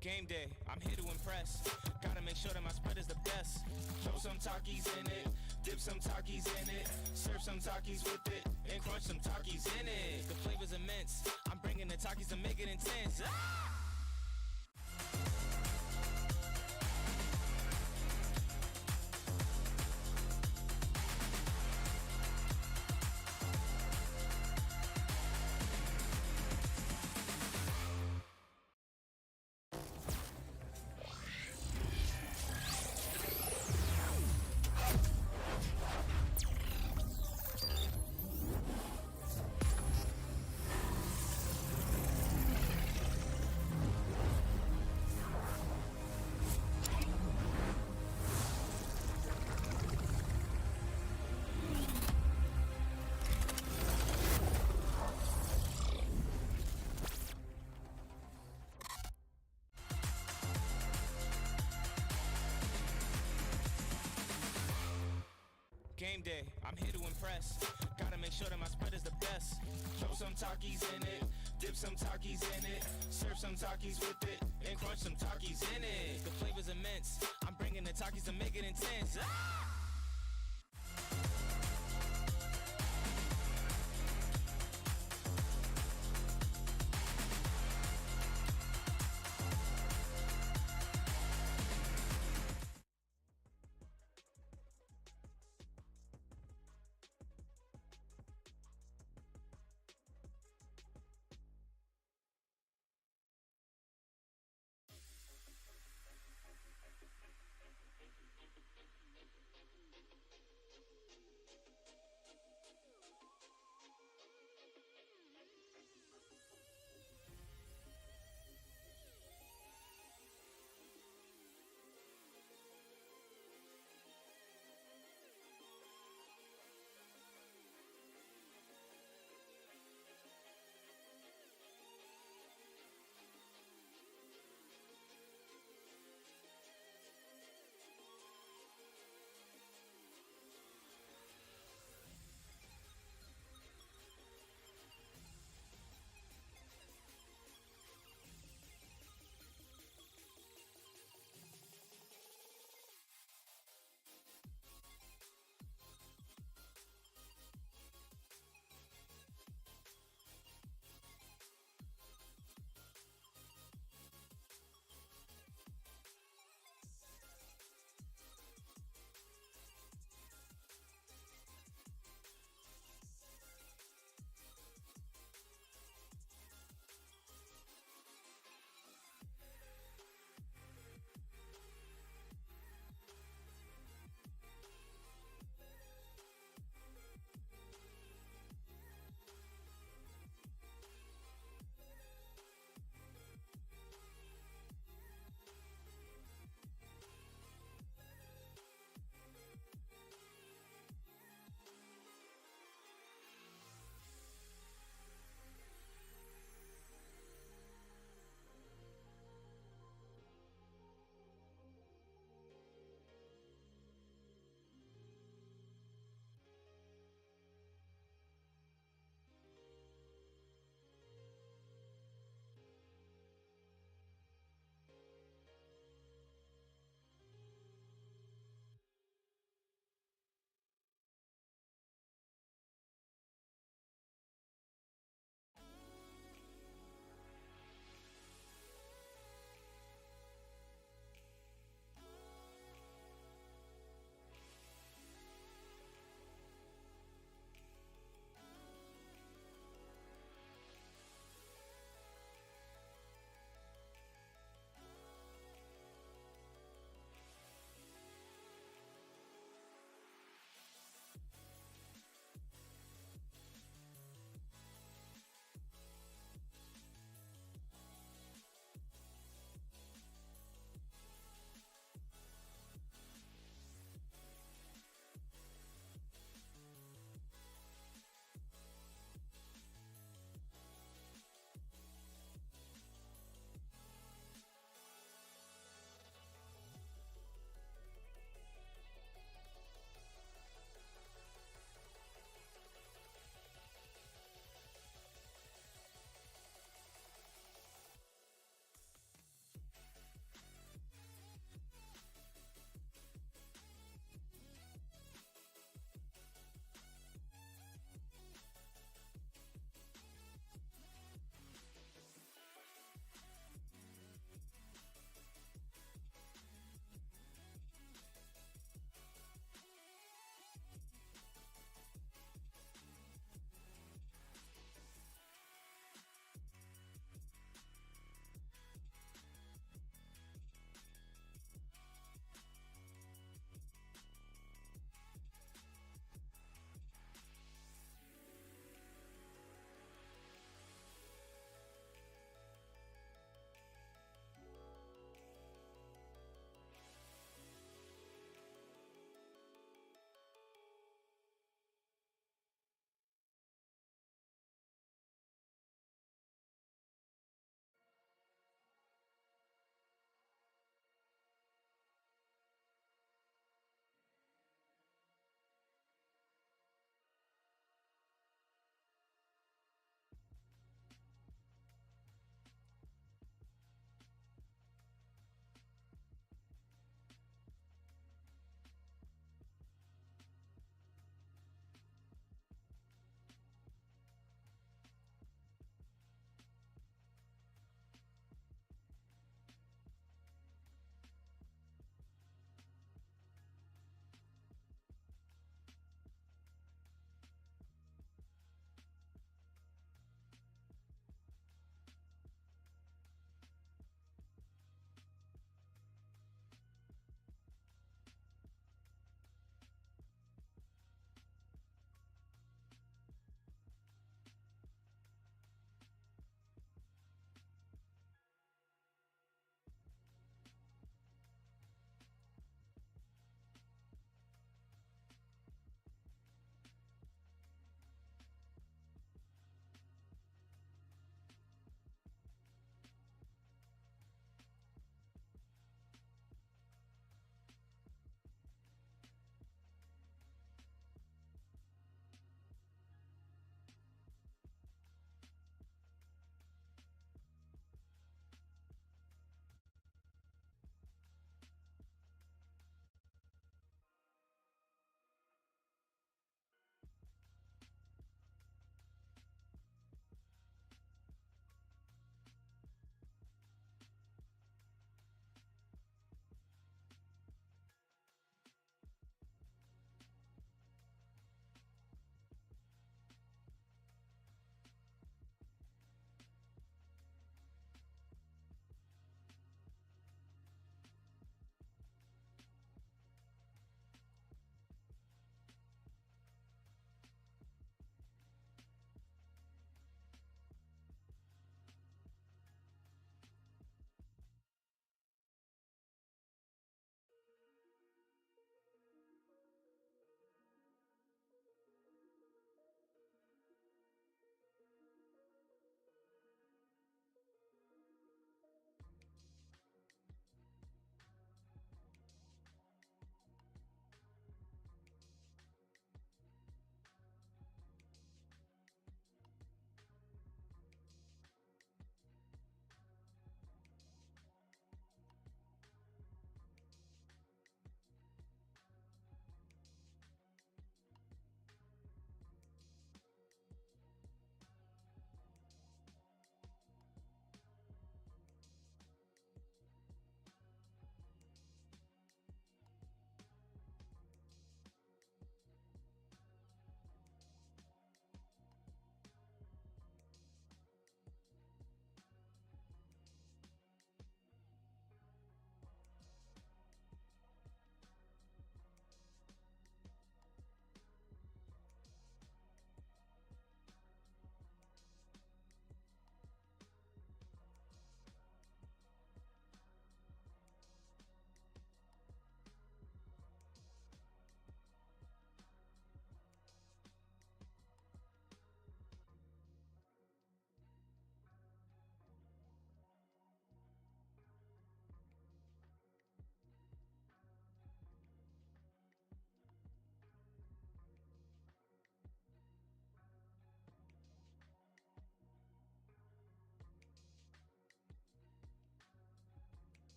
Game day, I'm here to impress. Gotta make sure that my spread is the best. Throw some Takis in it, dip some Takis in it, serve some Takis with it, and crunch some Takis in it. The flavor's immense. I'm bringing the Takis to make it intense. Ah! Game day, I'm here to impress. Gotta make sure that my spread is the best. Throw some Takis in it, dip some Takis in it, serve some Takis with it, and crunch some Takis in it. The flavor's immense. I'm bringing the Takis to make it intense. Ah!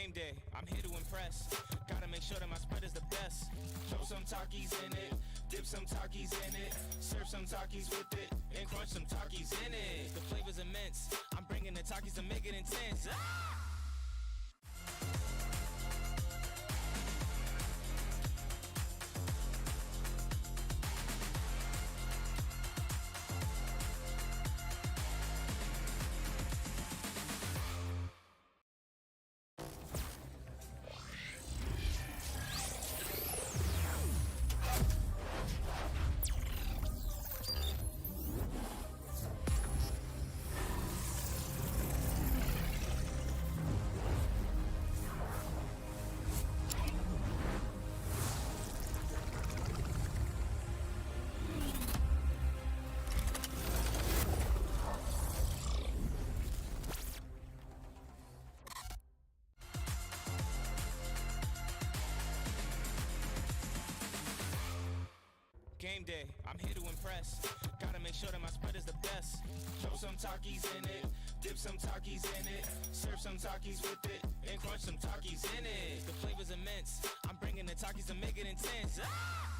Game day, I'm here to impress. Gotta make sure that my spread is the best. Throw some Takis in it, dip some Takis in it, serve some Takis with it, and crunch some Takis in it. The flavor's immense. I'm bringing the Takis to make it intense. Ah! Game day, I'm here to impress. Gotta make sure that my spread is the best. Throw some Takis in it, dip some Takis in it, serve some Takis with it, and crunch some Takis in it. The flavor's immense. I'm bringing the Takis to make it intense. Ah!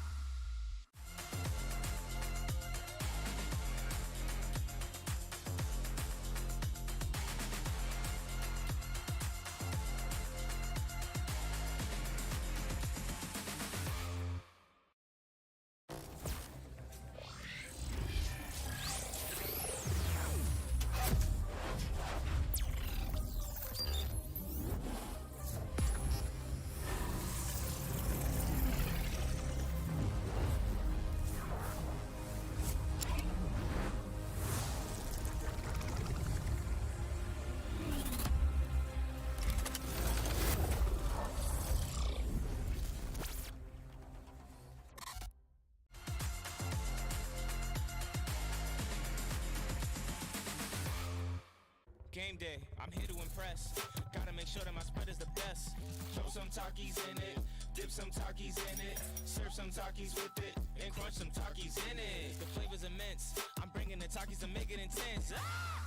Game day, I'm here to impress. Gotta make sure that my spread is the best. Throw some Takis in it, dip some Takis in it, serve some Takis with it, and crunch some Takis in it. The flavor's immense. I'm bringing the Takis to make it intense. Ah!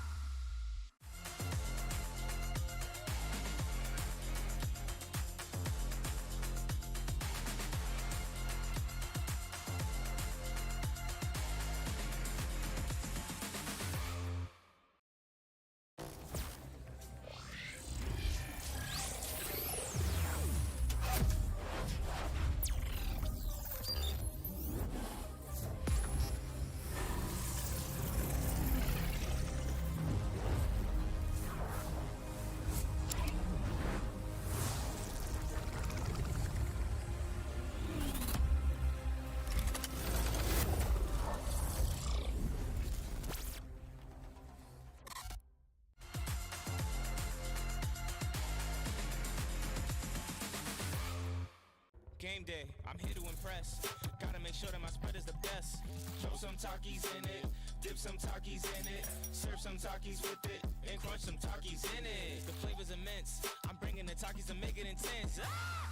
Game day, I'm here to impress. Gotta make sure that my spread is the best. Throw some Takis in it, dip some Takis in it, serve some Takis with it, and crunch some Takis in it. The flavor's immense. I'm bringing the Takis to make it intense. Ah!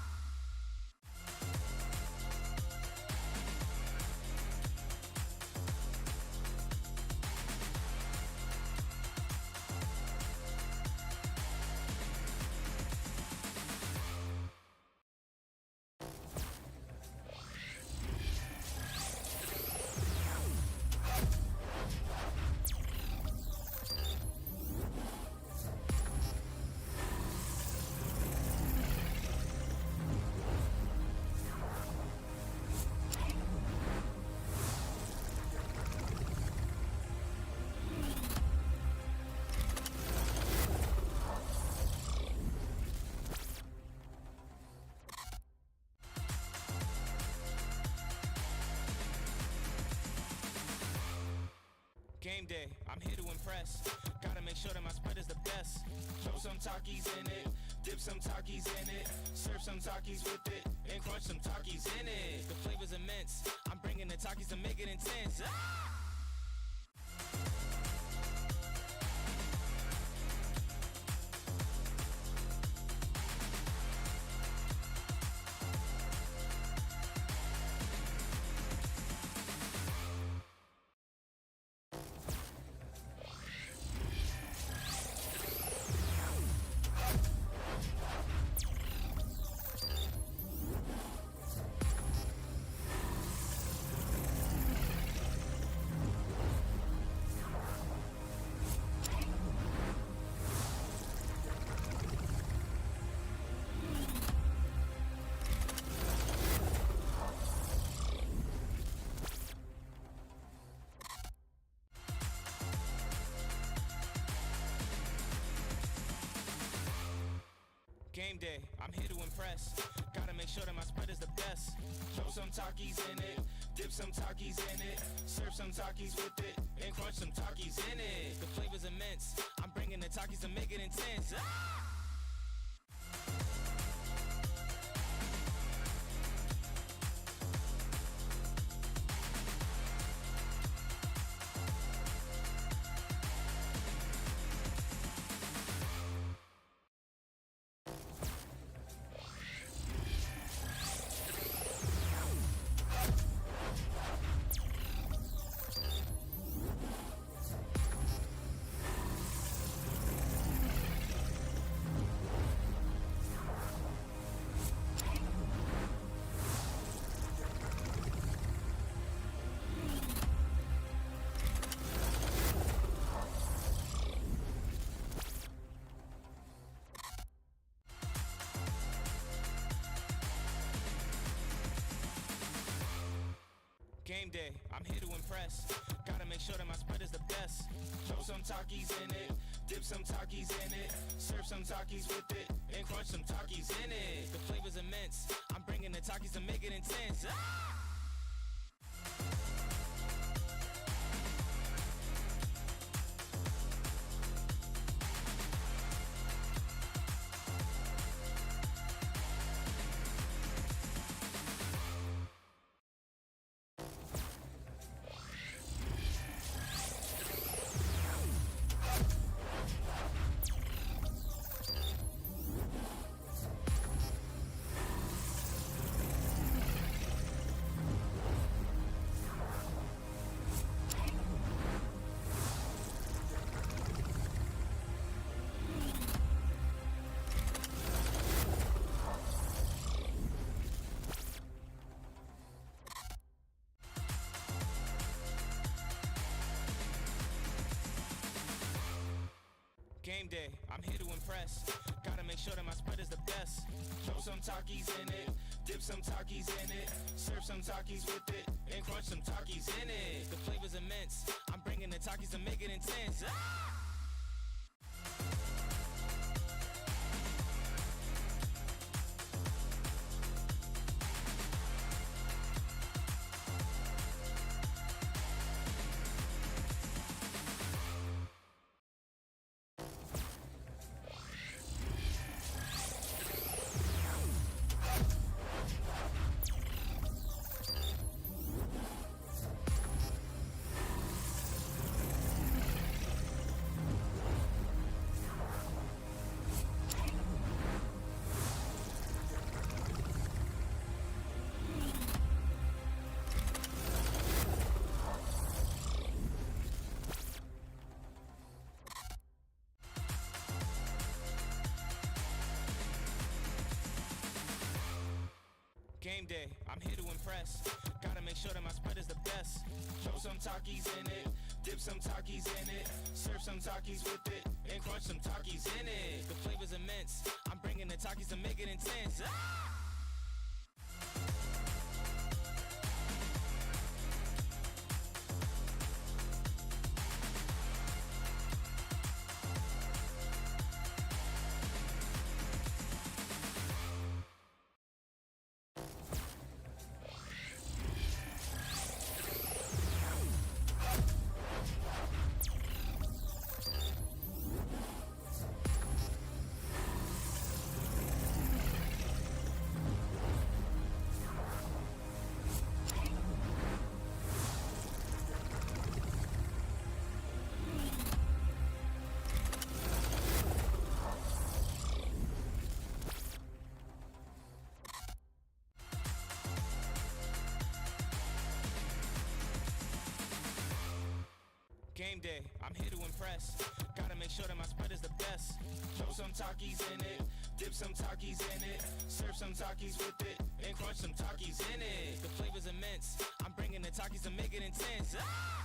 Game day, I'm here to impress. Gotta make sure that my spread is the best. Throw some Takis in it, dip some Takis in it, serve some Takis with it, and crunch some Takis in it. The flavor's immense. I'm bringing the Takis to make it intense. Ah! Game day, I'm here to impress. Gotta make sure that my spread is the best. Throw some Takis in it, dip some Takis in it, serve some Takis with it, and crunch some Takis in it. The flavor's immense. I'm bringing the Takis to make it intense. Ah! Game day, I'm here to impress. Gotta make sure that my spread is the best. Throw some Takis in it, dip some Takis in it, serve some Takis with it, and crunch some Takis in it. The flavor's immense. I'm bringing the Takis to make it intense. Ah! Game day, I'm here to impress. Gotta make sure that my spread is the best. Throw some Takis in it, dip some Takis in it, serve some Takis with it, and crunch some Takis in it. The flavor's immense. I'm bringing the Takis to make it intense. Ah! Game day, I'm here to impress. Gotta make sure that my spread is the best. Throw some Takis in it, dip some Takis in it, serve some Takis with it, and crunch some Takis in it. The flavor's immense. I'm bringing the Takis to make it intense. Ah! Game day, I'm here to impress. Gotta make sure that my spread is the best. Throw some Takis in it, dip some Takis in it, serve some Takis with it, and crunch some Takis in it. The flavor's immense. I'm bringing the Takis to make it intense. Ah!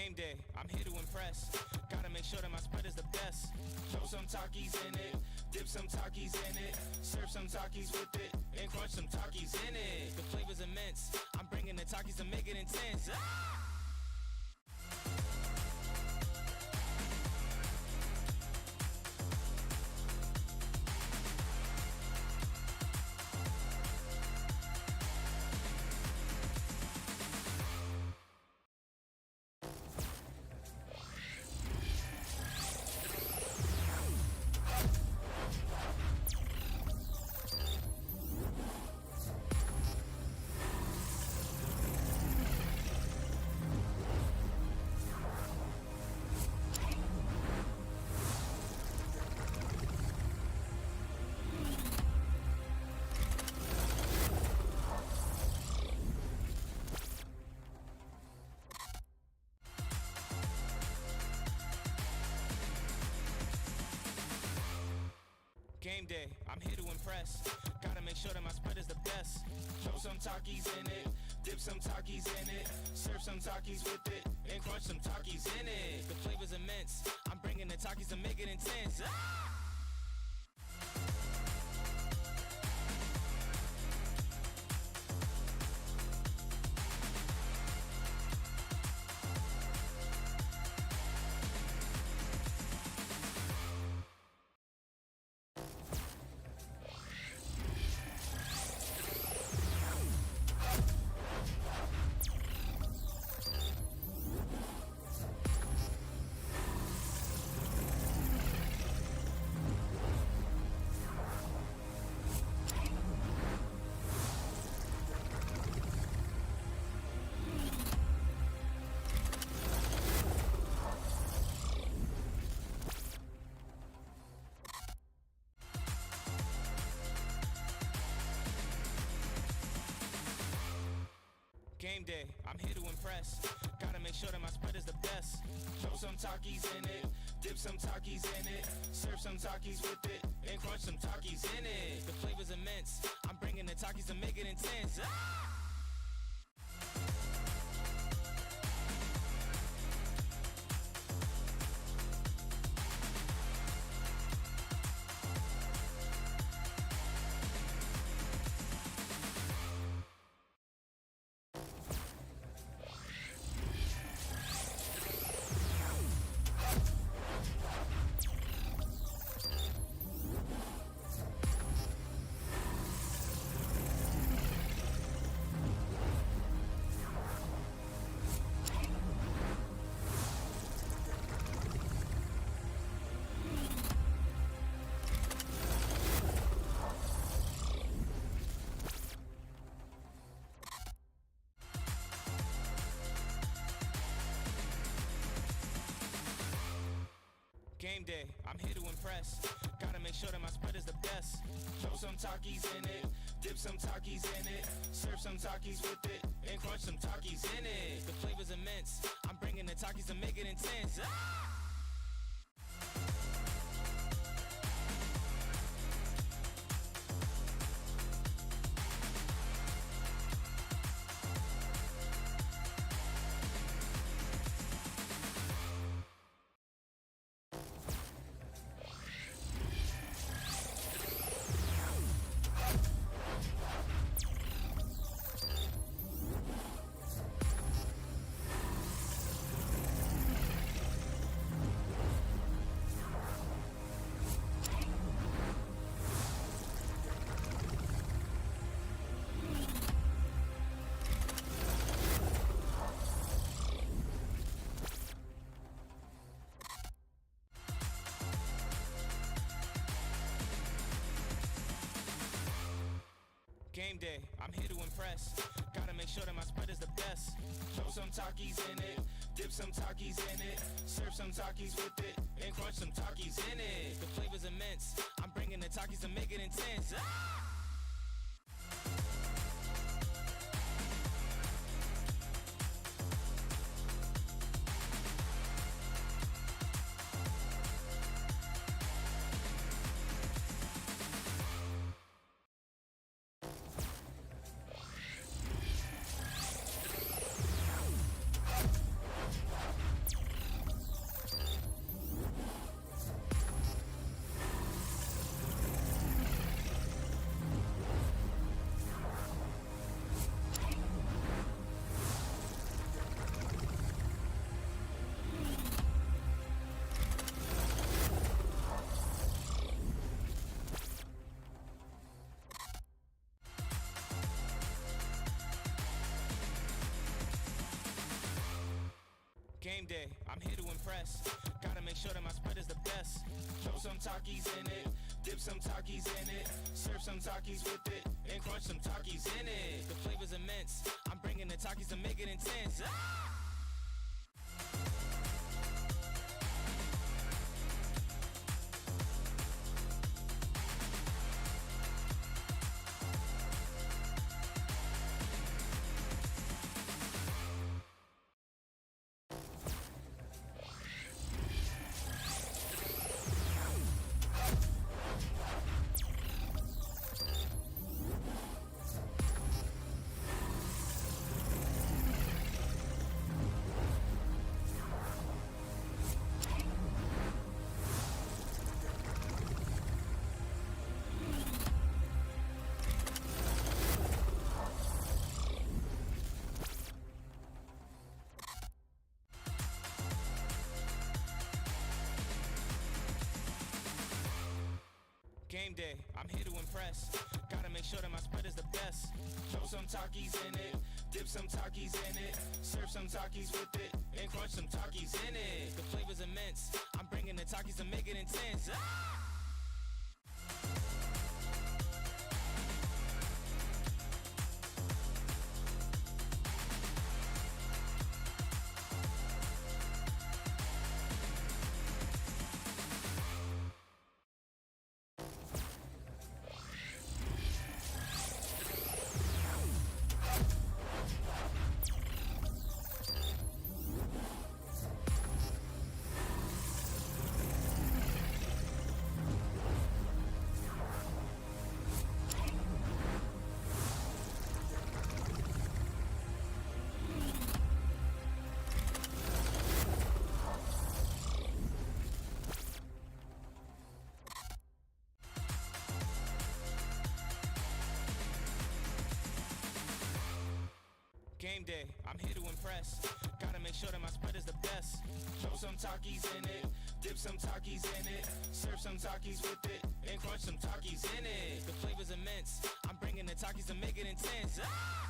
Game day, I'm here to impress. Gotta make sure that my spread is the best. Throw some Takis in it, dip some Takis in it, serve some Takis with it, and crunch some Takis in it. The flavor's immense. I'm bringing the Takis to make it intense. Ah! Game day, I'm here to impress. Gotta make sure that my spread is the best. Throw some Takis in it, dip some Takis in it, serve some Takis with it, and crunch some Takis in it. The flavor's immense. I'm bringing the Takis to make it intense. Ah! Game day, I'm here to impress. Gotta make sure that my spread is the best. Throw some Takis in it, dip some Takis in it, serve some Takis with it, and crunch some Takis in it. The flavor's immense. I'm bringing the Takis to make it intense. Ah! Game day, I'm here to impress. Gotta make sure that my spread is the best. Throw some Takis in it, dip some Takis in it, serve some Takis with it, and crunch some Takis in it. The flavor's immense. I'm bringing the Takis to make it intense. Ah! Game day, I'm here to impress. Gotta make sure that my spread is the best. Throw some Takis in it, dip some Takis in it, serve some Takis with it, and crunch some Takis in it. The flavor's immense. I'm bringing the Takis to make it intense. Ah! Game day, I'm here to impress. Gotta make sure that my spread is the best. Throw some Takis in it, dip some Takis in it, serve some Takis with it, and crunch some Takis in it. The flavor's immense. I'm bringing the Takis to make it intense. Ah! Game day, I'm here to impress. Gotta make sure that my spread is the best. Throw some Takis in it, dip some Takis in it, serve some Takis with it, and crunch some Takis in it. The flavor's immense. I'm bringing the Takis to make it intense. Ah! Game day, I'm here to impress. Gotta make sure that my spread is the best. Throw some Takis in it, dip some Takis in it, serve some Takis with it, and crunch some Takis in it. The flavor's immense. I'm bringing the Takis to make it intense. Ah!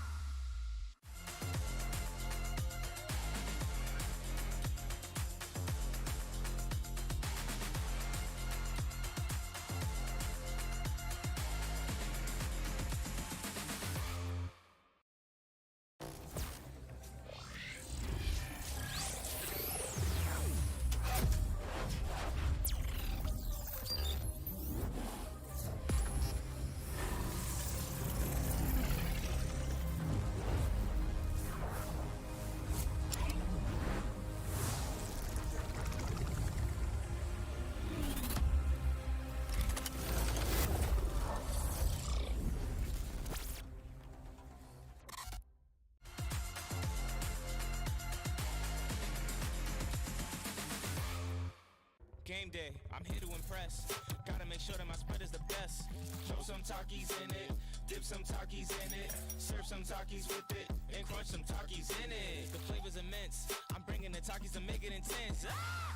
Game day, I'm here to impress. Gotta make sure that my spread is the best. Throw some Takis in it, dip some Takis in it, serve some Takis with it, and crunch some Takis in it. The flavor's immense. I'm bringing the Takis to make it intense. Ah!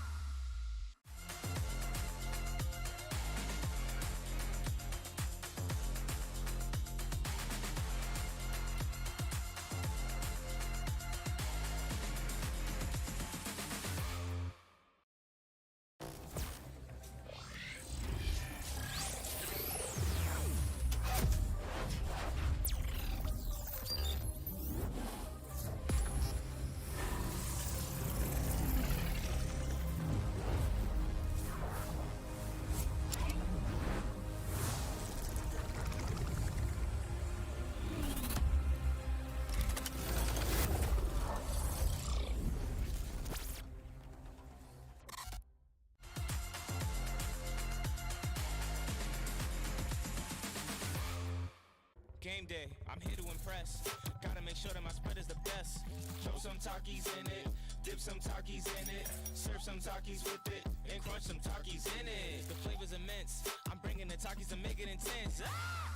Game day, I'm here to impress. Gotta make sure that my spread is the best. Throw some Takis in it, dip some Takis in it, serve some Takis with it, and crunch some Takis in it. The flavor's immense. I'm bringing the Takis to make it intense. Ah!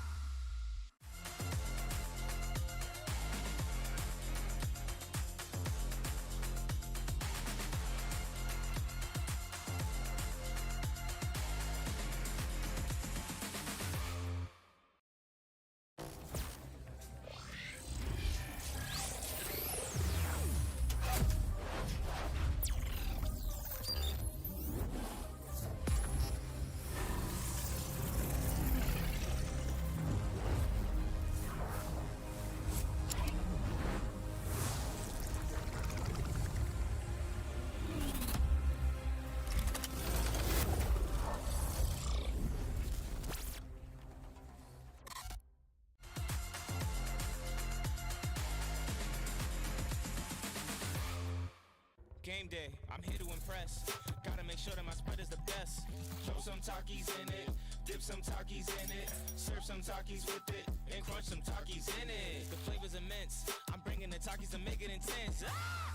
Game day, I'm here to impress. Gotta make sure that my spread is the best. Throw some Takis in it, dip some Takis in it, serve some Takis with it, and crunch some Takis in it. The flavor's immense. I'm bringing the Takis to make it intense. Ah!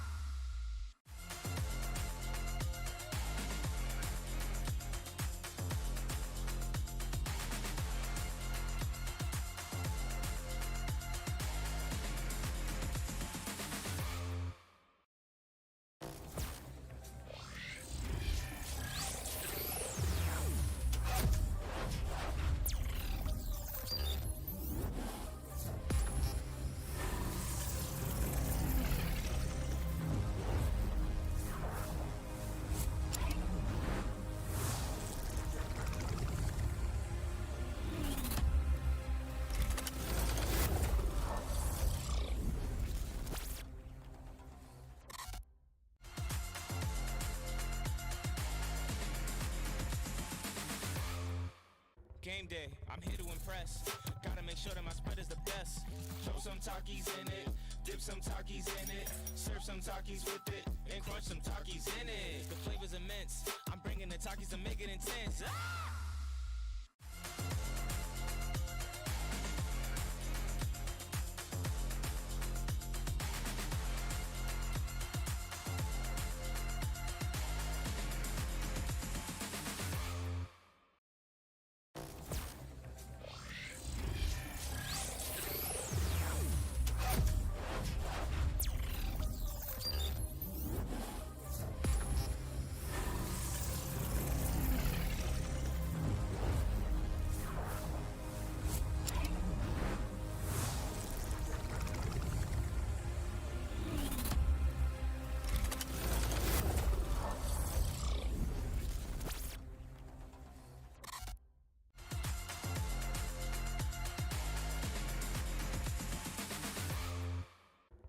Game day, I'm here to impress. Gotta make sure that my spread is the best. Throw some Takis in it, dip some Takis in it, serve some Takis with it, and crunch some Takis in it. The flavor's immense. I'm bringing the Takis to make it intense. Ah!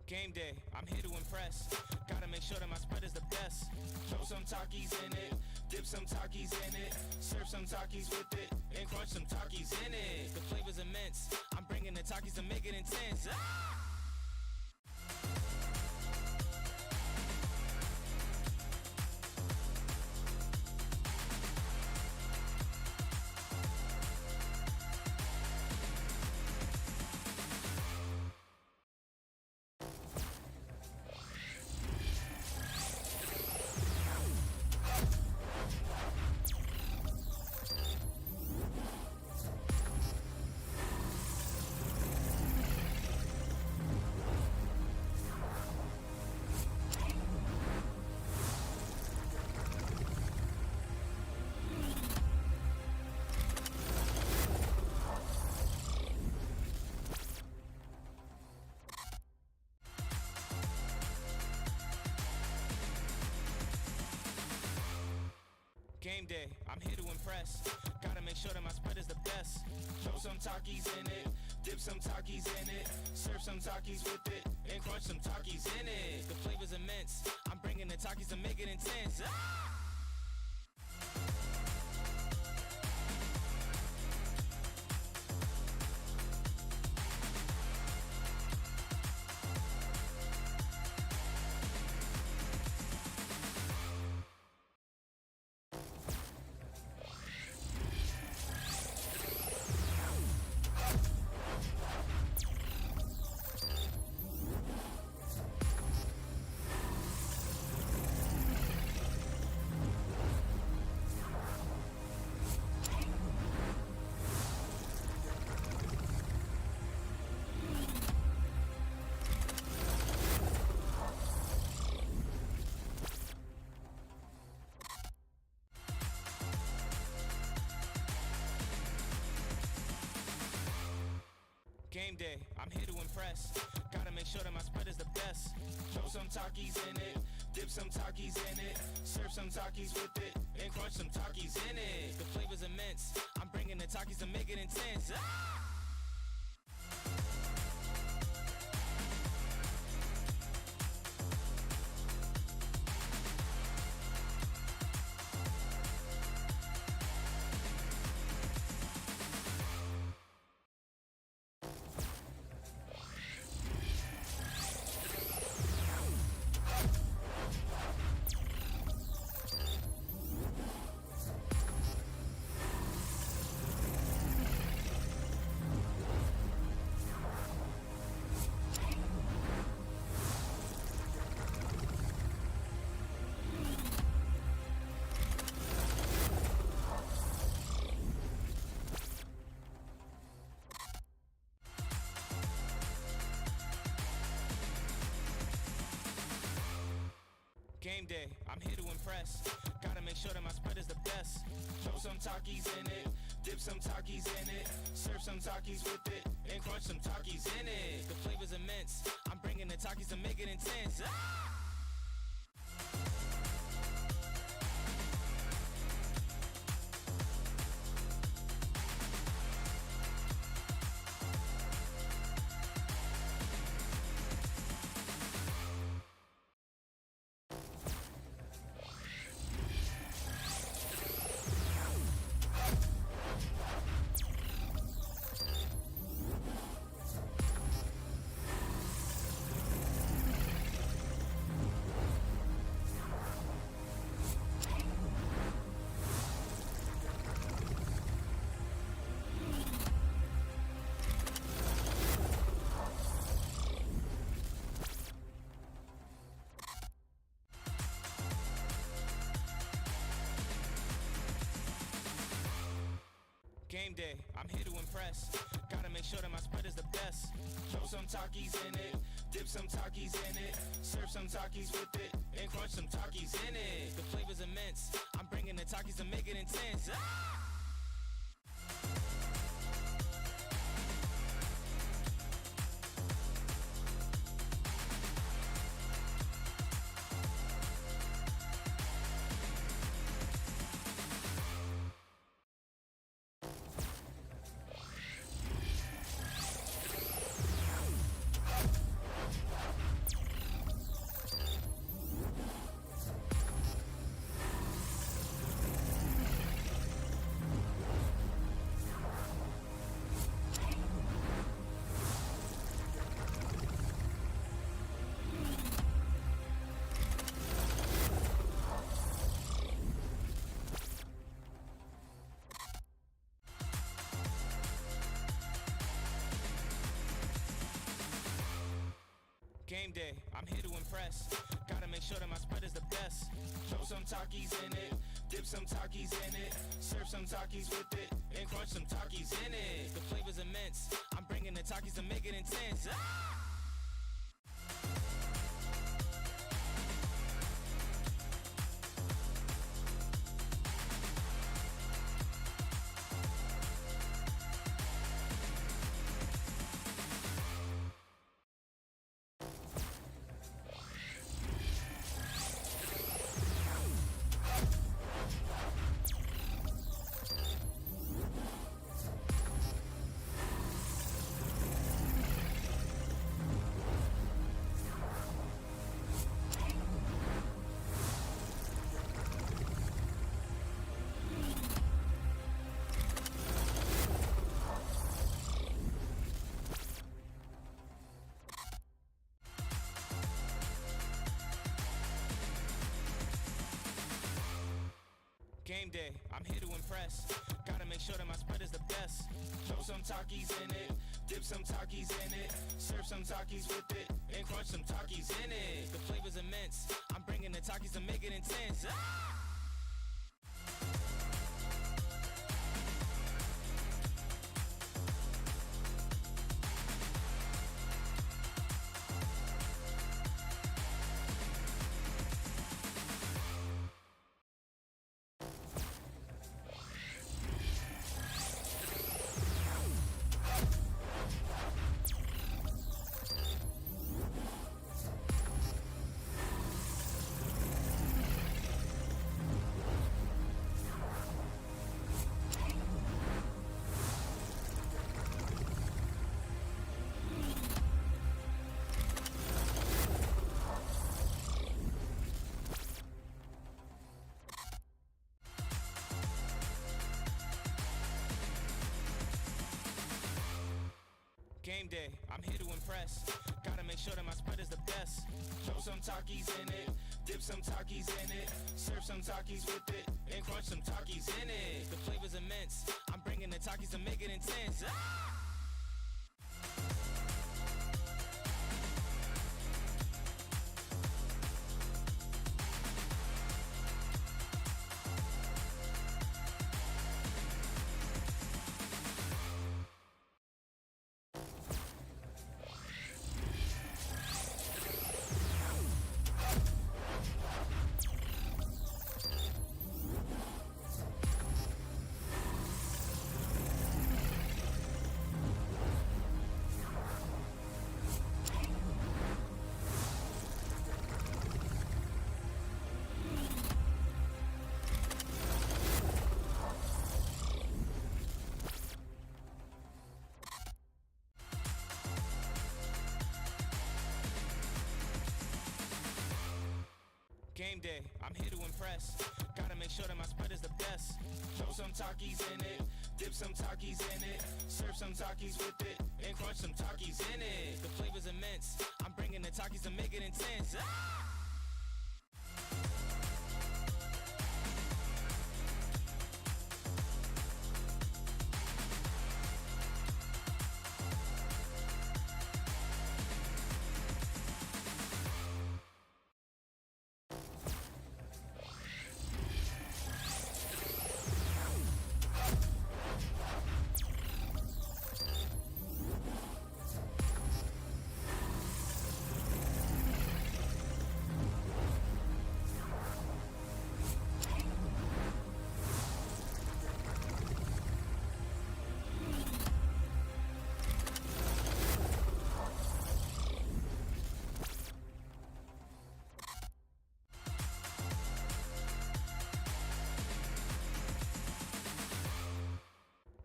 Game day, I'm here to impress. Gotta make sure that my spread is the best. Throw some Takis in it, dip some Takis in it, serve some Takis with it, and crunch some Takis in it. The flavor's immense. I'm bringing the Takis to make it intense. Ah! Game day, I'm here to impress. Gotta make sure that my spread is the best. Throw some Takis in it, dip some Takis in it, serve some Takis with it, and crunch some Takis in it. The flavor's immense. I'm bringing the Takis to make it intense. Ah! Game day, I'm here to impress. Gotta make sure that my spread is the best. Throw some Takis in it, dip some Takis in it, serve some Takis with it, and crunch some Takis in it. The flavor's immense. I'm bringing the Takis to make it intense. Ah! Game day, I'm here to impress. Gotta make sure that my spread is the best. Throw some Takis in it, dip some Takis in it, serve some Takis with it, and crunch some Takis in it. The flavor's immense. I'm bringing the Takis to make it intense. Ah! Game day, I'm here to impress. Gotta make sure that my spread is the best. Throw some Takis in it, dip some Takis in it, serve some Takis with it, and crunch some Takis in it. The flavor's immense. I'm bringing the Takis to make it intense. Ah! Game day, I'm here to impress. Gotta make sure that my spread is the best. Throw some Takis in it, dip some Takis in it, serve some Takis with it, and crunch some Takis in it. The flavor's immense. I'm bringing the Takis to make it intense. Ah! Game day, I'm here to impress. Gotta make sure that my spread is the best. Throw some Takis in it, dip some Takis in it, serve some Takis with it, and crunch some Takis in it. The flavor's immense. I'm bringing the Takis to make it intense. Ah! Game day, I'm here to impress. Gotta make sure that my spread is the best. Throw some Takis in it, dip some Takis in it, serve some Takis with it, and crunch some Takis in it. The flavor's immense. I'm bringing the Takis to make it intense. Ah! Game day, I'm here to impress. Gotta make sure that my spread is the best. Throw some Takis in it, dip some Takis in it, serve some Takis with it, and crunch some Takis in it. The flavor's immense. I'm bringing the Takis to make it intense. Ah! Game day, I'm here to impress. Gotta make sure that my spread is the best. Throw some Takis in it, dip some Takis in it, serve some Takis with it, and crunch some Takis in it. The flavor's immense. I'm bringing the Takis to make it intense. Ah! day, I'm here to impress. Gotta make sure that my spread is the best. Throw some Takis in it, dip some Takis in it, serve some Takis with it, and crunch some Takis in it. The flavor's immense. I'm bringing the Takis to make it intense. Ah!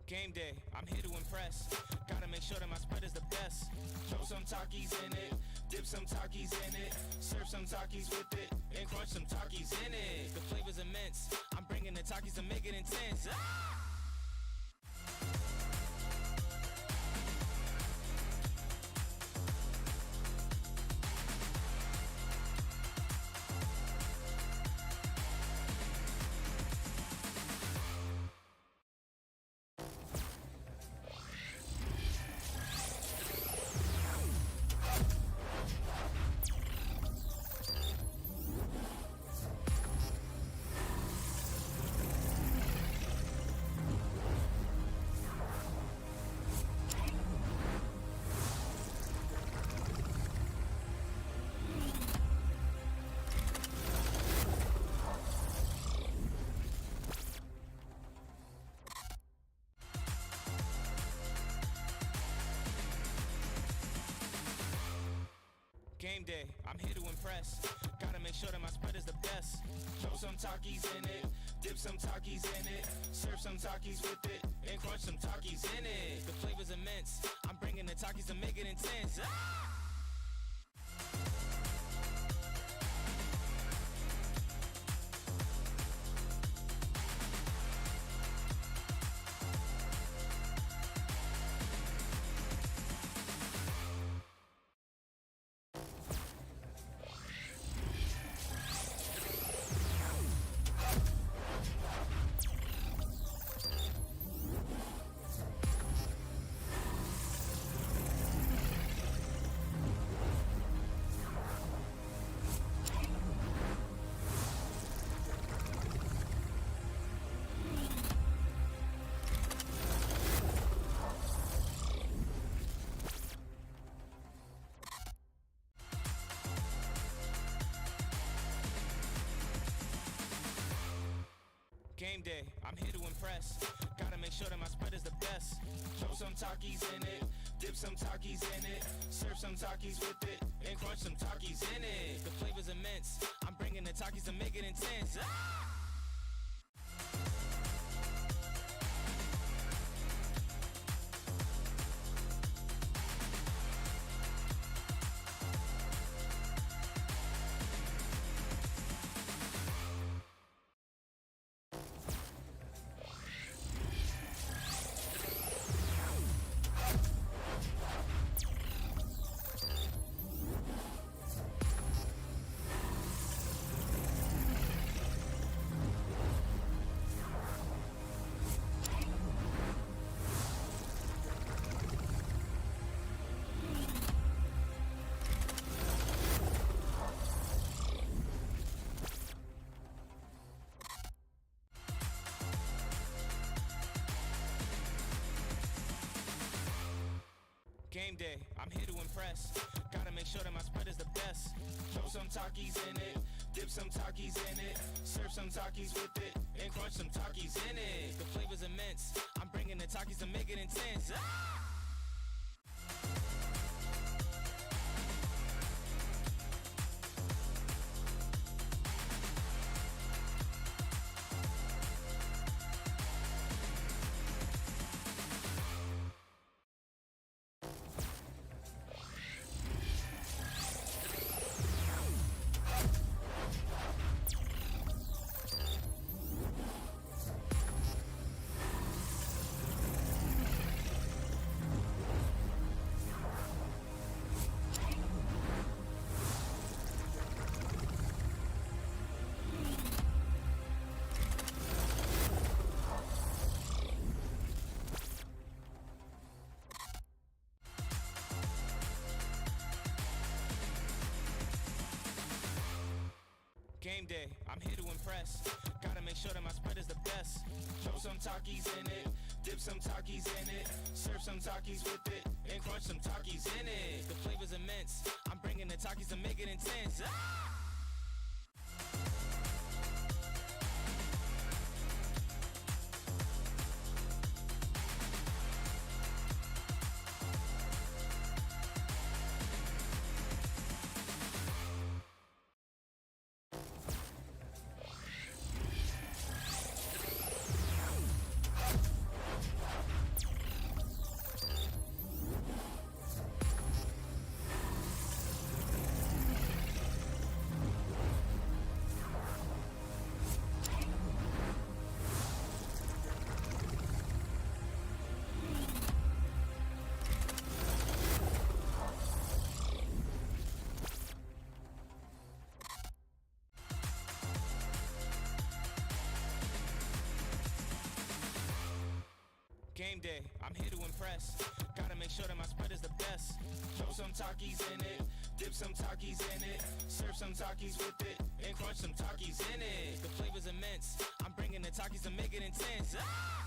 Game day, I'm here to impress. Gotta make sure that my spread is the best. Throw some Takis in it, dip some Takis in it, serve some Takis with it, and crunch some Takis in it. The flavor's immense. I'm bringing the Takis to make it intense. Ah! Game day, I'm here to impress. Gotta make sure that my spread is the best. Throw some Takis in it, dip some Takis in it, serve some Takis with it, and crunch some Takis in it. The flavor's immense. I'm bringing the Takis to make it intense. Ah! Game day, I'm here to impress. Gotta make sure that my spread is the best. Throw some Takis in it, dip some Takis in it, serve some Takis with it, and crunch some Takis in it. The flavor's immense. I'm bringing the Takis to make it intense. Ah! You. Game day, I'm here to impress. Gotta make sure that my spread is the best. Throw some Takis in it, dip some Takis in it, serve some Takis with it, and crunch some Takis in it. The flavor's immense. I'm bringing the Takis to make it intense. Ah! day, I'm here to impress. Gotta make sure that my spread is the best. Throw some Takis in it, dip some Takis in it, serve some Takis with it, and crunch some Takis in it. The flavor's immense. I'm bringing the Takis to make it intense. Ah! Game day, I'm here to impress. Gotta make sure that my spread is the best. Throw some Takis in it, dip some Takis in it, serve some Takis with it, and crunch some Takis in it. The flavor's immense. I'm bringing the Takis to make it intense. Ah!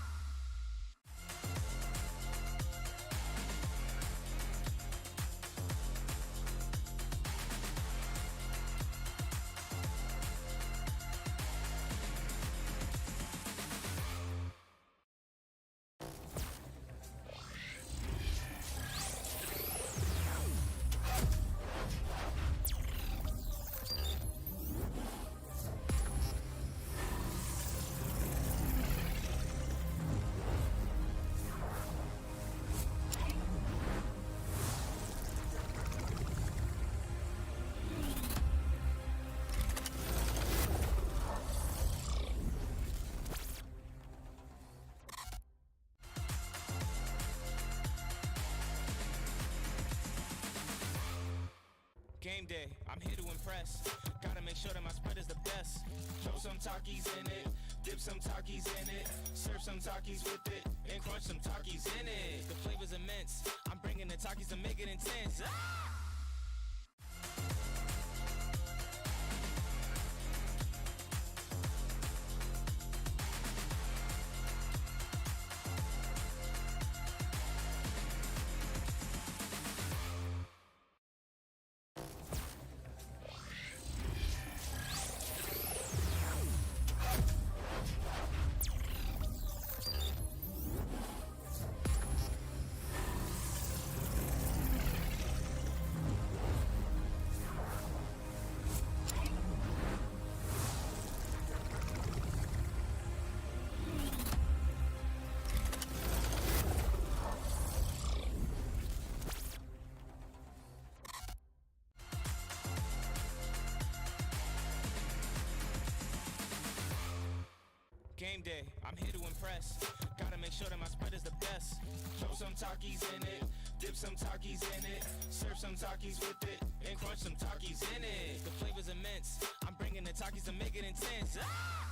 Game day, I'm here to impress. Gotta make sure that my spread is the best. Throw some Takis in it, dip some Takis in it, serve some Takis with it, and crunch some Takis in it. The flavor's immense. I'm bringing the Takis to make it intense. Ah! Game day, I'm here to impress. Gotta make sure that my spread is the best. Throw some Takis in it, dip some Takis in it, serve some Takis with it, and crunch some Takis in it. The flavor's immense. I'm bringing the Takis to make it intense. Ah!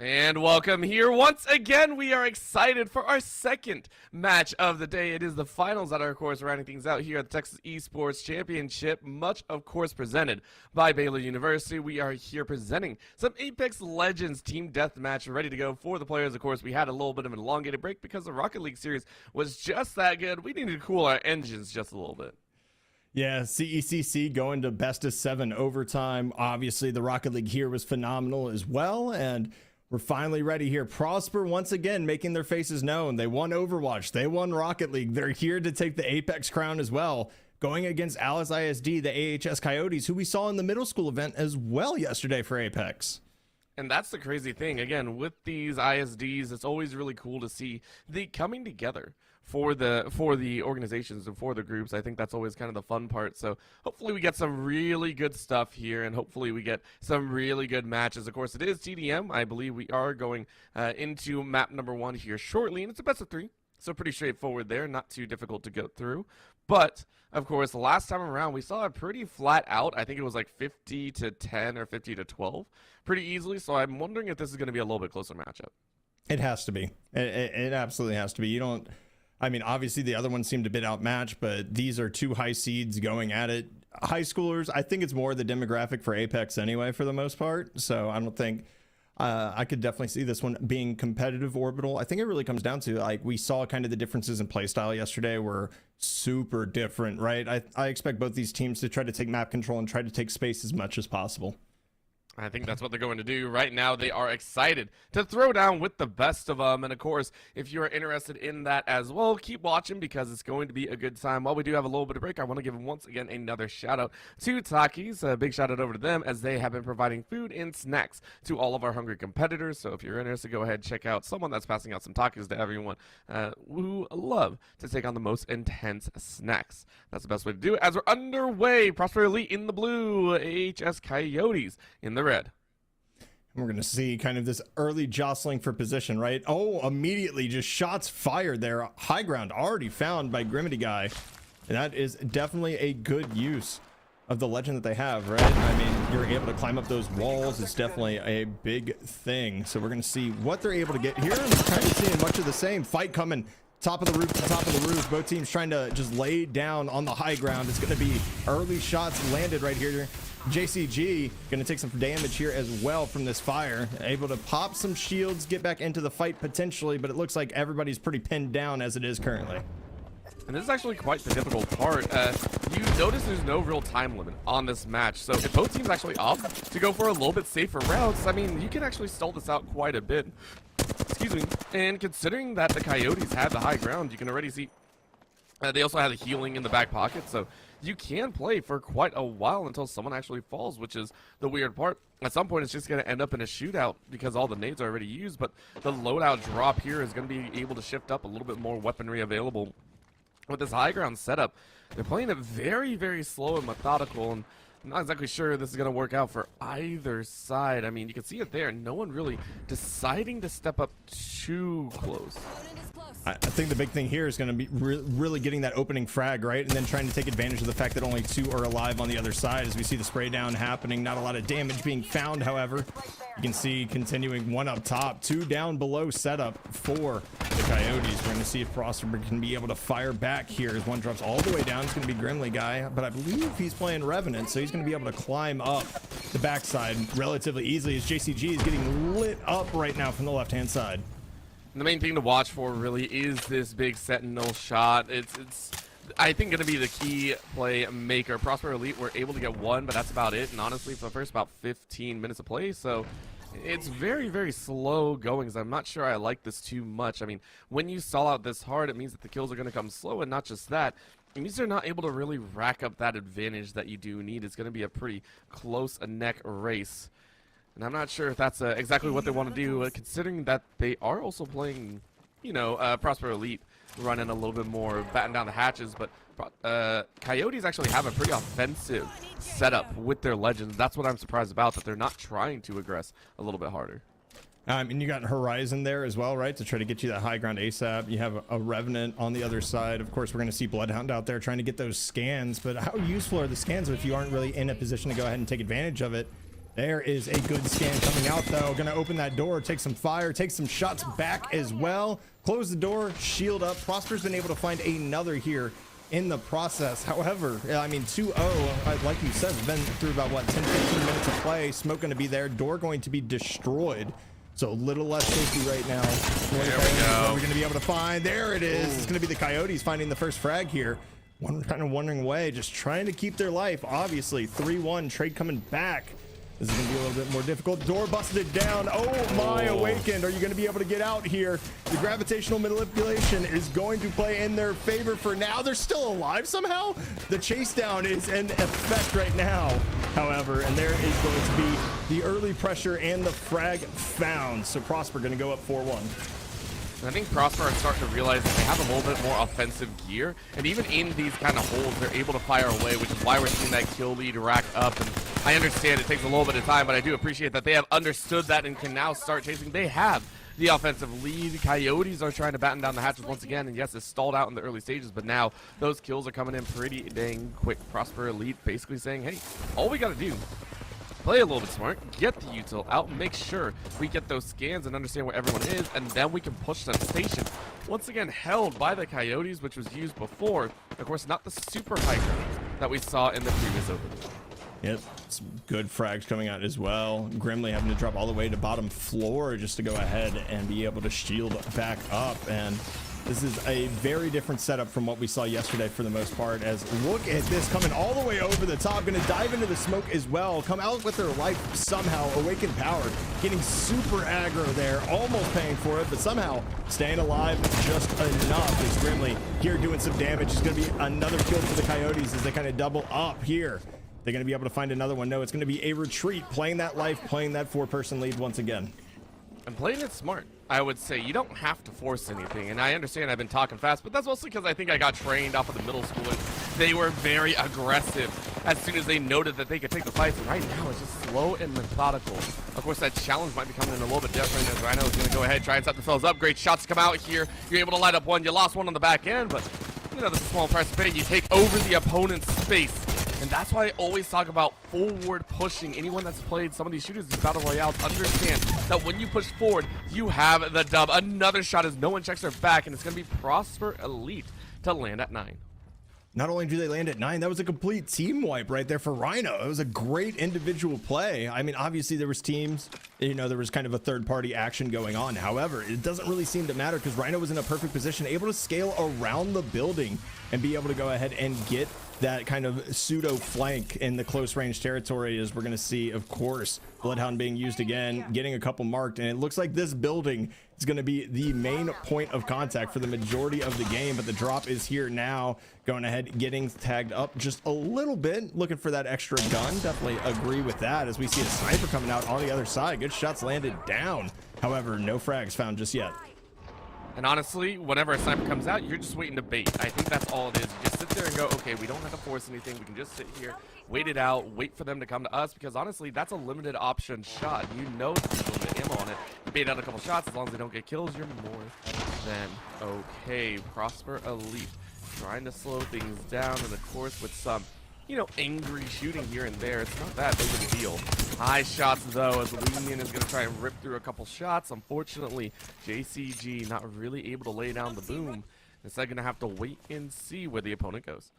And welcome here once again. We are excited for our second match of the day. It is the finals that are, of course, rounding things out here at the Texas Esports Championship, much, of course, presented by Baylor University. We are here presenting some Apex Legends Team Deathmatch ready to go for the players. Of course, we had a little bit of an elongated break because the Rocket League series was just that good. We needed to cool our engines just a little bit. Yeah, CECC going to best of 7 overtime. Obviously, the Rocket League here was phenomenal as well, and we're finally ready here. Prosper once again making their faces known. They won Overwatch. They won Rocket League. They're here to take the Apex crown as well. Going against Alice ISD, the AHS Coyotes, who we saw in the middle school event as well yesterday for Apex. And that's the crazy thing. Again, with these ISDs, it's always really cool to see the coming together for the organizations and for the groups. I think that's always kind of the fun part. So hopefully we get some really good stuff here, and hopefully we get some really good matches. Of course, it is TDM. I believe we are going into map number 1 here shortly, and it's a best of 3. So pretty straightforward there, not too difficult to go through. But, of course, last time around, we saw a pretty flat out. I think it was like 50 to 10 or 50 to 12 pretty easily. So I'm wondering if this is going to be a little bit closer matchup. It has to be. It absolutely has to be. You don't, I mean, obviously the other one seemed a bit outmatched, but these are two high seeds going at it. High schoolers, I think it's more the demographic for Apex anyway, for the most part. So I don't think, I could definitely see this one being competitive. Orbital, I think it really comes down to, like, we saw kind of the differences in playstyle yesterday were super different, right? I expect both these teams to try to take map control and try to take space as much as possible. I think that's what they're going to do. Right now, they are excited to throw down with the best of them. And, of course, if you are interested in that as well, keep watching because it's going to be a good time. While we do have a little bit of break, I want to give them once again another shout-out to Takis. A big shout-out over to them as they have been providing food and snacks to all of our hungry competitors. So if you're interested, go ahead and check out someone that's passing out some Takis to everyone who love to take on the most intense snacks. That's the best way to do it. As we're underway, Prosper Elite in the blue, AHS Coyotes in the red. We're going to see kind of this early jostling for position, right? Oh, immediately just shots fired there. High ground already found by Grimity Guy. And that is definitely a good use of the legend that they have, right? I mean, you're able to climb up those walls. It's definitely a big thing. So we're going to see what they're able to get here. I'm kind of seeing much of the same fight coming. Top of the roof to top of the roof. Both teams trying to just lay down on the high ground. It's going to be early shots landed right here. JCG going to take some damage here as well from this fire. Able to pop some shields, get back into the fight potentially, but it looks like everybody's pretty pinned down as it is currently. And this is actually quite the difficult part. You notice there's no real time limit on this match. So if both teams actually opt to go for a little bit safer routes, I mean, you can actually stall this out quite a bit. Excuse me. And considering that the Coyotes had the high ground, you can already see they also have the healing in the back pocket. So you can play for quite a while until someone actually falls, which is the weird part. At some point, it's just going to end up in a shootout because all the nades are already used. But the loadout drop here is going to be able to shift up a little bit more weaponry available. With this high ground setup, they're playing it very, very slow and methodical, and I'm not exactly sure this is going to work out for either side. I mean, you can see it there. No one really deciding to step up too close. I think the big thing here is going to be really getting that opening frag, right? And then trying to take advantage of the fact that only two are alive on the other side as we see the spray down happening. Not a lot of damage being found, however. You can see continuing one up top, two down below setup for the Coyotes. We're going to see if Prosper can be able to fire back here as one drops all the way down. It's going to be Grimly Guy, but I believe he's playing Revenant, so he's going to be able to climb up the backside relatively easily as JCG is getting lit up right now from the left-hand side. And the main thing to watch for really is this big Sentinel shot. It's I think going to be the key play maker. Prosper Elite were able to get one, but that's about it. And honestly, for the first about 15 minutes of play, so it's very, very slow going. I'm not sure I like this too much. I mean, when you stall out this hard, it means that the kills are going to come slow, and not just that. It means they're not able to really rack up that advantage that you do need. It's going to be a pretty close neck race. And I'm not sure if that's exactly what they want to do, considering that they are also playing, you know, Prosper Elite running a little bit more, batten down the hatches. But Coyotes actually have a pretty offensive setup with their legends. That's what I'm surprised about, that they're not trying to aggress a little bit harder. And you got Horizon there as well, right, to try to get you that high ground ASAP. You have a Revenant on the other side. Of course, we're going to see Bloodhound out there trying to get those scans. But how useful are the scans if you aren't really in a position to go ahead and take advantage of it? There is a good scan coming out, though. Going to open that door, take some fire, take some shots back as well. Close the door, shield up. Prosper's been able to find another here in the process. However, I mean, 2-0, like you said, been through about, what, 10-15 minutes of play. Smoke going to be there. Door going to be destroyed. So a little less safety right now. There we go. What we're going to be able to find. There it is. It's going to be the Coyotes finding the first frag here. One kind of wandering away, just trying to keep their life. Obviously, 3-1, trade coming back. This is going to be a little bit more difficult. Door busted down. Oh my, Awakened. Are you going to be able to get out here? The gravitational manipulation is going to play in their favor for now. They're still alive somehow. The chase down is in effect right now, however, and there is going to be the early pressure and the frag found. So Prosper going to go up 4-1. I think Prosper are starting to realize that they have a little bit more offensive gear, and even in these kind of holes, they're able to fire away, which is why we're seeing that kill lead rack up. And I understand it takes a little bit of time, but I do appreciate that they have understood that and can now start chasing. They have the offensive lead. Coyotes are trying to batten down the hatches once again, and yes, it's stalled out in the early stages, but now those kills are coming in pretty dang quick. Prosper Elite basically saying, hey, all we got to do, play a little bit smart, get the util out, make sure we get those scans and understand where everyone is, and then we can push that station. Once again, held by the Coyotes, which was used before. Of course, not the super high ground that we saw in the previous overview. Yep, some good frags coming out as well. Grimly having to drop all the way to bottom floor just to go ahead and be able to shield back up. And this is a very different setup from what we saw yesterday for the most part, as look at this coming all the way over the top, gonna dive into the smoke as well, come out with their life somehow, awakened power, getting super aggro there, almost paying for it, but somehow staying alive just enough. As Grimly here doing some damage. It's gonna be another kill for the Coyotes as they kind of double up here. They're going to be able to find another one. No, it's going to be a retreat, playing that life, playing that 4-person lead once again. And playing it smart, I would say. You don't have to force anything. And I understand I've been talking fast, but that's mostly because I think I got trained off of the middle schoolers. They were very aggressive as soon as they noted that they could take the fights. And right now, it's just slow and methodical. Of course, that challenge might be coming in a little bit different, as Rhino is going to go ahead and try and set themselves up. Great shots come out here. You're able to light up one. You lost one on the back end, but you know, this is a small price to pay. You take over the opponent's space. And that's why I always talk about forward pushing. Anyone that's played some of these shooters, these battle royales, understand that when you push forward, you have the dub. Another shot as no one checks their back, and it's going to be Prosper Elite to land at 9. Not only do they land at 9, that was a complete team wipe right there for Rhino. It was a great individual play. I mean, obviously there was teams, you know, there was kind of a third-party action going on. However, it doesn't really seem to matter because Rhino was in a perfect position, able to scale around the building and be able to go ahead and get that kind of pseudo flank in the close range territory, as we're going to see, of course, Bloodhound being used again, getting a couple marked, and it looks like this building is going to be the main point of contact for the majority of the game. But the drop is here now, going ahead, getting tagged up just a little bit, looking for that extra gun. Definitely agree with that, as we see a sniper coming out on the other side. Good shots landed down, however, no frags found just yet. And honestly, whenever a sniper comes out, you're just waiting to bait. I think that's all it is. You just sit there and go, okay, we don't have to force anything. We can just sit here, wait it out, wait for them to come to us, because honestly, that's a limited option shot. You know there's limited ammo on it. You bait out a couple shots, as long as they don't get kills, you're more than okay. Prosper Elite trying to slow things down, and of course with some, you know, angry shooting here and there. It's not that big of a deal. High shots though, as Lumion is going to try and rip through a couple shots. Unfortunately, JCG not really able to lay down the boom. Instead, going to have to wait and see where the opponent goes.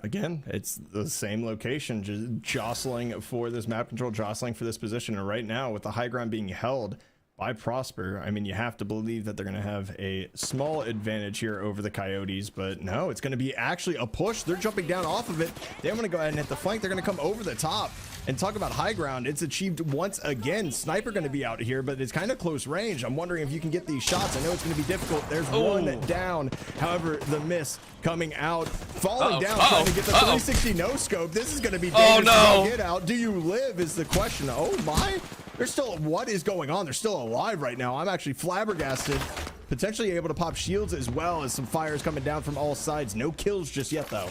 Again, it's the same location, just jostling for this map control, jostling for this position. And right now, with the high ground being held by Prosper, I mean, you have to believe that they're going to have a small advantage here over the Coyotes, but no, it's going to be actually a push. They're jumping down off of it. They want to go ahead and hit the flank. They're going to come over the top. And talk about high ground, it's achieved once again. Sniper going to be out here, but it's kind of close range. I'm wondering if you can get these shots. I know it's going to be difficult. There's one down. However, the miss coming out, falling down, trying to get the 360 no scope. This is going to be dangerous. To get out. Do you live is the question. Oh my. They're still, what is going on? They're still alive right now. I'm actually flabbergasted. Potentially able to pop shields as well, as some fires coming down from all sides. No kills just yet though.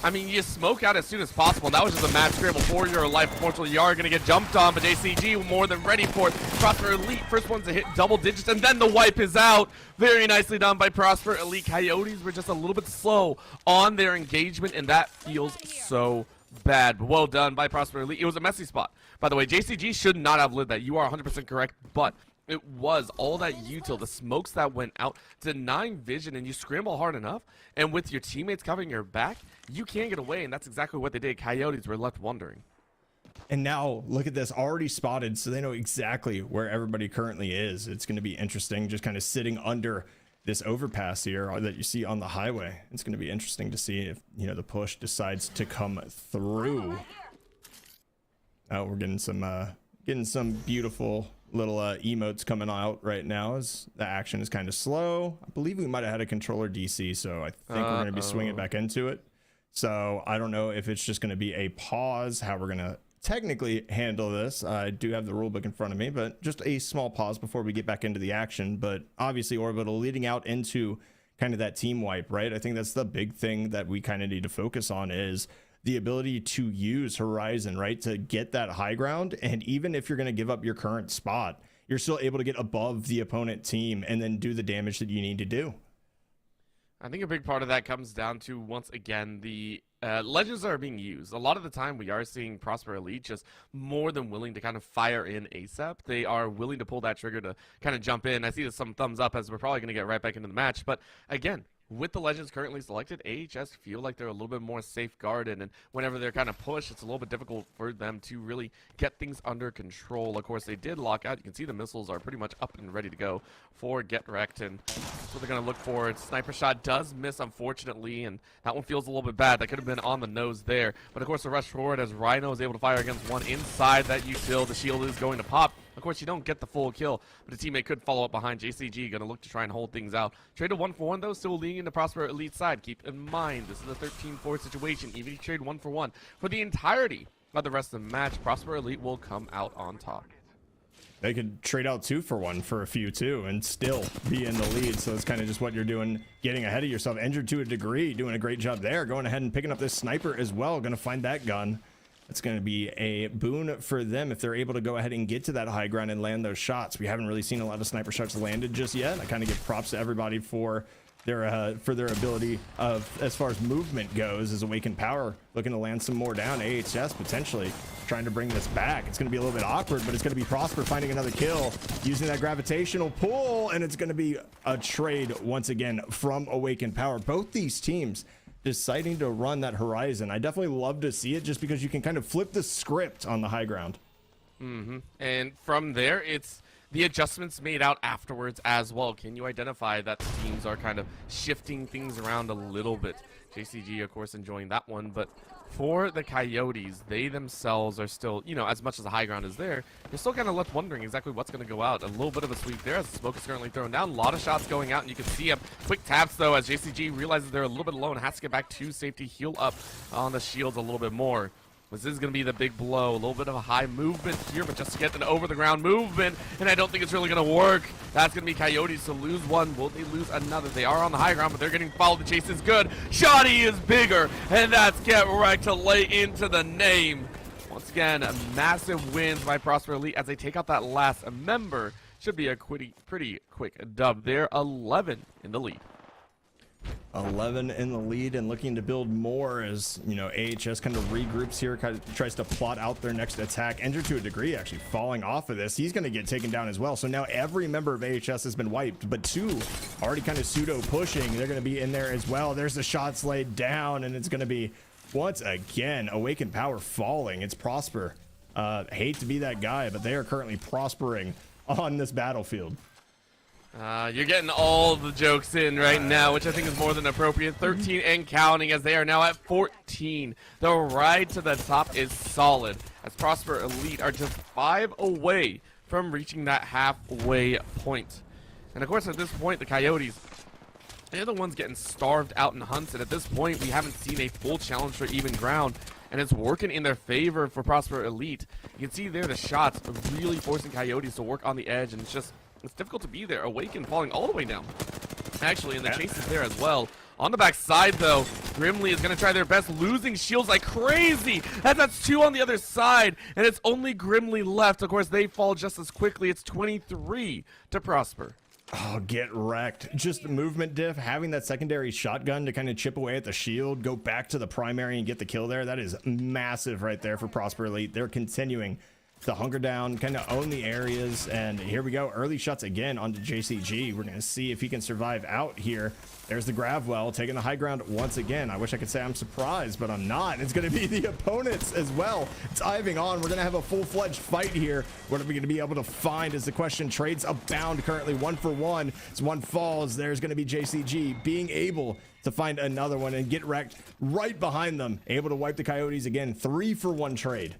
I mean, you smoke out as soon as possible. And that was just a mad scramble for your life. Unfortunately, you are going to get jumped on, but JCG more than ready for it. Prosper Elite, first ones to hit double digits, and then the wipe is out. Very nicely done by Prosper Elite. Coyotes were just a little bit slow on their engagement, and that feels so bad. But well done by Prosper Elite. It was a messy spot. By the way, JCG should not have lit that. You are 100% correct, but it was all that util, the smokes that went out, denying vision, and you scramble hard enough, and with your teammates covering your back, you can't get away, and that's exactly what they did. Coyotes were left wondering. And now look at this, already spotted, so they know exactly where everybody currently is. It's going to be interesting, just kind of sitting under this overpass here that you see on the highway. It's going to be interesting to see if, you know, the push decides to come through. Oh, we're getting some beautiful little emotes coming out right now, as the action is kind of slow. I believe we might have had a controller DC, so I think we're going to be swinging back into it. So I don't know if it's just going to be a pause, how we're going to technically handle this. I do have the rule book in front of me, but just a small pause before we get back into the action. But obviously Orbital leading out into kind of that team wipe, right? I think that's the big thing that we kind of need to focus on, is the ability to use Horizon, right, to get that high ground. And even if you're going to give up your current spot, you're still able to get above the opponent team and then do the damage that you need to do. I think a big part of that comes down to, once again, the legends that are being used. A lot of the time we are seeing Prosper Elite just more than willing to kind of fire in ASAP. They are willing to pull that trigger to kind of jump in. I see some thumbs up as we're probably going to get right back into the match. But again, with the legends currently selected, AHS feel like they're a little bit more safeguarded, and whenever they're kind of pushed, it's a little bit difficult for them to really get things under control. Of course, they did lock out. You can see the missiles are pretty much up and ready to go for Get Wrecked, and that's what they're going to look for. Sniper shot does miss, unfortunately, and that one feels a little bit bad. That could have been on the nose there, but of course, the rush forward as Rhino is able to fire against one inside that util. The shield is going to pop. Of course, you don't get the full kill, but the teammate could follow up behind. JCG going to look to try and hold things out. Traded 1-for-1, though, still leaning into Prosper Elite side. Keep in mind, this is a 13-4 situation. Even if you trade 1-for-1, for the entirety of the rest of the match, Prosper Elite will come out on top. They could trade out 2-for-1 for a few, too, and still be in the lead. So it's kind of just what you're doing, getting ahead of yourself. Injured to a degree, doing a great job there. Going ahead and picking up this sniper as well. Going to find that gun. It's going to be a boon for them if they're able to go ahead and get to that high ground and land those shots. We haven't really seen a lot of sniper shots landed just yet. I kind of give props to everybody for their ability of, as far as movement goes, as Awakened Power looking to land some more down. AHS potentially trying to bring this back. It's going to be a little bit awkward, but it's going to be Prosper finding another kill using that gravitational pull, and it's going to be a trade once again from Awakened Power. Both these teams deciding to run that Horizon. I definitely love to see it just because you can kind of flip the script on the high ground. And from there, it's the adjustments made out afterwards as well. Can you identify that the teams are kind of shifting things around a little bit? JCG, of course, enjoying that one, but for the Coyotes, they themselves are still, you know, as much as the high ground is there, you're still kind of left wondering exactly what's going to go out. A little bit of a sweep there as the smoke is currently thrown down. A lot of shots going out, and you can see him. Quick taps, though, as JCG realizes they're a little bit alone. Has to get back to safety, heal up on the shields a little bit more. This is going to be the big blow. A little bit of a high movement here, but just to get an over-the-ground movement, and I don't think it's really going to work. That's going to be Coyotes to lose one. Will they lose another? They are on the high ground, but they're getting fouled. The chase is good. Shoddy is bigger, and that's Get Wrecked to lay into the name. Once again, massive wins by Prosper Elite as they take out that last member. Should be a pretty quick dub. They're 11 in the lead. 11 in the lead and looking to build more as, you know, AHS kind of regroups here, kind of tries to plot out their next attack. Injured to a degree, actually falling off of this. He's going to get taken down as well. So now every member of AHS has been wiped, but two already kind of pseudo pushing. They're going to be in there as well. There's the shots laid down, and it's going to be, once again, Awakened Power falling. It's Prosper. Hate to be that guy, but they are currently prospering on this battlefield. You're getting all the jokes in right now, which I think is more than appropriate. 13 and counting as they are now at 14. The ride to the top is solid as Prosper Elite are just 5 away from reaching that halfway point. And of course, at this point, the Coyotes, they're the ones getting starved out and hunted. At this point, we haven't seen a full challenge for even ground, and it's working in their favor for Prosper Elite. You can see there the shots really forcing Coyotes to work on the edge, and it's difficult to be there. Awakened falling all the way down, actually, and the chase is there as well. On the back side, though, Grimly is going to try their best, losing shields like crazy. That's 2 on the other side, and it's only Grimly left. Of course, they fall just as quickly. It's 23 to Prosper. Oh, Get Wrecked. Just the movement diff, having that secondary shotgun to kind of chip away at the shield, go back to the primary and get the kill there. That is massive right there for Prosper Elite. They're continuing to hunker down, kind of own the areas, and here we go. Early shots again onto JCG. We're going to see if he can survive out here. There's the Gravwell taking the high ground once again. I wish I could say I'm surprised, but I'm not. It's going to be the opponents as well diving on. We're going to have a full-fledged fight here. What are we going to be able to find is the question. Trades abound currently 1-for-1. As one falls, there's going to be JCG being able to find another one and Get Wrecked right behind them. Able to wipe the Coyotes again. 3-for-1 trade.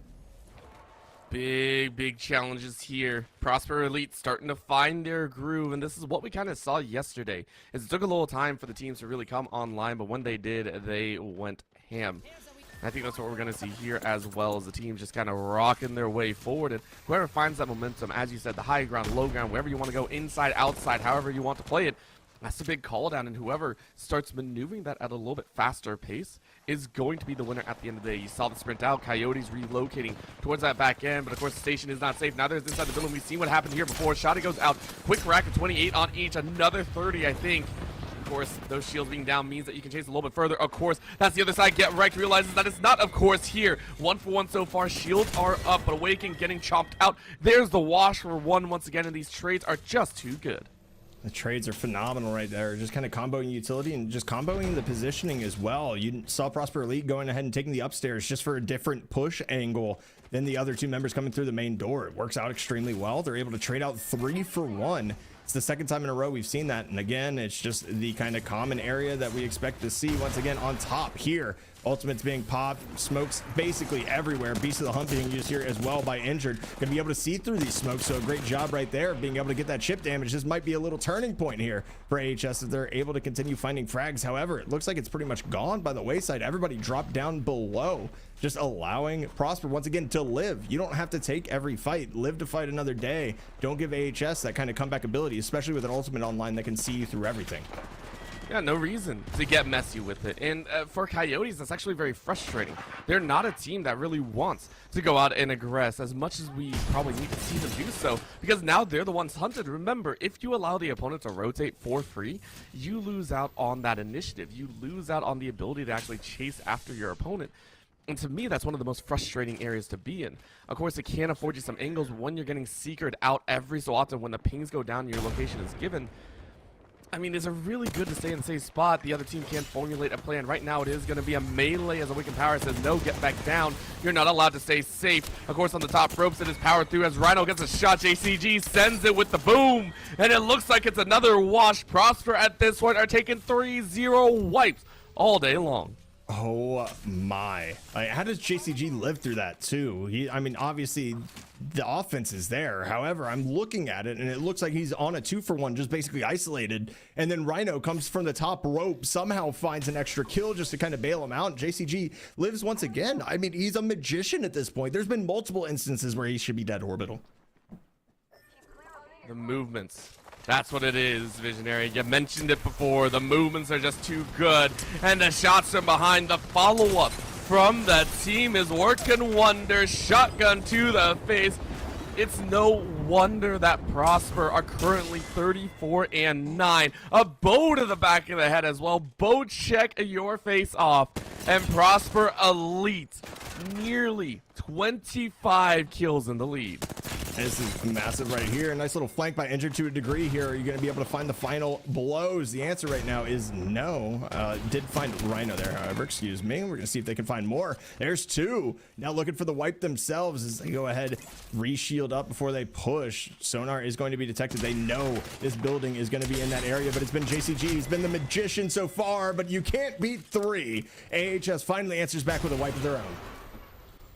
Big challenges here. Prosper Elite starting to find their groove, and this is what we kind of saw yesterday. It took a little time for the teams to really come online, but when they did, they went ham. I think that's what we're going to see here as well, as the teams just kind of rocking their way forward, and whoever finds that momentum, as you said, the high ground, low ground, wherever you want to go, inside, outside, however you want to play it, That's a big call down, and whoever starts maneuvering that at a little bit faster pace is going to be the winner at the end of the day. You saw the sprint out, Coyotes relocating towards that back end, but of course the station is not safe. Now there's inside the building. We've seen what happened here before. Shotty goes out, quick rack of 28 on each, another 30, I think. Of course, those shields being down means that you can chase a little bit further. Of course, that's the other side. Get Wrecked realizes that it's not, of course, here. 1 for 1 so far. Shields are up, but Awaken getting chopped out. There's the wash for 1 once again, and these trades are just too good. The trades are phenomenal right there. Just kind of comboing utility and just comboing the positioning as well. You saw Prosper Elite going ahead and taking the upstairs just for a different push angle than the other 2 members coming through the main door. It works out extremely well. They're able to trade out 3 for 1. It's the second time in a row we've seen that. And again, it's just the kind of common area that we expect to see once again on top here. Ultimates being popped, smokes basically everywhere. Beast of the Hunt being used here as well by Injured. Gonna be able to see through these smokes, so a great job right there of being able to get that chip damage. This might be a little turning point here for AHS if they're able to continue finding frags. However, it looks like it's pretty much gone by the wayside. Everybody dropped down below, just allowing Prosper once again to live. You don't have to take every fight. Live to fight another day. Don't give AHS that kind of comeback ability, especially with an ultimate online that can see you through everything. Yeah, no reason to get messy with it. And for Coyotes, that's actually very frustrating. They're not a team that really wants to go out and aggress as much as we probably need to see them do so, because now they're the ones hunted. Remember, if you allow the opponent to rotate for free, you lose out on that initiative. You lose out on the ability to actually chase after your opponent. And to me, that's one of the most frustrating areas to be in. Of course, it can afford you some angles when you're getting seekered out every so often when the pings go down and your location is given. I mean, is it really good to stay in the same spot? The other team can't formulate a plan. Right now, it is going to be a melee as Awakened Power says, no, get back down. You're not allowed to stay safe. Of course, on the top ropes, it is powered through as Rhino gets a shot. JCG sends it with the boom. And it looks like it's another wash. Prosper at this point are taking 3-0 wipes all day long. Oh my. How does JCG live through that too? I mean, obviously the offense is there. However, I'm looking at it and it looks like he's on a 2 for 1, just basically isolated. And then Rhino comes from the top rope, somehow finds an extra kill just to kind of bail him out. JCG lives once again. I mean, he's a magician at this point. There's been multiple instances where he should be dead, Orbital. The movements. That's what it is, Visionary. You mentioned it before. The movements are just too good. And the shots from behind. The follow-up from the team is working wonders. Shotgun to the face. It's no wonder that Prosper are currently 34-9. A bow to the back of the head as well. Bow check your face off. And Prosper Elite nearly 25 kills in the lead. This is massive right here. A nice little flank by Injured to a degree here. Are you going to be able to find the final blows? The answer right now is no. Did find Rhino there, however. Excuse me. We're going to see if they can find more. There's 2. Now looking for the wipe themselves as they go ahead, re-shield up before they push. Sonar is going to be detected. They know this building is going to be in that area, but it's been JCG. He's been the magician so far, but you can't beat 3. AHS finally answers back with a wipe of their own.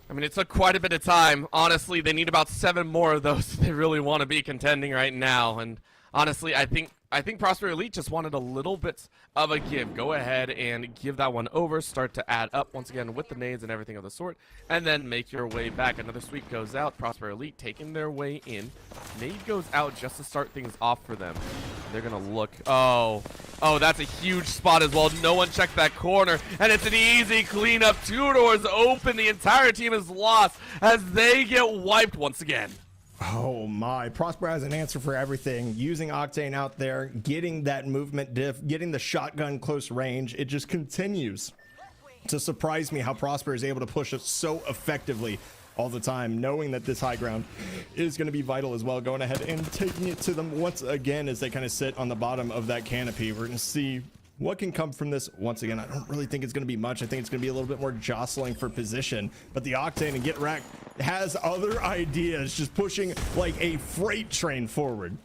I mean, it took quite a bit of time. Honestly, they need about 7 more of those if they really want to be contending right now. And honestly, I think Prosper Elite just wanted a little bit of a give. Go ahead and give that one over. Start to add up once again with the nades and everything of the sort. And then make your way back. Another sweep goes out. Prosper Elite taking their way in. Nade goes out just to start things off for them. They're going to look. Oh, that's a huge spot as well. No one checked that corner. And it's an easy cleanup. 2 doors open. The entire team is lost as they get wiped once again. Oh my, Prosper has an answer for everything. Using Octane out there, getting that movement diff, getting the shotgun close range. It just continues to surprise me how Prosper is able to push it so effectively all the time, knowing that this high ground is going to be vital as well. Going ahead and taking it to them once again as they kind of sit on the bottom of that canopy. We're going to see what can come from this. Once again, I don't really think it's going to be much. I think it's going to be a little bit more jostling for position, but the Octane and Get Wrecked has other ideas, just pushing like a freight train forward.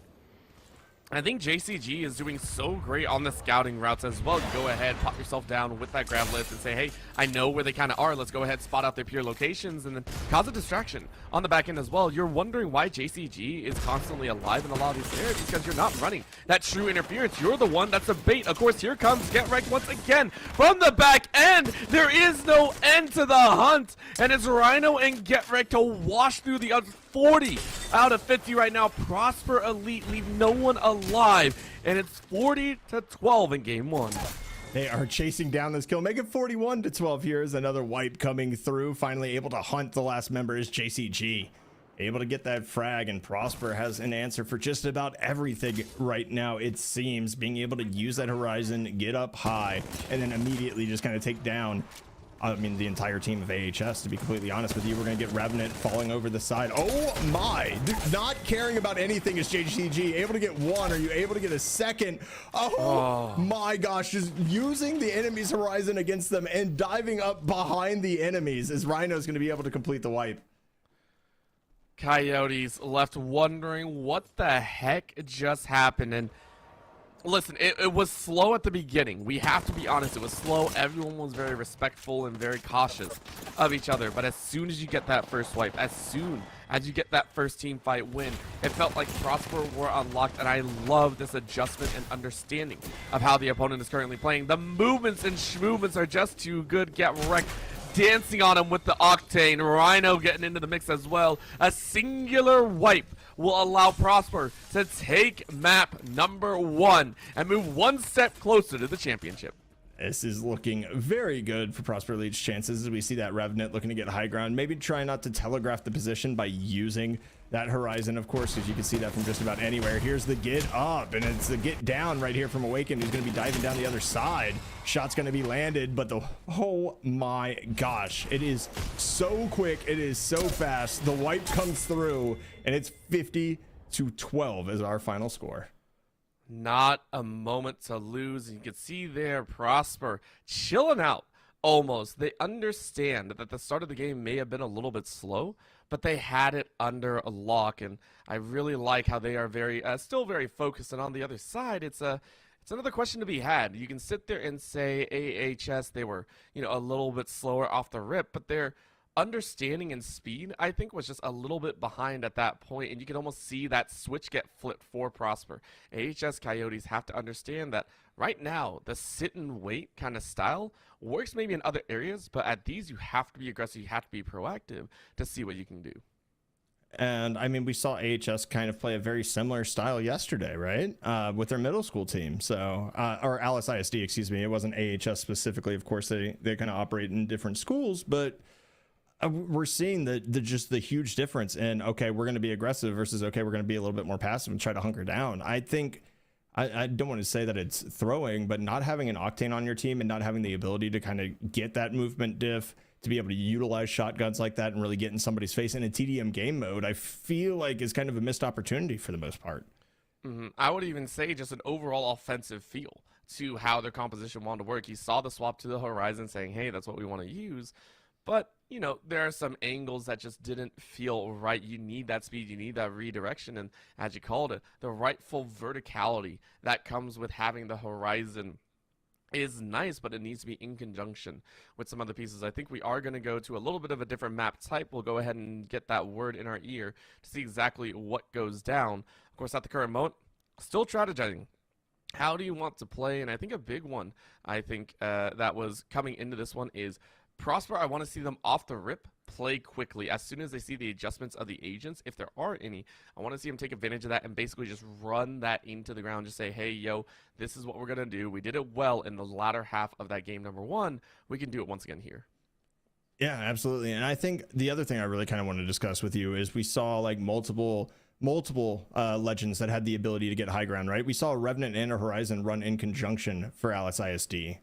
I think JCG is doing so great on the scouting routes as well. You go ahead, pop yourself down with that grab list and say, hey, I know where they kind of are. Let's go ahead, spot out their pure locations, and then cause a distraction on the back end as well. You're wondering why JCG is constantly alive in a lot of these areas because you're not running that true interference. You're the one that's a bait. Of course, here comes Get Wrecked once again from the back end. There is no end to the hunt, and it's Rhino and Get Wrecked to wash through the 40 out of 50 right now. Prosper Elite leave no one alive, and it's 40-12 in game 1. They are chasing down this kill, make it 41-12. Here's another wipe coming through. Finally able to hunt the last member is JCG. Able to get that frag, and Prosper has an answer for just about everything right now, it seems. Being able to use that Horizon, get up high, and then immediately just kind of take down, I mean, the entire team of AHS, to be completely honest with you. We're going to get Revenant falling over the side. Oh my, not caring about anything is JCG. Able to get one. Are you able to get a second? Oh my gosh, just using the enemy's Horizon against them and diving up behind the enemies as Rhino's going to be able to complete the wipe. Coyotes left wondering what the heck just happened. And listen, it was slow at the beginning. We have to be honest, it was slow. Everyone was very respectful and very cautious of each other. But as soon as you get that first wipe, as soon as you get that first team fight win, it felt like Prosper were unlocked. And I love this adjustment and understanding of how the opponent is currently playing. The movements and schmovements are just too good. Get wrecked. Dancing on him with the Octane. Rhino getting into the mix as well. A singular wipe will allow Prosper to take map number 1 and move one step closer to the championship. This is looking very good for Prosper Elite's chances as we see that Revenant looking to get high ground. Maybe try not to telegraph the position by using that Horizon, of course, because you can see that from just about anywhere. Here's the get up, and it's the get down right here from Awakened, who's going to be diving down the other side. Shot's going to be landed, but oh my gosh, it is so quick, it is so fast. The wipe comes through, and it's 50-12 as our final score. Not a moment to lose. You can see there Prosper chilling out almost. They understand that the start of the game may have been a little bit slow, but they had it under a lock, and I really like how they are very still very focused. And on the other side, it's another question to be had. You can sit there and say AHS, they were, a little bit slower off the rip, but their understanding and speed, I think, was just a little bit behind at that point, and you can almost see that switch get flipped for Prosper. AHS Coyotes have to understand that right now, the sit and wait kind of style works maybe in other areas, but at these, you have to be aggressive, you have to be proactive to see what you can do. And I mean, we saw AHS kind of play a very similar style yesterday, right? With their middle school team. So, or Alice ISD, excuse me. It wasn't AHS specifically. Of course, they kind of operate in different schools, but we're seeing just the huge difference in, okay, we're going to be aggressive versus, okay, we're going to be a little bit more passive and try to hunker down. I think, I don't want to say that it's throwing, but not having an Octane on your team and not having the ability to kind of get that movement diff, to be able to utilize shotguns like that and really get in somebody's face in a TDM game mode, I feel like is kind of a missed opportunity for the most part. I would even say just an overall offensive feel to how their composition wanted to work. You saw the swap to the Horizon saying, hey, that's what we want to use. But, there are some angles that just didn't feel right. You need that speed. You need that redirection. And as you called it, the rightful verticality that comes with having the Horizon is nice, but it needs to be in conjunction with some other pieces. I think we are going to go to a little bit of a different map type. We'll go ahead and get that word in our ear to see exactly what goes down. Of course, at the current moment, still strategizing. How do you want to play? And I think a big one, that was coming into this one is Prosper. I want to see them off the rip play quickly. As soon as they see the adjustments of the agents, if there are any, I want to see them take advantage of that and basically just run that into the ground. Just say, hey, yo, this is what we're going to do. We did it well in the latter half of that game number 1. We can do it once again here. Yeah, absolutely. And I think the other thing I really kind of want to discuss with you is we saw like multiple legends that had the ability to get high ground, right? We saw a Revenant and a Horizon run in conjunction for Alice ISD.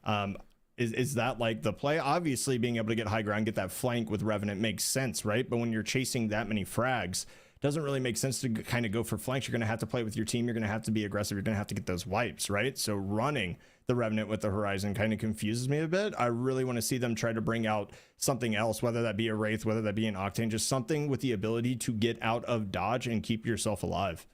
Is that like the play? Obviously, being able to get high ground, get that flank with Revenant makes sense, right? But when you're chasing that many frags, it doesn't really make sense to kind of go for flanks. You're going to have to play with your team. You're going to have to be aggressive. You're going to have to get those wipes, right? So running the Revenant with the Horizon kind of confuses me a bit. I really want to see them try to bring out something else, whether that be a Wraith, whether that be an Octane, just something with the ability to get out of dodge and keep yourself alive.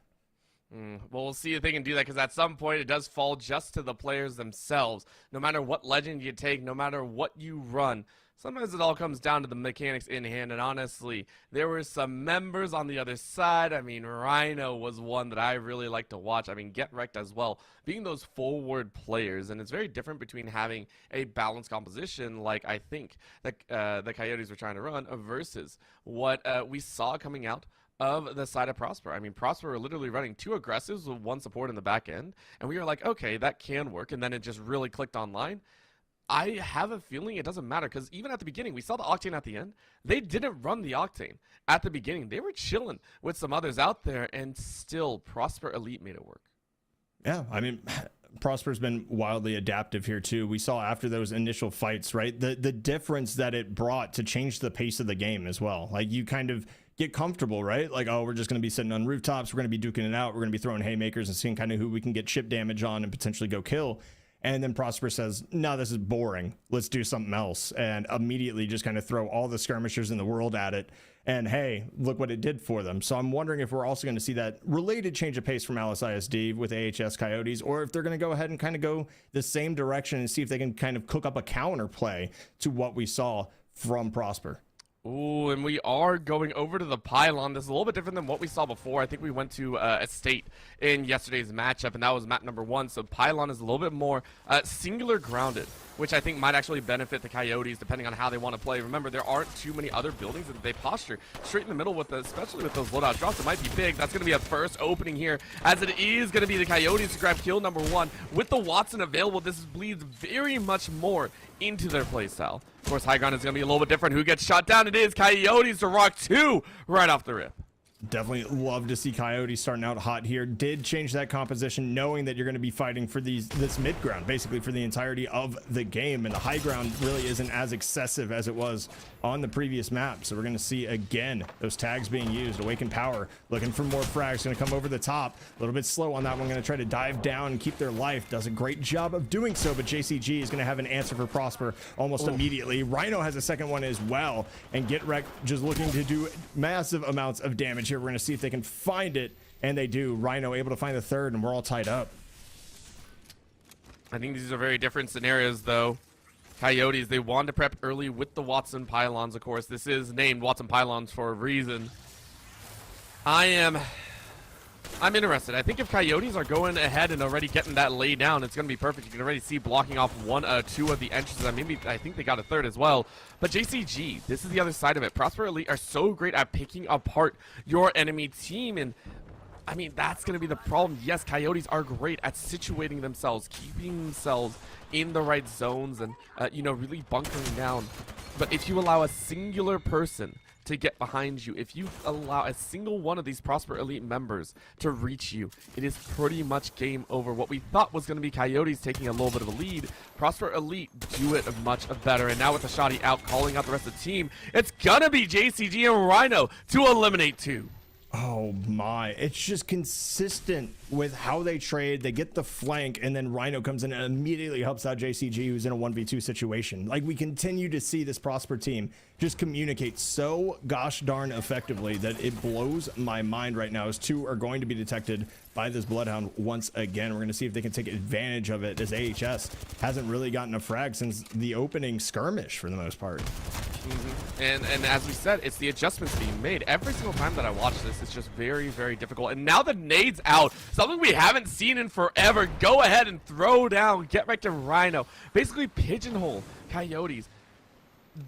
Well, we'll see if they can do that, because at some point it does fall just to the players themselves. No matter what legend you take, no matter what you run, sometimes it all comes down to the mechanics in hand. And honestly, there were some members on the other side. I mean, Rhino was one that I really like to watch. I mean, Get Wrecked as well, being those forward players. And it's very different between having a balanced composition like I think that the Coyotes were trying to run versus what we saw coming out of the side of Prosper. I mean, Prosper were literally running 2 aggressives with 1 support in the back end, and we were like, okay, that can work, and then it just really clicked online. I have a feeling it doesn't matter, because even at the beginning, we saw the Octane at the end. They didn't run the Octane at the beginning. They were chilling with some others out there, and still, Prosper Elite made it work. Yeah, I mean, Prosper's been wildly adaptive here too. We saw after those initial fights, right, the difference that it brought to change the pace of the game as well. Like, you kind of get comfortable, right? Like, oh, we're just going to be sitting on rooftops. We're going to be duking it out. We're going to be throwing haymakers and seeing kind of who we can get chip damage on and potentially go kill. And then Prosper says, no, this is boring. Let's do something else. And immediately just kind of throw all the skirmishers in the world at it. And hey, look what it did for them. So I'm wondering if we're also going to see that related change of pace from Alice ISD with AHS Coyotes, or if they're going to go ahead and kind of go the same direction and see if they can kind of cook up a counter play to what we saw from Prosper. Ooh, and we are going over to the pylon. This is a little bit different than what we saw before. I think we went to Estate in yesterday's matchup, and that was map number 1. So pylon is a little bit more singular grounded, which I think might actually benefit the Coyotes depending on how they want to play. Remember, there aren't too many other buildings that they posture straight in the middle with, especially with those loadout drops. It might be big. That's going to be a first opening here, as it is going to be the Coyotes to grab kill number 1. With the Watson available, this bleeds very much more into their playstyle. Of course, high ground is going to be a little bit different. Who gets shot down? It is Coyotes to rock 2 right off the rip. Definitely love to see Coyotes starting out hot here. Did change that composition, knowing that you're going to be fighting for this mid ground, basically for the entirety of the game, and the high ground really isn't as excessive as it was on the previous map. So we're going to see again those tags being used. Awaken Power looking for more frags, going to come over the top, a little bit slow on that one, going to try to dive down and keep their life. Does a great job of doing so, but JCG is going to have an answer for Prosper almost immediately. Rhino has a second one as well, and Get Wrecked just looking to do massive amounts of damage here. We're going to see if they can find it, and they do. Rhino able to find the third, and we're all tied up. I think these are very different scenarios, though. Coyotes, they wanted to prep early with the Watson pylons, of course. This is named Watson pylons for a reason. I'm interested. I think if Coyotes are going ahead and already getting that laid down, it's going to be perfect. You can already see blocking off 2 of the entrances. I think they got a third as well. But JCG, this is the other side of it. Prosper Elite are so great at picking apart your enemy team, and I mean, that's going to be the problem. Yes, Coyotes are great at situating themselves, keeping themselves in the right zones, and, really bunkering down. But if you allow a singular person to get behind you, if you allow a single one of these Prosper Elite members to reach you, it is pretty much game over. What we thought was going to be Coyotes taking a little bit of a lead, Prosper Elite do it much better. And now with the Shoddy out, calling out the rest of the team, it's going to be JCG and Rhino to eliminate 2. Oh my, it's just consistent with how they trade. They get the flank, and then Rhino comes in and immediately helps out JCG, who's in a 1v2 situation. Like, we continue to see this Prosper team just communicate so gosh darn effectively that it blows my mind right now, as 2 are going to be detected by this Bloodhound once again. We're going to see if they can take advantage of it, as AHS hasn't really gotten a frag since the opening skirmish for the most part. And as we said, it's the adjustments being made. Every single time that I watch this, it's just very, very difficult. And now the nade's out, something we haven't seen in forever. Go ahead and throw down, get right to Rhino. Basically pigeonhole Coyotes.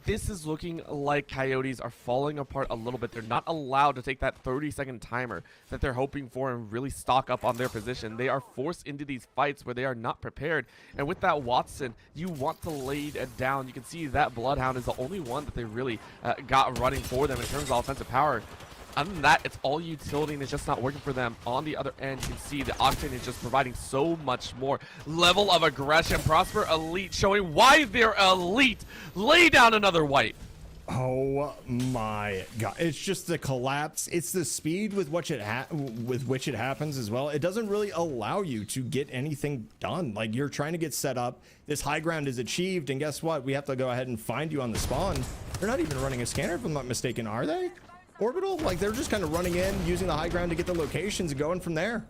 This is looking like Coyotes are falling apart a little bit. They're not allowed to take that 30-second timer that they're hoping for and really stock up on their position. They are forced into these fights where they are not prepared. And with that Watson, you want to lay it down. You can see that Bloodhound is the only one that they really got running for them in terms of offensive power. Other than that, it's all utility, and it's just not working for them. On the other end, you can see the Octane is just providing so much more level of aggression. Prosper Elite showing why they're elite. Lay down another wipe. Oh my god, it's just the collapse. It's the speed with which it happens as well. It doesn't really allow you to get anything done. Like, you're trying to get set up, this high ground is achieved, and guess what? We have to go ahead and find you on the spawn. They're not even running a scanner, if I'm not mistaken, are they? Orbital? Like, they're just kind of running in, using the high ground to get the locations and going from there.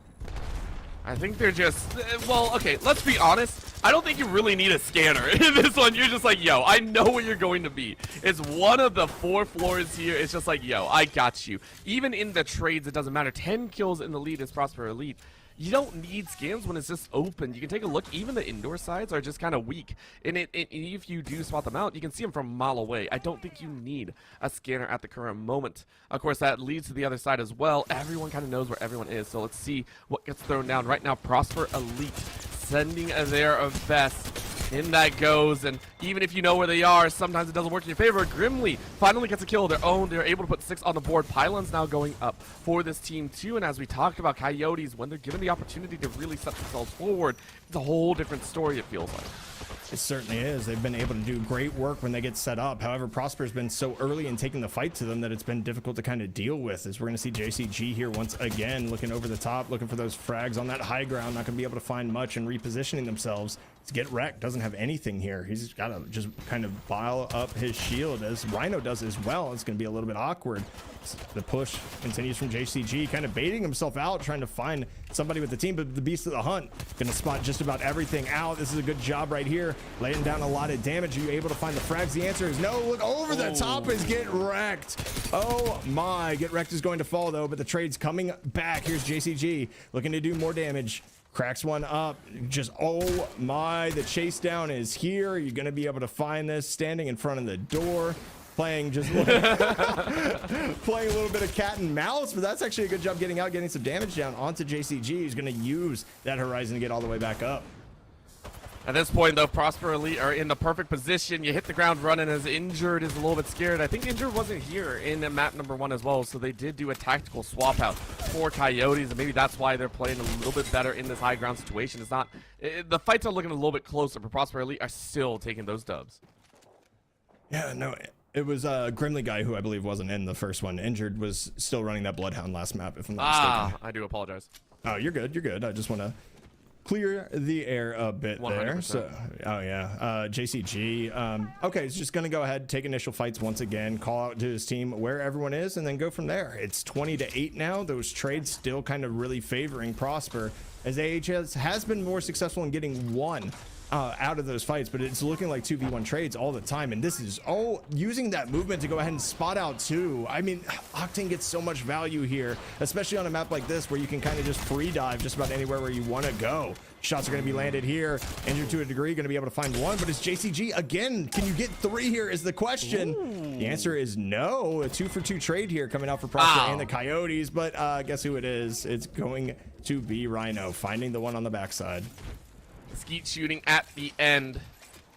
I think they're just, well, okay, let's be honest. I don't think you really need a scanner. In this one, you're just like, yo, I know where you're going to be. It's one of the 4 floors here. It's just like, yo, I got you. Even in the trades, it doesn't matter. 10 kills in the lead is Prosper Elite. you don't need scans when it's just open. You can take a look. Even the indoor sides are just kind of weak. And if you do spot them out, you can see them from a mile away. I don't think you need a scanner at the current moment. Of course, that leads to the other side as well. Everyone kind of knows where everyone is. So let's see what gets thrown down. Right now, Prosper Elite sending their best. In that goes, and even if you know where they are, sometimes it doesn't work in your favor. Grimly finally gets a kill of their own. They're able to put 6 on the board. Pylon's now going up for this team too, and as we talked about, Coyotes, when they're given the opportunity to really set themselves forward, it's a whole different story, it feels like. It certainly is. They've been able to do great work when they get set up. However, Prosper's been so early in taking the fight to them that it's been difficult to kind of deal with. As we're going to see JCG here once again, looking over the top, looking for those frags on that high ground, not going to be able to find much and repositioning themselves. To get wrecked, doesn't have anything here. He's got to just kind of pile up his shield as Rhino does as well. It's going to be a little bit awkward. The push continues from JCG, kind of baiting himself out, trying to find somebody with the team, but the Beast of the Hunt going to spot just about everything out. This is a good job right here, laying down a lot of damage. Are you able to find the frags? The answer is no. Look over the top is Get Wrecked. Oh my, Get Wrecked is going to fall though, but the trade's coming back. Here's JCG looking to do more damage. Cracks one up. Just, oh my, the chase down is here. You're going to be able to find this standing in front of the door. Playing just playing a little bit of cat and mouse, but that's actually a good job getting out, getting some damage down onto JCG. He's going to use that Horizon to get all the way back up. At this point, though, Prosper Elite are in the perfect position. You hit the ground running as Injured is a little bit scared. I think Injured wasn't here in map number 1 as well, so they did do a tactical swap out for Coyotes, and maybe that's why they're playing a little bit better in this high ground situation. It's not the fights are looking a little bit closer, but Prosper Elite are still taking those dubs. Yeah, no, it was a Grimly guy who I believe wasn't in the first one. Injured was still running that Bloodhound last map, if I'm not mistaken. I do apologize. Oh, you're good. You're good. I just want to clear the air a bit 100%. there. So, oh yeah, JCG. Okay, he's just gonna go ahead, take initial fights once again, call out to his team where everyone is, and then go from there. It's 20-8 now. Those trades still kind of really favoring Prosper, as AHS has been more successful in getting one out of those fights, but it's looking like 2v1 trades all the time, and this is using that movement to go ahead and spot out too. I mean, Octane gets so much value here, especially on a map like this where you can kind of just free dive just about anywhere where you want to go. Shots are going to be landed here. Injured to a degree, going to be able to find one, but it's JCG again. Can you get 3 here is the question. Ooh. The answer is no. A 2-for-2 trade here coming out for Prosper and the Coyotes, but guess who it is? It's going to be Rhino finding the one on the backside. Skeet shooting at the end.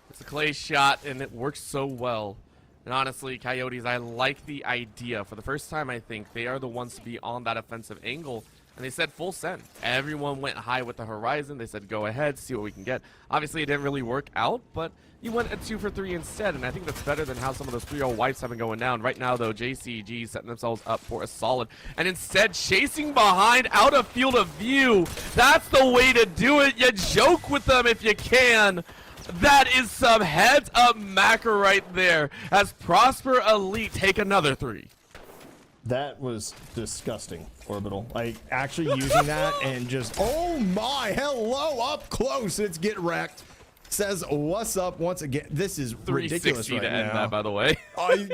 It's a clay shot, and it works so well. And honestly, Coyotes, I like the idea. For the first time, I think they are the ones to be on that offensive angle. And they said full send. Everyone went high with the Horizon. They said go ahead, see what we can get. Obviously, it didn't really work out, but you went a 2-for-3 instead. And I think that's better than how some of those 3-0 wipes have been going down. Right now, though, JCG setting themselves up for a solid. And instead, chasing behind out of field of view. That's the way to do it. You joke with them if you can. That is some heads up macro right there as Prosper Elite take another 3. That was disgusting, Orbital. Like, actually using that and just, oh my, hello, up close. It's Get Wrecked. Says, what's up once again. This is ridiculous right to now. end that, by the way.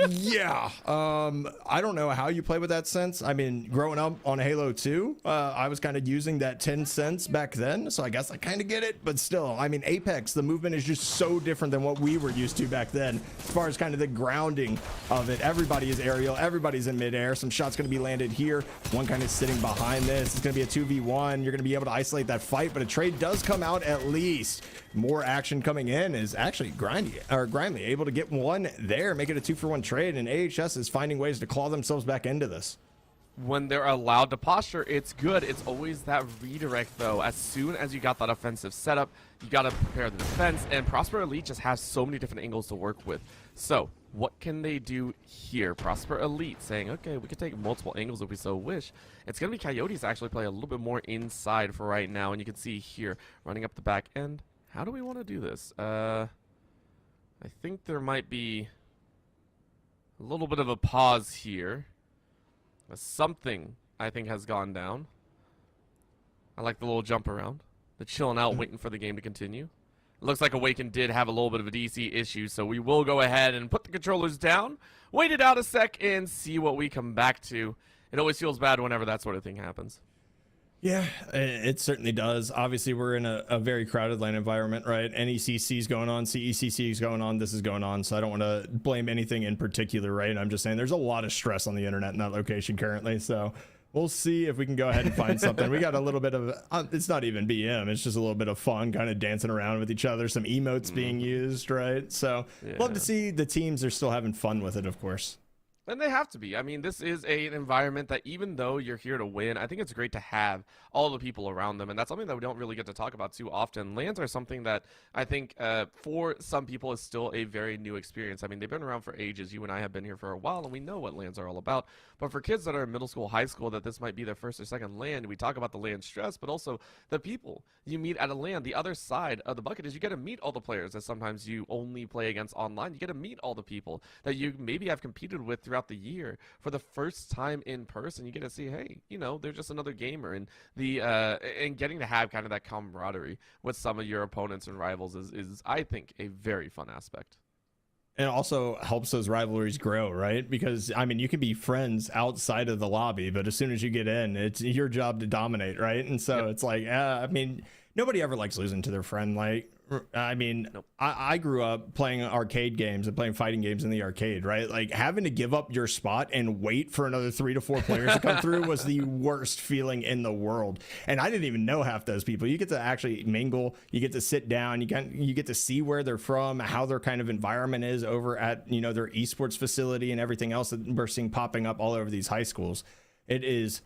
Yeah. I don't know how you play with that sense. I mean, growing up on Halo 2, I was kind of using that 10 cents back then, so I guess I kind of get it, but still, I mean, Apex, the movement is just so different than what we were used to back then, as far as kind of the grounding of it. Everybody is aerial, everybody's in midair. Some shots going to be landed here. One kind of sitting behind this. It's going to be a 2v1. You're going to be able to isolate that fight, but a trade does come out at least. More action coming in is actually Grindly able to get one there, make it a 2-for-1 trade, and AHS is finding ways to claw themselves back into this. When they're allowed to posture, it's good. It's always that redirect, though. As soon as you got that offensive setup, you got to prepare the defense, and Prosper Elite just has so many different angles to work with. So, what can they do here? Prosper Elite saying, okay, we can take multiple angles if we so wish. It's going to be Coyotes actually play a little bit more inside for right now, and you can see here, running up the back end. How do we want to do this? I think there might be a little bit of a pause here. Something, I think, has gone down. I like the little jump around. The chilling out, waiting for the game to continue. It looks like Awaken did have a little bit of a DC issue, so we will go ahead and put the controllers down, wait it out a sec, and see what we come back to. It always feels bad whenever that sort of thing happens. Yeah, it certainly does. Obviously, we're in a very crowded LAN environment, right? NECC is going on, CECC is going on, this is going on. So I don't want to blame anything in particular, right? I'm just saying there's a lot of stress on the internet in that location currently. So we'll see if we can go ahead and find something. We got a little bit of, it's not even BM, it's just a little bit of fun kind of dancing around with each other, some emotes being used, right? So love to see the teams are still having fun with it, of course. And they have to be. I mean, this is an environment that even though you're here to win, I think it's great to have all the people around them. And that's something that we don't really get to talk about too often. LANs are something that I think for some people is still a very new experience. I mean, they've been around for ages. You and I have been here for a while, and we know what LANs are all about. But for kids that are in middle school, high school, that this might be their first or second LAN, we talk about the LAN stress, but also the people you meet at a LAN. The other side of the bucket is you get to meet all the players that sometimes you only play against online. You get to meet all the people that you maybe have competed with throughout the year for the first time in person. You get to see, hey, you know, they're just another gamer, and the and getting to have kind of that camaraderie with some of your opponents and rivals is I think a very fun aspect. And it also helps those rivalries grow, right? Because I mean, you can be friends outside of the lobby, but as soon as you get in, it's your job to dominate, right? And so it's like, I mean, nobody ever likes losing to their friend. Like, I mean, I grew up playing arcade games and playing fighting games in the arcade, right? Like having to give up your spot and wait for another 3 to 4 players to come through was the worst feeling in the world. And I didn't even know half those people. You get to actually mingle, you get to sit down, you get to see where they're from, how their kind of environment is over at, you know, their esports facility and everything else that we're seeing popping up all over these high schools. It's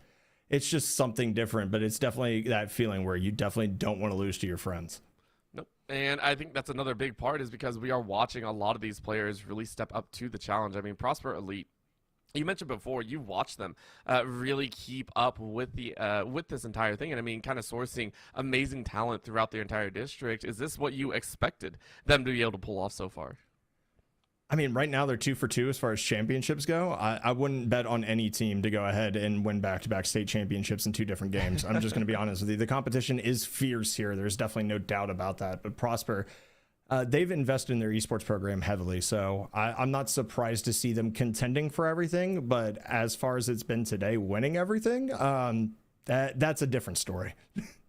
just something different, but it's definitely that feeling where you definitely don't want to lose to your friends. And I think that's another big part is because we are watching a lot of these players really step up to the challenge. I mean, Prosper Elite, you mentioned before, you watched them really keep up with the with this entire thing. And I mean, kind of sourcing amazing talent throughout their entire district. Is this what you expected them to be able to pull off so far? I mean, right now they're 2 for 2 as far as championships go. I wouldn't bet on any team to go ahead and win back-to-back state championships in 2 different games. I'm just going to be honest with you. The competition is fierce here. There's definitely no doubt about that. But Prosper, they've invested in their esports program heavily. So I'm not surprised to see them contending for everything. But as far as it's been today, winning everything, that's a different story.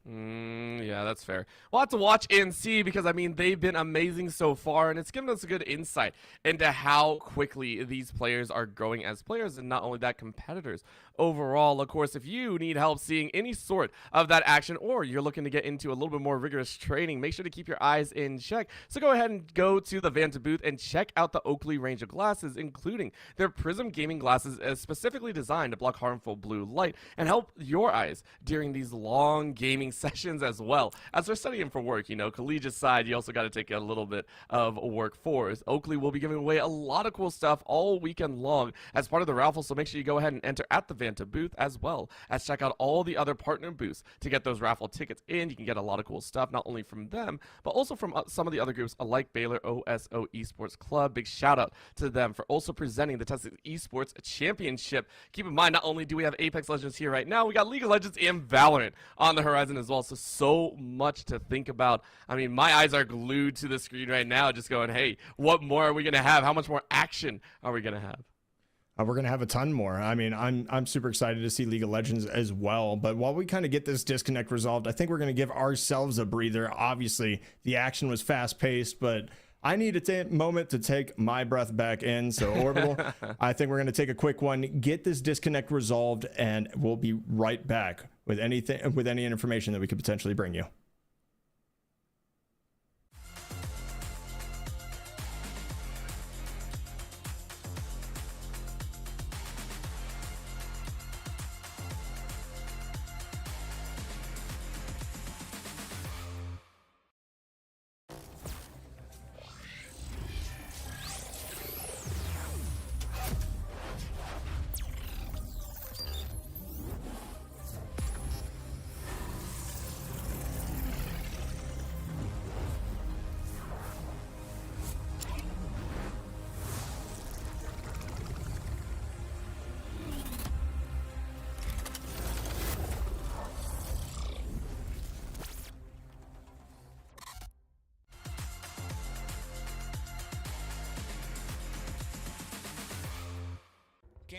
Yeah, that's fair. We'll have to watch and see because, I mean, they've been amazing so far, and it's given us a good insight into how quickly these players are growing as players, and not only that, competitors overall. Of course, if you need help seeing any sort of that action, or you're looking to get into a little bit more rigorous training, make sure to keep your eyes in check. So go ahead and go to the Vanta booth and check out the Oakley range of glasses, including their Prism gaming glasses specifically designed to block harmful blue light and help your eyes during these long gaming sessions as well. As we're studying for work, you know, collegiate side, you also got to take a little bit of work for us. Oakley will be giving away a lot of cool stuff all weekend long as part of the raffle, so make sure you go ahead and enter at the Vanta booth as well as check out all the other partner booths to get those raffle tickets in. You can get a lot of cool stuff, not only from them, but also from some of the other groups like Baylor OSO Esports Club. Big shout out to them for also presenting the Texas Esports Championship. Keep in mind, not only do we have Apex Legends here right now, we got League of Legends and Valorant on the horizon as well. So much to think about. I mean, my eyes are glued to the screen right now, just going, hey, what more are we going to have? How much more action are we going to have? We're going to have a ton more. I mean, I'm super excited to see League of Legends as well. But while we kind of get this disconnect resolved, I think we're going to give ourselves a breather. Obviously, the action was fast paced, but I need a moment to take my breath back in. So Orbital, I think we're going to take a quick one, get this disconnect resolved, and we'll be right back with any information that we could potentially bring you.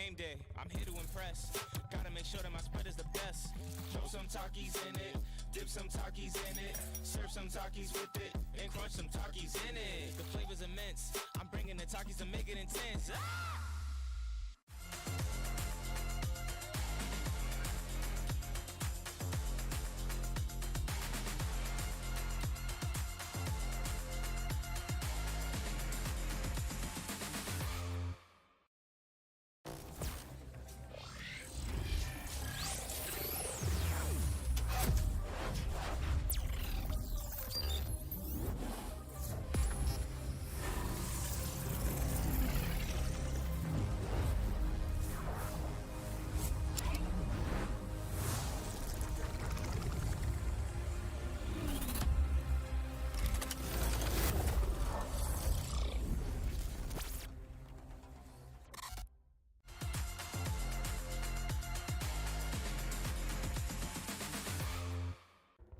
Game day, I'm here to impress. Gotta make sure that my spread is the best. Throw some Takis in it, dip some Takis in it, serve some Takis with it, and crunch some Takis in it. The flavor's immense. I'm bringing the Takis to make it intense. Ah!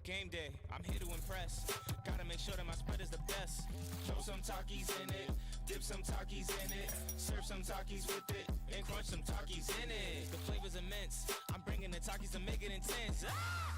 Game day, I'm here to impress. Gotta make sure that my spread is the best. Throw some Takis in it, dip some Takis in it, serve some Takis with it, and crunch some Takis in it. The flavor's immense. I'm bringing the Takis to make it intense. Ah!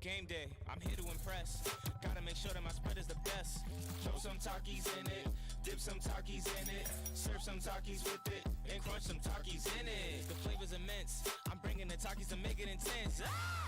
Game day, I'm here to impress. Gotta make sure that my spread is the best. Throw some Takis in it, dip some Takis in it, serve some Takis with it, and crunch some Takis in it. The flavor's immense. I'm bringing the Takis to make it intense. Ah!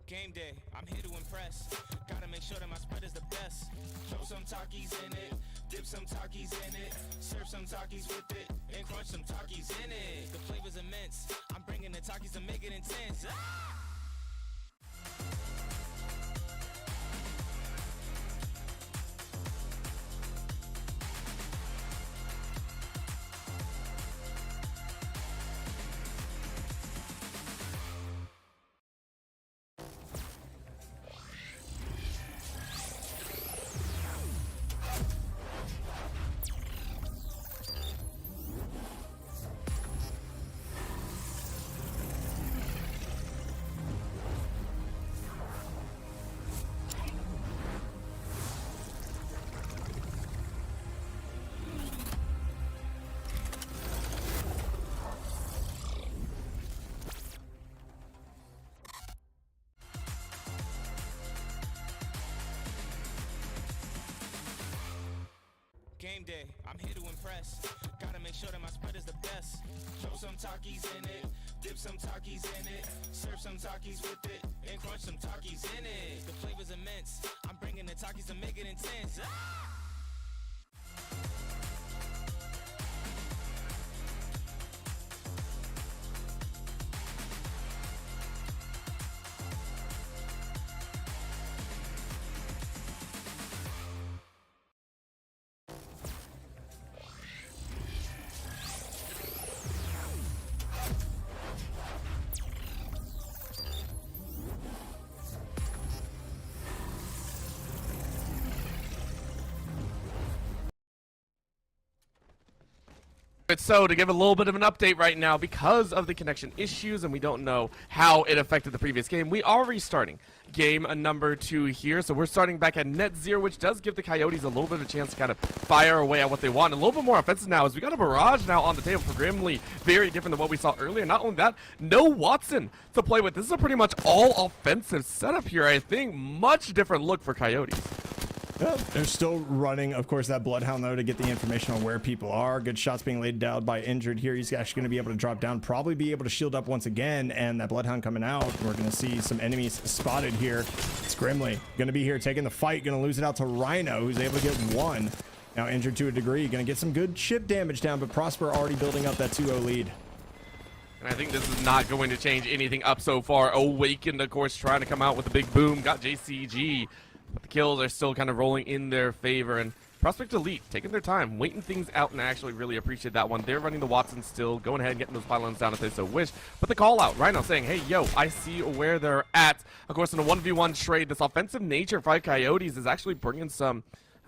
Game day, I'm here to impress. Gotta make sure that my spread is the best. Throw some Takis in it, dip some Takis in it, serve some Takis with it, and crunch some Takis in it. The flavor's immense. I'm bringing the Takis to make it intense. Ah! Game day, I'm here to impress. Gotta make sure that my spread is the best. Throw some Takis in it, dip some Takis in it, serve some Takis with it, and crunch some Takis in it. The flavor's immense. I'm bringing the Takis to make it intense. Ah! So to give a little bit of an update right now, because of the connection issues and we don't know how it affected the previous game, we are restarting game number 2 here. So we're starting back at net 0, which does give the Coyotes a little bit of a chance to kind of fire away at what they want. A little bit more offensive now as we got a barrage now on the table for Grimly. Very different than what we saw earlier. Not only that, no Watson to play with. This is a pretty much all offensive setup here, I think. Much different look for Coyotes. Yeah, they're still running, of course, that Bloodhound, though, to get the information on where people are. Good shots being laid down by Injured here. He's actually going to be able to drop down, probably be able to shield up once again, and that Bloodhound coming out. We're going to see some enemies spotted here. It's Grimly going to be here taking the fight, going to lose it out to Rhino, who's able to get 1. Now Injured to a degree, going to get some good chip damage down, but Prosper already building up that 2-0 lead. And I think this is not going to change anything up so far. Awakened, of course, trying to come out with a big boom. Got JCG. But the kills are still kind of rolling in their favor. And Prospect Elite taking their time, waiting things out, and I actually really appreciate that one. They're running the Watson still, going ahead and getting those pylons down if they so wish. But the call out, Rhino saying, hey, yo, I see where they're at. Of course, in a 1v1 trade, this offensive nature for Coyotes is actually bringing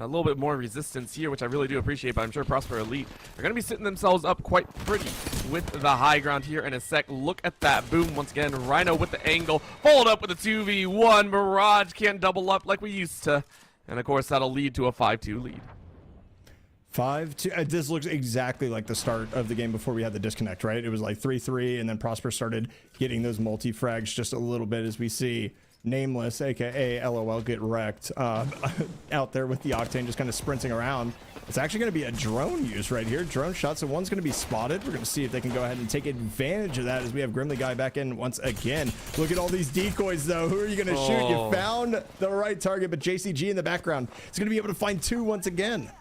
a little bit more resistance here, which I really do appreciate, but I'm sure Prosper Elite are going to be sitting themselves up quite pretty with the high ground here in a sec. Look at that boom once again. Rhino with the angle, followed up with a 2v1. Mirage can't double up like we used to. And of course, that'll lead to a 5-2 lead. 5-2. This looks exactly like the start of the game before we had the disconnect, right? It was like 3-3, and then Prosper started getting those multi-frags just a little bit as we see Nameless, aka LOL, get wrecked out there with the Octane just kind of sprinting around. It's actually going to be a drone use right here. Drone shot, so one's going to be spotted. We're going to see if they can go ahead and take advantage of that as we have Grimly guy back in once again. Look at all these decoys, though. Who are you going to shoot? You found the right target, but JCG in the background is going to be able to find 2 once again.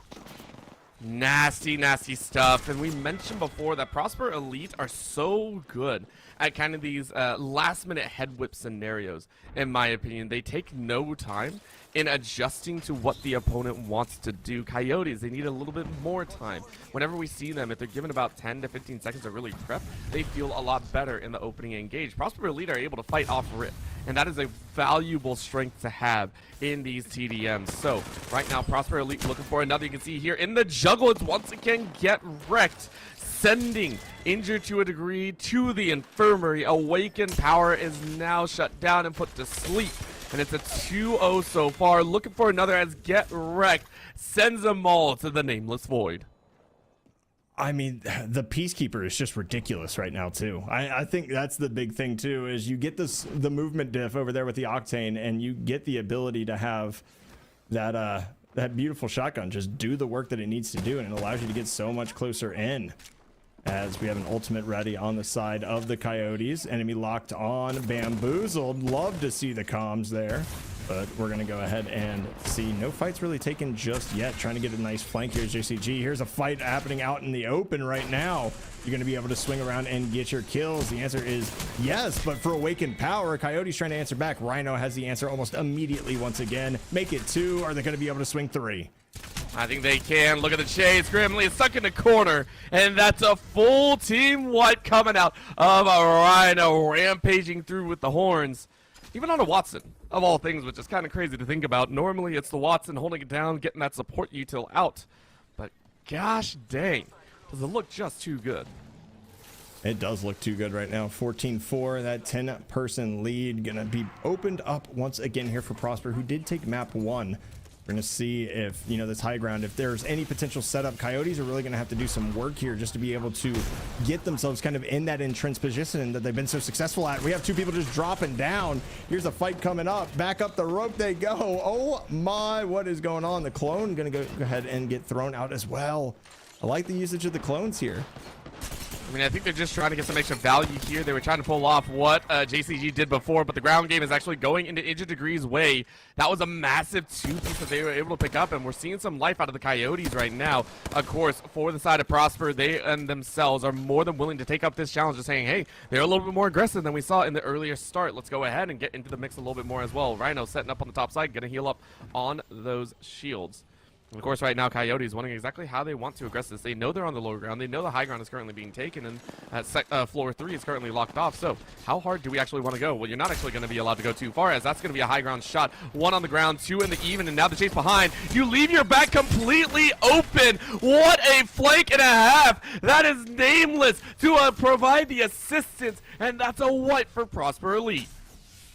Nasty, nasty stuff. And we mentioned before that Prosper Elite are so good at kind of these last-minute head whip scenarios, in my opinion. They take no time in adjusting to what the opponent wants to do. Coyotes, they need a little bit more time. Whenever we see them, if they're given about 10 to 15 seconds to really prep, they feel a lot better in the opening engage. Prosper Elite are able to fight off rip, and that is a valuable strength to have in these TDMs. So right now, Prosper Elite looking for another. You can see here in the juggle, it's once again get wrecked, sending Injured to a degree to the infirmary. Awakened power is now shut down and put to sleep. And it's a 2-0 so far. Looking for another as get wrecked sends them all to the Nameless Void. I mean, the Peacekeeper is just ridiculous right now, too. I think that's the big thing, too, is you get the movement diff over there with the Octane, and you get the ability to have that beautiful shotgun just do the work that it needs to do, and it allows you to get so much closer in. As we have an ultimate ready on the side of the Coyotes. Enemy locked on, bamboozled. Love to see the comms there. But we're going to go ahead and see no fights really taken just yet. Trying to get a nice flank here, JCG. Here's a fight happening out in the open right now. You're going to be able to swing around and get your kills. The answer is yes, but for Awakened Power, Coyotes trying to answer back. Rhino has the answer almost immediately once again. Make it 2. Are they going to be able to swing 3? I think they can. Look at the chase. Grimly is stuck in the corner, and that's a full team wipe coming out of a Rhino rampaging through with the horns. Even on a Watson, of all things, which is kind of crazy to think about. Normally, it's the Watson holding it down, getting that support util out. But gosh dang, does it look just too good. It does look too good right now. 14-4, that 10-person lead going to be opened up once again here for Prosper, who did take map 1. We're going to see if, this high ground, if there's any potential setup. Coyotes are really going to have to do some work here just to be able to get themselves kind of in that entrenched position that they've been so successful at. We have 2 people just dropping down. Here's a fight coming up. Back up the rope they go. Oh my, what is going on? The clone going to go ahead and get thrown out as well. I like the usage of the clones here. I mean, I think they're just trying to get some extra value here. They were trying to pull off what JCG did before, but the ground game is actually going into Injured Degree's way. That was a massive 2-piece that they were able to pick up, and we're seeing some life out of the Coyotes right now. Of course, for the side of Prosper, they and themselves are more than willing to take up this challenge, just saying, hey, they're a little bit more aggressive than we saw in the earlier start. Let's go ahead and get into the mix a little bit more as well. Rhino setting up on the top side, going to heal up on those shields. Of course, right now, Coyotes wondering exactly how they want to aggress this. They know they're on the lower ground. They know the high ground is currently being taken, and floor 3 is currently locked off. So how hard do we actually want to go? Well, you're not actually going to be allowed to go too far, as that's going to be a high ground shot. 1 on the ground, 2 in the even, and now the chase behind. You leave your back completely open. What a flank and a half. That is Nameless to provide the assistance, and that's a wipe for Prosper Elite.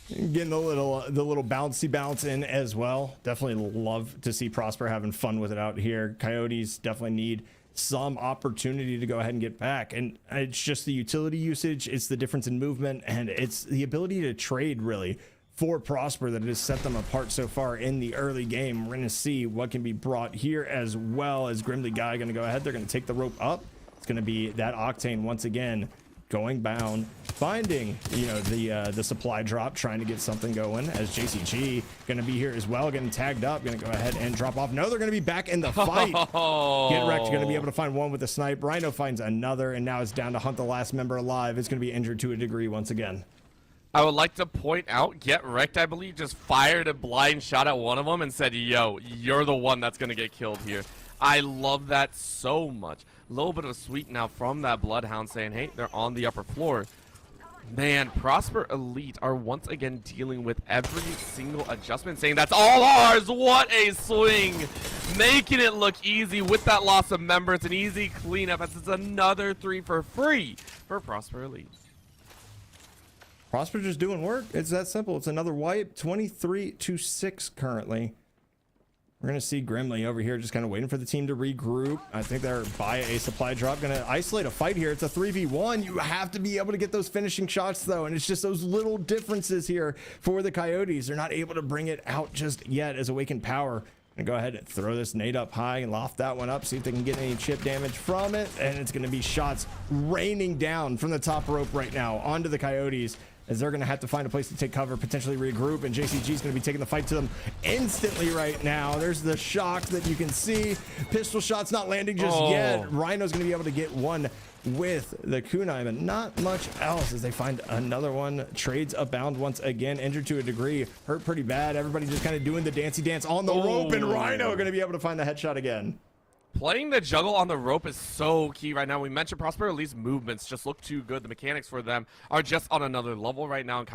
Getting the little bouncy bounce in as well. Definitely love to see Prosper having fun with it out here. Coyotes definitely need some opportunity to go ahead and get back, and it's just the utility usage, it's the difference in movement, and it's the ability to trade really for Prosper that has set them apart so far in the early game. We're going to see what can be brought here, as well as Grimly Guy going to go ahead. They're going to take the rope up. It's going to be that Octane once again going bound, finding, you know, the supply drop, trying to get something going, as JCG going to be here as well, getting tagged up, going to go ahead and drop off. No, they're going to be back in the fight. Get Wrecked going to be able to find one with a snipe. Rhino finds another, and now it's down to hunt the last member alive. It's going to be injured to a degree once again. I would like to point out, Get Wrecked, I believe, just fired a blind shot at one of them and said, yo, you're the one that's going to get killed here. I love that so much. A little bit of a sweep now from that Bloodhound saying, hey, they're on the upper floor. Man, Prosper Elite are once again dealing with every single adjustment, saying that's all ours. What a swing. Making it look easy with that loss of members. An easy cleanup as it's another 3 for free for Prosper Elite. Prosper just doing work. It's that simple. It's another wipe. 23-6 currently. We're going to see Grimly over here just kind of waiting for the team to regroup. I think they're by a supply drop. Going to isolate a fight here. It's a 3v1. You have to be able to get those finishing shots, though. And it's just those little differences here for the Coyotes. They're not able to bring it out just yet as Awakened Power. And go ahead and throw this nade up high and loft that one up, see if they can get any chip damage from it. And it's going to be shots raining down from the top rope right now onto the Coyotes, as they're going to have to find a place to take cover, potentially regroup, and JCG is going to be taking the fight to them instantly right now. There's the shock that you can see. Pistol shots not landing just yet. Rhino's going to be able to get one with the kunai, but not much else, as they find another one. Trades abound once again, injured to a degree, hurt pretty bad. Everybody just kind of doing the dancey dance on the rope, and Rhino going to be able to find the headshot again. Playing the juggle on the rope is so key right now. We mentioned Prosper Elite's movements just look too good. The mechanics for them are just on another level right now, and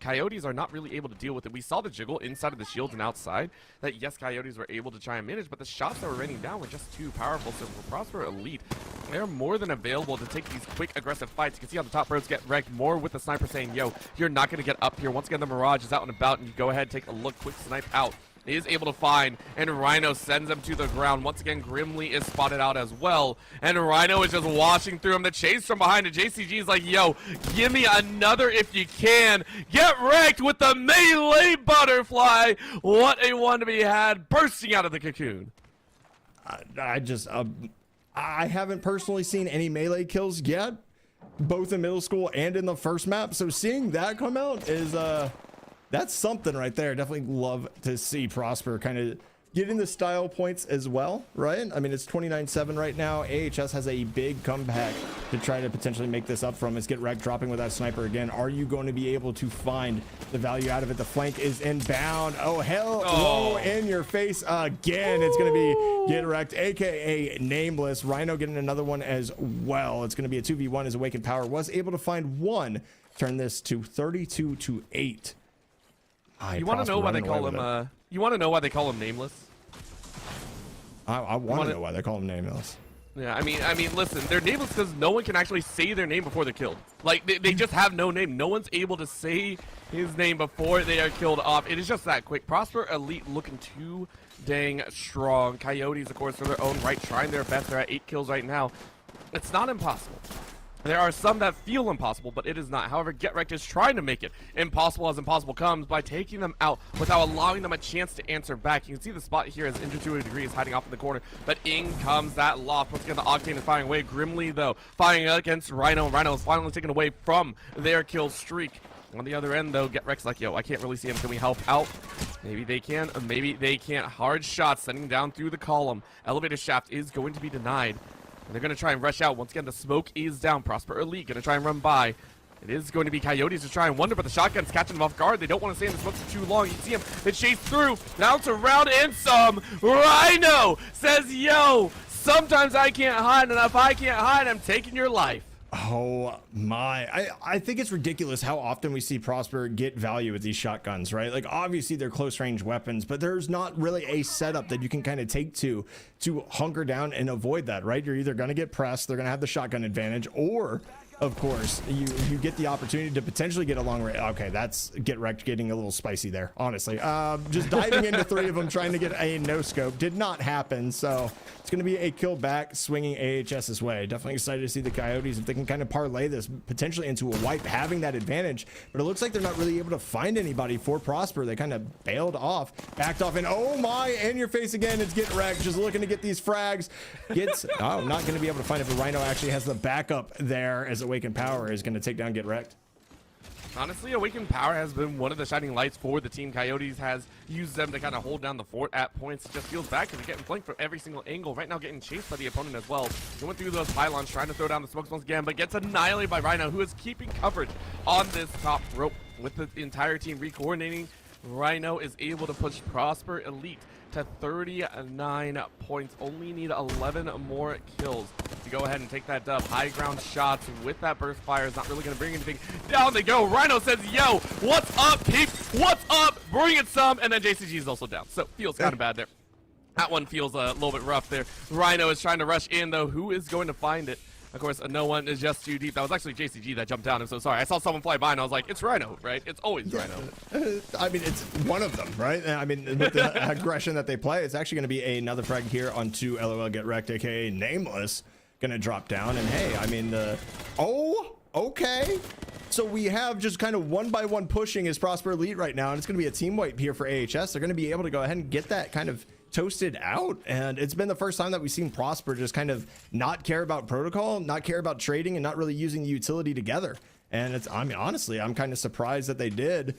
Coyotes are not really able to deal with it. We saw the jiggle inside of the shields and outside that, yes, Coyotes were able to try and manage, but the shots that were raining down were just too powerful. So for Prosper Elite, they're more than available to take these quick, aggressive fights. You can see on the top rows Get Wrecked more with the sniper saying, yo, you're not going to get up here. Once again, the Mirage is out and about, and you go ahead, take a look, quick snipe out. He is able to find, and Rhino sends him to the ground. Once again, Grimly is spotted out as well, and Rhino is just washing through him. The chase from behind, and JCG is like, yo, give me another if you can. Get Wrecked with the melee butterfly. What a one to be had, bursting out of the cocoon. I haven't personally seen any melee kills yet, both in middle school and in the first map, so seeing that come out is that's something right there. Definitely love to see Prosper kind of getting the style points as well, right? I mean, it's 29-7 right now. AHS has a big comeback to try to potentially make this up from. It's Get Wrecked dropping with that sniper again. Are you going to be able to find the value out of it? The flank is inbound. Oh, hell, whoa, in your face again. It's going to be Get Wrecked, aka Nameless. Rhino getting another one as well. It's going to be a 2v1 as Awakened Power was able to find one. Turn this to 32-8. You want to know why they call him? You want to know why they call him Nameless? I want to know why they call him Nameless. Yeah, I mean, listen, they're nameless because no one can actually say their name before they're killed. Like they just have no name. No one's able to say his name before they are killed off. It is just that quick. Prosper Elite looking too dang strong. Coyotes, of course, for their own right, trying their best. They're at 8 kills right now. It's not impossible. There are some that feel impossible, but it is not. However, Get Wrecked is trying to make it impossible as impossible comes by taking them out without allowing them a chance to answer back. You can see the spot here as Injured to a Degree is hiding off in the corner, but in comes that loft. Once again, the Octane is firing away. Grimly, though, firing against Rhino. Rhino is finally taken away from their kill streak. On the other end, though, Get Wrecked's like, yo, I can't really see him. Can we help out? Maybe they can, or maybe they can't. Hard shots sending down through the column. Elevator shaft is going to be denied. And they're going to try and rush out. Once again, the smoke is down. Prosper Elite going to try and run by. It is going to be Coyotes to try and wonder, but the shotgun's catching them off guard. They don't want to stay in the smoke for too long. You see him. They chase through. Bounce around and some. Rhino says, yo, sometimes I can't hide, and if I can't hide, I'm taking your life. Oh my, I think it's ridiculous how often we see Prosper get value with these shotguns, right? Like obviously they're close range weapons, but there's not really a setup that you can kind of take to hunker down and avoid that, right? You're either going to get pressed, they're going to have the shotgun advantage, or of course you get the opportunity to potentially get a long range. Okay, that's get wrecked getting a little spicy there, honestly. Just diving into 3 of them trying to get a no scope did not happen, so it's going to be a kill back swinging AHS's way. Definitely excited to see the Coyotes if they can kind of parlay this potentially into a wipe, having that advantage, but it looks like they're not really able to find anybody for Prosper. They kind of bailed off, backed off, and oh my, in your face again, it's get wrecked, just looking to get these frags. Gets oh, not going to be able to find it, but Rhino actually has the backup there as Awakened Power is going to take down Get Wrecked. Honestly, Awakened Power has been one of the shining lights for the team. Coyotes has used them to kind of hold down the fort at points. It just feels bad because they're getting flanked from every single angle. Right now getting chased by the opponent as well. Going through those pylons, trying to throw down the smokes once again, but gets annihilated by Rhino, who is keeping coverage on this top rope with the entire team re-coordinating. Rhino is able to push Prosper Elite to 39 points. Only need 11 more kills to go ahead and take that dub. High ground shots with that burst fire is not really going to bring anything. Down they go. Rhino says, yo, what's up, peep? What's up? Bring it some. And then JCG is also down. So feels kind of bad there. That one feels a little bit rough there. Rhino is trying to rush in, though. Who is going to find it? Of course, no one is just too deep. That was actually JCG that jumped down. I'm so sorry. I saw someone fly by and I was like, it's Rhino, right? It's always Rhino. I mean, it's one of them, right? I mean, with the aggression that they play, it's actually going to be another frag here onto LOL Get Wrecked, aka Nameless, going to drop down. And hey, I mean, oh, okay. So we have just kind of one by one pushing as Prosper Elite right now, and it's going to be a team wipe here for AHS. They're going to be able to go ahead and get that kind of toasted out, and it's been the first time that we've seen Prosper just kind of not care about protocol, not care about trading, and not really using the utility together. And it's, I mean, honestly, I'm kind of surprised that they did.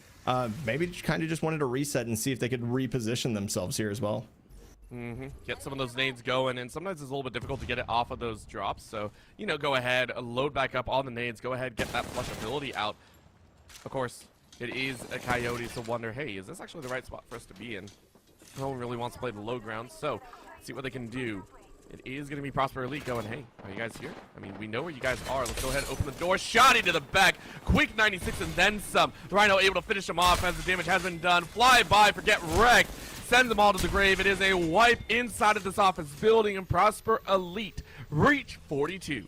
Maybe kind of just wanted to reset and see if they could reposition themselves here as well. Get some of those nades going, and sometimes it's a little bit difficult to get it off of those drops. So, you know, go ahead, load back up on the nades, go ahead, get that flush ability out. Of course, it is a Coyote, so wonder, hey, is this actually the right spot for us to be in? No one really wants to play the low ground, so let's see what they can do. It is going to be Prosper Elite going, hey, are you guys here? I mean, we know where you guys are. Let's go ahead and open the door. Shotty to the back. Quick 96 and then some. Rhino able to finish him off as the damage has been done. Fly by for Get Wrecked. Sends them all to the grave. It is a wipe inside of this office building, and Prosper Elite reach 42.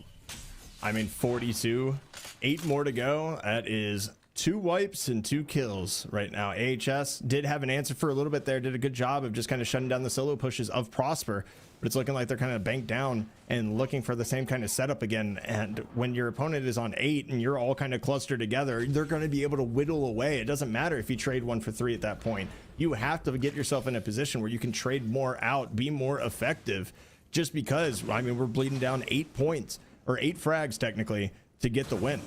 I mean, 42. 8 more to go. That is 2 wipes and 2 kills right now. AHS did have an answer for a little bit there, did a good job of just kind of shutting down the solo pushes of Prosper, but it's looking like they're kind of banked down and looking for the same kind of setup again. And when your opponent is on 8 and you're all kind of clustered together, they're going to be able to whittle away. It doesn't matter if you trade 1 for 3 at that point. You have to get yourself in a position where you can trade more out, be more effective, just because, I mean, we're bleeding down 8 points, or 8 frags technically, to get the win.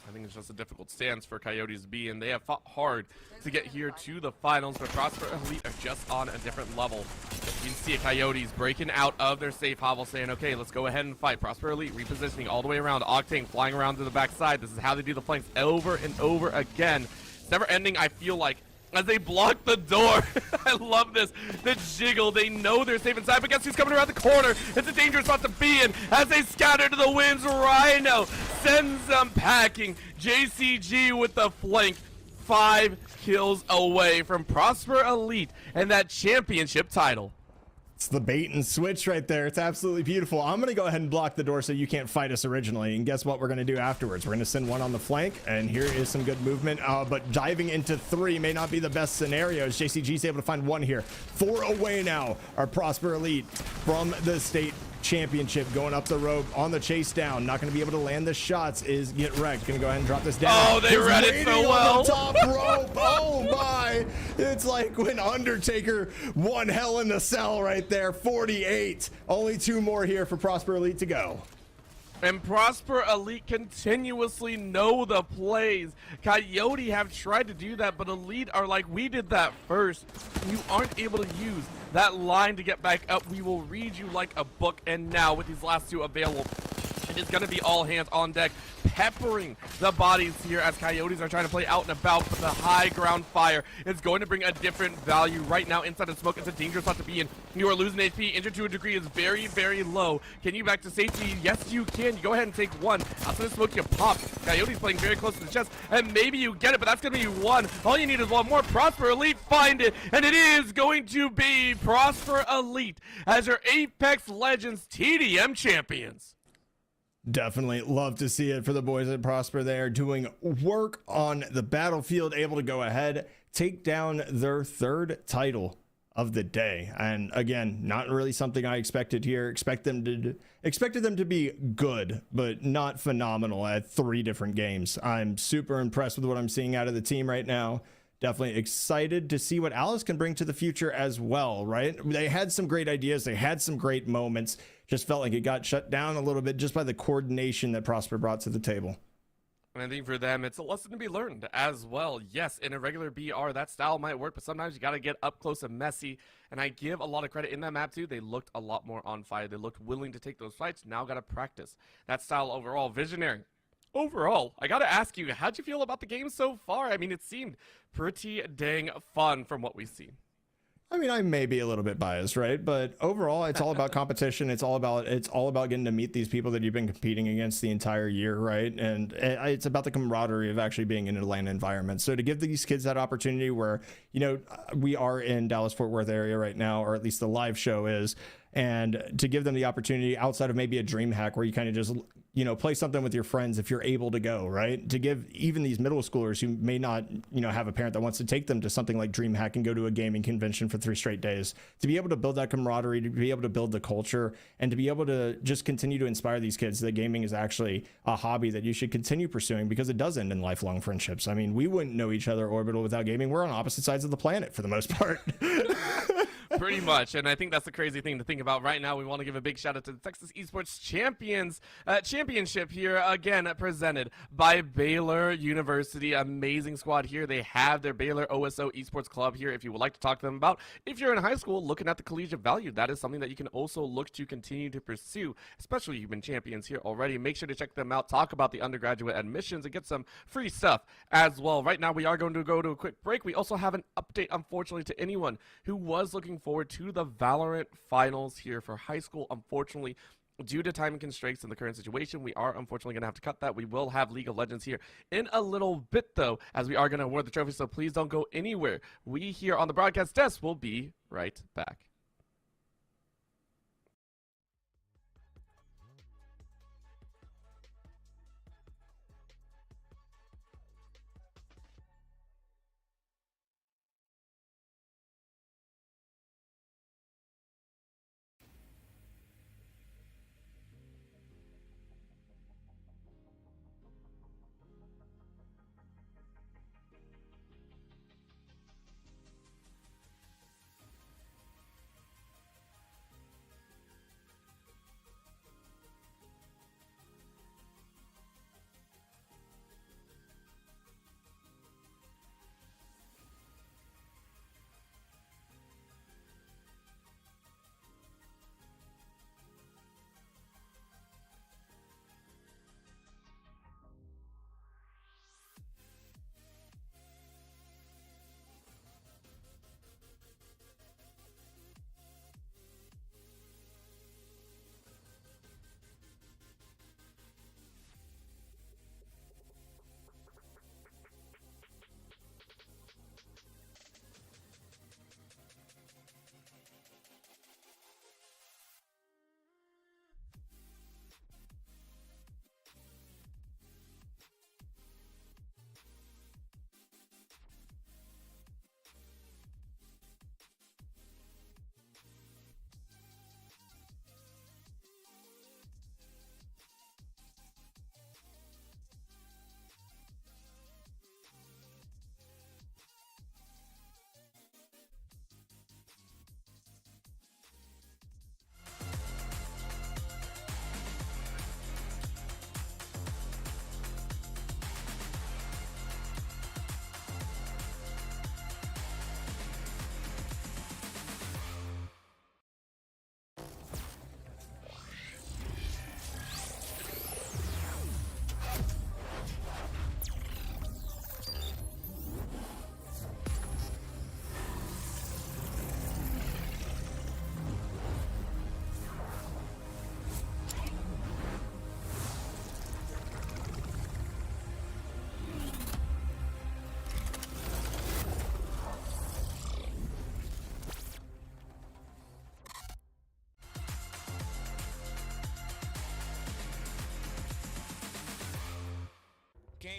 I think it's just a difficult stance for Coyotes to be in. They have fought hard to get here to the finals, but Prosper Elite are just on a different level. You can see a Coyotes breaking out of their safe hovel, saying, okay, let's go ahead and fight. Prosper Elite repositioning all the way around. Octane flying around to the backside. This is how they do the flanks over and over again. It's never ending, I feel like, as they block the door. I love this. The jiggle. They know they're safe inside, but guess who's coming around the corner? It's a dangerous spot to be in. As they scatter to the winds, Rhino sends them packing. JCG with the flank. 5 kills away from Prosper Elite and that championship title. It's the bait and switch right there. It's absolutely beautiful. I'm going to go ahead and block the door so you can't fight us originally. And guess what we're going to do afterwards? We're going to send 1 on the flank. And here is some good movement. But diving into 3 may not be the best scenarios. JCG's able to find 1 here. 4 away now are Prosper Elite from the state championship, going up the rope on the chase down. Not going to be able to land the shots. Is Get Wrecked. Going to go ahead and drop this down. Oh, they read it so well. On the top rope. Oh my. It's like when Undertaker won Hell in the Cell right there. 48. Only 2 more here for Prosper Elite to go. And Prosper Elite continuously know the plays. Coyote have tried to do that, but Elite are like, we did that first. You aren't able to use that line to get back up. We will read you like a book. And now with these last 2 available, it is going to be all hands on deck. peppering the bodies here as Coyotes are trying to play out and about, but the high ground fire is going to bring a different value. Right now, inside of smoke, it's a dangerous spot to be in. You are losing HP. Injured to a degree is very, very low. Can you back to safety? Yes, you can. You go ahead and take one. Outside of smoke, you pop. Coyotes playing very close to the chest, and maybe you get it, but that's going to be one. All you need is one more. Prosper Elite find it, and it is going to be Prosper Elite as your Apex Legends TDM champions. Definitely love to see it for the boys at Prosper. They are doing work on the battlefield, able to go ahead, take down their third title of the day. And again, not really something I expected here. Expected them to be good, but not phenomenal at 3 different games. I'm super impressed with what I'm seeing out of the team right now. Definitely excited to see what Alice can bring to the future as well, right? They had some great ideas. They had some great moments. Just felt like it got shut down a little bit just by the coordination that Prosper brought to the table. And I think for them, it's a lesson to be learned as well. Yes, in a regular BR, that style might work, but sometimes you got to get up close and messy. And I give a lot of credit in that map, too. They looked a lot more on fire. They looked willing to take those fights. Now got to practice that style overall. Visionary. Overall, I got to ask you, how'd you feel about the game so far? I mean, it seemed pretty dang fun from what we've seen. I mean, I may be a little bit biased, right? But overall, it's all about competition. It's all about getting to meet these people that you've been competing against the entire year, right? And it's about the camaraderie of actually being in an Atlanta environment. So to give these kids that opportunity where, you know, we are in Dallas-Fort Worth area right now, or at least the live show is, and to give them the opportunity outside of maybe a dream hack where you kind of just, you know, play something with your friends if you're able to go, right? To give even these middle schoolers who may not, you know, have a parent that wants to take them to something like DreamHack and go to a gaming convention for 3 straight days, to be able to build that camaraderie, to be able to build the culture, and to be able to just continue to inspire these kids that gaming is actually a hobby that you should continue pursuing, because it does end in lifelong friendships. I mean, we wouldn't know each other Orbital without gaming. We're on opposite sides of the planet for the most part. Pretty much, and I think that's the crazy thing to think about right now. We want to give a big shout out to the Texas Esports Champions Championship here, again presented by Baylor University. Amazing squad here. They have their Baylor OSO Esports Club here if you would like to talk to them about. If you're in high school looking at the collegiate value, that is something that you can also look to continue to pursue, especially you've been champions here already. Make sure to check them out, talk about the undergraduate admissions, and get some free stuff as well. Right now, we are going to go to a quick break. We also have an update, unfortunately, to anyone who was looking forward to the Valorant finals here for high school. Unfortunately, due to timing constraints in the current situation, we are unfortunately going to have to cut that. We will have League of Legends here in a little bit, though, as we are going to award the trophy, so please don't go anywhere. We here on the broadcast desk will be right back.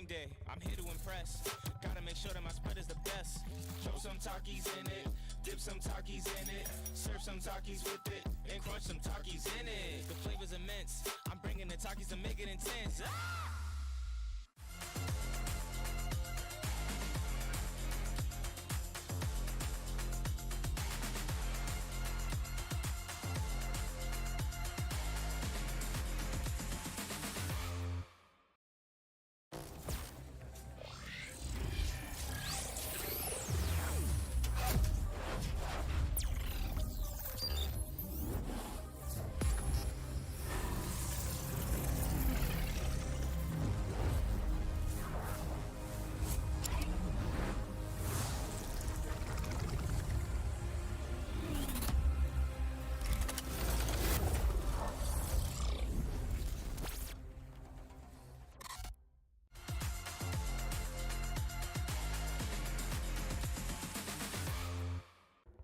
Game day, I'm here to impress. Gotta make sure that my spread is the best. Throw some Takis in it, dip some Takis in it, serve some Takis with it, and crunch some Takis in it. The flavor's immense. I'm bringing the Takis to make it intense. Ah!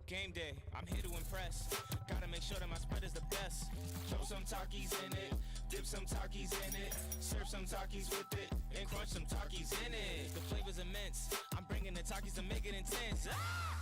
Game day, I'm here to impress. Gotta make sure that my spread is the best. Throw some Takis in it, dip some Takis in it, serve some Takis with it, and crunch some Takis in it. The flavor's immense. I'm bringing the Takis to make it intense. Ah!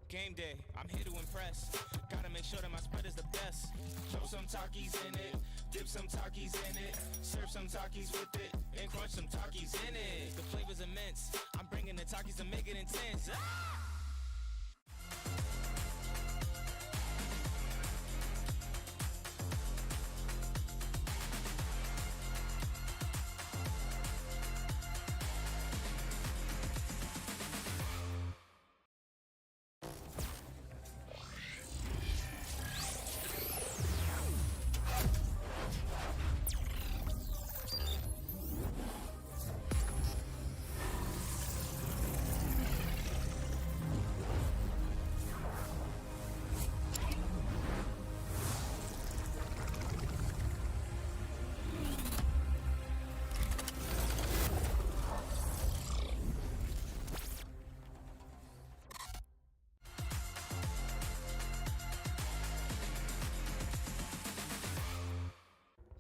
Game day, I'm here to impress. Gotta make sure that my spread is the best. Throw some Takis in it, dip some Takis in it, serve some Takis with it, and crunch some Takis in it. The flavor's immense. I'm bringing the Takis to make it intense. Ah!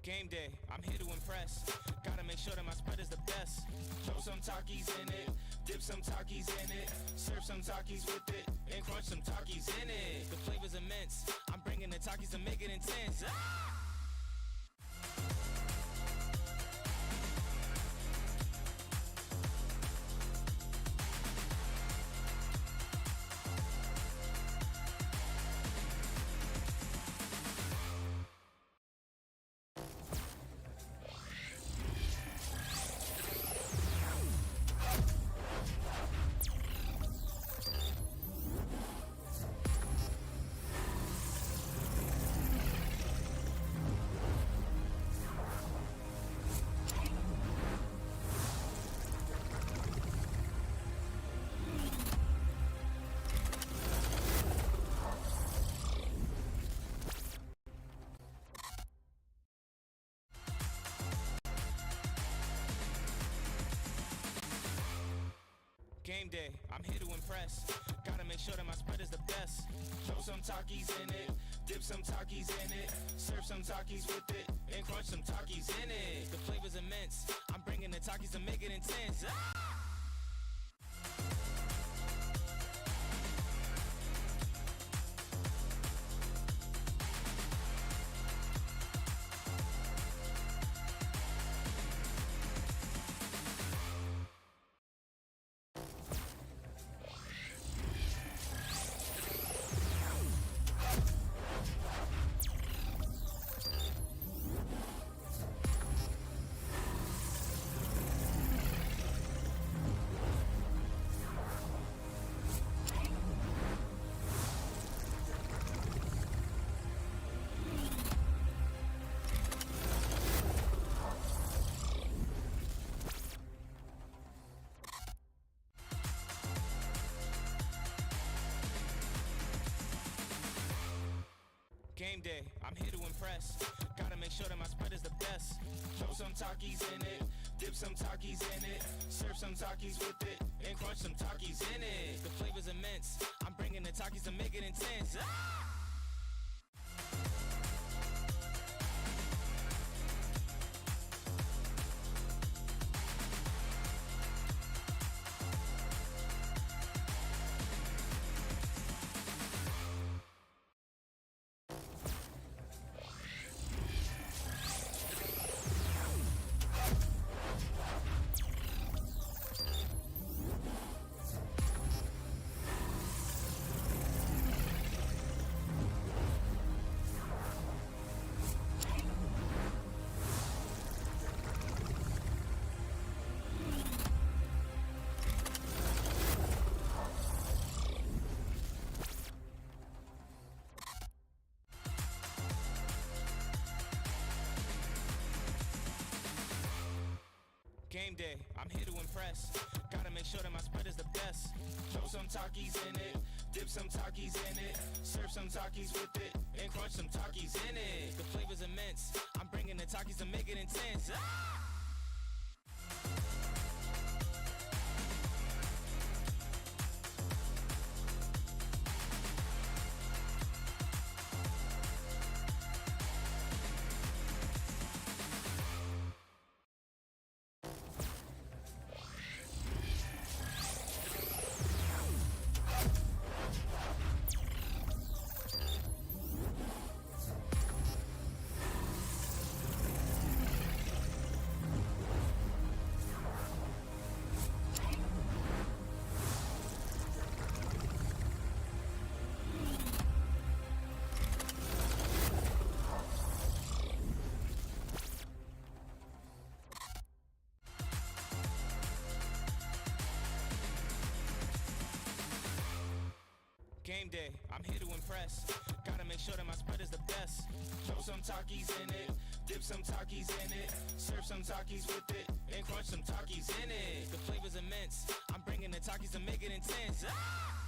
Game day, I'm here to impress. Gotta make sure that my spread is the best. Throw some Takis in it, dip some Takis in it, serve some Takis with it, and crunch some Takis in it. The flavor's immense. I'm bringing the Takis to make it intense. Ah! Game day, I'm here to impress. Gotta make sure that my spread is the best. Throw some Takis in it, dip some Takis in it, serve some Takis with it, and crunch some Takis in it. The flavor's immense. I'm bringing the Takis to make it intense. Ah! Game day, I'm here to impress. Gotta make sure that my spread is the best. Throw some Takis in it, dip some Takis in it, serve some Takis with it, and crunch some Takis in it. The flavor's immense. I'm bringing the Takis to make it intense. Ah! Game day, I'm here to impress. Gotta make sure that my spread is the best. Throw some Takis in it, dip some Takis in it, serve some Takis with it, and crunch some Takis in it. The flavor's immense. I'm bringing the Takis to make it intense. Ah! Game day, I'm here to impress. Gotta make sure that my spread is the best. Throw some Takis in it, dip some Takis in it, serve some Takis with it, and crunch some Takis in it. The flavor's immense. I'm bringing the Takis to make it intense. Ah!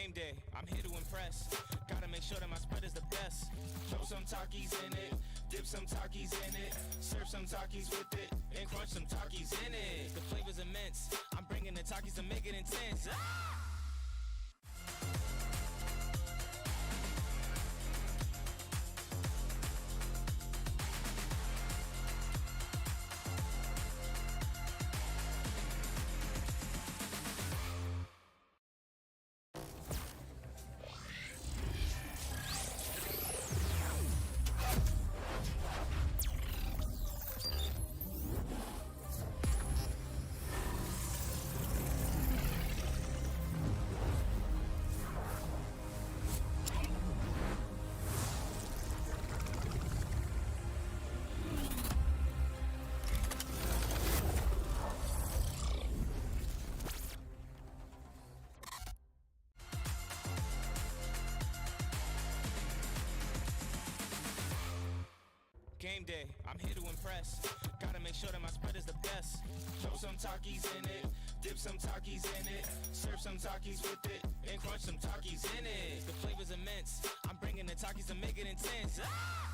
Game day, I'm here to impress. Gotta make sure that my spread is the best. Throw some Takis in it, dip some Takis in it, serve some Takis with it, and crunch some Takis in it. The flavor's immense. I'm bringing the Takis to make it intense. Ah! Game day, I'm here to impress. Gotta make sure that my spread is the best. Throw some Takis in it, dip some Takis in it, serve some Takis with it, and crunch some Takis in it. The flavor's immense. I'm bringing the Takis to make it intense. Ah!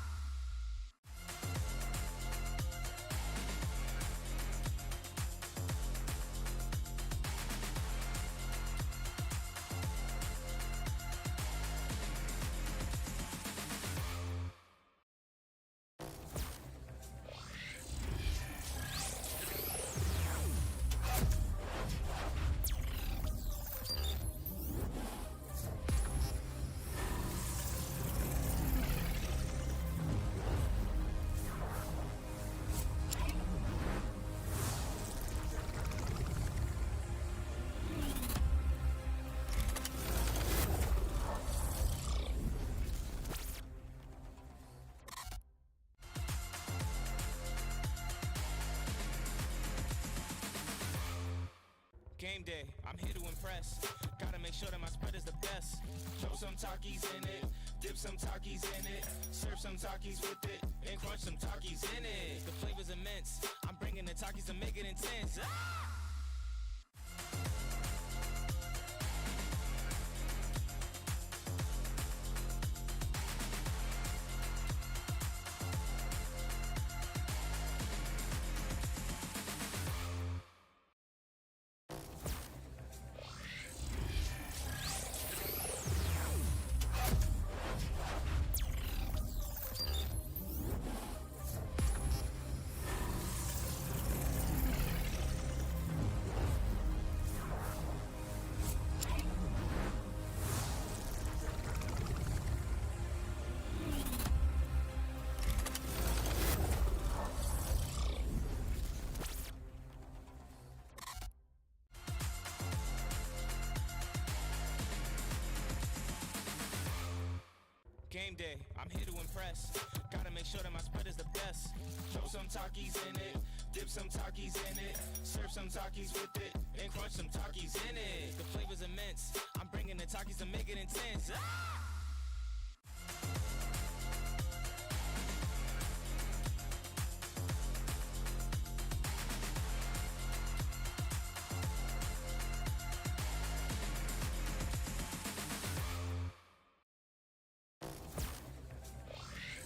Game day, I'm here to impress. Gotta make sure that my spread is the best. Throw some Takis in it, dip some Takis in it, serve some Takis with it, and crunch some Takis in it. The flavor's immense. I'm bringing the Takis to make it intense. Ah! Game day, I'm here to impress. Gotta make sure that my spread is the best. Throw some Takis in it, dip some Takis in it, serve some Takis with it, and crunch some Takis in it. The flavor's immense. I'm bringing the Takis to make it intense. Ah! Whoosh.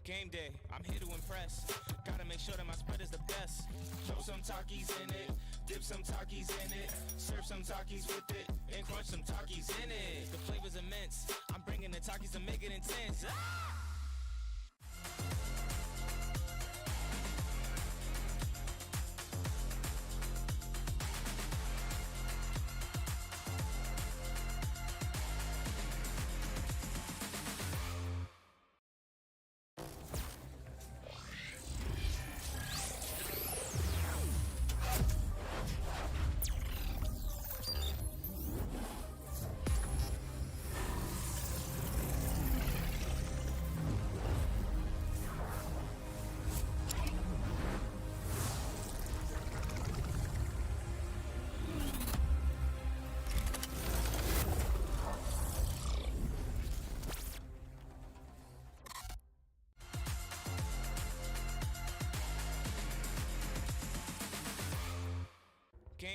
Game day, I'm here to impress. Gotta make sure that my spread is the best. Throw some Takis in it, dip some Takis in it, serve some Takis with it, and crunch some Takis in it. The flavor's immense. I'm bringing the Takis to make it intense. Ah!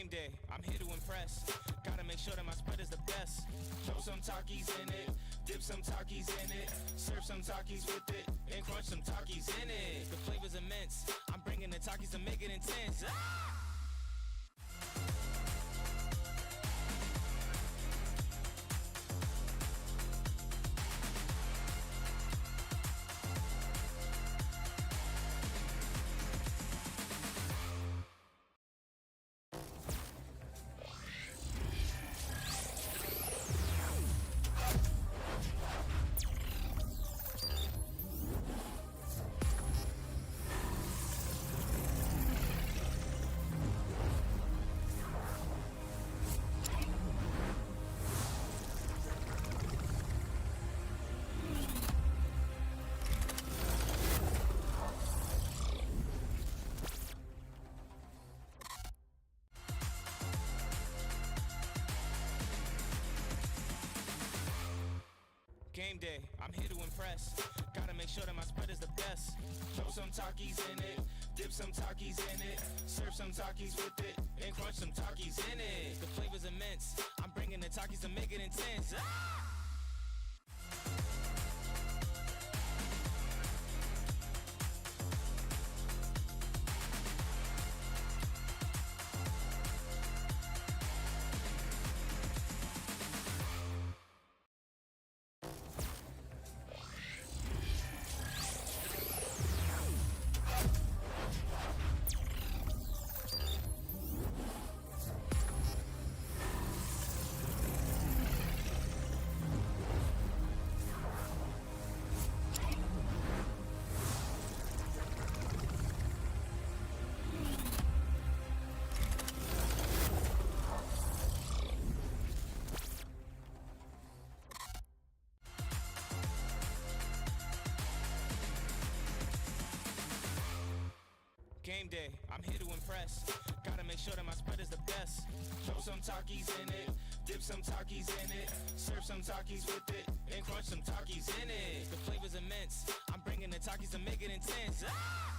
Game day, I'm here to impress. Gotta make sure that my spread is the best. Throw some Takis in it, dip some Takis in it, serve some Takis with it, and crunch some Takis in it. The flavor's immense. I'm bringing the Takis to make it intense. Ah! Game day, I'm here to impress. Gotta make sure that my spread is the best. Throw some Takis in it, dip some Takis in it, serve some Takis with it, and crunch some Takis in it. The flavor's immense. I'm bringing the Takis to make it intense. Ah! Game day, I'm here to impress. Gotta make sure that my spread is the best. Throw some Takis in it, dip some Takis in it, serve some Takis with it, and crunch some Takis in it. The flavor's immense. I'm bringing the Takis to make it intense. Ah!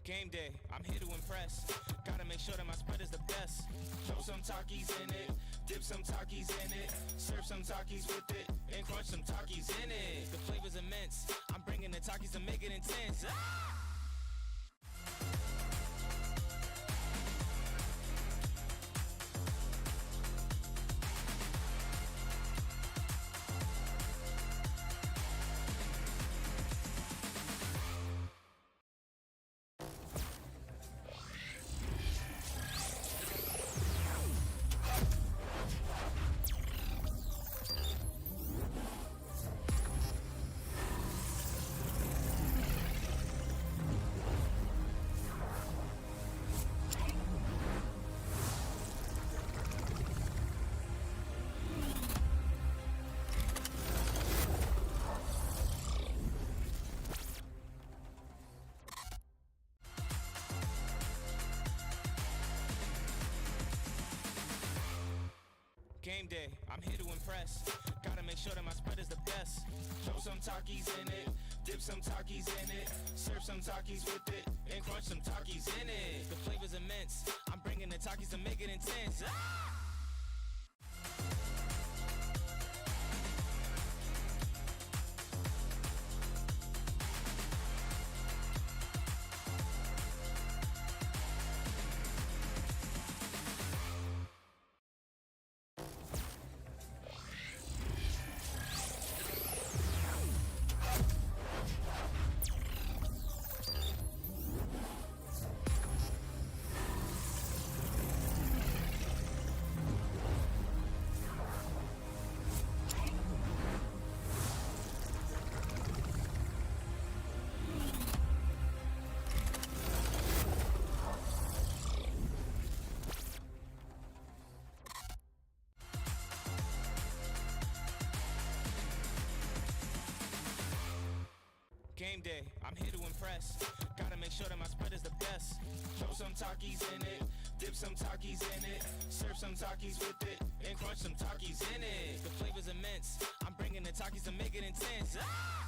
Game day, I'm here to impress. Gotta make sure that my spread is the best. Throw some Takis in it, dip some Takis in it, serve some Takis with it, and crunch some Takis in it. The flavor's immense. I'm bringing the Takis to make it intense. Ah! Game day, I'm here to impress. Gotta make sure that my spread is the best. Throw some Takis in it, dip some Takis in it, serve some Takis with it, and crunch some Takis in it. The flavor's immense. I'm bringing the Takis to make it intense. Ah! day, I'm here to impress. Gotta make sure that my spread is the best. Throw some Takis in it, dip some Takis in it, serve some Takis with it, and crunch some Takis in it. The flavor's immense. I'm bringing the Takis to make it intense. Ah!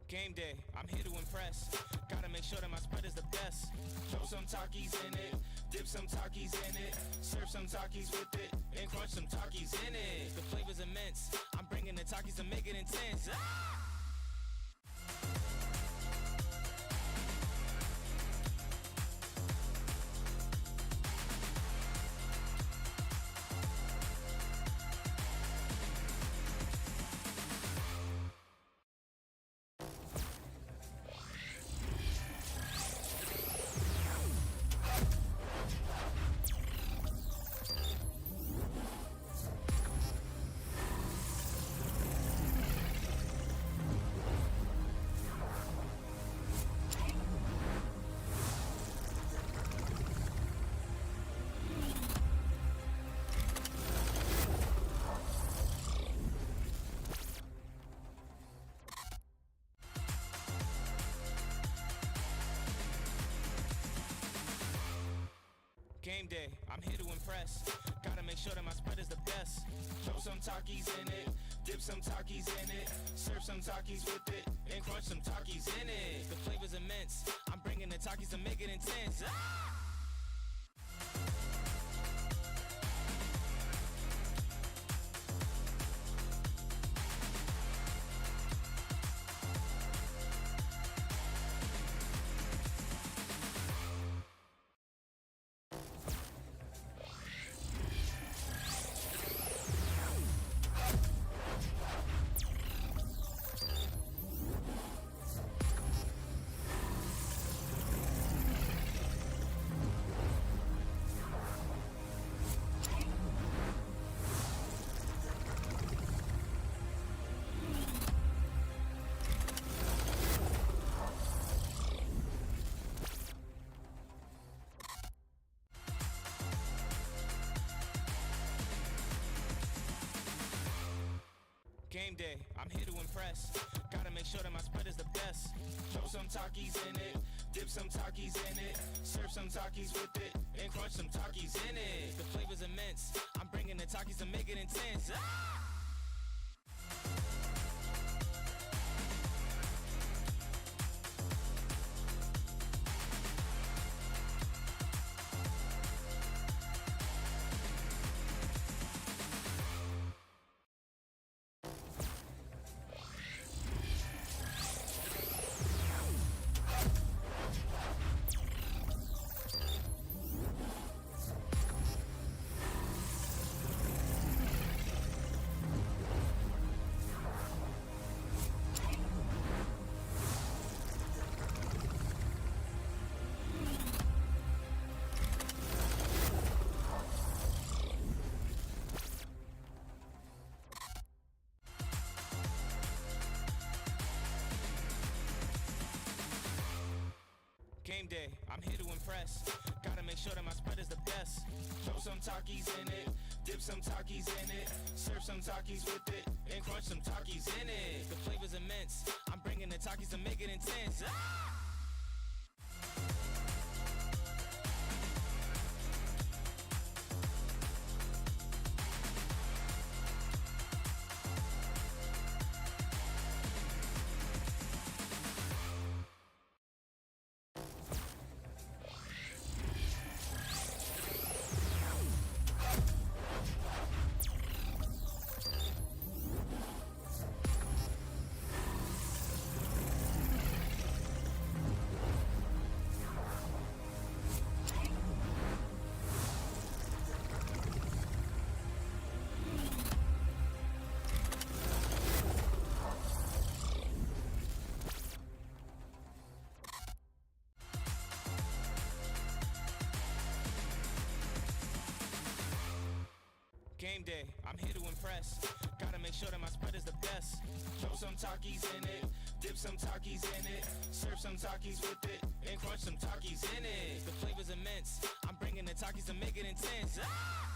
Game day, I'm here to impress. Gotta make sure that my spread is the best. Throw some Takis in it, dip some Takis in it, serve some Takis with it, and crunch some Takis in it. The flavor's immense. I'm bringing the Takis to make it intense. Ah! Game day, I'm here to impress. Gotta make sure that my spread is the best. Throw some Takis in it, dip some Takis in it, serve some Takis with it, and crunch some Takis in it. The flavor's immense. I'm bringing the Takis to make it intense. Ah! Game day, I'm here to impress. Gotta make sure that my spread is the best. Throw some Takis in it, dip some Takis in it, serve some Takis with it, and crunch some Takis in it. The flavor's immense. I'm bringing the Takis to make it intense. Ah! Game day, I'm here to impress. Gotta make sure that my spread is the best. Throw some Takis in it, dip some Takis in it, serve some Takis with it, and crunch some Takis in it. The flavor's immense. I'm bringing the Takis to make it intense. Ah! Game day, I'm here to impress. Gotta make sure that my spread is the best. Throw some Takis in it, dip some Takis in it, serve some Takis with it, and crunch some Takis in it. The flavor's immense. I'm bringing the Takis to make it intense. Ah!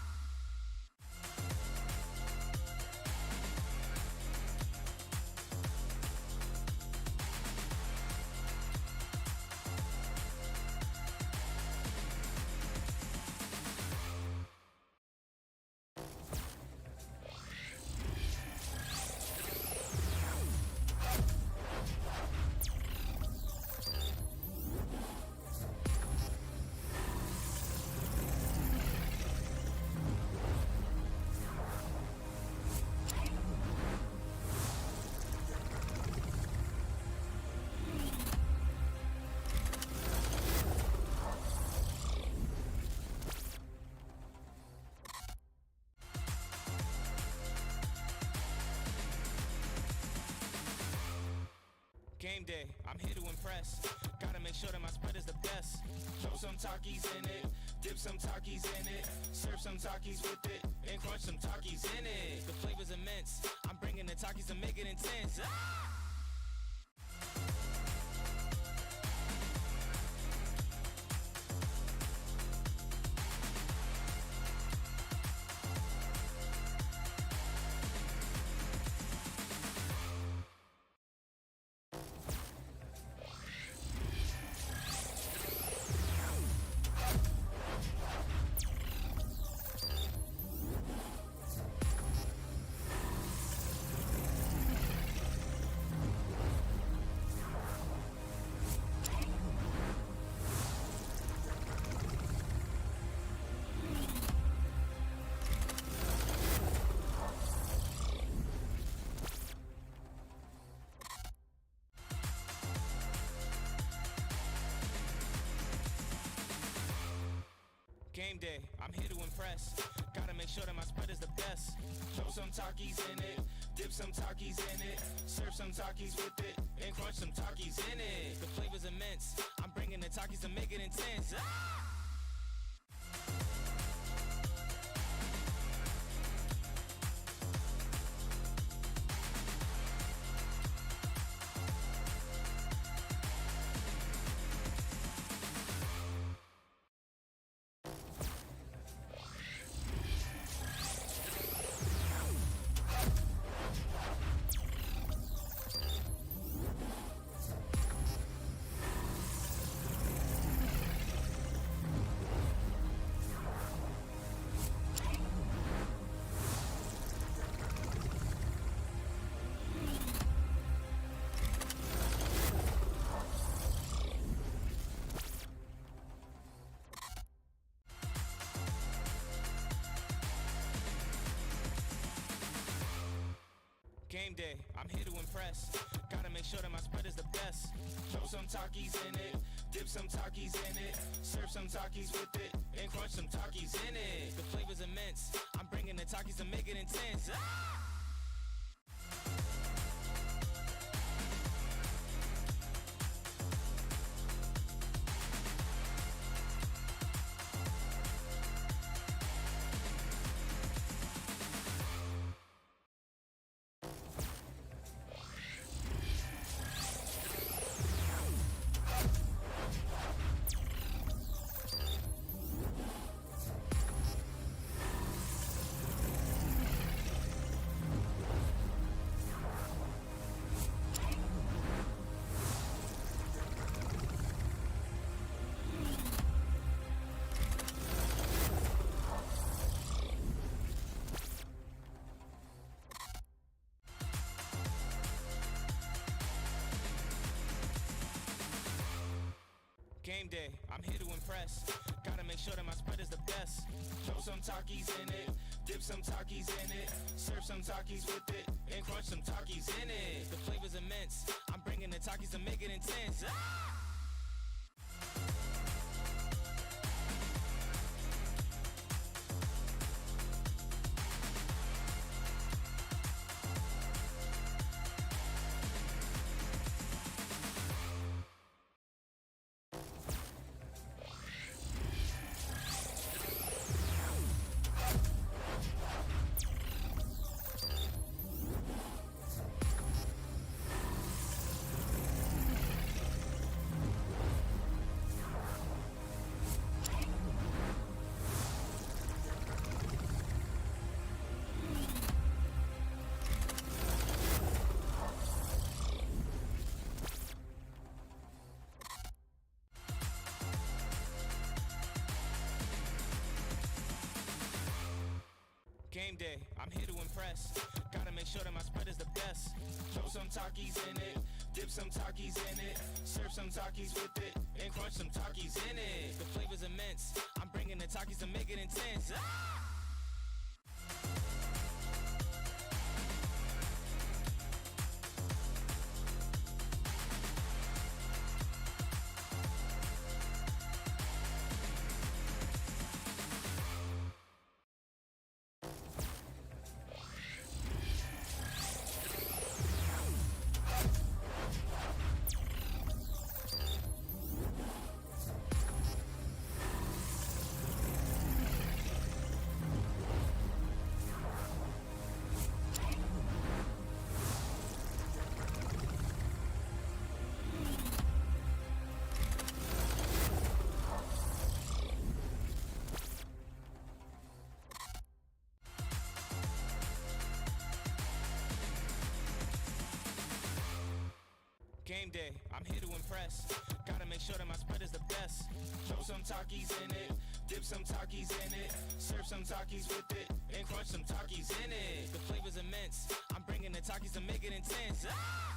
Game day, I'm here to impress. Gotta make sure that my spread is the best. Throw some Takis in it, dip some Takis in it, serve some Takis with it, and crunch some Takis in it. The flavor's immense. I'm bringing the Takis to make it intense. Ah! Game day, I'm here to impress. Gotta make sure that my spread is the best. Throw some Takis in it, dip some Takis in it, serve some Takis with it, and crunch some Takis in it. The flavor's immense. I'm bringing the Takis to make it intense. Ah! Game day, I'm here to impress. Gotta make sure that my spread is the best. Throw some Takis in it, dip some Takis in it, serve some Takis with it, and crunch some Takis in it. The flavor's immense. I'm bringing the Takis to make it intense. Ah! Game day, I'm here to impress. Gotta make sure that my spread is the best. Throw some Takis in it, dip some Takis in it, serve some Takis with it, and crunch some Takis in it. The flavor's immense. I'm bringing the Takis to make it intense. Ah! Game day, I'm here to impress. Gotta make sure that my spread is the best. Throw some Takis in it, dip some Takis in it, serve some Takis with it, and crunch some Takis in it. The flavor's immense. I'm bringing the Takis to make it intense. Ah! Game day, I'm here to impress. Gotta make sure that my spread is the best. Throw some Takis in it, dip some Takis in it, serve some Takis with it, and crunch some Takis in it. The flavor's immense. I'm bringing the Takis to make it intense. Ah!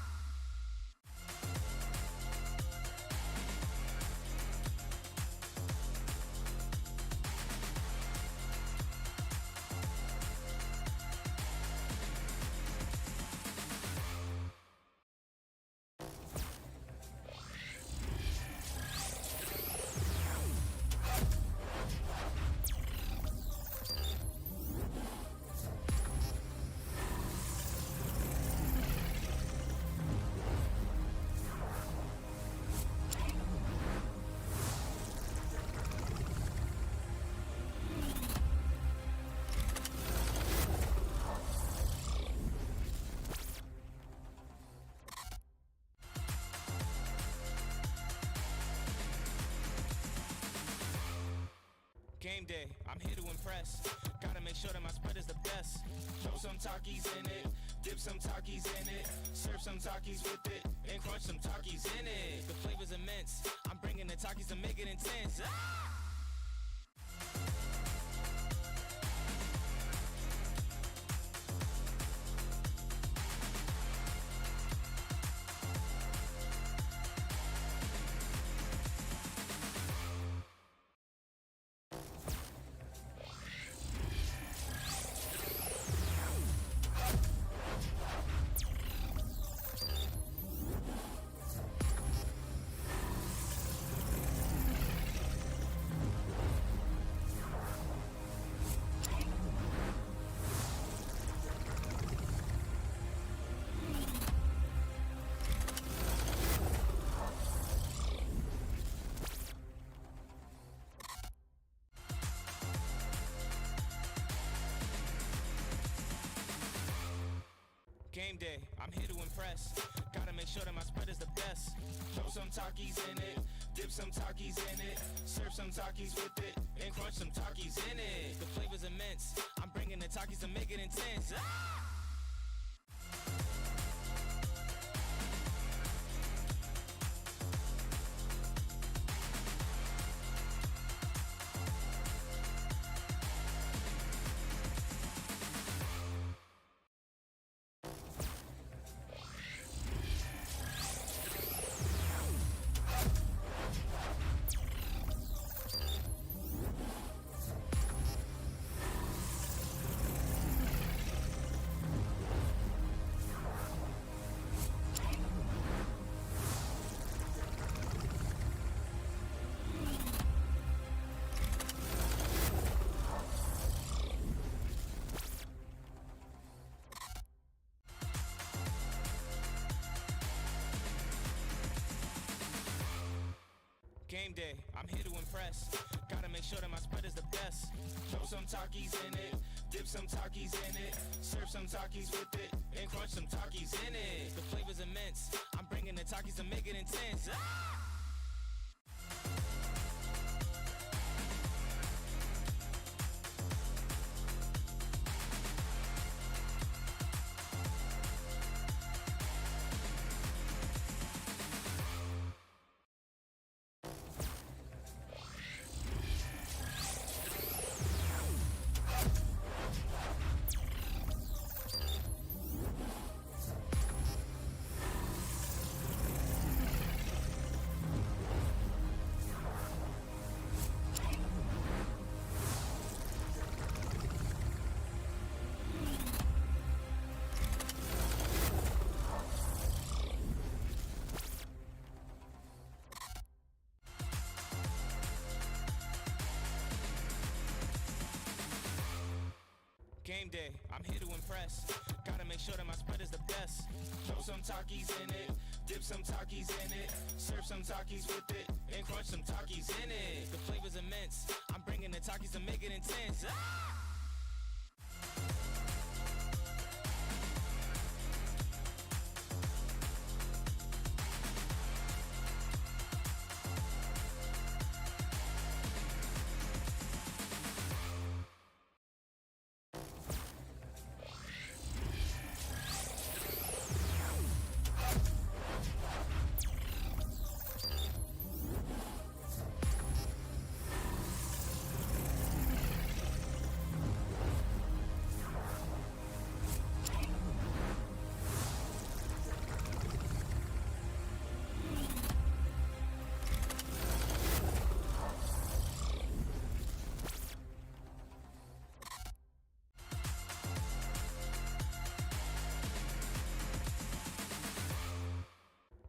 Game day, I'm here to impress. Gotta make sure that my spread is the best. Throw some Takis in it, dip some Takis in it, serve some Takis with it, and crunch some Takis in it. The flavor's immense. I'm bringing the Takis to make it intense. Ah! Game day, I'm here to impress. Gotta make sure that my spread is the best. Throw some Takis in it, dip some Takis in it, serve some Takis with it, and crunch some Takis in it. The flavor's immense. I'm bringing the Takis to make it intense. Ah! Game day, I'm here to impress. Gotta make sure that my spread is the best. Throw some Takis in it, dip some Takis in it, serve some Takis with it, and crunch some Takis in it. The flavor's immense. I'm bringing the Takis to make it intense. Ah! Game day, I'm here to impress. Gotta make sure that my spread is the best. Throw some Takis in it, dip some Takis in it, serve some Takis with it, and crunch some Takis in it. The flavor's immense. I'm bringing the Takis to make it intense. Ah!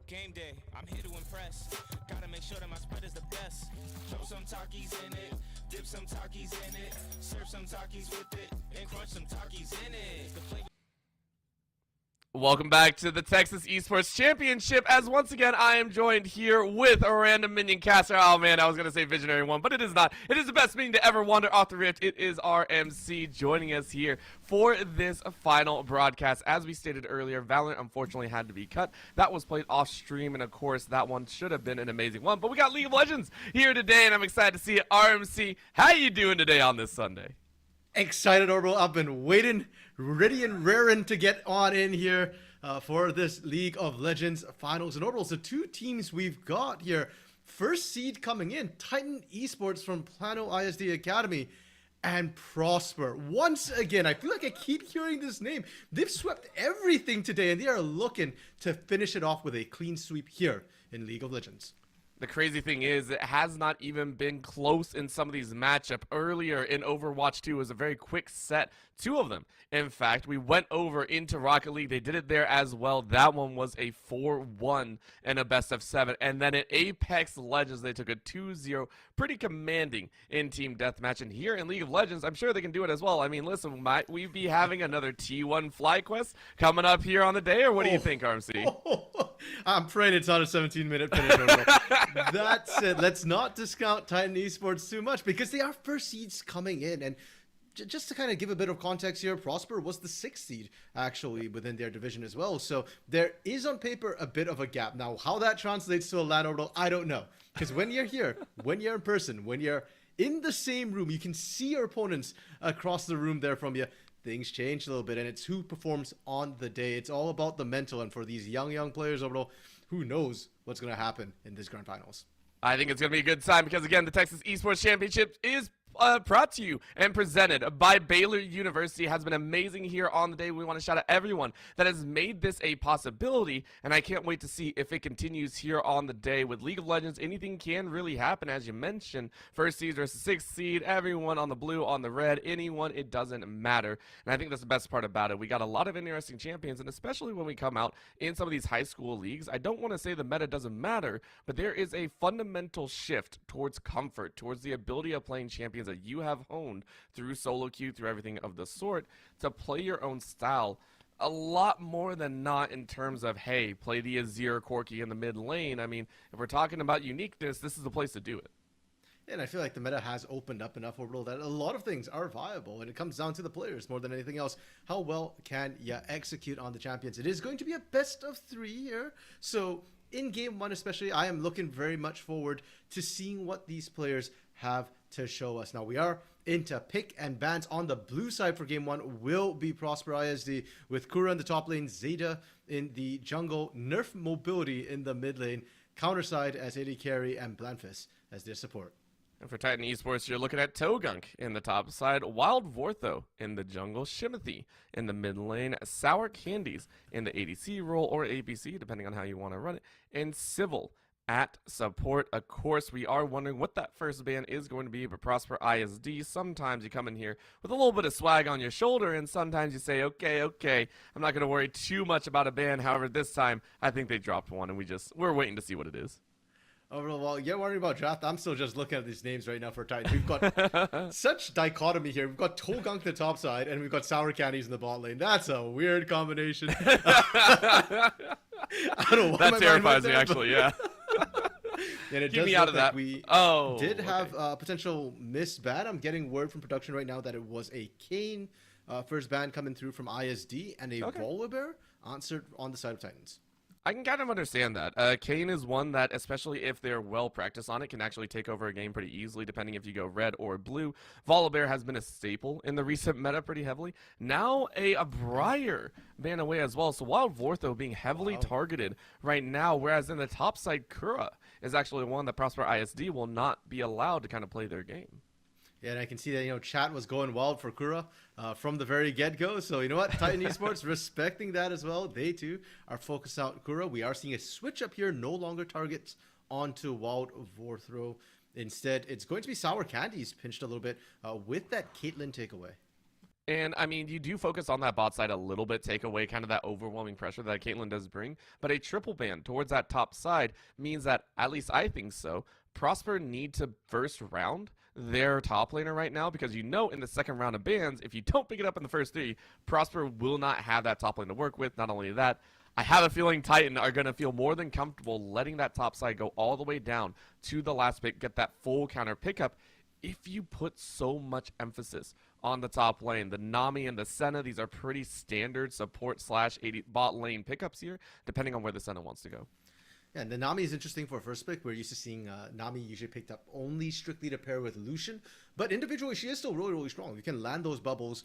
Game day, I'm here to impress. Gotta make sure that my spread is the best. Throw some Takis in it, dip some Takis in it, serve some Takis with it, and crunch some Takis in it. The flavor. Welcome back to the Texas Esports Championship, as once again I am joined here with a random minion caster. Oh man, I was going to say Visionary 1, but it is not. It is the best minion to ever wander off the rift. It is RMC joining us here for this final broadcast. As we stated earlier, Valorant unfortunately had to be cut. That was played off stream, and of course that one should have been an amazing one. But we got League of Legends here today, and I'm excited to see it. RMC, how you doing today on this Sunday? Excited, Orbital. I've been waiting, ready and raring to get on in here for this League of Legends finals. And Orbital, the two teams we've got here, first seed coming in, Titan Esports from Plano ISD Academy, and Prosper. Once again, I feel like I keep hearing this name. They've swept everything today, and they are looking to finish it off with a clean sweep here in League of Legends. The crazy thing is, it has not even been close in some of these matchups. Earlier in Overwatch 2 was a very quick set, two of them. In fact, we went over into Rocket League. They did it there as well. That one was a 4-1 and a best of 7. And then in Apex Legends, they took a 2-0, pretty commanding in Team Deathmatch. And here in League of Legends, I'm sure they can do it as well. I mean, listen, might we be having another T1 FlyQuest coming up here on the day, or what do you think, RMC? I'm praying it's not a 17-minute finish. That said, let's not discount Titan Esports too much because they are first seeds coming in. And just to kind of give a bit of context here, Prosper was the 6th seed actually within their division as well. So there is on paper a bit of a gap. Now, how that translates to a LAN Orbital, I don't know. Because when you're here, when you're in person, when you're in the same room, you can see your opponents across the room there from you. Things change a little bit, and it's who performs on the day. It's all about the mental, and for these young players, Orbital, who knows what's going to happen in this grand finals. I think it's going to be a good time because, again, the Texas Esports Championship is brought to you and presented by Baylor University. It has been amazing here on the day. We want to shout out everyone that has made this a possibility, and I can't wait to see if it continues here on the day. With League of Legends, anything can really happen, as you mentioned. First seed versus 6th seed, everyone on the blue, on the red, anyone, it doesn't matter. And I think that's the best part about it. We got a lot of interesting champions, and especially when we come out in some of these high school leagues, I don't want to say the meta doesn't matter, but there is a fundamental shift towards comfort, towards the ability of playing champions that you have honed through solo queue, through everything of the sort, to play your own style a lot more than not in terms of, hey, play the Azir Corki in the mid lane. I mean, if we're talking about uniqueness, this is the place to do it. And I feel like the meta has opened up enough, Orbital, that a lot of things are viable, and it comes down to the players more than anything else. How well can you execute on the champions? It is going to be a best of 3 here, so in game 1 especially, I am looking very much forward to seeing what these players have to show us. Now, we are into pick and bans. On the blue side for game 1 will be Prosper ISD, with Kura in the top lane, Zeta in the jungle, Nerf Mobility in the mid lane, counter side as AD Carry, and Blanfis as their support. And for Titan Esports, you're looking at Togunk in the top side, Wild Vortho in the jungle, Shimothy in the mid lane, Sour Candies in the ADC role or APC, depending on how you want to run it, and Civil at support. Of course, we are wondering what that first ban is going to be, but Prosper ISD, sometimes you come in here with a little bit of swag on your shoulder, and sometimes you say, okay, I'm not going to worry too much about a ban. However, this time, I think they dropped one, and we're waiting to see what it is. Well, you're worried about draft. I'm still just looking at these names right now for Titan. We've got such dichotomy here. We've got Togunk the top side, and we've got Sour Candies in the bot lane. That's a weird combination. I don't know why That my mind terrifies went me, there, actually. Yeah. And it Keep does me out look of like that. we did Okay. have a potential missed ban. I'm getting word from production right now that it was a Kane first ban coming through from ISD and a Volibear answered on the side of Titans. I can kind of understand that. Kane is one that, especially if they're well practiced on it, can actually take over a game pretty easily, depending if you go red or blue. Volibear has been a staple in the recent meta pretty heavily. Now a Briar ban away as well. So Wild Vortho being heavily targeted right now, whereas in the top side, Kura is actually one that Prosper ISD will not be allowed to kind of play their game. Yeah, and I can see that, chat was going wild for Kura from the very get-go. So, you know what? Titan Esports respecting that as well. They, too, are focused out Kura. We are seeing a switch up here. No longer targets onto Wild Vorthrow. Instead, it's going to be Sour Candies pinched a little bit with that Caitlyn takeaway. And, I mean, you do focus on that bot side a little bit, take away kind of that overwhelming pressure that Caitlyn does bring. But a triple ban towards that top side means that, at least I think so, Prosper need to first round their top laner right now, because in the second round of bans, if you don't pick it up in the first 3, Prosper will not have that top lane to work with. Not only that, I have a feeling Titan are going to feel more than comfortable letting that top side go all the way down to the last pick, get that full counter pickup. If you put so much emphasis on the top lane, the Nami and the Senna, these are pretty standard support / AD bot lane pickups here, depending on where the Senna wants to go. Yeah, and the Nami is interesting for a first pick. We're used to seeing Nami usually picked up only strictly to pair with Lucian. But individually, she is still really, really strong. You can land those bubbles.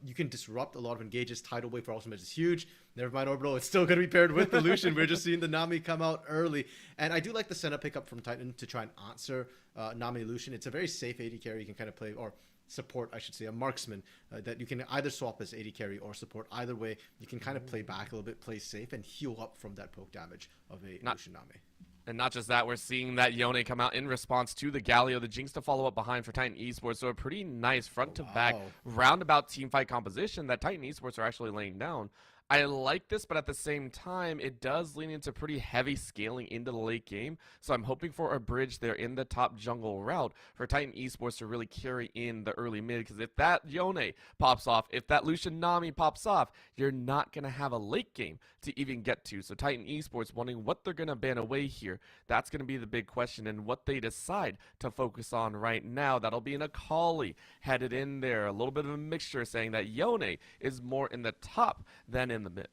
You can disrupt a lot of engages. Tidal Wave for ultimate is huge. Never mind Orbital, it's still going to be paired with the Lucian. We're just seeing the Nami come out early. And I do like the Senna pickup from Titan to try and answer Nami Lucian. It's a very safe AD carry you can kind of play, or support, I should say, a marksman that you can either swap as AD carry or support. Either way, you can kind of play back a little bit, play safe, and heal up from that poke damage of a Lucian Nami. And not just that, we're seeing that Yone come out in response to the Galio, the Jinx to follow up behind for Titan Esports. So a pretty nice front-to-back roundabout teamfight composition that Titan Esports are actually laying down. I like this, but at the same time, it does lean into pretty heavy scaling into the late game. So I'm hoping for a bridge there in the top jungle route for Titan Esports to really carry in the early mid. Because if that Yone pops off, if that Lucian Nami pops off, you're not going to have a late game to even get to. So Titan Esports wondering what they're going to ban away here. That's going to be the big question, and what they decide to focus on right now. That'll be an Akali headed in there. A little bit of a mixture saying that Yone is more in the top than in the mid.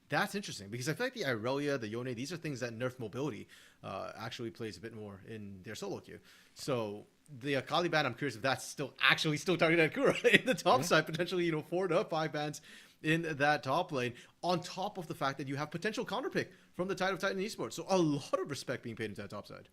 That's interesting, because I feel like the Irelia, the Yone, these are things that nerf mobility actually plays a bit more in their solo queue. So the Akali ban, I'm curious if that's still targeted at Kura in the top side, potentially 4 to 5 bans in that top lane, on top of the fact that you have potential counterpick from the Tide of Titan Esports. So a lot of respect being paid into that top side.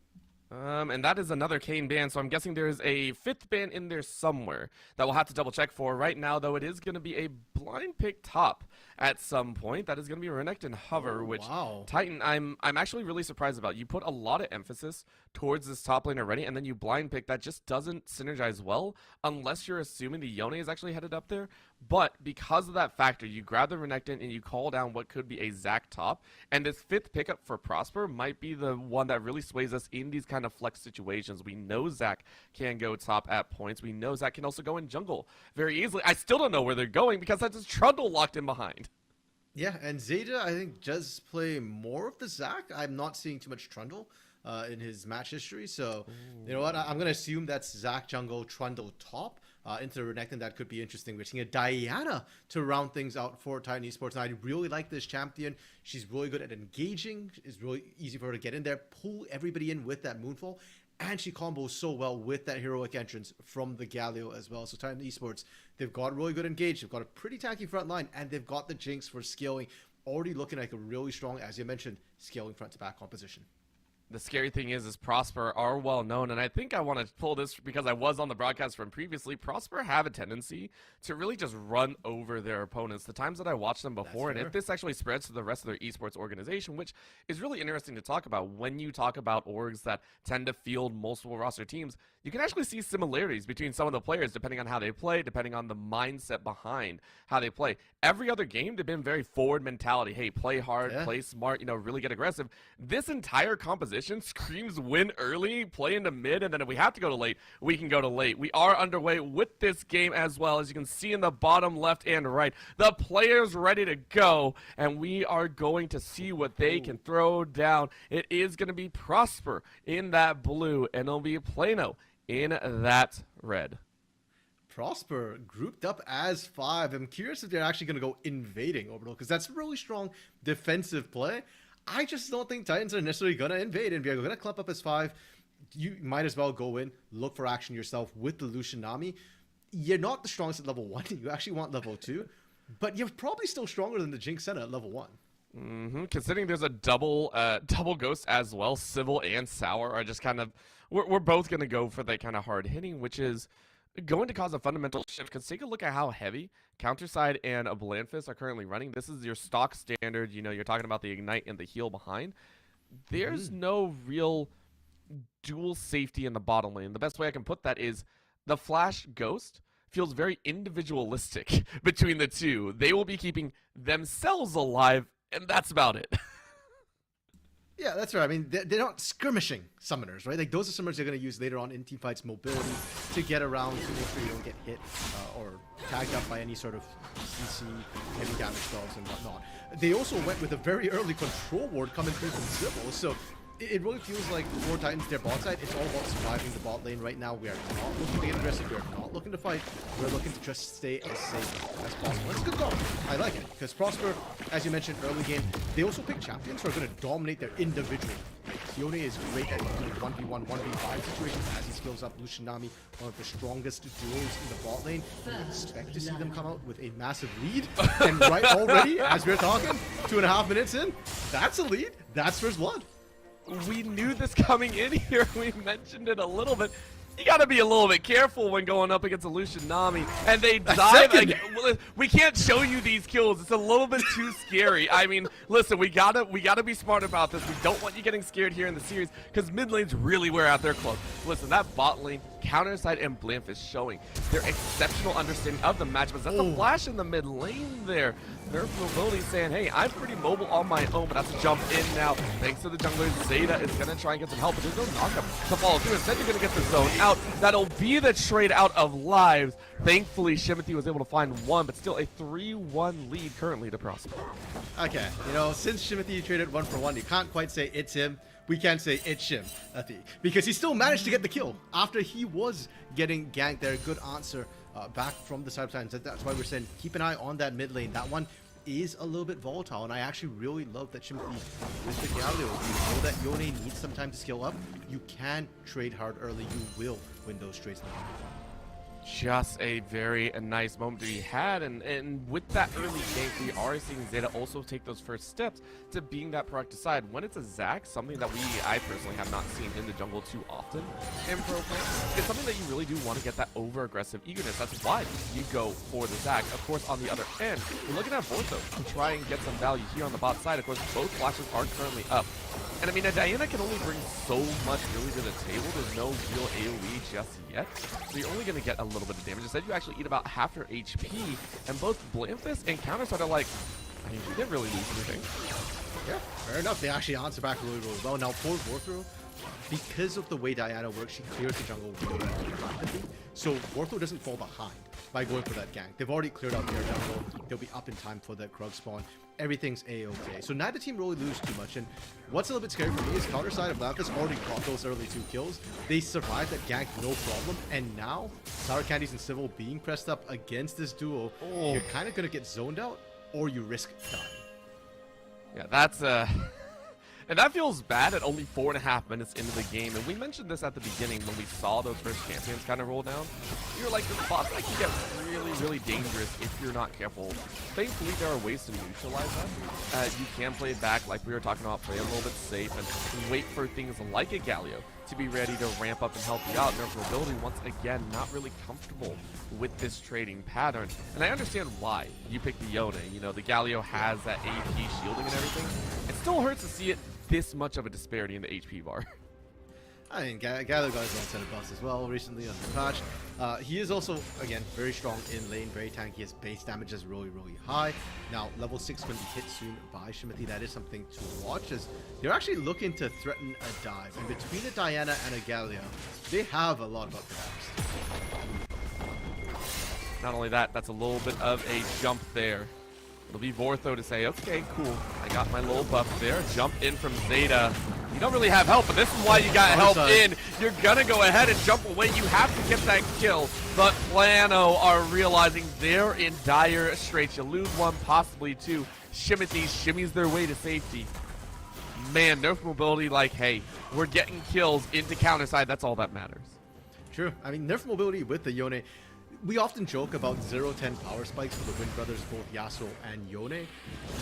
And that is another Kane ban, so I'm guessing there is a 5th ban in there somewhere that we'll have to double check for. Right now, though, it is going to be a blind pick top at some point. That is going to be Renekton Hover, which Titan, I'm actually really surprised about. You put a lot of emphasis towards this top lane already, and then you blind pick. That just doesn't synergize well unless you're assuming the Yone is actually headed up there. But because of that factor, you grab the Renekton and you call down what could be a Zac top, and this 5th pickup for Prosper might be the one that really sways us in these kind of flex situations. We know Zac can go top at points. We know Zac can also go in jungle very easily. I still don't know where they're going because that's just Trundle locked in behind. Yeah, and Zeta, I think, does play more of the Zac. I'm not seeing too much Trundle in his match history. So, you know what? I'm going to assume that's Zac jungle, Trundle top. Into the Renekton, that could be interesting. We're seeing a Diana to round things out for Titan Esports. And I really like this champion. She's really good at engaging. It's really easy for her to get in there, pull everybody in with that Moonfall. And she combos so well with that heroic entrance from the Galio as well. So Titan Esports, they've got really good engage. They've got a pretty tacky front line. And they've got the Jinx for scaling. Already looking like a really strong, as you mentioned, scaling front to back composition. The scary thing is Prosper are well known, and I think I want to pull this because I was on the broadcast from previously. Prosper have a tendency to really just run over their opponents. The times that I watched them before, and if this actually spreads to the rest of their esports organization, which is really interesting to talk about when you talk about orgs that tend to field multiple roster teams, you can actually see similarities between some of the players depending on how they play, depending on the mindset behind how they play. Every other game, they've been very forward mentality. Hey, play hard, play smart, really get aggressive. This entire composition position. Screams win early, play into mid, and then if we have to go to late, we can go to late. We are underway with this game as well. As you can see in the bottom left and right, the players ready to go, and we are going to see what they can throw down. It is going to be Prosper in that blue, and it'll be Plano in that red. Prosper grouped up as 5. I'm curious if they're actually going to go invading Orbital, because that's a really strong defensive play. I just don't think Titans are necessarily going to invade, and they're going to clump up as 5. You might as well go in, look for action yourself with the Lucian Nami. You're not the strongest at level 1. You actually want level 2, but you're probably still stronger than the Jinx Senna at level 1. Considering there's a double ghost as well, Civil and Sour are just kind of, we're both going to go for that kind of hard hitting, which is going to cause a fundamental shift, because take a look at how heavy Counterside and a Blandfist are currently running. This is your stock standard, you know, you're talking about the Ignite and the heal behind. There's no real dual safety in the bottom lane. The best way I can put that is the Flash Ghost feels very individualistic between the two. They will be keeping themselves alive, and that's about it. Yeah, that's right. I mean, they're not skirmishing summoners, right? Like, those are summoners you're going to use later on in teamfights, mobility, to get around, to make sure you don't get hit or tagged up by any sort of CC, heavy damage spells and whatnot. They also went with a very early control ward coming through from Civil, so it really feels like for Titans, their bot side, it's all about surviving the bot lane right now. We are not looking to get aggressive. We are not looking to fight. We're looking to just stay as safe as possible. It's a good call. I like it, because Prosper, as you mentioned early game, they also pick champions who are going to dominate their individual. Yone is great at doing 1v1, 1v5 situations as he skills up. Lucian Nami, one of the strongest duos in the bot lane. You would expect to see them come out with a massive lead. And right already, as we're talking, 2.5 minutes in, that's a lead. That's first blood. We knew this coming in here. We mentioned it a little bit. You gotta be a little bit careful when going up against a Lucian Nami, and they dive again. We can't show you these kills. It's a little bit too scary. I mean, listen, we gotta be smart about this. We don't want you getting scared here in the series, because mid lanes really wear out their clothes. Listen, that bot lane, Counterside and Blamfist showing their exceptional understanding of the matchup. That's a flash in the mid lane there. Nerf mobility saying, hey, I'm pretty mobile on my own, but I have to jump in now. Thanks to the jungler, Zeta is going to try and get some help, but there's no knockup to follow through. Instead, you're going to get the zone out. That'll be the trade out of lives. Thankfully, Shimothy was able to find one, but still a 3-1 lead currently to Prosper. Okay, you know, since Shimothy traded 1 for 1, you can't quite say it's him. We can't say it's Shimothy, because he still managed to get the kill after he was getting ganked there. Good answer back from the side of Titans. That's why we're saying keep an eye on that mid lane. That one is a little bit volatile, and I actually really love that Shimothy with the Galio. You know that Yone needs some time to skill up. You can trade hard early. You will win those trades in the long run. Just a very nice moment to be had, and with that early game, we are seeing Zeta also take those first steps to being that proactive side. When it's a Zac, something that I personally have not seen in the jungle too often in pro play, it's something that you really do want to get that over-aggressive eagerness. That's why you go for the Zac. Of course, on the other end, we're looking at Bortho to try and get some value here on the bot side. Of course, both flashes are currently up. And I mean, a Diana can only bring so much really to the table. There's no real AoE just yet. So you're only going to get a little bit of damage. Instead, you actually eat about half your HP. And both Blamfist and Counterside are like, I mean, you didn't really lose anything. Yeah, fair enough. They actually answer back really, really well. Now, for Bortho, because of the way Diana works, she clears the jungle really, really rapidly. So Bortho doesn't fall behind by going for that gank. They've already cleared out their jungle. They'll be up in time for that Krug spawn. Everything's a-okay. So neither team really lose too much. And what's a little bit scary for me is Counterside and Blamfist already got those early 2 kills. They survived that gank no problem. And now, Sour Candies and Civil being pressed up against this duo, you're kind of going to get zoned out, or you risk dying. Yeah, that's and that feels bad at only 4.5 minutes into the game. And we mentioned this at the beginning when we saw those first champions kind of roll down. You were like, this boss that can get really, really dangerous if you're not careful. Thankfully, there are ways to neutralize that. You can play it back like we were talking about, play a little bit safe and wait for things like a Galio to be ready to ramp up and help you out. Nerf mobility, once again, not really comfortable with this trading pattern. And I understand why you picked the Yone. You know, the Galio has that AP shielding and everything. It still hurts to see it this much of a disparity in the HP bar. I mean, Gallo got his own set of buffs as well recently on the patch. He is also, again, very strong in lane, very tanky. His base damage is really, really high. Now, level 6 going to be hit soon by Shimothy. That is something to watch, as they're actually looking to threaten a dive. And between a Diana and a Galio, they have a lot of upper damage. Not only that, that's a little bit of a jump there. It'll be Vortho to say, okay, cool. I got my little buff there. Jump in from Zeta. You don't really have help, but this is why you got help in. You're gonna go ahead and jump away. You have to get that kill. But Plano are realizing they're in dire straits. You lose one, possibly two. Shimothy shimmies their way to safety. Man, nerf mobility like, hey, we're getting kills into counter side. That's all that matters. True. I mean, nerf mobility with the Yone. We often joke about 0-10 power spikes for the Wind Brothers, both Yasuo and Yone.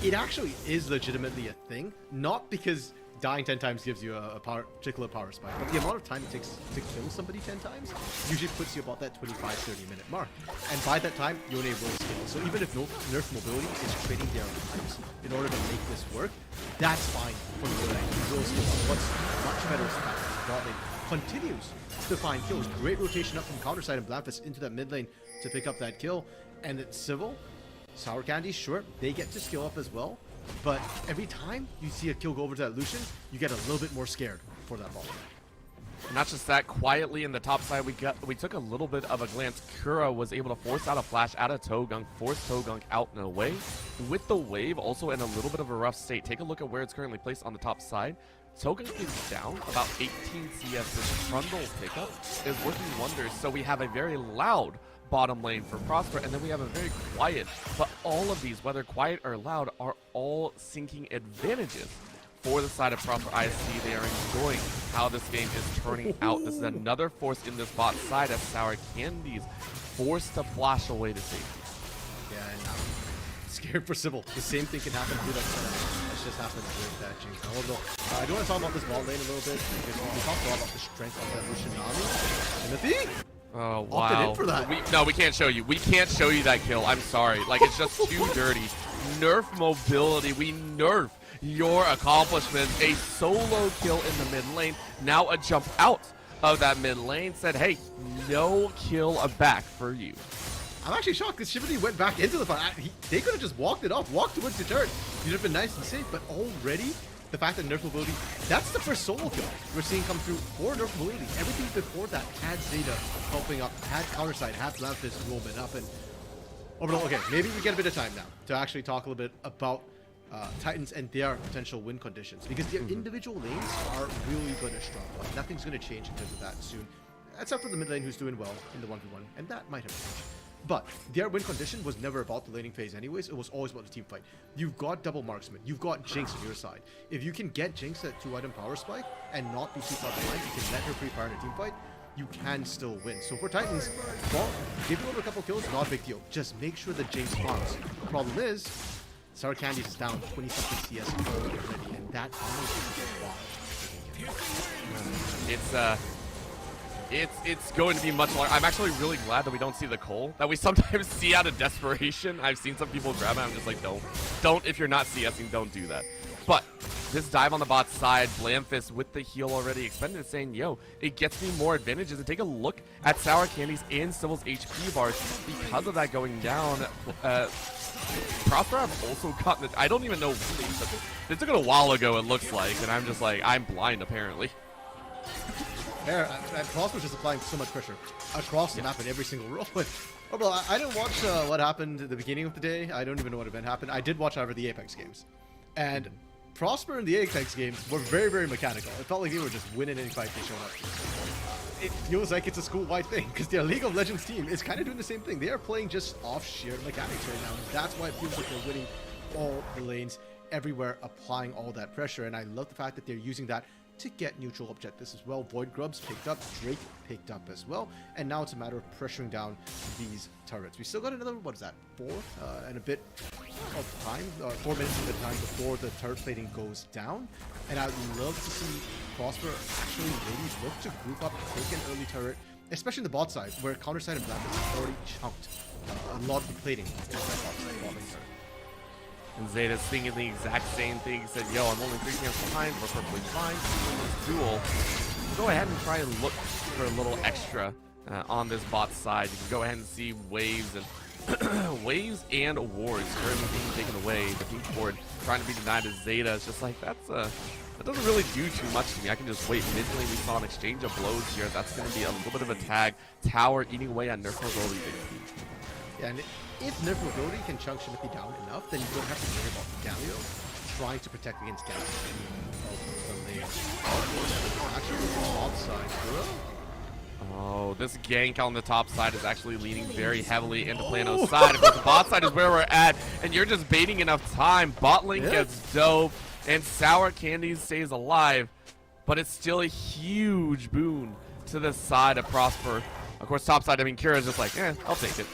It actually is legitimately a thing, not because dying 10 times gives you a particular power spike, but the amount of time it takes to kill somebody 10 times usually puts you about that 25-30 minute mark. And by that time, Yone will scale. So even if nerf mobility is trading their lives in order to make this work, that's fine for Yone. He will scale. What's much better is the fact that Godlane continues to find kills. Great rotation up from counter side and Blamphus into that mid lane to pick up that kill. And it's Civil, Sour Candy, sure, they get to skill up as well. But every time you see a kill go over to that Lucian, you get a little bit more scared for that ball. Not just that, quietly in the top side, we took a little bit of a glance. Kura was able to force out a flash out of Togunk, force Togunk out and away. With the wave also in a little bit of a rough state. Take a look at where it's currently placed on the top side. Togunk is down about 18 CS. This Trundle's pickup is working wonders. So we have a very loud bottom lane for Prosper, and then we have a very quiet. But all of these, whether quiet or loud, are all sinking advantages for the side of Prosper ISC. They are enjoying how this game is turning out. This is another force in this bot side as Sour Candy's forced to flash away to safety. Yeah, and I'm scared for Sybil. The same thing can happen to that setup. That's just happened with that Jinx. Now, I do want to talk about this bot lane a little bit, because we talked a lot about the strength of that Lucian Nami. Timothy? Oh, Opted wow. in for that. No, we can't show you. We can't show you that kill. I'm sorry. Like, it's just too dirty. Nerf mobility. We nerf your accomplishments. A solo kill in the mid lane. Now a jump out of that mid lane. Said, hey, no kill back for you. I'm actually shocked because Shivani went back into the fight. They could have just walked it off, walked towards the turret. You'd have been nice and safe, but already the fact that nerf mobility, that's the first solo kill we're seeing come through for nerf mobility. Everything before that had Zeta helping up, had counterside, had Blamphus roaming up, and overall, okay, maybe we get a bit of time now to actually talk a little bit about Titans and their potential win conditions, because their individual lanes are really good and strong. Nothing's going to change in terms of that soon, except for the mid lane who's doing well in the 1v1, and that might have changed. But their win condition was never about the laning phase anyways. It was always about the team fight. You've got double marksman. You've got Jinx on your side. If you can get Jinx at 2-item power spike and not be too far behind, you can let her pre-fire in a team fight, you can still win. So for Titans, well, giving over a couple kills, not a big deal. Just make sure that Jinx farms. The problem is, Sour Candy is down 20-something CS already, and that almost is a wild. It's going to be much longer. I'm actually really glad that we don't see the Cole that we sometimes see out of desperation. I've seen some people grab it. I'm just like, don't. If you're not CSing, don't do that. But this dive on the bot side, Blamphus with the heal already expended, saying, yo, it gets me more advantages. And take a look at Sour Candy's and Civil's HP bars. Because of that going down, Prosper have also gotten it. I don't even know when they took it. They took it a while ago, it looks like, and I'm just like, I'm blind apparently. And Prosper's just applying so much pressure across the map in every single role. Well, I didn't watch what happened at the beginning of the day. I don't even know what event happened. I did watch, however, the Apex games. And Prosper in the Apex games were very, very mechanical. It felt like they were just winning any fight they showed up. It feels like it's a school-wide thing, because their League of Legends team is kind of doing the same thing. They are playing just off sheer mechanics right now. And that's why it feels like they're winning all the lanes everywhere, applying all that pressure. And I love the fact that they're using that to get neutral objectives as well. Void Grubs picked up, Drake picked up as well, and now it's a matter of pressuring down these turrets. We still got another, what is that, 4 and a bit of time, 4 minutes of the time before the turret plating goes down, and I'd love to see Prosper actually maybe look to group up, take an early turret, especially in the bot side, where counter side and Blamphus has already chunked a lot of the plating in that bot side bot lane turret. And Zeta's thinking the exact same thing. He said, yo, I'm only 3 camps behind. We're perfectly fine. This duel. go ahead and try and look for a little extra on this bot side. You can go ahead and see waves and waves and wards currently being taken away. The pink board trying to be denied as Zeta. It's just like that doesn't really do too much to me. I can just wait mid lane. We saw an exchange of blows here. That's going to be a little bit of a tag. Tower eating away on Nerf Mobility. Yeah, and if Nerf Mobility can chunk Shimothy down enough, then you don't have to worry about Galio trying to protect against Galio. Actually, the top side, bro. Oh, this gank on the top side is actually leaning very heavily into Plano's side. Of course, the bot side is where we're at, and you're just baiting enough time. Bot lane gets dope, and Sour Candies stays alive, but it's still a huge boon to the side of Prosper. Of course, top side, I mean, Kira's just like, I'll take it.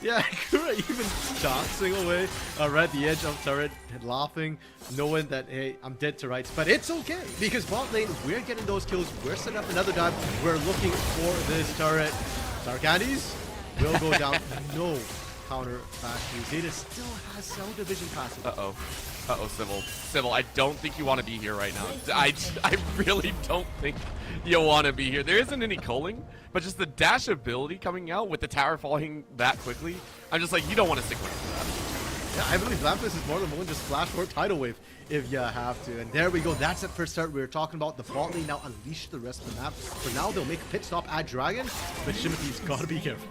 Yeah, Kura even dancing away around the edge of turret, laughing, knowing that, hey, I'm dead to rights. But it's okay, because bot lane, we're getting those kills. We're setting up another dive. We're looking for this turret. Sour Candies will go down. No counter factory. Zeta still has cell division passive. Civil, I don't think you want to be here right now. I really don't think you want to be here. There isn't any culling, but just the dash ability coming out with the tower falling that quickly, I'm just like, you don't want to stick around for Yeah, I believe Lampus is more than one just flash for Tidal Wave if you have to. And there we go. That's it for start. We were talking about the bot lane now unleash the rest of the map. For now, they'll make a pit stop at Dragon, but Shimothy's got to be careful.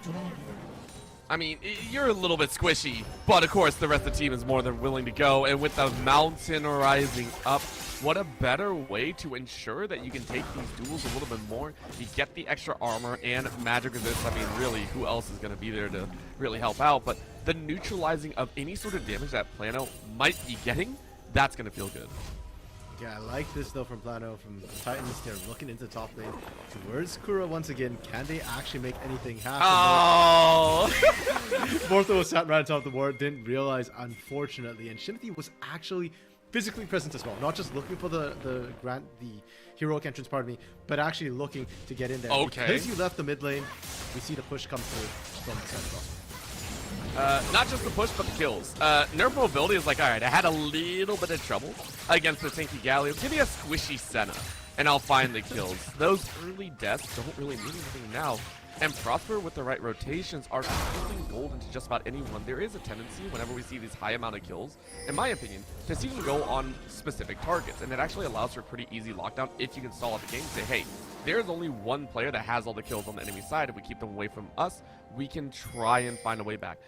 I mean, you're a little bit squishy, but of course the rest of the team is more than willing to go. And with the mountain rising up, what a better way to ensure that you can take these duels a little bit more. You get the extra armor and magic resist. I mean, really, who else is going to be there to really help out? But the neutralizing of any sort of damage that Plano might be getting, that's going to feel good. Yeah, I like this though from Plano, from Titans. They're looking into top lane towards Kura once again. Can they actually make anything happen? Oh! Mortho was sat right on top of the ward, didn't realize, unfortunately. And Shimothy was actually physically present as well, not just looking for the heroic entrance, pardon me, but actually looking to get in there. Okay. Because you left the mid lane, we see the push come through from the side cross. Not just the push, but the kills. Nerf Mobility is like, alright, I had a little bit of trouble against the tanky Galio. Give me a squishy Senna, and I'll find the kills. Those early deaths don't really mean anything now. And Prosper, with the right rotations, are stealing gold into just about anyone. There is a tendency, whenever we see these high amount of kills, in my opinion, to see them go on specific targets. And it actually allows for a pretty easy lockdown if you can stall out the game. Say, hey, there's only one player that has all the kills on the enemy side. If we keep them away from us, we can try and find a way back.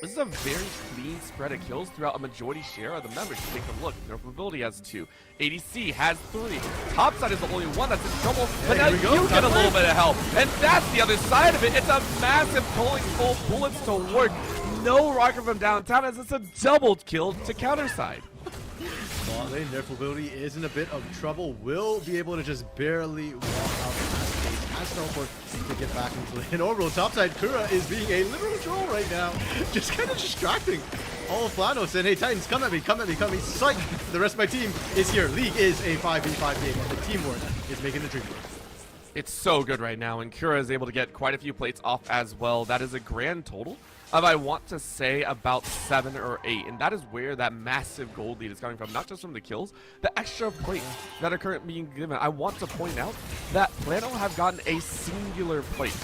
This is a very clean spread of kills throughout a majority share of the members. Take a look. Nerf Mobility has 2. ADC has 3. Topside is the only one that's in trouble, but now you get a little bit of help. And that's the other side of it. It's a massive pulling full bullets to work. No rocket from downtown as it's a double kill to counter side. Bot lane, Nerf Mobility is in a bit of trouble. Will be able to just barely walk out of that stage. Has teleport to get back into the lane. Overall, topside, Kura is being a literal troll right now. Just kind of distracting all of Plano, saying, hey, Titans, come at me, come at me, come at me. Psych! The rest of my team is here. League is a 5v5 game, and the teamwork is making the dream work. It's so good right now, and Kura is able to get quite a few plates off as well. That is a grand total of, I want to say, about 7 or 8, and that is where that massive gold lead is coming from. Not just from the kills, the extra plates that are currently being given. I want to point out that Plano have gotten a singular plate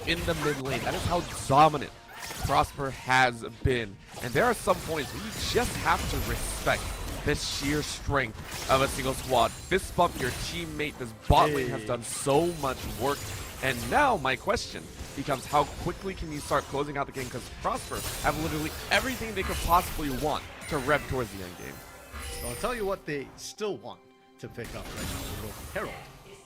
in the mid lane. That is how dominant Prosper has been, and there are some points where you just have to respect the sheer strength of a single squad. Fist bump your teammate. This bot lane has done so much work, and now my question becomes, how quickly can you start closing out the game? Because Prosper have literally everything they could possibly want to rev towards the end game. So I'll tell you what they still want to pick up right now. Herald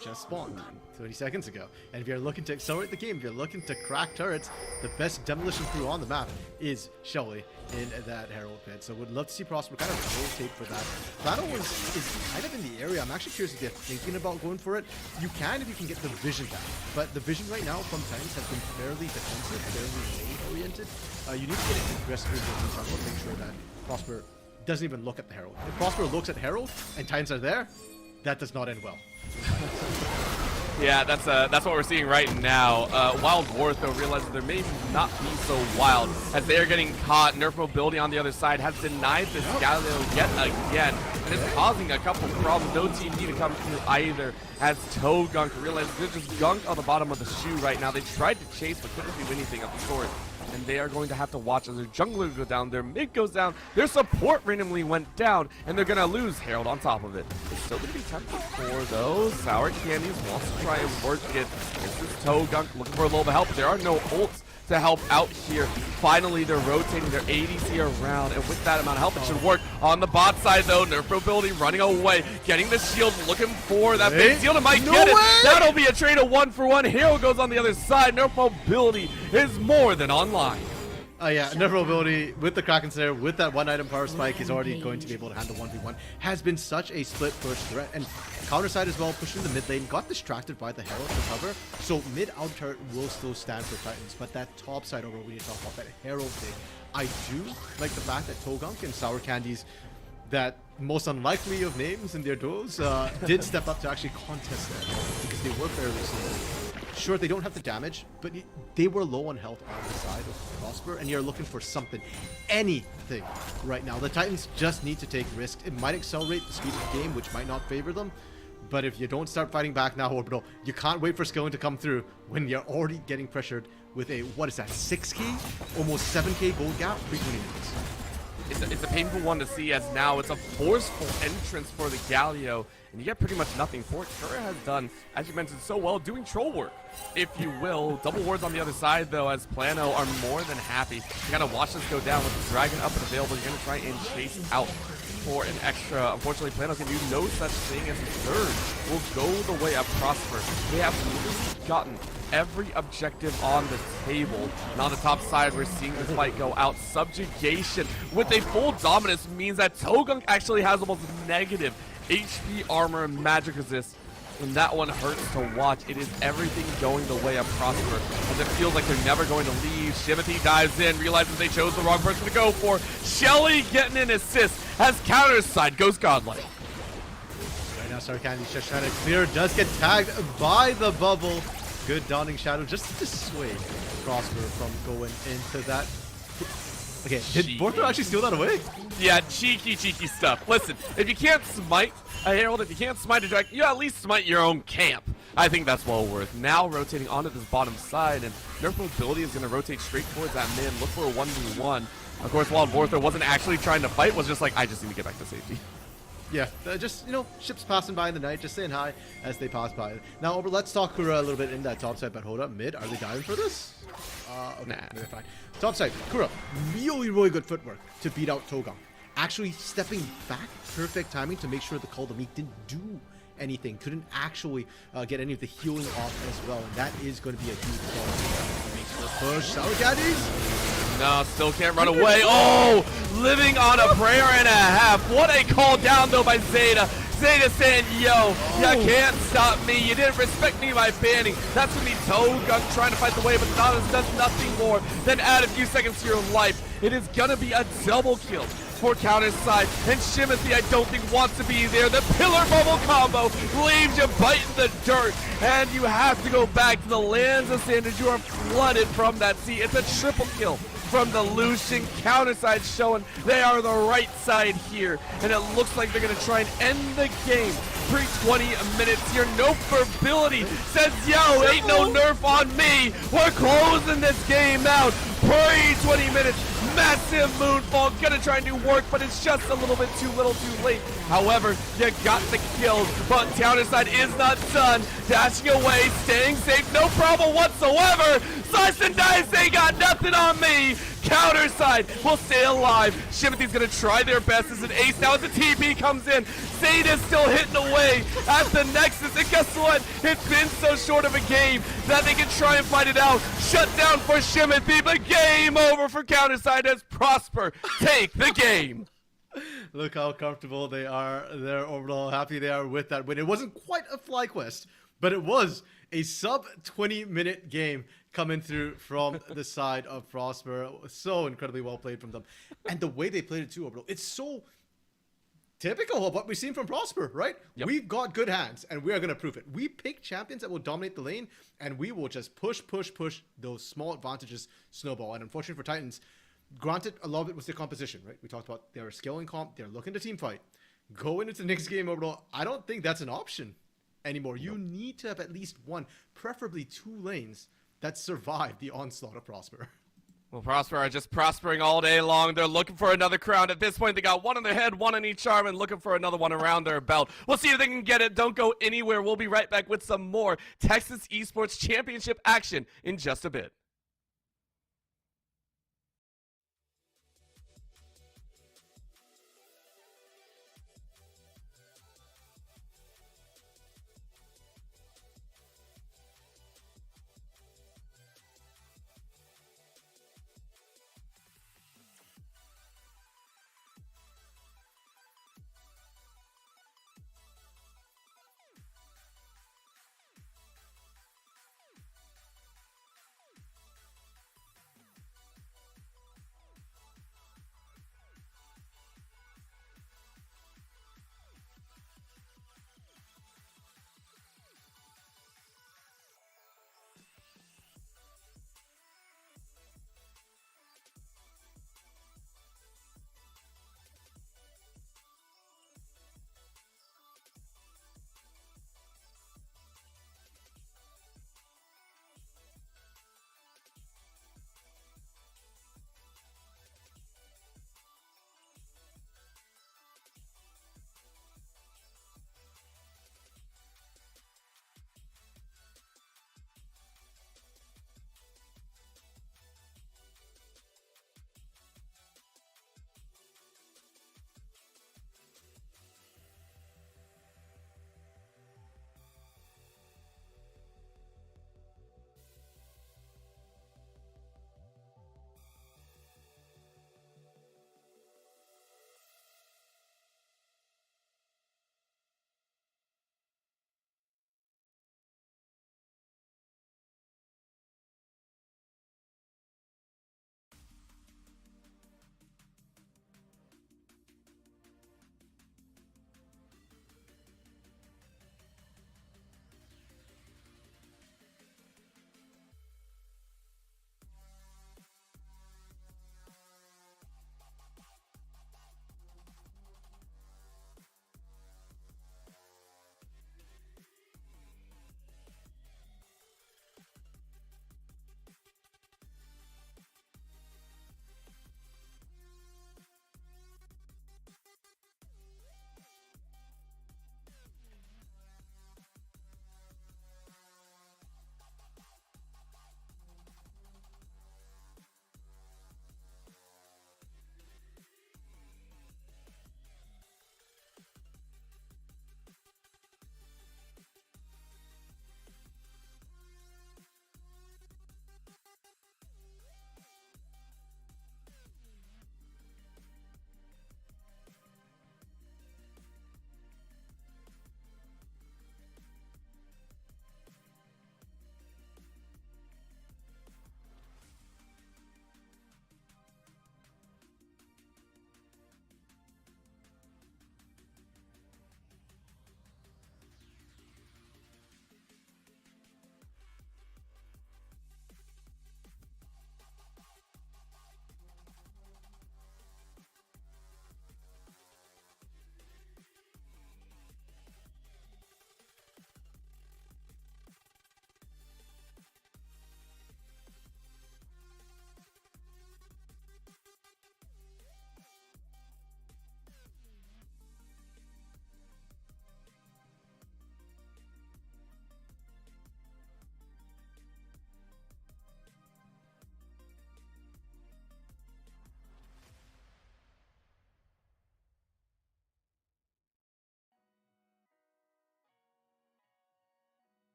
just spawned 30 seconds ago. And if you're looking to accelerate the game, if you're looking to crack turrets, the best demolition crew on the map is Shelly in that Herald pit. So would love to see Prosper kind of rotate for that. Plano is kind of in the area. I'm actually curious if they're thinking about going for it. You can if you can get the vision back. But the vision right now from Titans has been fairly defensive, fairly lane-oriented. You need to get it aggressively in terms of make sure that Prosper doesn't even look at the Herald. If Prosper looks at Herald and Titans are there, that does not end well. Yeah, that's what we're seeing right now. Wild War, though, realizes there may not be so wild as they are getting caught. Nerf Mobility on the other side has denied this Galileo yet again. And and it's causing a couple problems. No team need to come through either, as Gunk realizes they're just gunked on the bottom of the shoe right now. They tried to chase, but couldn't do anything of the sort. And they are going to have to watch as their jungler go down, their mid goes down, their support randomly went down, and they're going to lose Herald on top of it. It's still going to be tempting for those Sour Candies, wants to try and work it. This is Gunk looking for a little bit of help. There are no ults to help out here. Finally, they're rotating their ADC around, and with that amount of help, it should work. On the bot side, though, Nerf Mobility running away, getting the shield, looking for that big shield, and might get it. That'll be a trade of 1-for-1. Hero goes on the other side. Nerf Mobility is more than online. Yeah, Nerf Mobility with the Kraken Snare, with that one item power spike, he's already going to be able to handle 1v1. Has been such a split push threat. And counter side as well, pushing the mid lane, got distracted by the Herald to cover. So mid out turret will still stand for Titans. But that top side over, we need to talk about that Herald thing. I do like the fact that Togunk and Sour Candies, that most unlikely of names in their duos, did step up to actually contest that because they were fairly slow. Sure, they don't have the damage, but they were low on health on the side of Prosper, and you're looking for something, anything right now. The Titans just need to take risks. It might accelerate the speed of the game, which might not favor them, but if you don't start fighting back now, Orbital, you can't wait for skilling to come through when you're already getting pressured with a, what is that, 6k? Almost 7k gold gap, pre-20 minutes. It's a painful one to see, as now it's a forceful entrance for the Galio, and you get pretty much nothing for it. Kura has done, as you mentioned so well, doing troll work, if you will. Double wards on the other side, though, as Plano are more than happy. You gotta watch this go down with the Dragon up and available. You're gonna try and chase out for an extra. Unfortunately, Plano can do no such thing as a third will go the way of Prosper. They have literally gotten every objective on the table. And on the top side, we're seeing this fight go out. Subjugation with a full dominance means that Togunk actually has almost negative HP armor and magic resist. And that one hurts to watch. It is everything going the way of Prosper, as it feels like they're never going to leave. Shimothy dives in, realizes they chose the wrong person to go for. Shelly getting an assist as counter side goes godlike. Right now, Sarkandi's just trying to clear. Does get tagged by the bubble. Good Dawning Shadow just to dissuade Prosper from going into that. Okay, did Bortho actually steal that away? Yeah, cheeky stuff. Listen, if you can't smite a Herald, if you can't smite a Dragon, you at least smite your own camp. I think that's well worth. Now rotating onto this bottom side, and Nerf Mobility is going to rotate straight towards that mid, look for a 1v1. Of course, while Bortho wasn't actually trying to fight, was just like, I just need to get back to safety. Yeah, just, you know, ships passing by in the night, just saying hi as they pass by. Now, over, let's talk Kura a little bit in that top side, but hold up, mid, are they diving for this? Okay, Nah. they're fine. Top side, Kura, really good footwork to beat out Togunk. Actually stepping back, perfect timing to make sure the Call of Meek didn't do anything, couldn't actually get any of the healing off as well, and that is going to be a huge problem. Makes the push, Sour Caddies. No, still can't run away. Oh, living on a prayer and a half. What a call down, though, by Zeta. Zeta saying, yo, you can't stop me. You didn't respect me by banning. That's when the Togunk trying to fight the way, but Donis does nothing more than add a few seconds to your life. It is going to be a double kill for counter side, and Shimothy I don't think wants to be there. The pillar bubble combo leaves you biting the dirt, and you have to go back to the lands of Sanders. You are flooded from that sea. It's a triple kill from the Lucian. Counter side showing they are the right side here, and it looks like they're going to try and end the game. Pre-20 minutes here. No ability says, yo, ain't no nerf on me. We're closing this game out. Pre-20 minutes. Massive moonfall. Gonna try and do work, but it's just a little bit too little too late. However, you got the kills, but counter side is not done. Dashing away, staying safe, no problem whatsoever. Slice and dice, they got nothing on me. Counter side will stay alive. Shimothy's gonna try their best as an ace now as the TP comes in. Zeta's still hitting away at the Nexus, and guess what? It's been so short of a game that they can try and fight it out. Shut down for Shimothy, but game over for counter side as Prosper take the game. Look how comfortable they are. They're overall happy they are with that win. It wasn't quite a fly quest, but it was a sub 20-minute game coming through from the side of Prosper. So incredibly well played from them. And the way they played it too, Orbital, it's so typical of what we've seen from Prosper, right? Yep. We've got good hands, and we are going to prove it. We pick champions that will dominate the lane, and we will just push those small advantages snowball. And unfortunately for Titans, granted, a lot of it was their composition, right? We talked about their scaling comp. They're looking to team fight. going into the next game overall, I don't think that's an option anymore. You need to have at least one, preferably two lanes that survive the onslaught of Prosper. Well, Prosper are just prospering all day long. They're looking for another crown. At this point, they got one on their head, one on each arm, and looking for another one around their belt. We'll see if they can get it. Don't go anywhere. We'll be right back with some more Texas Esports Championship action in just a bit.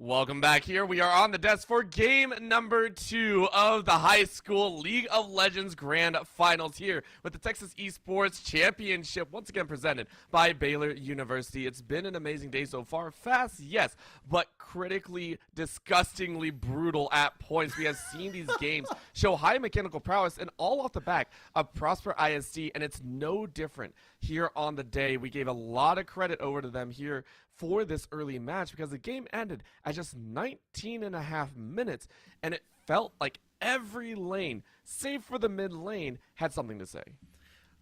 Welcome back here. We are on the desk for game number 2 of the High School League of Legends Grand Finals here with the Texas Esports Championship, once again presented by Baylor University. It's been an amazing day so far. Fast, yes, but critically, disgustingly brutal at points. We have seen these games show high mechanical prowess and all off the back of Prosper ISD, and it's no different here on the day. We gave a lot of credit over to them here for this early match because the game ended at just 19 and a half minutes, and it felt like every lane, save for the mid lane, had something to say.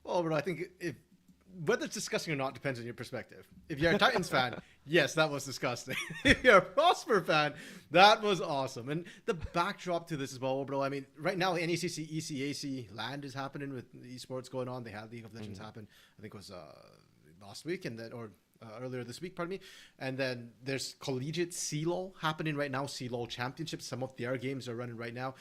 Well, but I think whether it's disgusting or not depends on your perspective. If you're a Titans fan, yes, that was disgusting. If you're a Prosper fan, that was awesome. And the backdrop to this as well, bro. I mean, right now, NECC, ECAC land is happening with esports going on. They had League of Legends happen. I think it was last week, and then earlier this week, pardon me. And then there's collegiate CLOL happening right now. CLOL Championships. Some of their games are running right now.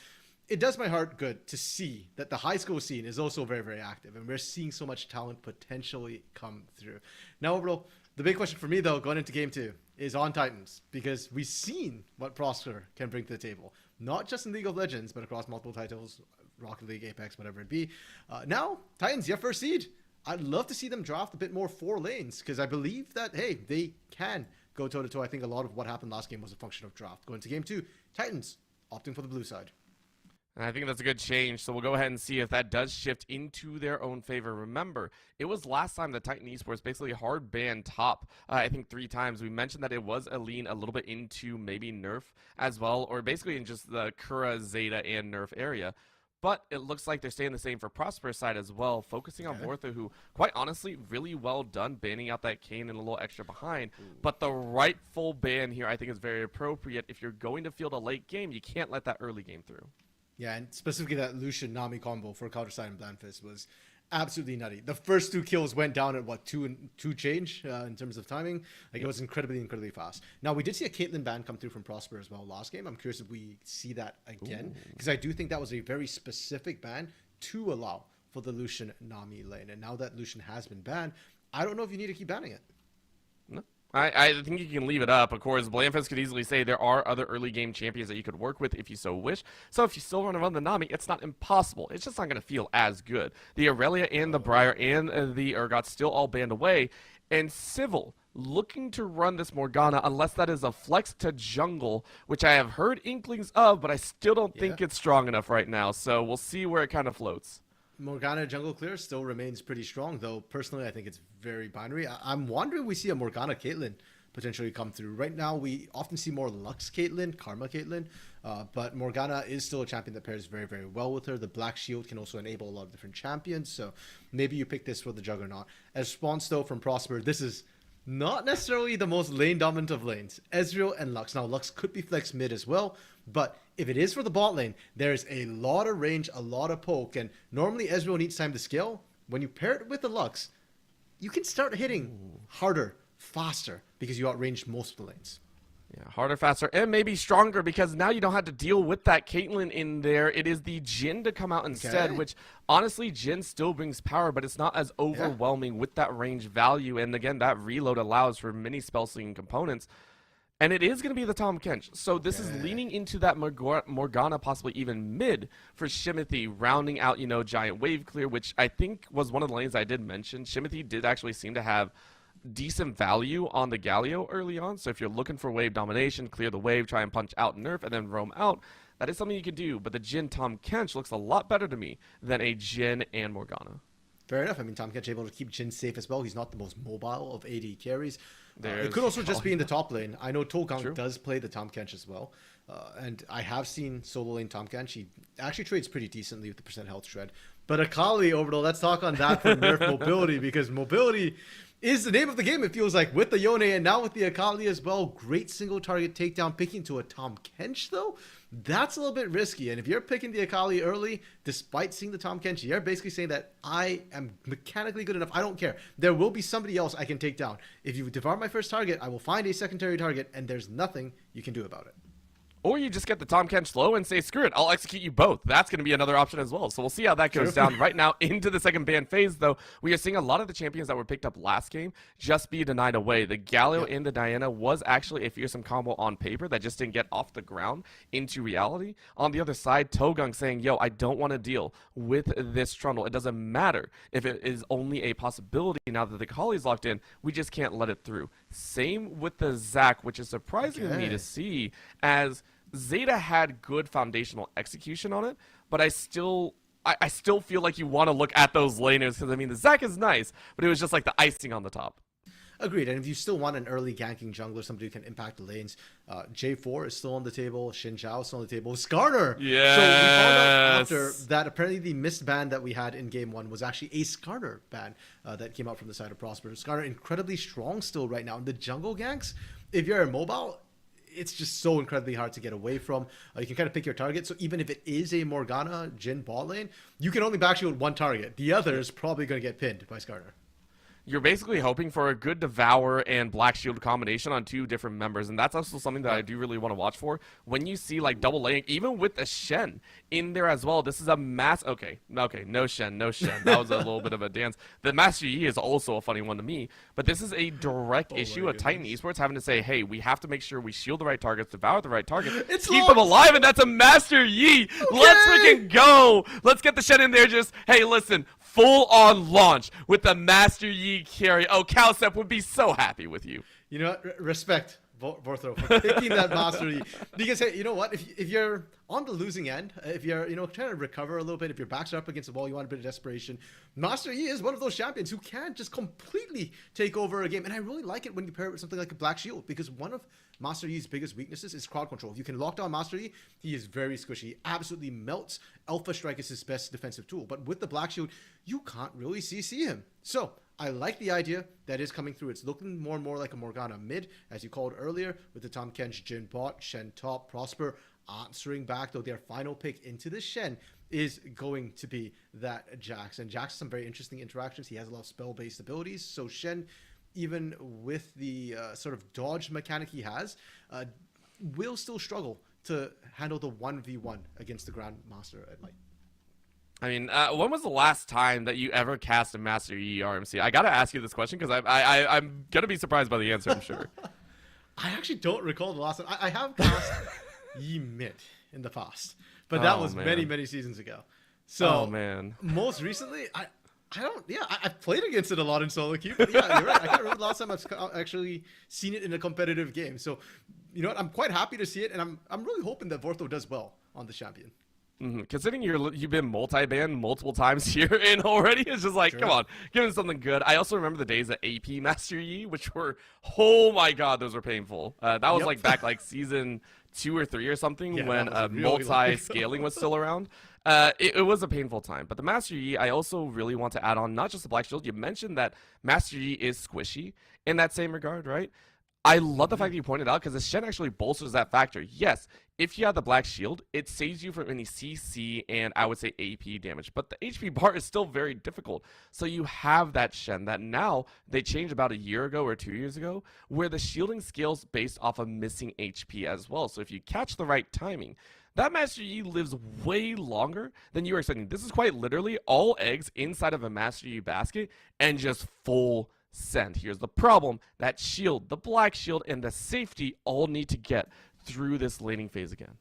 It does my heart good to see that the high school scene is also very, very active, and we're seeing so much talent potentially come through. Now, bro, the big question for me, though, going into game 2 is on Titans, because we've seen what Prosper can bring to the table, not just in League of Legends, but across multiple titles, Rocket League, Apex, whatever it be. Now, Titans, your first seed. I'd love to see them draft a bit more 4 lanes, because I believe that, hey, they can go toe-to-toe. I think a lot of what happened last game was a function of draft. Going to game 2, Titans opting for the blue side. And I think that's a good change, so we'll go ahead and see if that does shift into their own favor. Remember, it was last time that Titan Esports basically hard banned top, I think 3 times. We mentioned that it was a lean a little bit into maybe nerf as well, or basically in just the Kura, Zeta, and nerf area. But it looks like they're staying the same for Prosper's side as well, focusing on Bortha, who, quite honestly, really well done banning out that Kane and a little extra behind. But the rightful ban here, I think, is very appropriate. If you're going to field a late game, you can't let that early game through. Yeah, and specifically that Lucian-Nami combo for Counterside and Blandfist was absolutely nutty. The first 2 kills went down at, what, 2 change in terms of timing? Like, it was incredibly fast. Now, we did see a Caitlyn ban come through from Prosper as well last game. I'm curious if we see that again, because I do think that was a very specific ban to allow for the Lucian-Nami lane. And now that Lucian has been banned, I don't know if you need to keep banning it. No. I think you can leave it up. Of course, Blandfist could easily say there are other early game champions that you could work with if you so wish. So if you still want to run the Nami, it's not impossible. It's just not going to feel as good. The Aurelia and the Briar and the Urgot still all banned away. And Civil looking to run this Morgana, unless that is a flex to jungle, which I have heard inklings of, but I still don't think it's strong enough right now. So we'll see where it kind of floats. Morgana jungle clear still remains pretty strong, though personally I think it's very binary. I'm wondering if we see a Morgana Caitlyn potentially come through. Right now we often see more Lux Caitlyn, Karma Caitlyn, but Morgana is still a champion that pairs very, very well with her. The Black Shield can also enable a lot of different champions, so maybe you pick this for the Juggernaut. As response though from Prosper, this is not necessarily the most lane dominant of lanes. Ezreal and Lux. Now Lux could be flex mid as well, but if it is for the bot lane, there's a lot of range, a lot of poke, and normally Ezreal needs time to scale. When you pair it with the Lux, you can start hitting harder, faster, because you outranged most of the lanes. Yeah, harder, faster, and maybe stronger, because now you don't have to deal with that Caitlyn in there. It is the Jhin to come out instead, which honestly, Jhin still brings power, but it's not as overwhelming with that range value. And again, that reload allows for many spell slinging components. And it is going to be the Tom Kench. So this is leaning into that Morgana, possibly even mid for Shimothy, rounding out, Giant Wave Clear, which I think was one of the lanes I did mention. Shimothy did actually seem to have decent value on the Galio early on. So if you're looking for wave domination, clear the wave, try and punch out nerf, and then roam out, that is something you can do. But the Jhin Tom Kench looks a lot better to me than a Jhin and Morgana. Fair enough. I mean, Tom Kench able to keep Jhin safe as well. He's not the most mobile of AD carries. It could also just be in the top lane. I know Tolkang does play the Tom Kench as well. And I have seen solo lane Tom Kench. He actually trades pretty decently with the percent health shred. But Akali, Orbital, let's talk on that for nerf mobility, because mobility is the name of the game, it feels like, with the Yone and now with the Akali as well. Great single target takedown. Picking to a Tom Kench, though, that's a little bit risky. And if you're picking the Akali early, despite seeing the Tom Kench, you're basically saying that I am mechanically good enough. I don't care. There will be somebody else I can take down. If you devour my first target, I will find a secondary target, and there's nothing you can do about it. Or you just get the Tahm Kench slow and say, screw it, I'll execute you both. That's going to be another option as well. So we'll see how that goes down. Right now, into the second ban phase, though, we are seeing a lot of the champions that were picked up last game just be denied away. The Galio and the Diana was actually a fearsome combo on paper that just didn't get off the ground into reality. On the other side, Togung saying, yo, I don't want to deal with this Trundle. It doesn't matter if it is only a possibility now that the Kali's locked in. We just can't let it through. Same with the Zac, which is surprising to me to see, as Zeta had good foundational execution on it, but I still feel like you want to look at those laners, because I mean the Zac is nice, but it was just like the icing on the top. Agreed. And if you still want an early ganking jungler, somebody who can impact the lanes, J4 is still on the table. Xin Zhao is still on the table. Skarner. Yes. So we found out after that apparently the missed ban that we had in game 1 was actually a Skarner ban that came out from the side of Prosper. Skarner incredibly strong still right now. In the jungle ganks, if you're immobile, it's just so incredibly hard to get away from. You can kind of pick your target. So even if it is a Morgana Jhin bot lane, you can only backshield one target. The other is probably going to get pinned by Skarner. You're basically hoping for a good Devour and Black Shield combination on two different members, and that's also something that I do really want to watch for. When you see like double laying, even with a Shen in there as well, this is a mass. Okay, no Shen. That was a little bit of a dance. The Master Yi is also a funny one to me, but this is a direct issue of Titan Esports having to say, hey, we have to make sure we shield the right targets, devour the right targets, keep them alive, and that's a Master Yi. Okay. Let's freaking go. Let's get the Shen in there. Just, hey, listen. Full-on launch with the Master Yi carry. Oh, Cowstep would be so happy with you. You know what? Respect, Vorthro, for picking that Master Yi. Because, hey, you know what? If you're on the losing end, if you're, trying to recover a little bit, if your backs are up against the wall, you want a bit of desperation, Master Yi is one of those champions who can just completely take over a game. And I really like it when you pair it with something like a Black Shield, because one of Master Yi's biggest weaknesses is crowd control. If you can lock down Master Yi, he is very squishy. He absolutely melts. Alpha Strike is his best defensive tool. But with the Black Shield, you can't really CC him. So I like the idea that is coming through. It's looking more and more like a Morgana mid, as you called earlier, with the Tahm Kench, Jhin bot, Shen top, Prosper answering back, though their final pick into the Shen is going to be that Jax. And Jax has some very interesting interactions. He has a lot of spell-based abilities. So Shen, even with the sort of dodge mechanic he has, will still struggle to handle the 1v1 against the Grandmaster at Light. I mean, when was the last time that you ever cast a Master Yi RMC? I gotta ask you this question because I'm gonna be surprised by the answer, I'm sure. I actually don't recall the last time. I have cast Yi mid in the past, but that was many seasons ago. So man, most recently, I've played against it a lot in solo queue, but yeah, you're right. I can't remember the last time I've actually seen it in a competitive game. So, you know what? I'm quite happy to see it, and I'm really hoping that Vortho does well on the champion. Considering you've been multi-banned multiple times here and already, it's just like, come on, give him something good. I also remember the days of AP Master Yi, which were, oh my god, those were painful. That was like back like season 2 or 3 or something when really multi-scaling was still around. It was a painful time. But the Master Yi, I also really want to add on not just the Black Shield. You mentioned that Master Yi is squishy in that same regard, right? I love the fact that you pointed out because the Shen actually bolsters that factor. Yes, if you have the Black Shield, it saves you from any CC and I would say AP damage. But the HP bar is still very difficult. So you have that Shen that now they changed about a year ago or 2 years ago where the shielding scales based off of missing HP as well. So if you catch the right timing, that Master Yi lives way longer than you were expecting. This is quite literally all eggs inside of a Master Yi basket and just full send. Here's the problem. That shield, the Black Shield, and the safety all need to get through this laning phase again.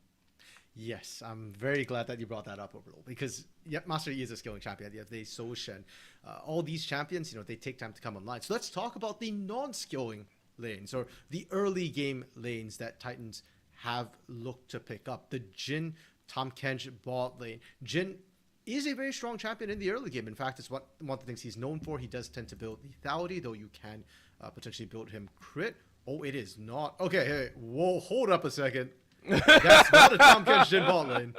Yes, I'm very glad that you brought that up, Orbital, because Master Yi is a scaling champion. Yeah, they so Shen. All these champions, they take time to come online. So let's talk about the non-scaling lanes, or the early game lanes that Titans have looked to pick up. The Jhin, Tahm Kench bot lane. Jhin is a very strong champion in the early game. In fact, it's one of the things he's known for. He does tend to build lethality, though you can potentially build him crit. Oh, it is not. Okay, hey, whoa, hold up a second. That's not a Tahm Kench Jhin bot lane.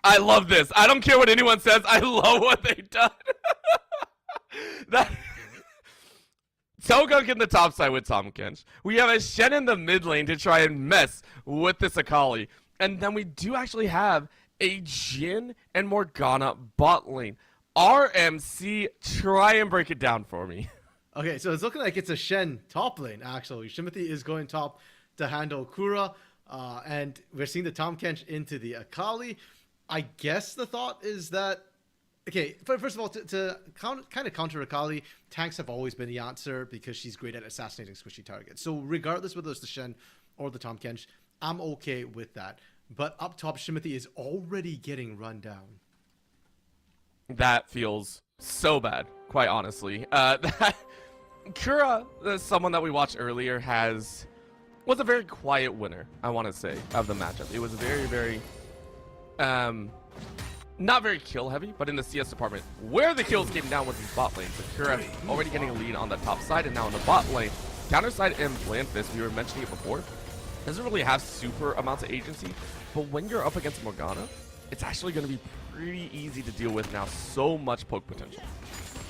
I love this. I don't care what anyone says. I love what they've done. Togung in the top side with Tahm Kench. We have a Shen in the mid lane to try and mess with this Akali. And then we do actually have a Jhin and Morgana bot lane. RMC, try and break it down for me. Okay, so it's looking like it's a Shen top lane, actually. Shimothy is going top to handle Kura. And we're seeing the Tahm Kench into the Akali. I guess the thought is that, okay, first of all, to kind of counter Akali, tanks have always been the answer because she's great at assassinating squishy targets. So regardless whether it's the Shen or the Tahm Kench, I'm okay with that. But up top, Shimothy is already getting run down. That feels so bad, quite honestly. Kura, someone that we watched earlier, was a very quiet winner, I want to say, of the matchup. It was very, very, not very kill heavy, but in the CS department, where the kills came down was in bot lane. So Kura already getting a lead on the top side, and now on the bot lane, counter side and Blandfist, we were mentioning it before, doesn't really have super amounts of agency, but when you're up against Morgana, it's actually going to be pretty easy to deal with now. So much poke potential.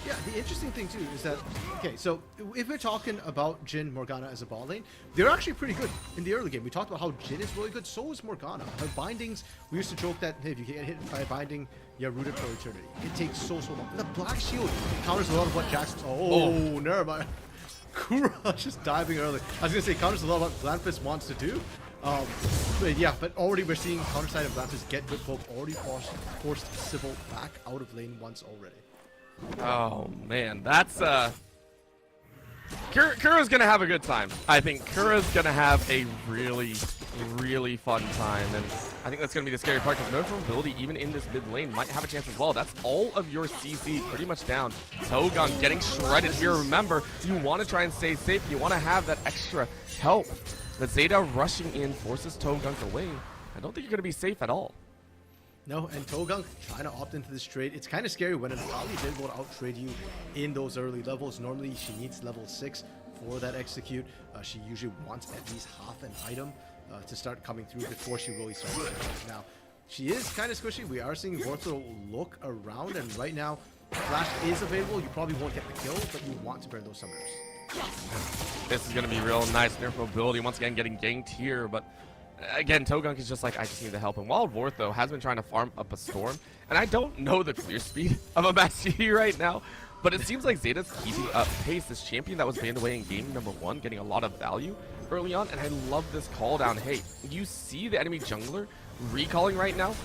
Yeah, the interesting thing too is that, okay, so if we're talking about Jhin, Morgana as a ball lane, they're actually pretty good in the early game. We talked about how Jhin is really good, so is Morgana. Her bindings, we used to joke that, hey, if you get hit by a binding, you're rooted for eternity. It takes so long. The Black Shield counters a lot of what Jackson's... Oh, never mind. Kura just diving early. I was going to say, counters a lot of what Blandfist wants to do. But yeah, but already we're seeing counter side and Blandfist get good poke, already forced Sybil back out of lane once already. Oh man, that's Kura's gonna have a good time. I think Kura's gonna have a really, really fun time, and I think that's gonna be the scary part because no ability even in this mid lane might have a chance as well. That's all of your CC pretty much down. Togang getting shredded here. Remember, you want to try and stay safe. You want to have that extra help. But Zeta rushing in forces Togang away. I don't think you're gonna be safe at all. No, and Togang trying to opt into this trade. It's kind of scary when an Akali is able to out-trade you in those early levels. Normally, she needs level 6 for that execute. She usually wants at least half an item to start coming through before she really starts. Now, she is kind of squishy. We are seeing Vorthro look around, and right now, Flash is available. You probably won't get the kill, but you want to burn those summoners. This is going to be real nice. Nerf mobility once again getting ganked here, but again, Togang is just like, I just need the help. And Wild Vortho has been trying to farm up a storm, and I don't know the clear speed of a Mastery right now, but it seems like Zeta's keeping up pace. This champion that was banned away in game number 1, getting a lot of value early on, and I love this call down. Hey, you see the enemy jungler recalling right now?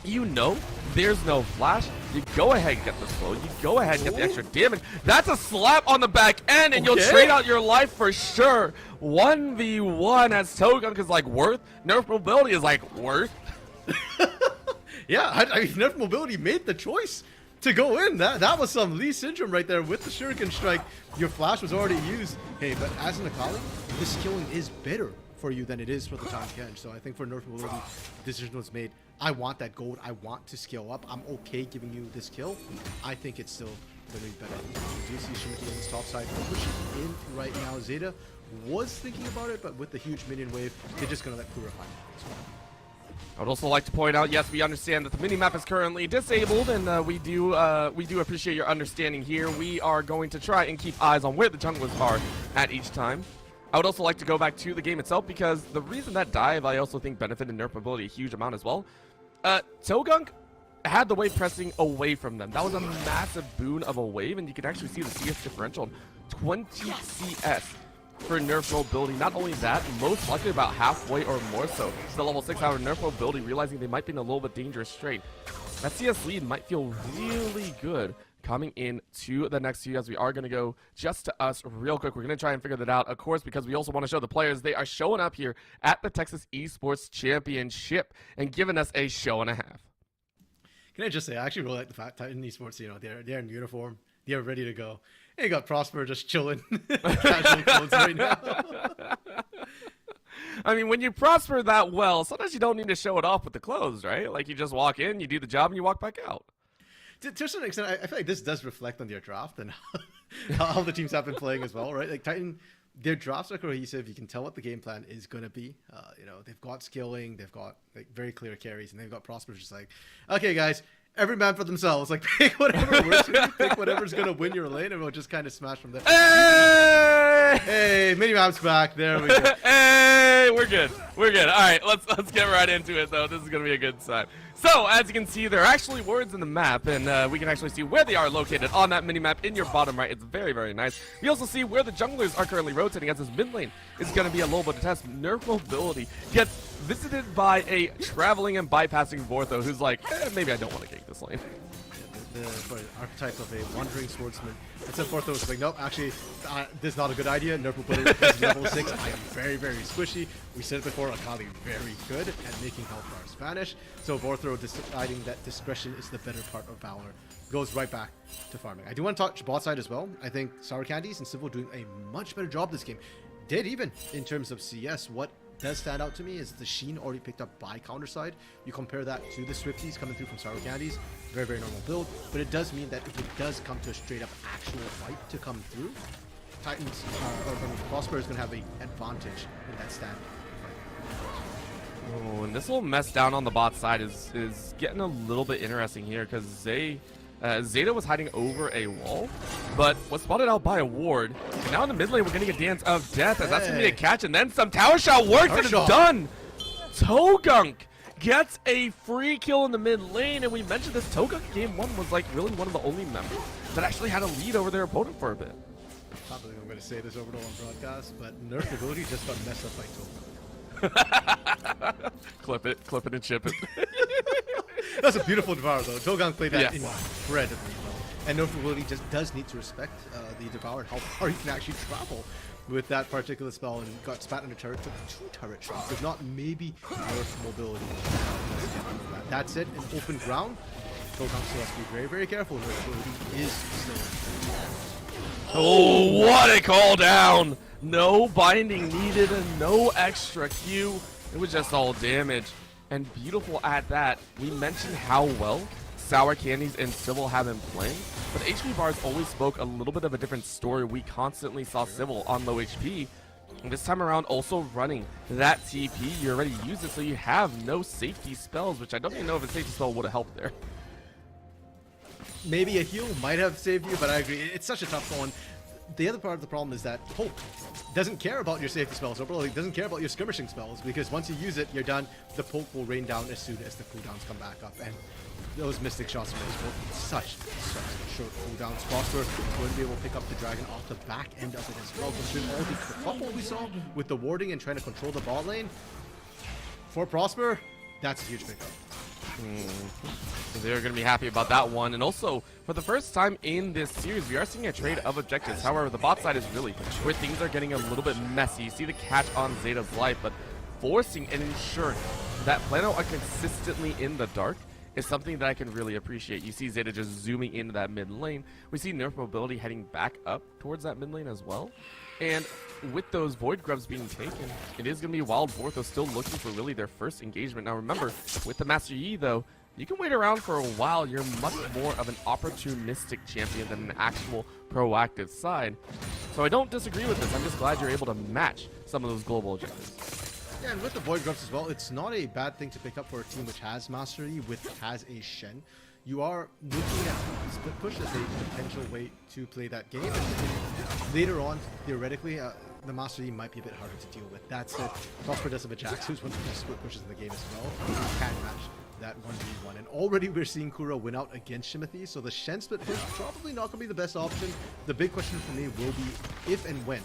You know there's no flash. You go ahead and get the slow. You go ahead and get the extra damage. That's a slap on the back end, and you'll trade out your life for sure. 1v1 as Togang is like worth. Nerf mobility is like worth. Yeah, I mean, Nerf mobility made the choice to go in. That was some Lee syndrome right there with the Shuriken strike. Your flash was already used. Hey, but as an Akali, this killing is better for you than it is for the Tahm Kench. So I think for Nerf mobility, the decision was made. I want that gold. I want to scale up. I'm okay giving you this kill. I think it's still going to be better. You do see Shimothy on this top side pushing in right now. Zeta was thinking about it, but with the huge minion wave, they're just going to let Kura find it. I would also like to point out, yes, we understand that the minimap is currently disabled, and we do appreciate your understanding here. We are going to try and keep eyes on where the junglers are at each time. I would also like to go back to the game itself, because the reason that dive, I also think, benefited Nerf mobility a huge amount as well. Togang had the wave pressing away from them. That was a massive boon of a wave, and you can actually see the CS differential. 20 CS for Nerf mobility. Not only that, most likely about halfway or more so to the level 6 hour Nerf mobility, realizing they might be in a little bit dangerous straight. That CS lead might feel really good coming in to the next few, as we are going to go just to us real quick. We're going to try and figure that out, of course, because we also want to show the players they are showing up here at the Texas Esports Championship and giving us a show and a half. Can I just say, I actually really like the fact Titan Esports, you know, they're in uniform, they're ready to go. And you got Prosper just chilling, casual clothes right now. I mean, when you prosper that well, sometimes you don't need to show it off with the clothes, right? Like, you just walk in, you do the job, and you walk back out. To a certain extent, I feel like this does reflect on their draft and how the teams have been playing as well, right? Like Titan, their drafts are cohesive. You can tell what the game plan is going to be. You know, they've got skilling, they've got like very clear carries, and they've got Prosper just like, okay, guys, every man for themselves. Like, pick whatever works for you, pick whatever's going to win your lane, and we'll just kind of smash from there. Hey! Hey, mini map's back. There we go. Hey! okay, we're good. We're good. All right, let's get right into it, though. This is going to be a good sign. So, as you can see, there are actually words in the map, and we can actually see where they are located on that mini-map in your bottom right. It's very, very nice. We also see where the junglers are currently rotating, as this mid lane is going to be a little bit of test. Nerf mobility gets visited by a traveling and bypassing Vortho, who's like, maybe I don't want to gank this lane. The archetype of a wandering swordsman. It's a Porto was like, nope, actually, this is not a good idea. Nerf mobility is level 6. I am very, very squishy. We said it before, Akali very good at making Hellfire Spanish. So Vorthro deciding that discretion is the better part of Valor goes right back to farming. I do want to touch bot side as well. I think Sour Candies and Civil doing a much better job this game. Did even in terms of CS. What does stand out to me is the Sheen already picked up by counter side. You compare that to the Swifties coming through from Sour Candies, very, very normal build, but it does mean that if it does come to a straight up actual fight to come through, Titans, Prosper is going to have an advantage in that stand. Oh, and this little mess down on the bot side is getting a little bit interesting here, because Zeta was hiding over a wall, but was spotted out by a ward. And now in the mid lane, we're getting a Dance of Death, as that's going to be a catch, and then some tower shot works, and it's done! Togunk gets a free kill in the mid lane, and we mentioned this. Togunk game 1 was like really one of the only members that actually had a lead over their opponent for a bit. I don't think I'm going to say this over on broadcast, but Nerf ability just got messed up by Togunk. Clip it and chip it. That's a beautiful Devour though. Togunk played that Yes. incredibly well. And Nerf ability just does need to respect the Devour and how far he can actually travel with that particular spell, and got spat in a turret, took 2 turret shots, if not maybe Nerf mobility. That's it, in open ground. Togunk still has to be very, very careful. Nerf ability is still. Oh, what a call down! No binding needed and no extra Q. It was just all damage. And beautiful at that. We mentioned how well Sour Candies and Civil have been playing, but HP bars always spoke a little bit of a different story. We constantly saw Civil on low HP. And this time around also running that TP. You already used it, so you have no safety spells, which I don't even know if a safety spell would have helped there. Maybe a heal might have saved you, but I agree. It's such a tough one. The other part of the problem is that Poke doesn't care about your safety spells, or probably doesn't care about your skirmishing spells, because once you use it, you're done. The Poke will rain down as soon as the cooldowns come back up, and those Mystic Shots are such short cooldowns. Prosper wouldn't be able to pick up the Dragon off the back end of it as well, considering all the kerfuffle we saw with the warding and trying to control the bot lane. For Prosper, that's a huge pickup. So they're going to be happy about that one. And also, for the first time in this series, we are seeing a trade of objectives. However, the bot side is really where things are getting a little bit messy. You see the catch on Zeta's life, but forcing and ensuring that Plano are consistently in the dark is something that I can really appreciate. You see Zeta just zooming into that mid lane. We see Nerf mobility heading back up towards that mid lane as well. And with those Void Grubs being taken, it is going to be Wild Vortho still looking for really their first engagement. Now remember, with the Master Yi though, you can wait around for a while. You're much more of an opportunistic champion than an actual proactive side. So I don't disagree with this. I'm just glad you're able to match some of those global objectives. Yeah, and with the Void Grubs as well, it's not a bad thing to pick up for a team which has Mastery, has a Shen. You are looking at split push as a potential way to play that game. And later on, theoretically, the Master Yi might be a bit harder to deal with. That said, Prosper does have a Jax, who's one of the best split pushes in the game as well. He can match that 1v1. And already we're seeing Kuro win out against Shimothy, so the Shen split push probably not going to be the best option. The big question for me will be if and when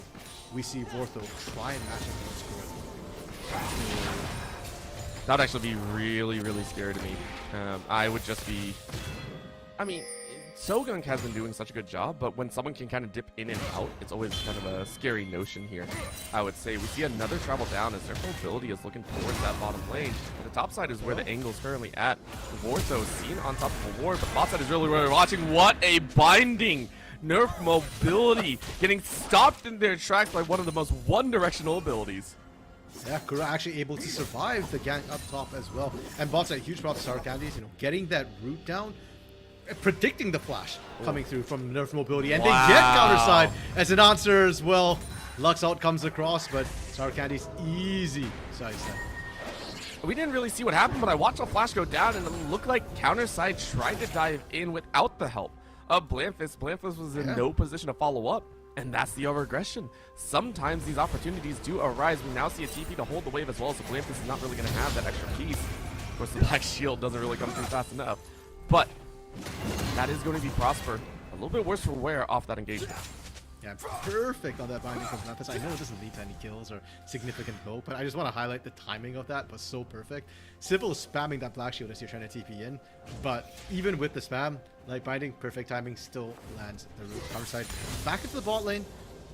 we see Vortho try and match up against Kuro. That would actually be really, really scary to me. I would just be... I mean, Togunk has been doing such a good job, but when someone can kind of dip in and out, it's always kind of a scary notion here, I would say. We see another travel down as their mobility is looking towards that bottom lane. And the top side is where the angle is currently at. Vortho seen on top of a ward, but bot side is really where we're watching. What a binding! Nerf mobility getting stopped in their tracks by one of the most one-directional abilities. Yeah, Kuro actually able to survive the gank up top as well. And bot side, huge props to Sour Candies, getting that root down, predicting the flash coming through from Nerf mobility, and they get counter side as an answer as well. Lux out comes across, but Sour Candies easy sidestep. We didn't really see what happened, but I watched a flash go down, and it looked like counter side tried to dive in without the help of Blamphis. Blamphis was in no position to follow up. And that's the over-aggression. Sometimes these opportunities do arise. We now see a TP to hold the wave as well, so Blamphus is not really going to have that extra piece. Of course, the Black Shield doesn't really come through fast enough. But that is going to be Prosper. A little bit worse for wear off that engagement. Yeah, perfect on that binding from Blamphus. I know it doesn't lead to any kills or significant blow, but I just want to highlight the timing of that was so perfect. Civil is spamming that Black Shield as you're trying to TP in, but even with the spam, like binding, perfect timing still lands the root counter side. Back into the bot lane,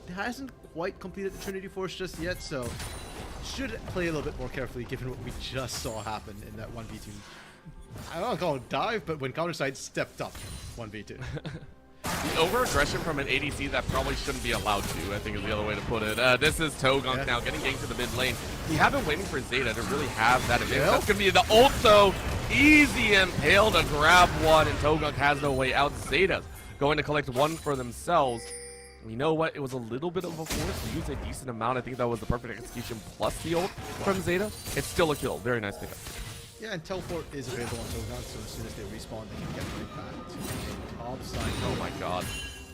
it hasn't quite completed the Trinity Force just yet, so should play a little bit more carefully given what we just saw happen in that 1v2. I don't want to call it dive, but when counter side stepped up 1v2. The over-aggression from an ADC that probably shouldn't be allowed to, I think is the other way to put it. This is Togunk now getting ganked to the mid lane. We have been waiting for Zeta to really have that advantage. That's going to be the ult, though. Easy Impale to grab one, and Togunk has no way out. Zeta going to collect one for themselves. We know what, it was a little bit of a force. We used a decent amount. I think that was the perfect execution plus the ult from Zeta. It's still a kill. Very nice pickup. Yeah, and teleport is available on Togunk, so as soon as they respawn, they can get right back to the top side. Oh my god.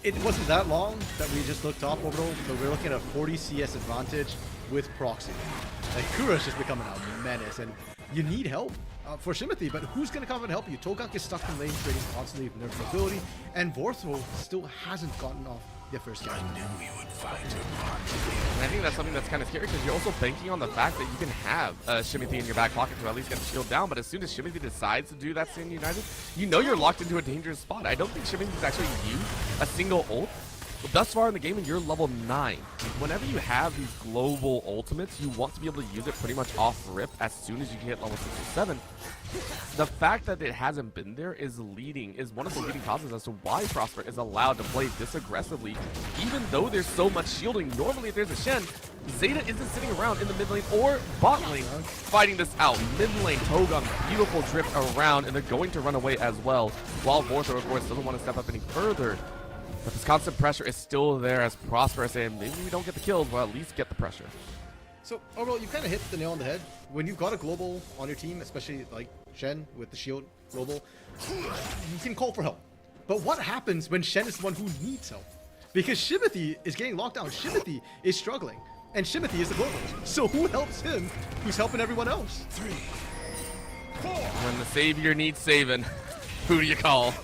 It wasn't that long that we just looked top orbital, but we're looking at a 40 CS advantage with proxy. Like, Kura's just becoming a menace, and you need help for Shimothy, but who's going to come and help you? Togunk is stuck in lane, trading constantly with nerf mobility, and Vorthol still hasn't gotten off the first game. And I think that's something that's kind of scary because you're also banking on the fact that you can have Shimothy in your back pocket to at least get the shield down, but as soon as Shimothy decides to do that Stand United, you know you're locked into a dangerous spot. I don't think Shimothy's actually used a single ult thus far in the game, and you're level 9. Whenever you have these global ultimates, you want to be able to use it pretty much off rip as soon as you can hit level 6 or 7. The fact that it hasn't been there is one of the leading causes as to why Prosper is allowed to play this aggressively, even though there's so much shielding. Normally, if there's a Shen, Zeta isn't sitting around in the mid lane or bot lane fighting this out. Mid lane, Togunk, beautiful drift around, and they're going to run away as well, while Vorthor, of course, doesn't want to step up any further. But this constant pressure is still there as Prosper is saying, maybe we don't get the kills, but at least get the pressure. So, overall, you kind of hit the nail on the head. When you've got a global on your team, especially like Shen with the shield global, you can call for help. But what happens when Shen is the one who needs help? Because Shimothy is getting locked down. Shimothy is struggling. And Shimothy is the global. So who helps him who's helping everyone else? 3, 4. When the savior needs saving, who do you call?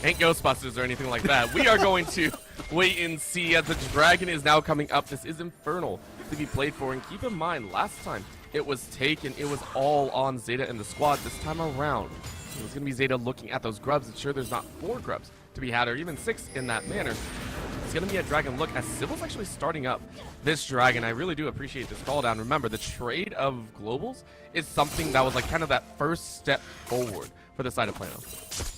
Ain't Ghostbusters or anything like that. We are going to wait and see as the dragon is now coming up. This is Infernal to be played for. And keep in mind, last time it was taken, it was all on Zeta and the squad. This time around, it was going to be Zeta looking at those grubs. Ensure there's not 4 grubs to be had, or even 6 in that manner. It's going to be a dragon look as Sybil's actually starting up this dragon. I really do appreciate this call down. Remember, the trade of globals is something that was like kind of that first step forward for the side of Plano.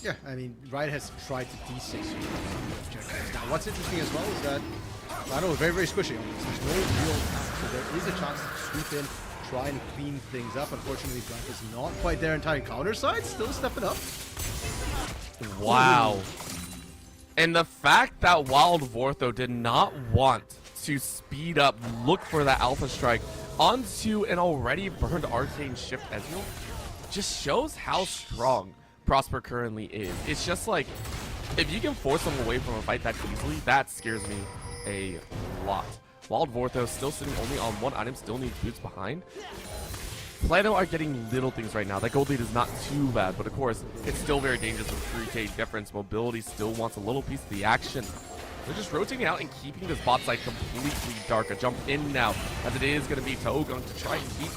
Yeah, I mean, Riot has tried to D6 objectives. Now, what's interesting as well is that Plano is very, very squishy on this. There's no real path, so there is a chance to sweep in, try and clean things up. Unfortunately, Blank is not quite there in time. Counter side still stepping up. Wow. And the fact that Wild Vortho did not want to speed up, look for that Alpha Strike onto an already burned Arcane Shift Ezreal, just shows how strong Prosper currently is. It's just like, if you can force them away from a fight that easily, that scares me a lot. Wild Vortho still sitting only on 1 item, still needs boots behind. Plano are getting little things right now. That gold lead is not too bad, but of course, it's still very dangerous with 3k difference. Mobility still wants a little piece of the action. They're just rotating out and keeping this bot side completely dark. A jump in now, as it is going to be Togunk to try and keep,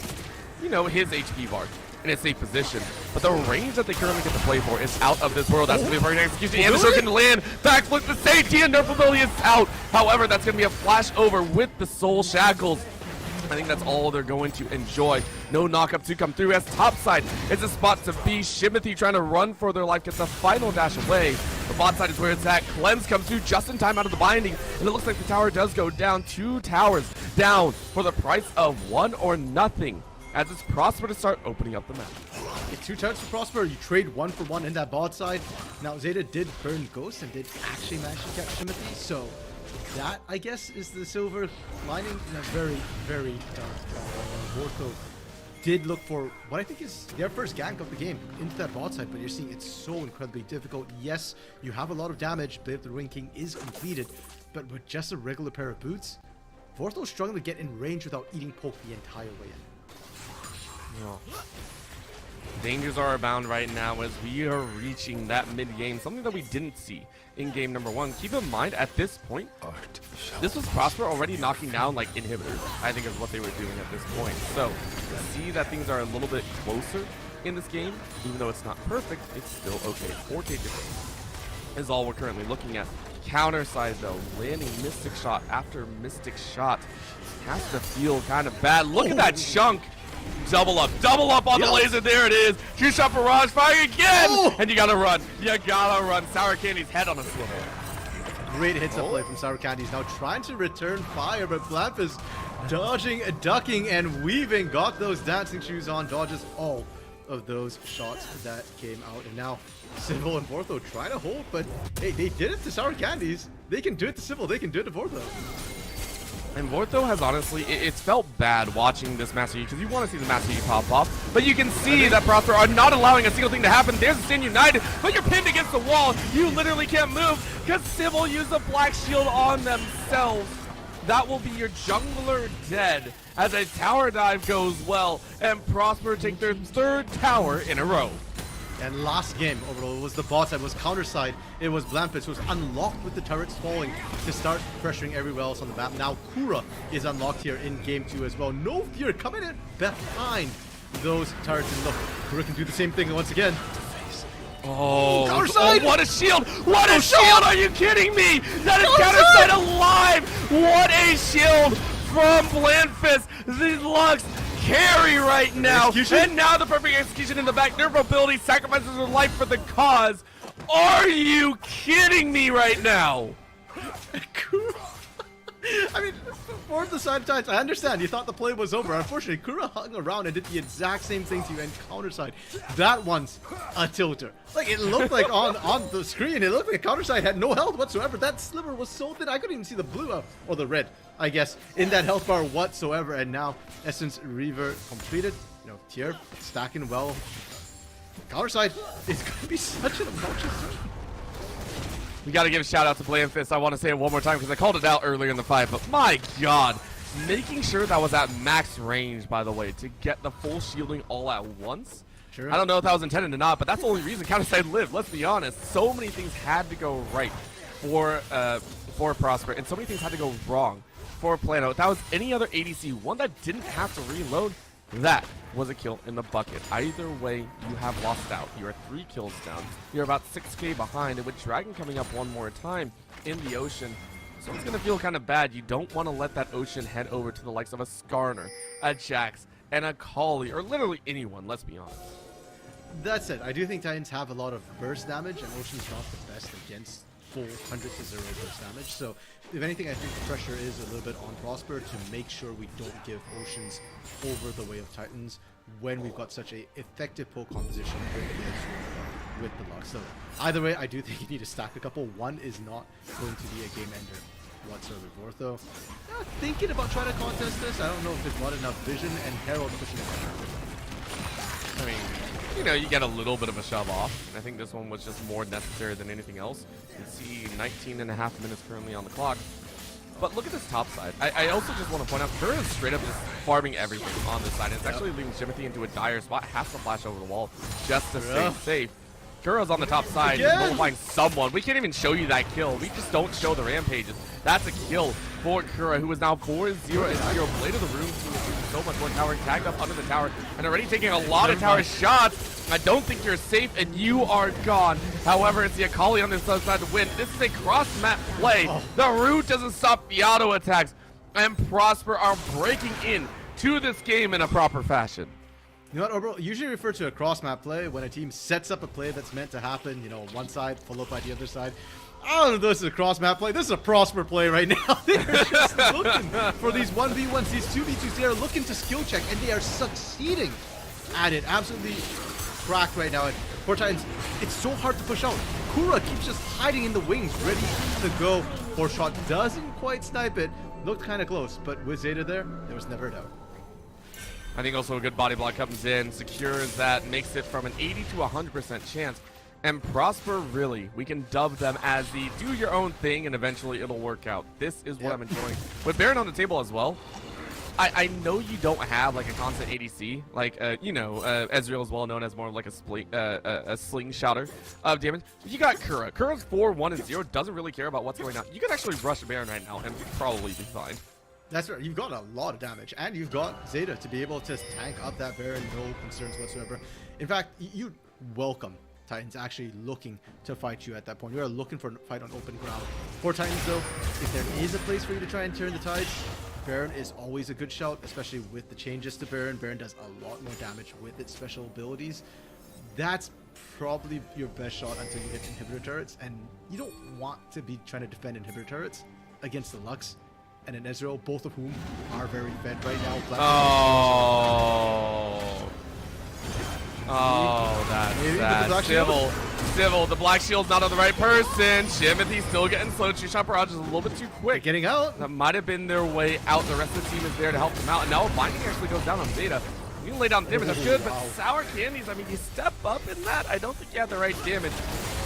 you know, his HP bar in a safe position. But the range that they currently get to play for is out of this world. That's going to be a very nice execution. And the show can land. Backflip the safety, and nerf ability is out. However, that's going to be a flash over with the soul shackles. I think that's all they're going to enjoy. No knockup to come through as topside is a spot to be. Shimothy trying to run for their life, gets a final dash away. The bot side is where it's at. Cleanse comes through just in time out of the binding, and it looks like the tower does go down. 2 towers down for the price of 1 or nothing, as it's Prosper to start opening up the map. Get 2 turns for Prosper. You trade 1 for 1 in that bot side. Now, Zeta did burn Ghost and did actually manage to catch Shimothy, so that, I guess, is the silver lining in a very, very dark Vortho did look for what I think is their first gank of the game into that bot side, but you're seeing it's so incredibly difficult. Yes, you have a lot of damage, but if the Ring King is completed, but with just a regular pair of boots, Vortho's struggling to get in range without eating poke the entire way in. Oh. Dangers are abound right now as we are reaching that mid-game, something that we didn't see in game number 1. Keep in mind, at this point, this was Prosper already knocking down like inhibitors, I think is what they were doing at this point. So, see that things are a little bit closer in this game, even though it's not perfect, it's still okay. 4K difference is all we're currently looking at. Counter side though, landing Mystic Shot after Mystic Shot has to feel kind of bad. Look at that chunk. Double up on the laser. There it is. Two shot barrage, firing again, and you gotta run. You gotta run. Sour Candy's head on a swivel. Great hits up play from Sour Candy. He's now trying to return fire, but Blamp is dodging, ducking, and weaving. Got those dancing shoes on, dodges all of those shots that came out. And now Civil and Vortho trying to hold, but hey, they did it to Sour Candies. They can do it to Civil, they can do it to Vortho. And Vortho has honestly, it's felt bad watching this Master Yi because you want to see the Master Yi pop off, but you can see that Prosper are not allowing a single thing to happen. There's a Stand United, but you're pinned against the wall. You literally can't move because Civil used a black shield on themselves. That will be your jungler dead as a tower dive goes well, and Prosper take their 3rd tower in a row. And last game overall, it was the bot side, it was counter side, it was Blampus who was unlocked with the turrets falling to start pressuring everywhere else on the map. Now Kura is unlocked here in game 2 as well. No Fear coming in behind those turrets, and look, Kura can do the same thing once again. Oh, counter side! What a shield! What a shield! Are you kidding me? That is counter side alive! What a shield from Blandfist! The Lux carry right now, and now the perfect execution in the back. Their mobility sacrifices her life for the cause. Are you kidding me right now? I mean, for the side times, I understand you thought the play was over. Unfortunately, Kura hung around and did the exact same thing to you and counter side. That one's a tilter. Like, it looked like on the screen, it looked like counter side had no health whatsoever. That sliver was so thin, I couldn't even see the blue or the red, I guess, in that health bar whatsoever. And now, Essence Reaver completed. You know, Tier stacking well. Counter side is going to be such an obnoxious thing. We got to give a shout out to Blandfist. I want to say it one more time because I called it out earlier in the fight, but my god, making sure that was at max range, by the way, to get the full shielding all at once. Sure. I don't know if that was intended or not, but that's the only reason Counterside lived, let's be honest. So many things had to go right for Prosper, and so many things had to go wrong for Plano. If that was any other ADC, one that didn't have to reload, that was a kill in the bucket. Either way, you have lost out. You are 3 kills down. You're about 6k behind, and with Dragon coming up one more time in the ocean, so it's going to feel kind of bad. You don't want to let that ocean head over to the likes of a Skarner, a Jax, and a Kali, or literally anyone, let's be honest. That said, I do think Titans have a lot of burst damage, and Ocean's not the best against full 100 to 0 burst damage. So, if anything, I think the pressure is a little bit on Prosper to make sure we don't give Oceans over the way of Titans when we've got such a effective pull composition with the Lux. So, either way, I do think you need to stack a couple. One is not going to be a game ender whatsoever. Vortho thinking about trying to contest this. I don't know if they've got enough vision, and Herald pushing it. I mean, you know, you get a little bit of a shove off. And I think this one was just more necessary than anything else. You can see 19 and a half minutes currently on the clock. But look at this top side. I also just want to point out, Kura is straight up just farming everything on this side. And it's actually leaving Jimothy into a dire spot. Has to flash over the wall just to stay safe. Kura's on the top side, notifying someone. We can't even show you that kill. We just don't show the rampages. That's a kill for Kura, who is now 4-0 and 0. Blade of the Room team is doing so much more tower, tagged up under the tower, and already taking a lot of tower shots. I don't think you're safe, and you are gone. However, it's the Akali on this other side to win. This is a cross-map play. The root doesn't stop the auto attacks, and Prosper are breaking in to this game in a proper fashion. You know what, Orbital? Usually refer to a cross-map play when a team sets up a play that's meant to happen, you know, one side followed by the other side. I don't know if this is a cross-map play. This is a Prosper play right now. They're just looking for these 1v1s, these 2v2s. They are looking to skill check, and they are succeeding at it. Absolutely cracked right now. And for Titans, it's so hard to push out. Kura keeps just hiding in the wings, ready to go. 4-shot doesn't quite snipe it. Looked kind of close, but with Zeta there was never a doubt. I think also a good body block comes in, secures that, makes it from an 80 to 100% chance. And Prosper, really, we can dub them as the do your own thing and eventually it'll work out. This is what I'm enjoying. With Baron on the table as well, I know you don't have like a constant ADC, like Ezreal is well known as more of like a slingshotter of damage. You got Kura. Kura's 4-1-0, doesn't really care about what's going on. You can actually rush Baron right now and probably be fine. That's right. You've got a lot of damage, and you've got Zeta to be able to tank up that Baron, no concerns whatsoever. In fact, you welcome Titans actually looking to fight you at that point. You are looking for a fight on open ground. For Titans, though, if there is a place for you to try and turn the tides, Baron is always a good shout, especially with the changes to Baron. Baron does a lot more damage with its special abilities. That's probably your best shot until you hit inhibitor turrets, and you don't want to be trying to defend inhibitor turrets against the Lux and an Ezreal, both of whom are very fed right now. That's sad. Civil, the Black Shield's not on the right person. Shimothy's still getting slowed. Shot barrage is a little bit too quick. Getting out. That might have been their way out. The rest of the team is there to help them out. And now Binding actually goes down on Zeta. You can lay down the damage, that's good, but Sour Candies, I mean, you step up in that. I don't think you have the right damage.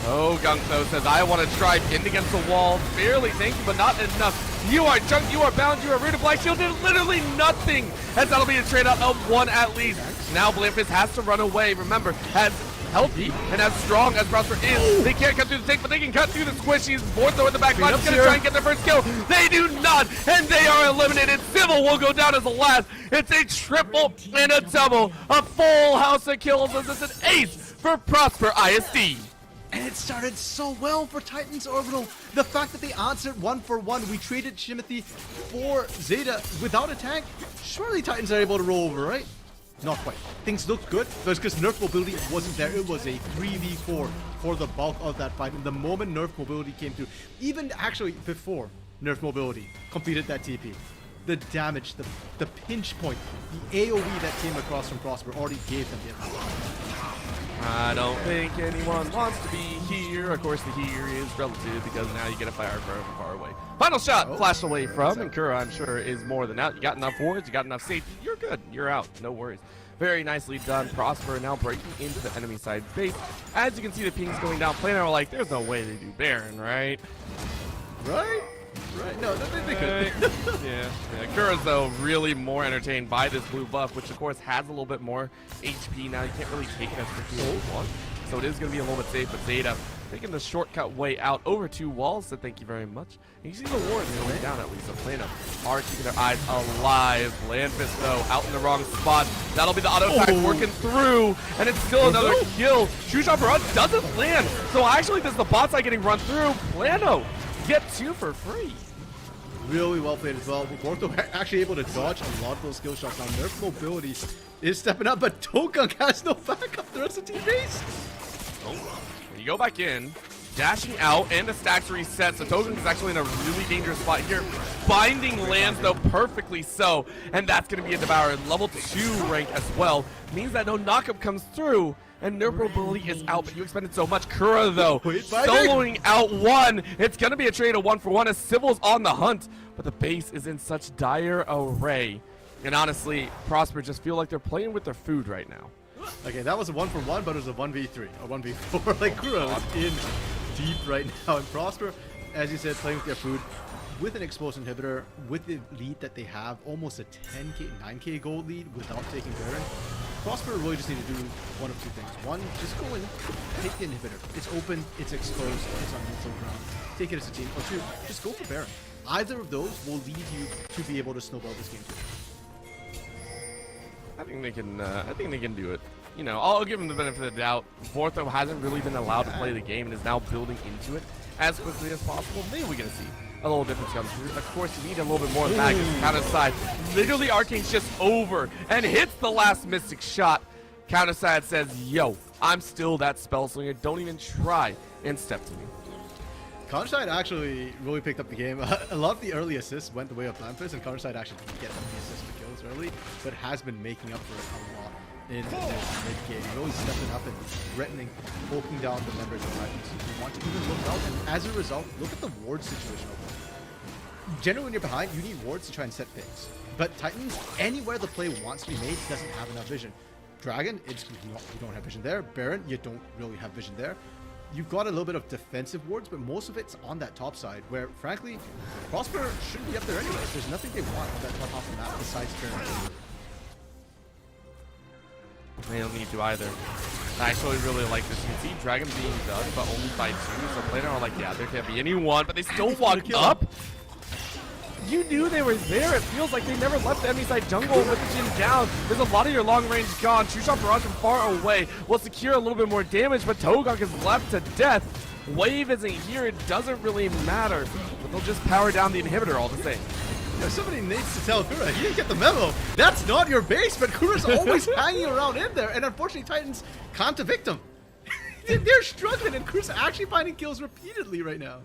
Oh, Gunkso says, I want to try pinned against the wall. Barely, thank you, but not enough. You are junked, you are bound, you are rooted. Black Shield did literally nothing, as that'll be a trade out of one at least. Now Blamphis has to run away. Remember, as healthy and as strong as Prosper is, they can't cut through the tank, but they can cut through the squishies. Bortho in the back line is going to try and get their first kill. They do not, and they are eliminated. Civil will go down as the last. It's a triple and a double. A full house of kills as it's an ace for Prosper ISD. And it started so well for Titans Orbital. The fact that they answered 1-for-1, we traded Shimothy for Zeta without a tank. Surely Titans are able to roll over, right? Not quite. Things looked good, but because Nerf mobility wasn't there, it was a 3v4 for the bulk of that fight. And the moment Nerf mobility came through, even actually before Nerf mobility completed that TP, the damage, the pinch point, the AoE that came across from Prosper already gave them the advantage. I don't think anyone wants to be here. Of course, the here is relative because now you get a fire from far away. Final shot flashed away from, and Kura, I'm sure, is more than out. You got enough wards, you got enough safety. You're good. You're out. No worries. Very nicely done. Prosper now breaking into the enemy side base. As you can see, the pings going down. Planar are like, there's no way they do Baron, right? Right? Right. No, they could. Yeah. Kura's, though, really more entertained by this blue buff, which, of course, has a little bit more HP now. You can't really take it as quickly as you want. So it is going to be a little bit safe, but Zeta taking the shortcut way out over 2 walls, so thank you very much. And you see the wards going down at least. So Plano are keeping their eyes alive. Landfist, though, out in the wrong spot. That'll be the auto attack working through, and it's still another kill. True Shot Barrage doesn't land. So actually, this is the bot side getting run through. Plano get 2 for free. Really well played as well. Bortho actually able to dodge a lot of those skill shots. Now Nerf mobility is stepping up, but Tokunk has no backup. The rest of the team base. When you go back in, dashing out, and the stacks reset, so Tokunk is actually in a really dangerous spot here. Binding lands, though, perfectly so, and that's going to be a Devourer. Level 2 rank as well. Means that no knockup comes through, and Nerf mobility is out, but you expended so much. Kura, though, soloing out 1. It's going to be a trade of 1-for-1 as Civil's on the hunt, but the base is in such dire array. And honestly, Prosper just feel like they're playing with their food right now. Okay, that was a 1-for-1, but it was a 1v3, a 1v4. Like, Kura was in deep right now. And Prosper, as you said, playing with their food. With an exposed inhibitor, with the lead that they have, almost a 10k, 9k gold lead without taking Baron. Prosper really just need to do one of 2 things. One, just go in, take the inhibitor. It's open, it's exposed, it's on neutral ground. Take it as a team. Or 2, just go for Baron. Either of those will lead you to be able to snowball this game too. I think they can do it. You know, I'll give them the benefit of the doubt. Bortho hasn't really been allowed to play the game and is now building into it as quickly as possible. Maybe we're gonna see a little difference come through. Of course, you need a little bit more than that. Counter side, literally Arcane's just over and hits the last Mystic shot. Counter side says, yo, I'm still that spell slinger. Don't even try and step to me. Counterside actually really picked up the game. A lot of the early assists went the way of Blamphis, and Counterside actually didn't get the assists for kills early, but has been making up for it a lot in this mid-game. Really stepping up and threatening, poking down the members of Titans who want to even look out, and as a result, look at the ward situation over. Generally, when you're behind, you need wards to try and set picks. But Titans, anywhere the play wants to be made, doesn't have enough vision. Dragon, you don't have vision there. Baron, you don't really have vision there. you've got a little bit of defensive wards, but most of it's on that top side, where frankly, Prosper shouldn't be up there anyways. There's nothing they want on that top half of the map besides turn. They don't need to either. I actually really like this. You can see Dragon being done, but only by 2. So players are like, yeah, there can't be anyone, but they still walk up. You knew they were there. It feels like they never left the enemy side jungle with the Jin down. There's a lot of your long range gone. Two-shot barrage from far away will secure a little bit more damage, but Togok is left to death. Wave isn't here. It doesn't really matter, but they'll just power down the inhibitor all the same. Somebody needs to tell Kura, you didn't get the memo. That's not your base, but Kura's always hanging around in there, and unfortunately Titans can't evict him. They're struggling, and Kura's actually finding kills repeatedly right now.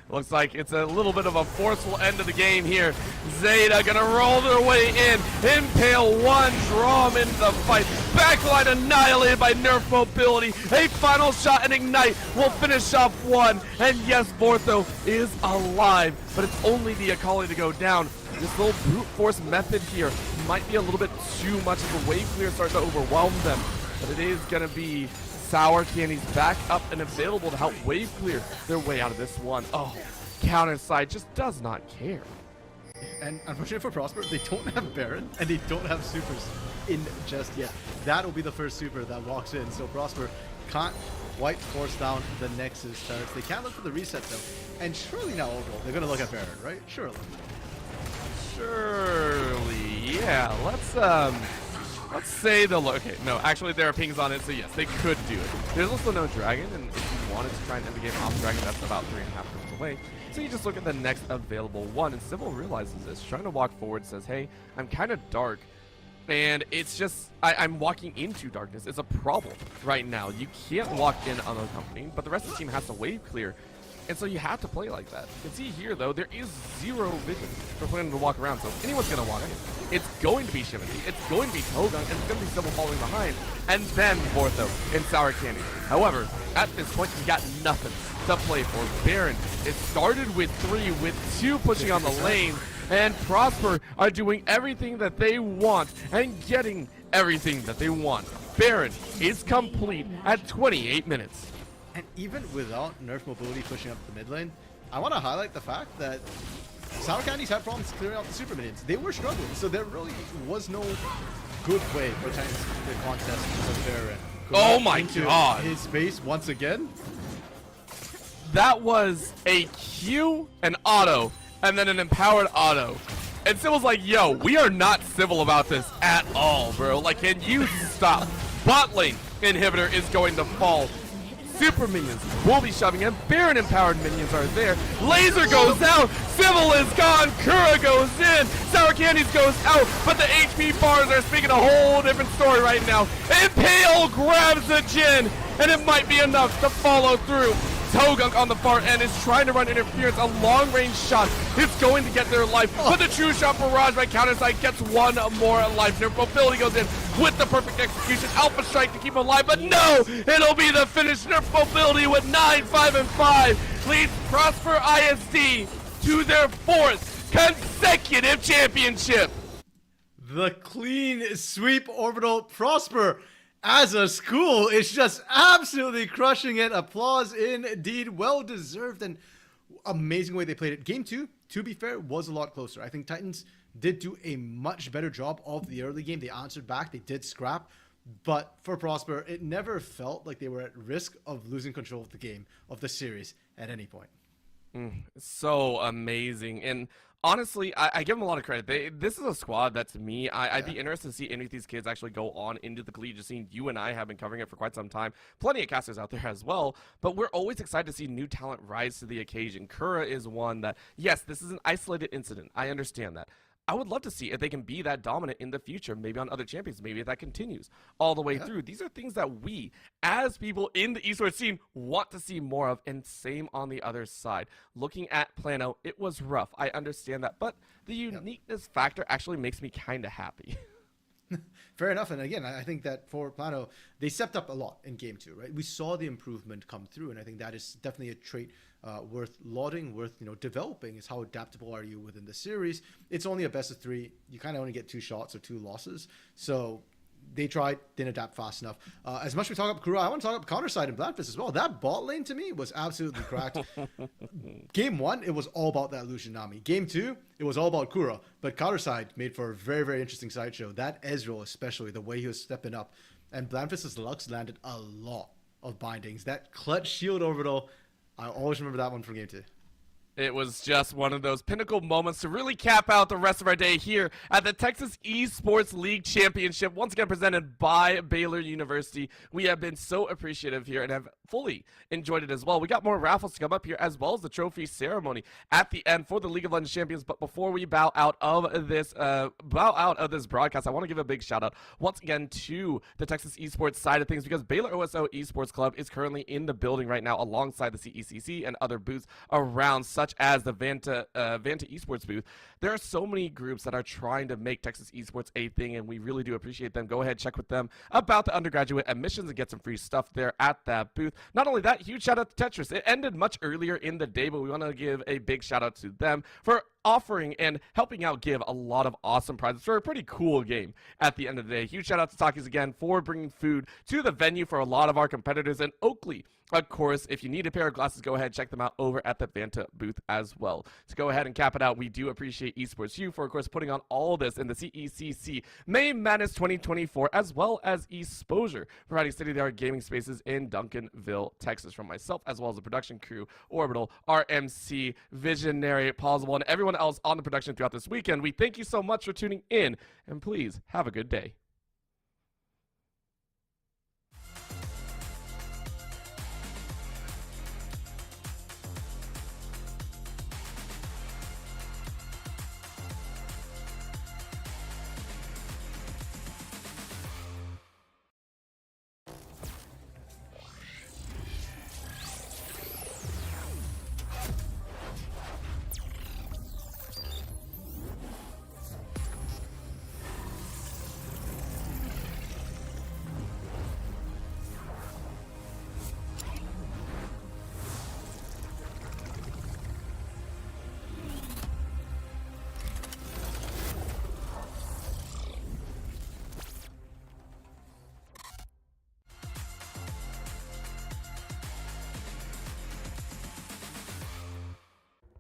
Looks like it's a little bit of a forceful end of the game here. Zeta gonna roll their way in. Impale 1, draw him into the fight. Backline annihilated by nerf mobility. A final shot and ignite will finish off 1. And yes, Vortho is alive, but it's only the Akali to go down. This little brute force method here might be a little bit too much as the wave clear starts to overwhelm them. But it is gonna be Sour Candy's back up and available to help wave clear their way out of this one. Oh, counter side just does not care. And unfortunately for Prosper, they don't have Baron and they don't have supers in just yet. That'll be the first super that walks in. So Prosper can't quite force down the Nexus turrets. They can't look for the reset though. And surely now overall, they're gonna look at Baron, right? Surely. Surely, yeah. Let's say they'll look. Okay, no, actually there are pings on it, so yes, they could do it. There's also no dragon, and if you wanted to try and end the game off dragon, that's about 3.5 turns away. So you just look at the next available one, and Civil realizes this, trying to walk forward, says, hey, I'm kind of dark, and it's just, I'm walking into darkness. It's a problem right now. You can't walk in unaccompanied, but the rest of the team has to wave clear. And so you have to play like that. You can see here, though, there is 0 vision for playing to walk around. So if anyone's going to walk in, it's going to be Shimothy, it's going to be Togun, and it's going to be Civil falling behind, and then Vortho and Sour Candy. However, at this point, you got nothing to play for. Baron, it started with 3, with 2 pushing on the lane, and Prosper are doing everything that they want and getting everything that they want. Baron is complete at 28 minutes. And even without nerf mobility pushing up the mid lane, I want to highlight the fact that Sour Candy's had problems clearing out the super minions. They were struggling, so there really was no good way for Titans to the contest with Baron. Oh my god! His base once again. That was a Q, an auto, and then an empowered auto. And Civil's like, yo, we are not civil about this at all, bro. Like, can you stop? Bot lane inhibitor is going to fall. Super minions will be shoving in. Baron empowered minions are there. Laser goes out. Civil is gone. Kura goes in. Sour Candies goes out. But the HP bars are speaking a whole different story right now. Impale grabs the Jin, and it might be enough to follow through. Togunk on the far end is trying to run interference. A long-range shot is going to get their life. But the true shot barrage by counterside gets 1 more life. Nerf mobility goes in with the perfect execution. Alpha strike to keep him alive. But no, it'll be the finish. Nerf mobility with 9, 5, and 5 leads Prosper ISD to their 4th consecutive championship. The clean sweep orbital Prosper as a school is just absolutely crushing it. Applause indeed. Well deserved and amazing way they played it. Game 2, to be fair, was a lot closer. I think Titans did do a much better job of the early game. They answered back. They did scrap. But for Prosper, it never felt like they were at risk of losing control of the game, of the series, at any point. So amazing. And honestly, I give them a lot of credit. This is a squad that, to me, I'd be interested to see any of these kids actually go on into the collegiate scene. You and I have been covering it for quite some time. Plenty of casters out there as well, but we're always excited to see new talent rise to the occasion. Kura is one that, yes, this is an isolated incident. I understand that. I would love to see if they can be that dominant in the future, maybe on other champions, maybe if that continues all the way through. These are things that we, as people in the esports scene, want to see more of, and same on the other side. Looking at Plano, it was rough. I understand that, but the uniqueness factor actually makes me kind of happy. Fair enough. And again, I think that for Plano, they stepped up a lot in game 2, right? We saw the improvement come through, and I think that is definitely a trait worth lauding, worth developing, is how adaptable are you within the series. It's only a best of 3. You kind of only get 2 shots or 2 losses. So they tried, didn't adapt fast enough. As much as we talk about Kura, I want to talk about counter side and Bladfist as well. That bot lane to me was absolutely cracked. Game 1, it was all about that Lucian Nami. Game 2, it was all about Kura. But counter side made for a very, very interesting sideshow. That Ezreal especially, the way he was stepping up. And Bladfist's Lux landed a lot of bindings. That clutch shield orbital, I always remember that one from Game 2. It was just one of those pinnacle moments to really cap out the rest of our day here at the Texas Esports League Championship, once again presented by Baylor University. We have been so appreciative here and have fully enjoyed it as well. We got more raffles to come up here, as well as the trophy ceremony at the end for the League of Legends champions. But before we bow out of this broadcast, I want to give a big shout out once again to the Texas Esports side of things, because Baylor OSO Esports Club is currently in the building right now alongside the CECC and other booths around, such as the Vanta Esports booth. There are so many groups that are trying to make Texas Esports a thing, and we really do appreciate them. Go ahead, check with them about the undergraduate admissions and get some free stuff there at that booth. Not only that, huge shout out to Tetris. It ended much earlier in the day, but we want to give a big shout out to them for offering and helping out give a lot of awesome prizes for a pretty cool game at the end of the day. Huge shout out to Takis again for bringing food to the venue for a lot of our competitors. And Oakley, of course, if you need a pair of glasses, go ahead, check them out over at the Vanta booth as well. To go ahead and cap it out, we do appreciate Esports U for, of course, putting on all this in the CECC May Madness 2024, as well as Exposure, providing state-of-the-art gaming spaces in Duncanville, Texas. From myself, as well as the production crew, Orbital, RMC, Visionary, Plausible, and everyone else on the production throughout this weekend, we thank you so much for tuning in, and please have a good day.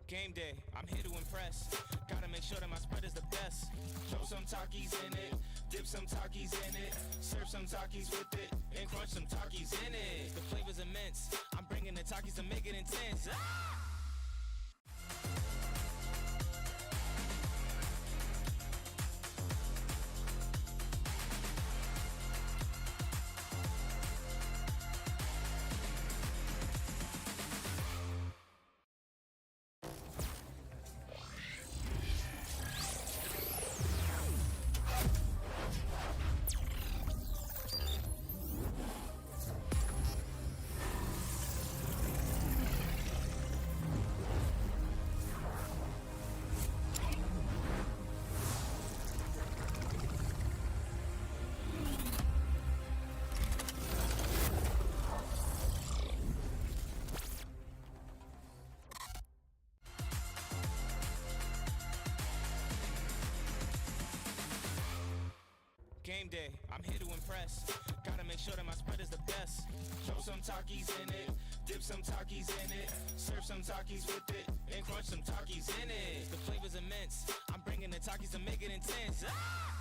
Game day, I'm here to impress. Gotta make sure that my spread is the best. Throw some Takis in it, dip some Takis in it, serve some Takis with it, and crunch some Takis in it. The flavor's immense. I'm bringing the Takis to make it intense. Ah! Game day, I'm here to impress. Gotta make sure that my spread is the best. Throw some Takis in it, dip some Takis in it, serve some Takis with it, and crunch some Takis in it. The flavor's immense. I'm bringing the Takis to make it intense. Ah!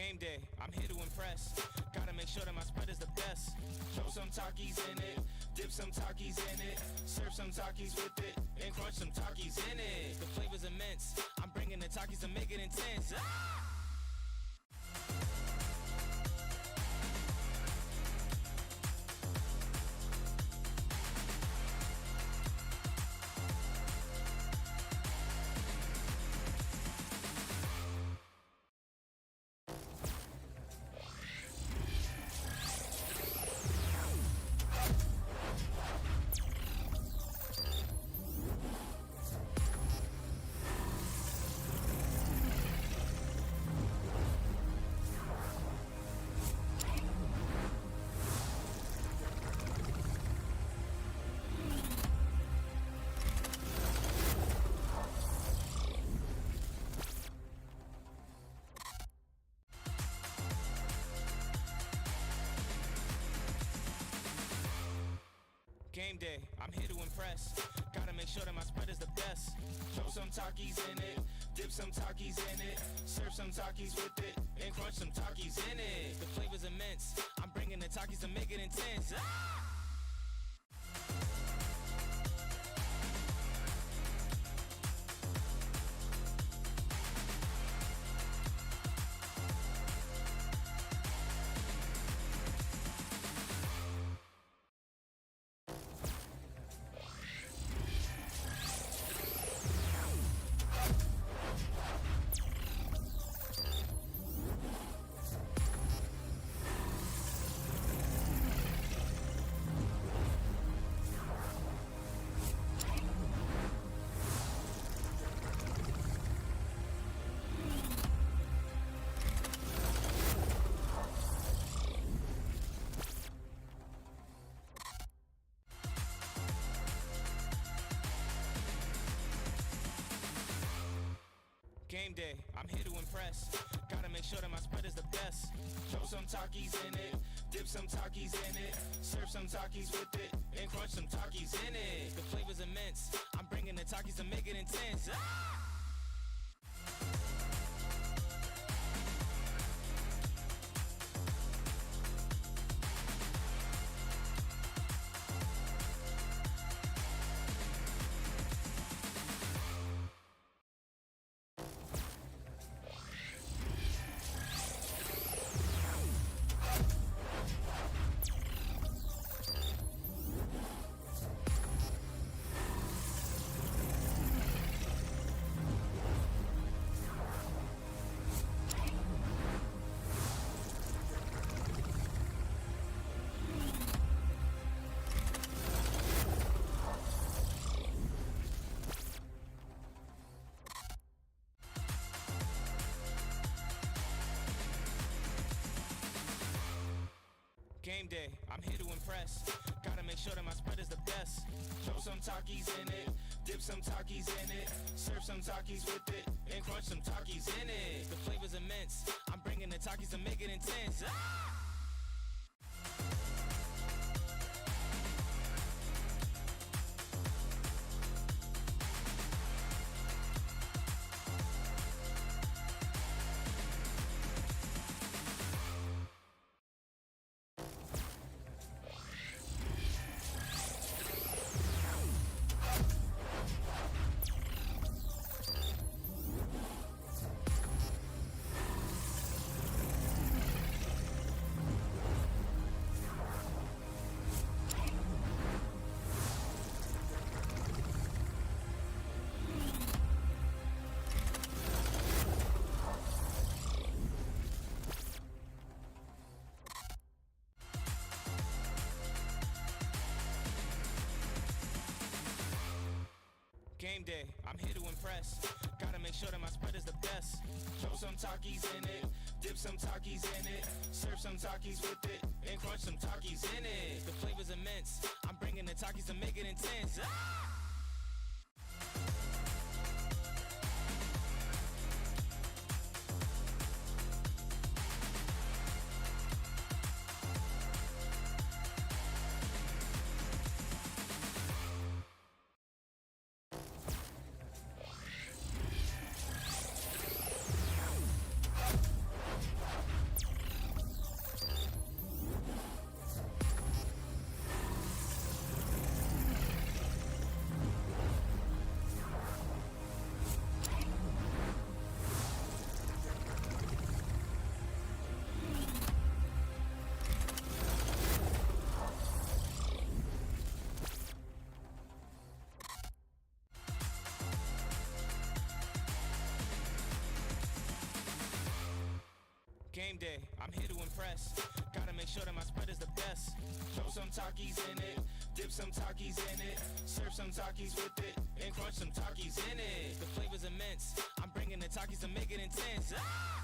Game day, I'm here to impress. Gotta make sure that my spread is the best. Throw some Takis in it, dip some Takis in it, serve some Takis with it, and crunch some Takis in it. The flavor's immense. I'm bringing the Takis to make it intense. Ah! Game day, I'm here to impress. Gotta make sure that my spread is the best. Throw some Takis in it, dip some Takis in it, serve some Takis with it, and crunch some Takis in it. The flavor's immense. I'm bringing the Takis to make it intense. Ah! Game day, I'm here to impress. Gotta make sure that my spread is the best. Throw some Takis in it, dip some Takis in it, serve some Takis with it, and crunch some Takis in it. The flavor's immense. I'm bringing the Takis to make it intense. Ah! Game day, I'm here to impress. Gotta make sure that my spread is the best. Throw some Takis in it, dip some Takis in it, serve some Takis with it, and crunch some Takis in it. The flavor's immense. I'm bringing the Takis to make it intense. Ah! Game day, I'm here to impress. Gotta make sure that my spread is the best. Throw some Takis in it, dip some Takis in it, serve some Takis with it, and crunch some Takis in it. The flavor's immense. I'm bringing the Takis to make it intense. Ah! Game day, I'm here to impress. Gotta make sure that my spread is the best. Throw some Takis in it, dip some Takis in it, serve some Takis with it, and crunch some Takis in it. The flavor's immense. I'm bringing the Takis to make it intense. Ah!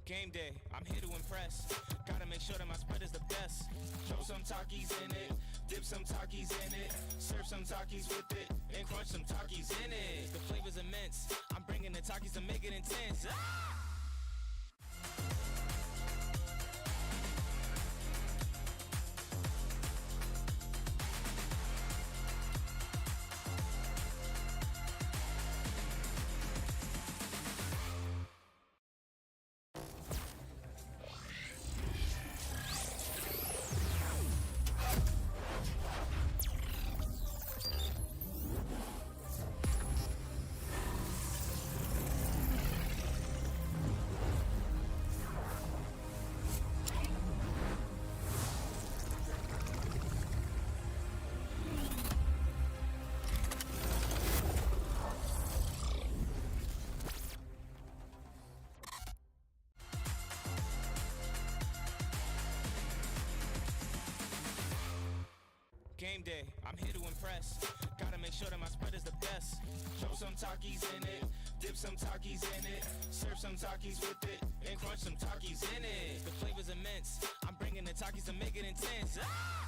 Game day, I'm here to impress. Gotta make sure that my spread is the best. Throw some Takis in it, dip some Takis in it, serve some Takis with it, and crunch some Takis in it. The flavor's immense. I'm bringing the Takis to make it intense. Ah! Game day, I'm here to impress. Gotta make sure that my spread is the best. Throw some Takis in it, dip some Takis in it, serve some Takis with it, and crunch some Takis in it. The flavor's immense. I'm bringing the Takis to make it intense. Ah!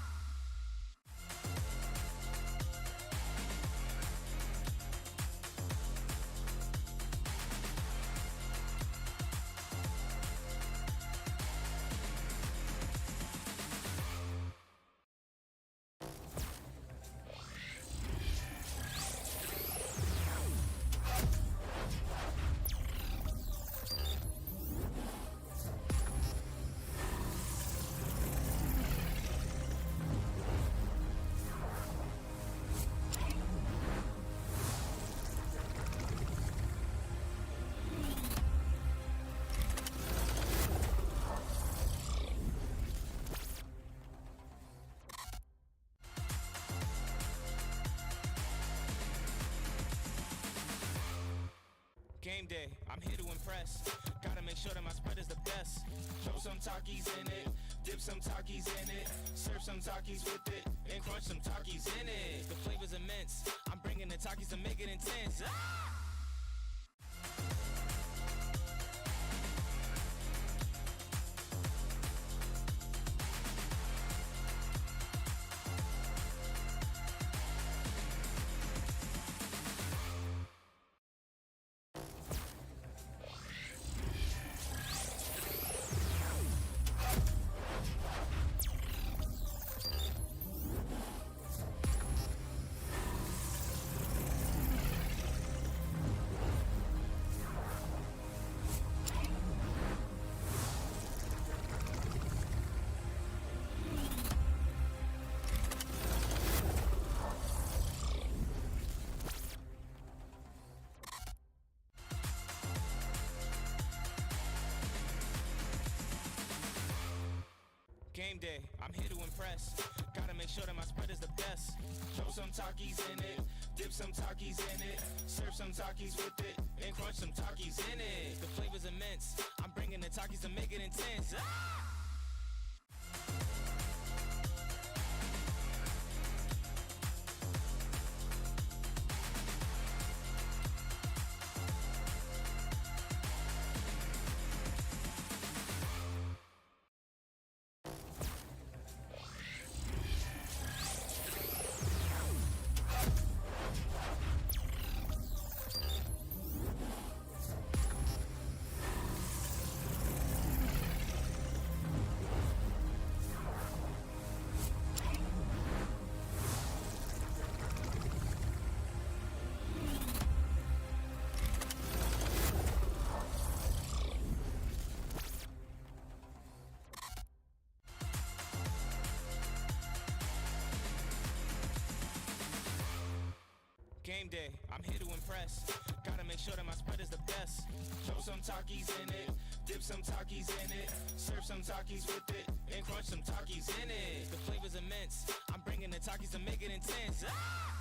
Game day, I'm here to impress. Gotta make sure that my spread is the best. Throw some Takis in it, dip some Takis in it, serve some Takis with it, and crunch some Takis in it. The flavor's immense. I'm bringing the Takis to make it intense. Ah! Game day, I'm here to impress. Gotta make sure that my spread is the best. Throw some Takis in it, dip some Takis in it, serve some Takis with it, and crunch some Takis in it. The flavor's immense. I'm bringing the Takis to make it intense. Ah! Game day, I'm here to impress. Gotta make sure that my spread is the best. Throw some Takis in it, dip some Takis in it, serve some Takis with it, and crunch some Takis in it. The flavor's immense. I'm bringing the Takis to make it intense. Ah!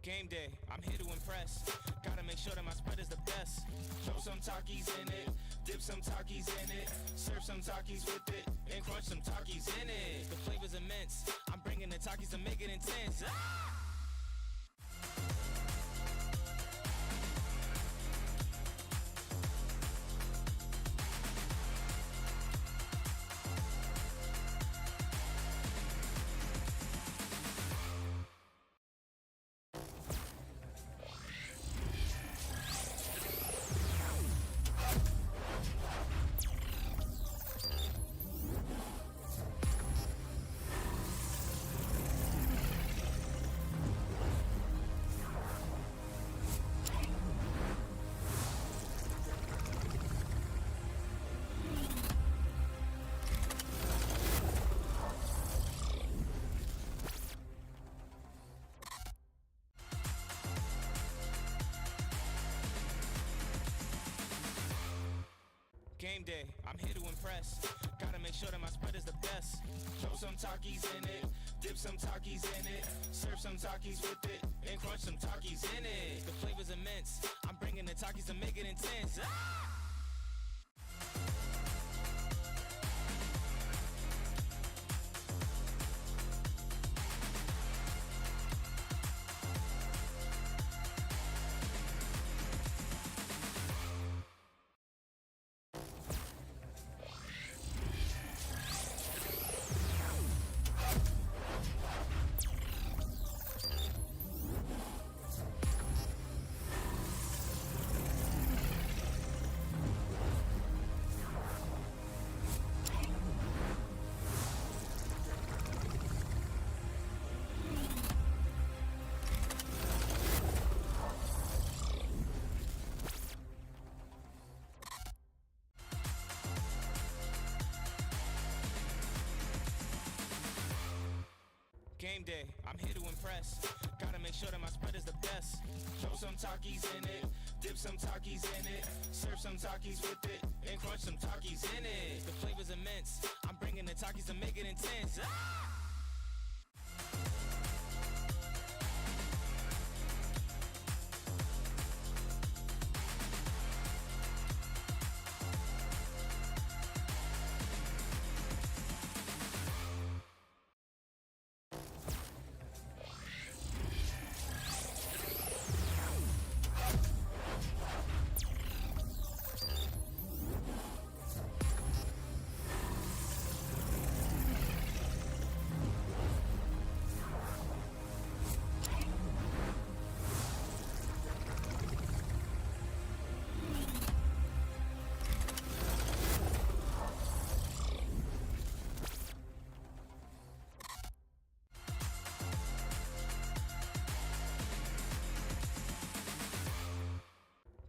Game day, I'm here to impress. Gotta make sure that my spread is the best. Throw some Takis in it, dip some Takis in it, serve some Takis with it, and crunch some Takis in it. The flavor's immense. I'm bringing the Takis to make it intense. Ah! Game day, I'm here to impress. Gotta make sure that my spread is the best. Throw some Takis in it, dip some Takis in it, serve some Takis with it, and crunch some Takis in it. The flavor's immense. I'm bringing the Takis to make it intense. Ah! Game day, I'm here to impress. Gotta make sure that my spread is the best. Throw some Takis in it, dip some Takis in it, serve some Takis with it, and crunch some Takis in it. The flavor's immense. I'm bringing the Takis to make it intense. Ah!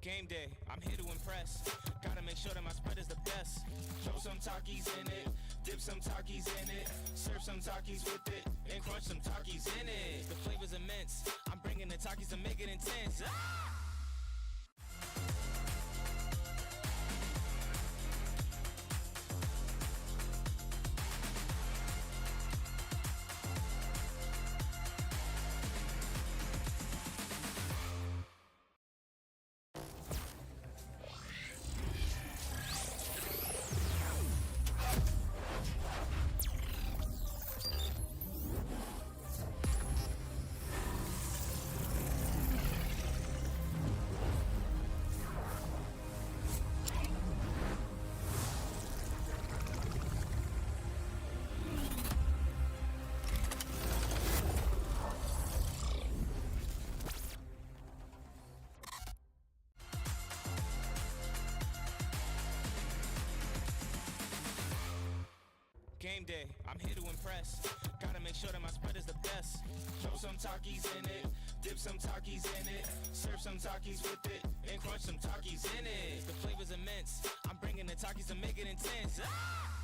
Game day, I'm here to impress. Gotta make sure that my spread is the best. Throw some Takis in it, dip some Takis in it, serve some Takis with it, and crunch some Takis in it. The flavor's immense. I'm bringing the Takis to make it intense. Ah! Game day, I'm here to impress. Gotta make sure that my spread is the best. Throw some Takis in it, dip some Takis in it, serve some Takis with it, and crunch some Takis in it. The flavor's immense. I'm bringing the Takis to make it intense. Ah!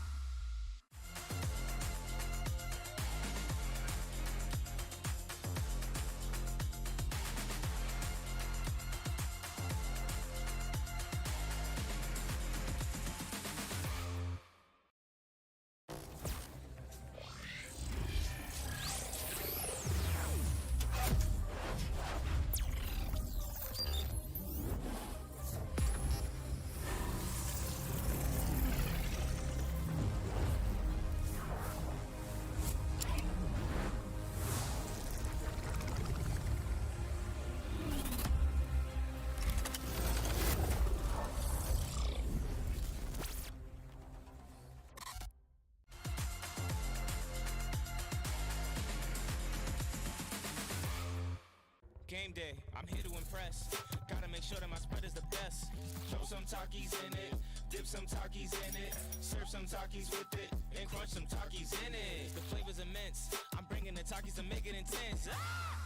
Game day, I'm here to impress. Gotta make sure that my spread is the best. Throw some Takis in it, dip some Takis in it, serve some Takis with it, and crunch some Takis in it. The flavor's immense. I'm bringing the Takis to make it intense. Ah!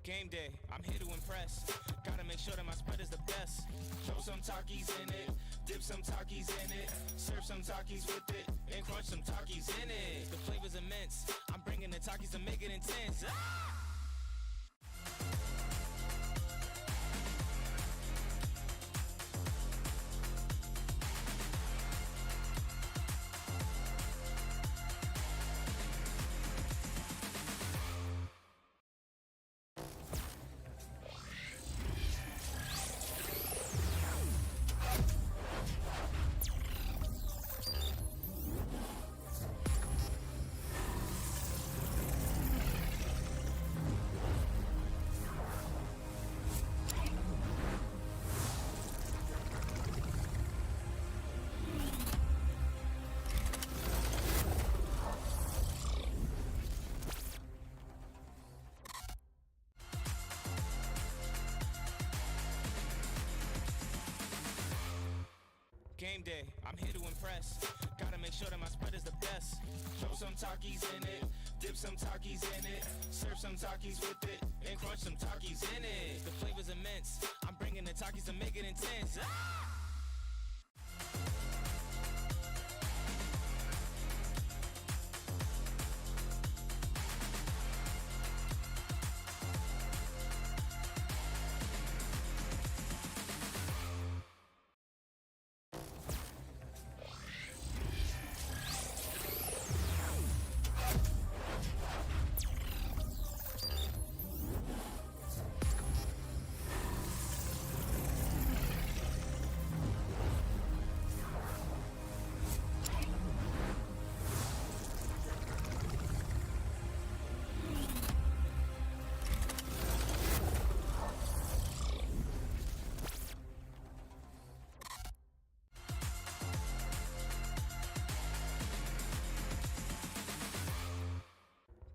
Game day, I'm here to impress. Gotta make sure that my spread is the best. Throw some Takis in it, dip some Takis in it, serve some Takis with it, and crunch some Takis in it. The flavor's immense. I'm bringing the Takis to make it intense. Ah! Game day, I'm here to impress. Gotta make sure that my spread is the best. Throw some Takis in it, dip some Takis in it, serve some Takis with it, and crunch some Takis in it. The flavor's immense. I'm bringing the Takis to make it intense. Ah!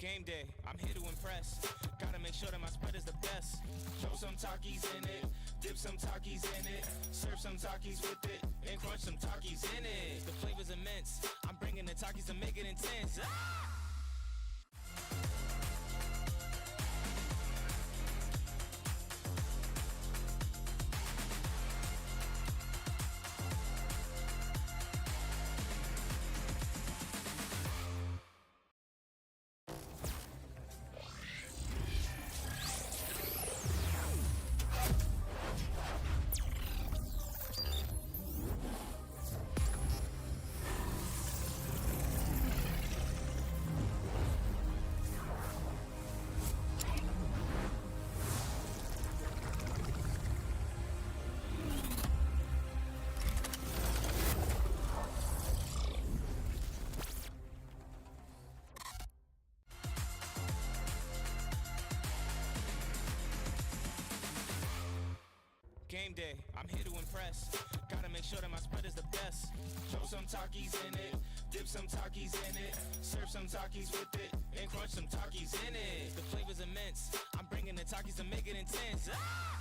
Game day, I'm here to impress. Gotta make sure that my spread is the best. Throw some Takis in it, dip some Takis in it, serve some Takis with it, and crunch some Takis in it. The flavor's immense. I'm bringing the Takis to make it intense. Ah! Game day, I'm here to impress. Gotta make sure that my spread is the best. Throw some Takis in it, dip some Takis in it, serve some Takis with it, and crunch some Takis in it. The flavor's immense. I'm bringing the Takis to make it intense. Ah!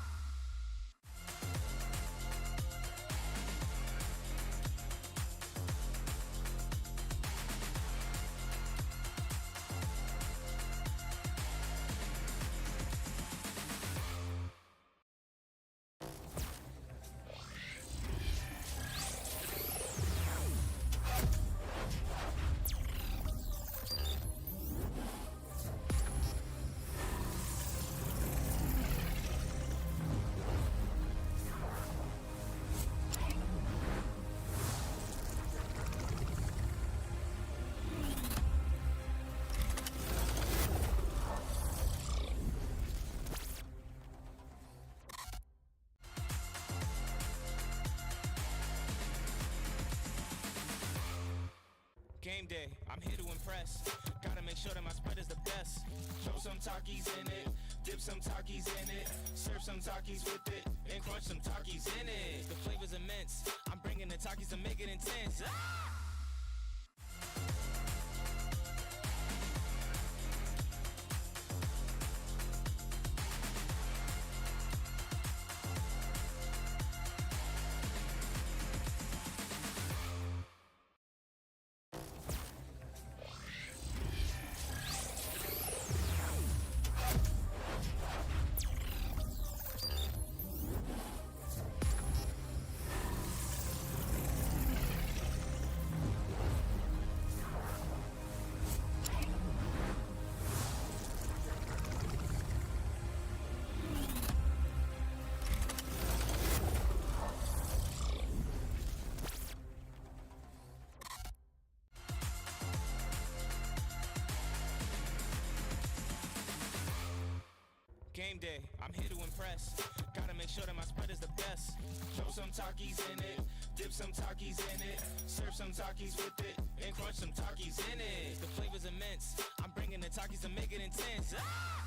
Game day, I'm here to impress. Gotta make sure that my spread is the best. Throw some Takis in it, dip some Takis in it, serve some Takis with it, and crunch some Takis in it. The flavor's immense. I'm bringing the Takis to make it intense. Ah! Game day, I'm here to impress. Gotta make sure that my spread is the best. Throw some Takis in it, dip some Takis in it, serve some Takis with it, and crunch some Takis in it. The flavor's immense. I'm bringing the Takis to make it intense. Ah!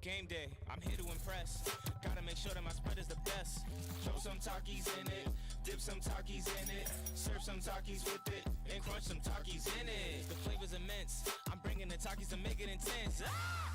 Game day, I'm here to impress. Gotta make sure that my spread is the best. Throw some Takis in it, dip some Takis in it, serve some Takis with it, and crunch some Takis in it. The flavor's immense. I'm bringing the Takis to make it intense. Ah!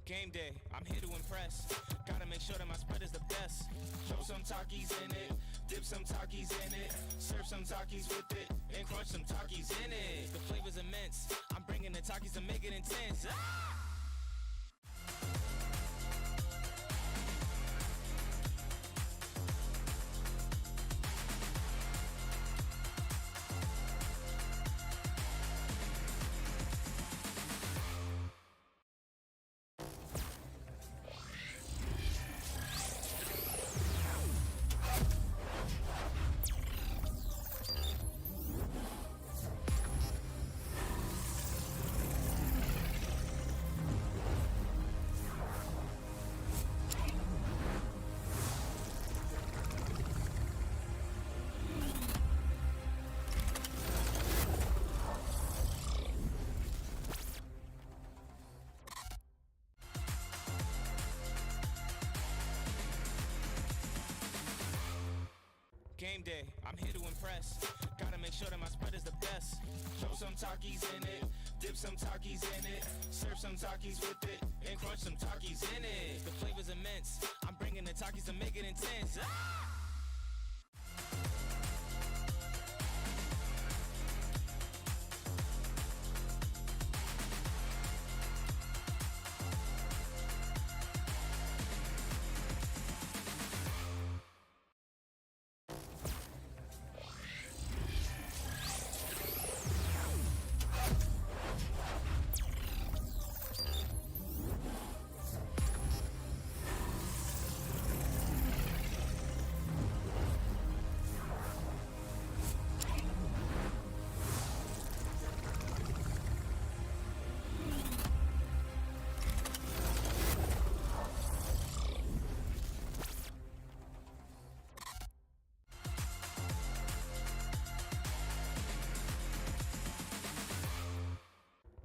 Game day, I'm here to impress. Gotta make sure that my spread is the best. Throw some Takis in it, dip some Takis in it, serve some Takis with it, and crunch some Takis in it. The flavor's immense. I'm bringing the Takis to make it intense. Ah! Game day, I'm here to impress. Gotta make sure that my spread is the best. Throw some Takis in it, dip some Takis in it, serve some Takis with it, and crunch some Takis in it. The flavor's immense. I'm bringing the Takis to make it intense. Ah!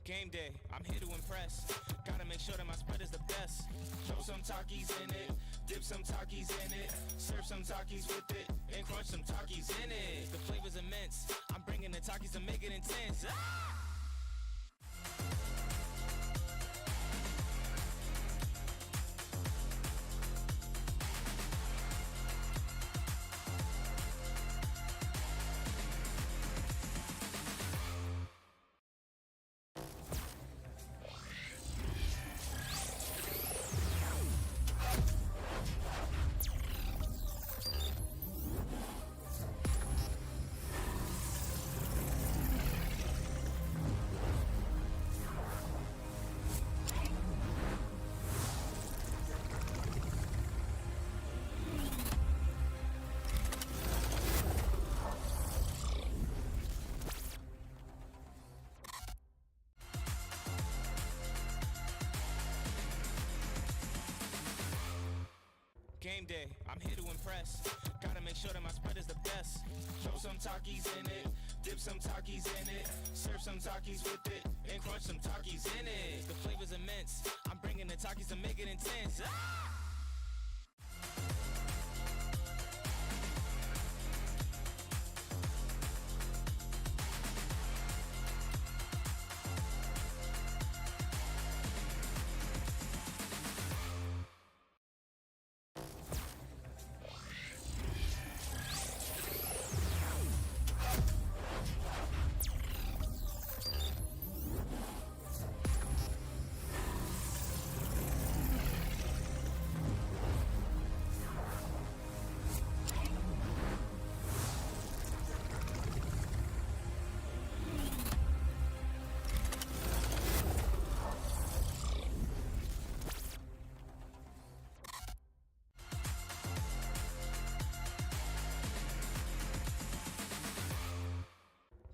Game day, I'm here to impress. Gotta make sure that my spread is the best. Throw some Takis in it, dip some Takis in it, serve some Takis with it, and crunch some Takis in it. The flavor's immense. I'm bringing the Takis to make it intense. Ah! Game day, I'm here to impress. Gotta make sure that my spread is the best. Throw some Takis in it, dip some Takis in it, serve some Takis with it, and crunch some Takis in it. The flavor's immense. I'm bringing the Takis to make it intense. Ah!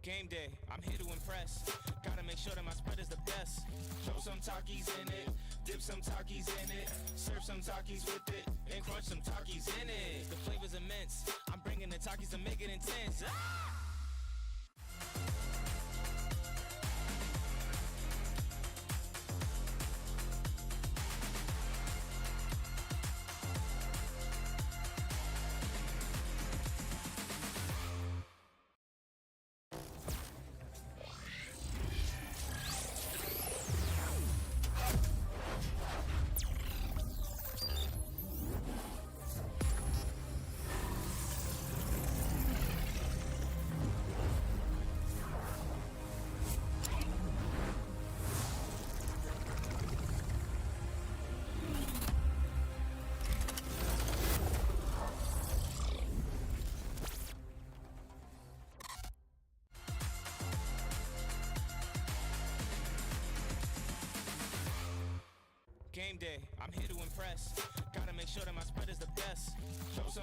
Game day, I'm here to impress. Gotta make sure that my spread is the best. Throw some Takis in it, dip some Takis in it, serve some Takis with it, and crunch some Takis in it. The flavor's immense. I'm bringing the Takis to make it intense. Ah! Game day, I'm here to impress. Gotta make sure that my spread is the best. Throw some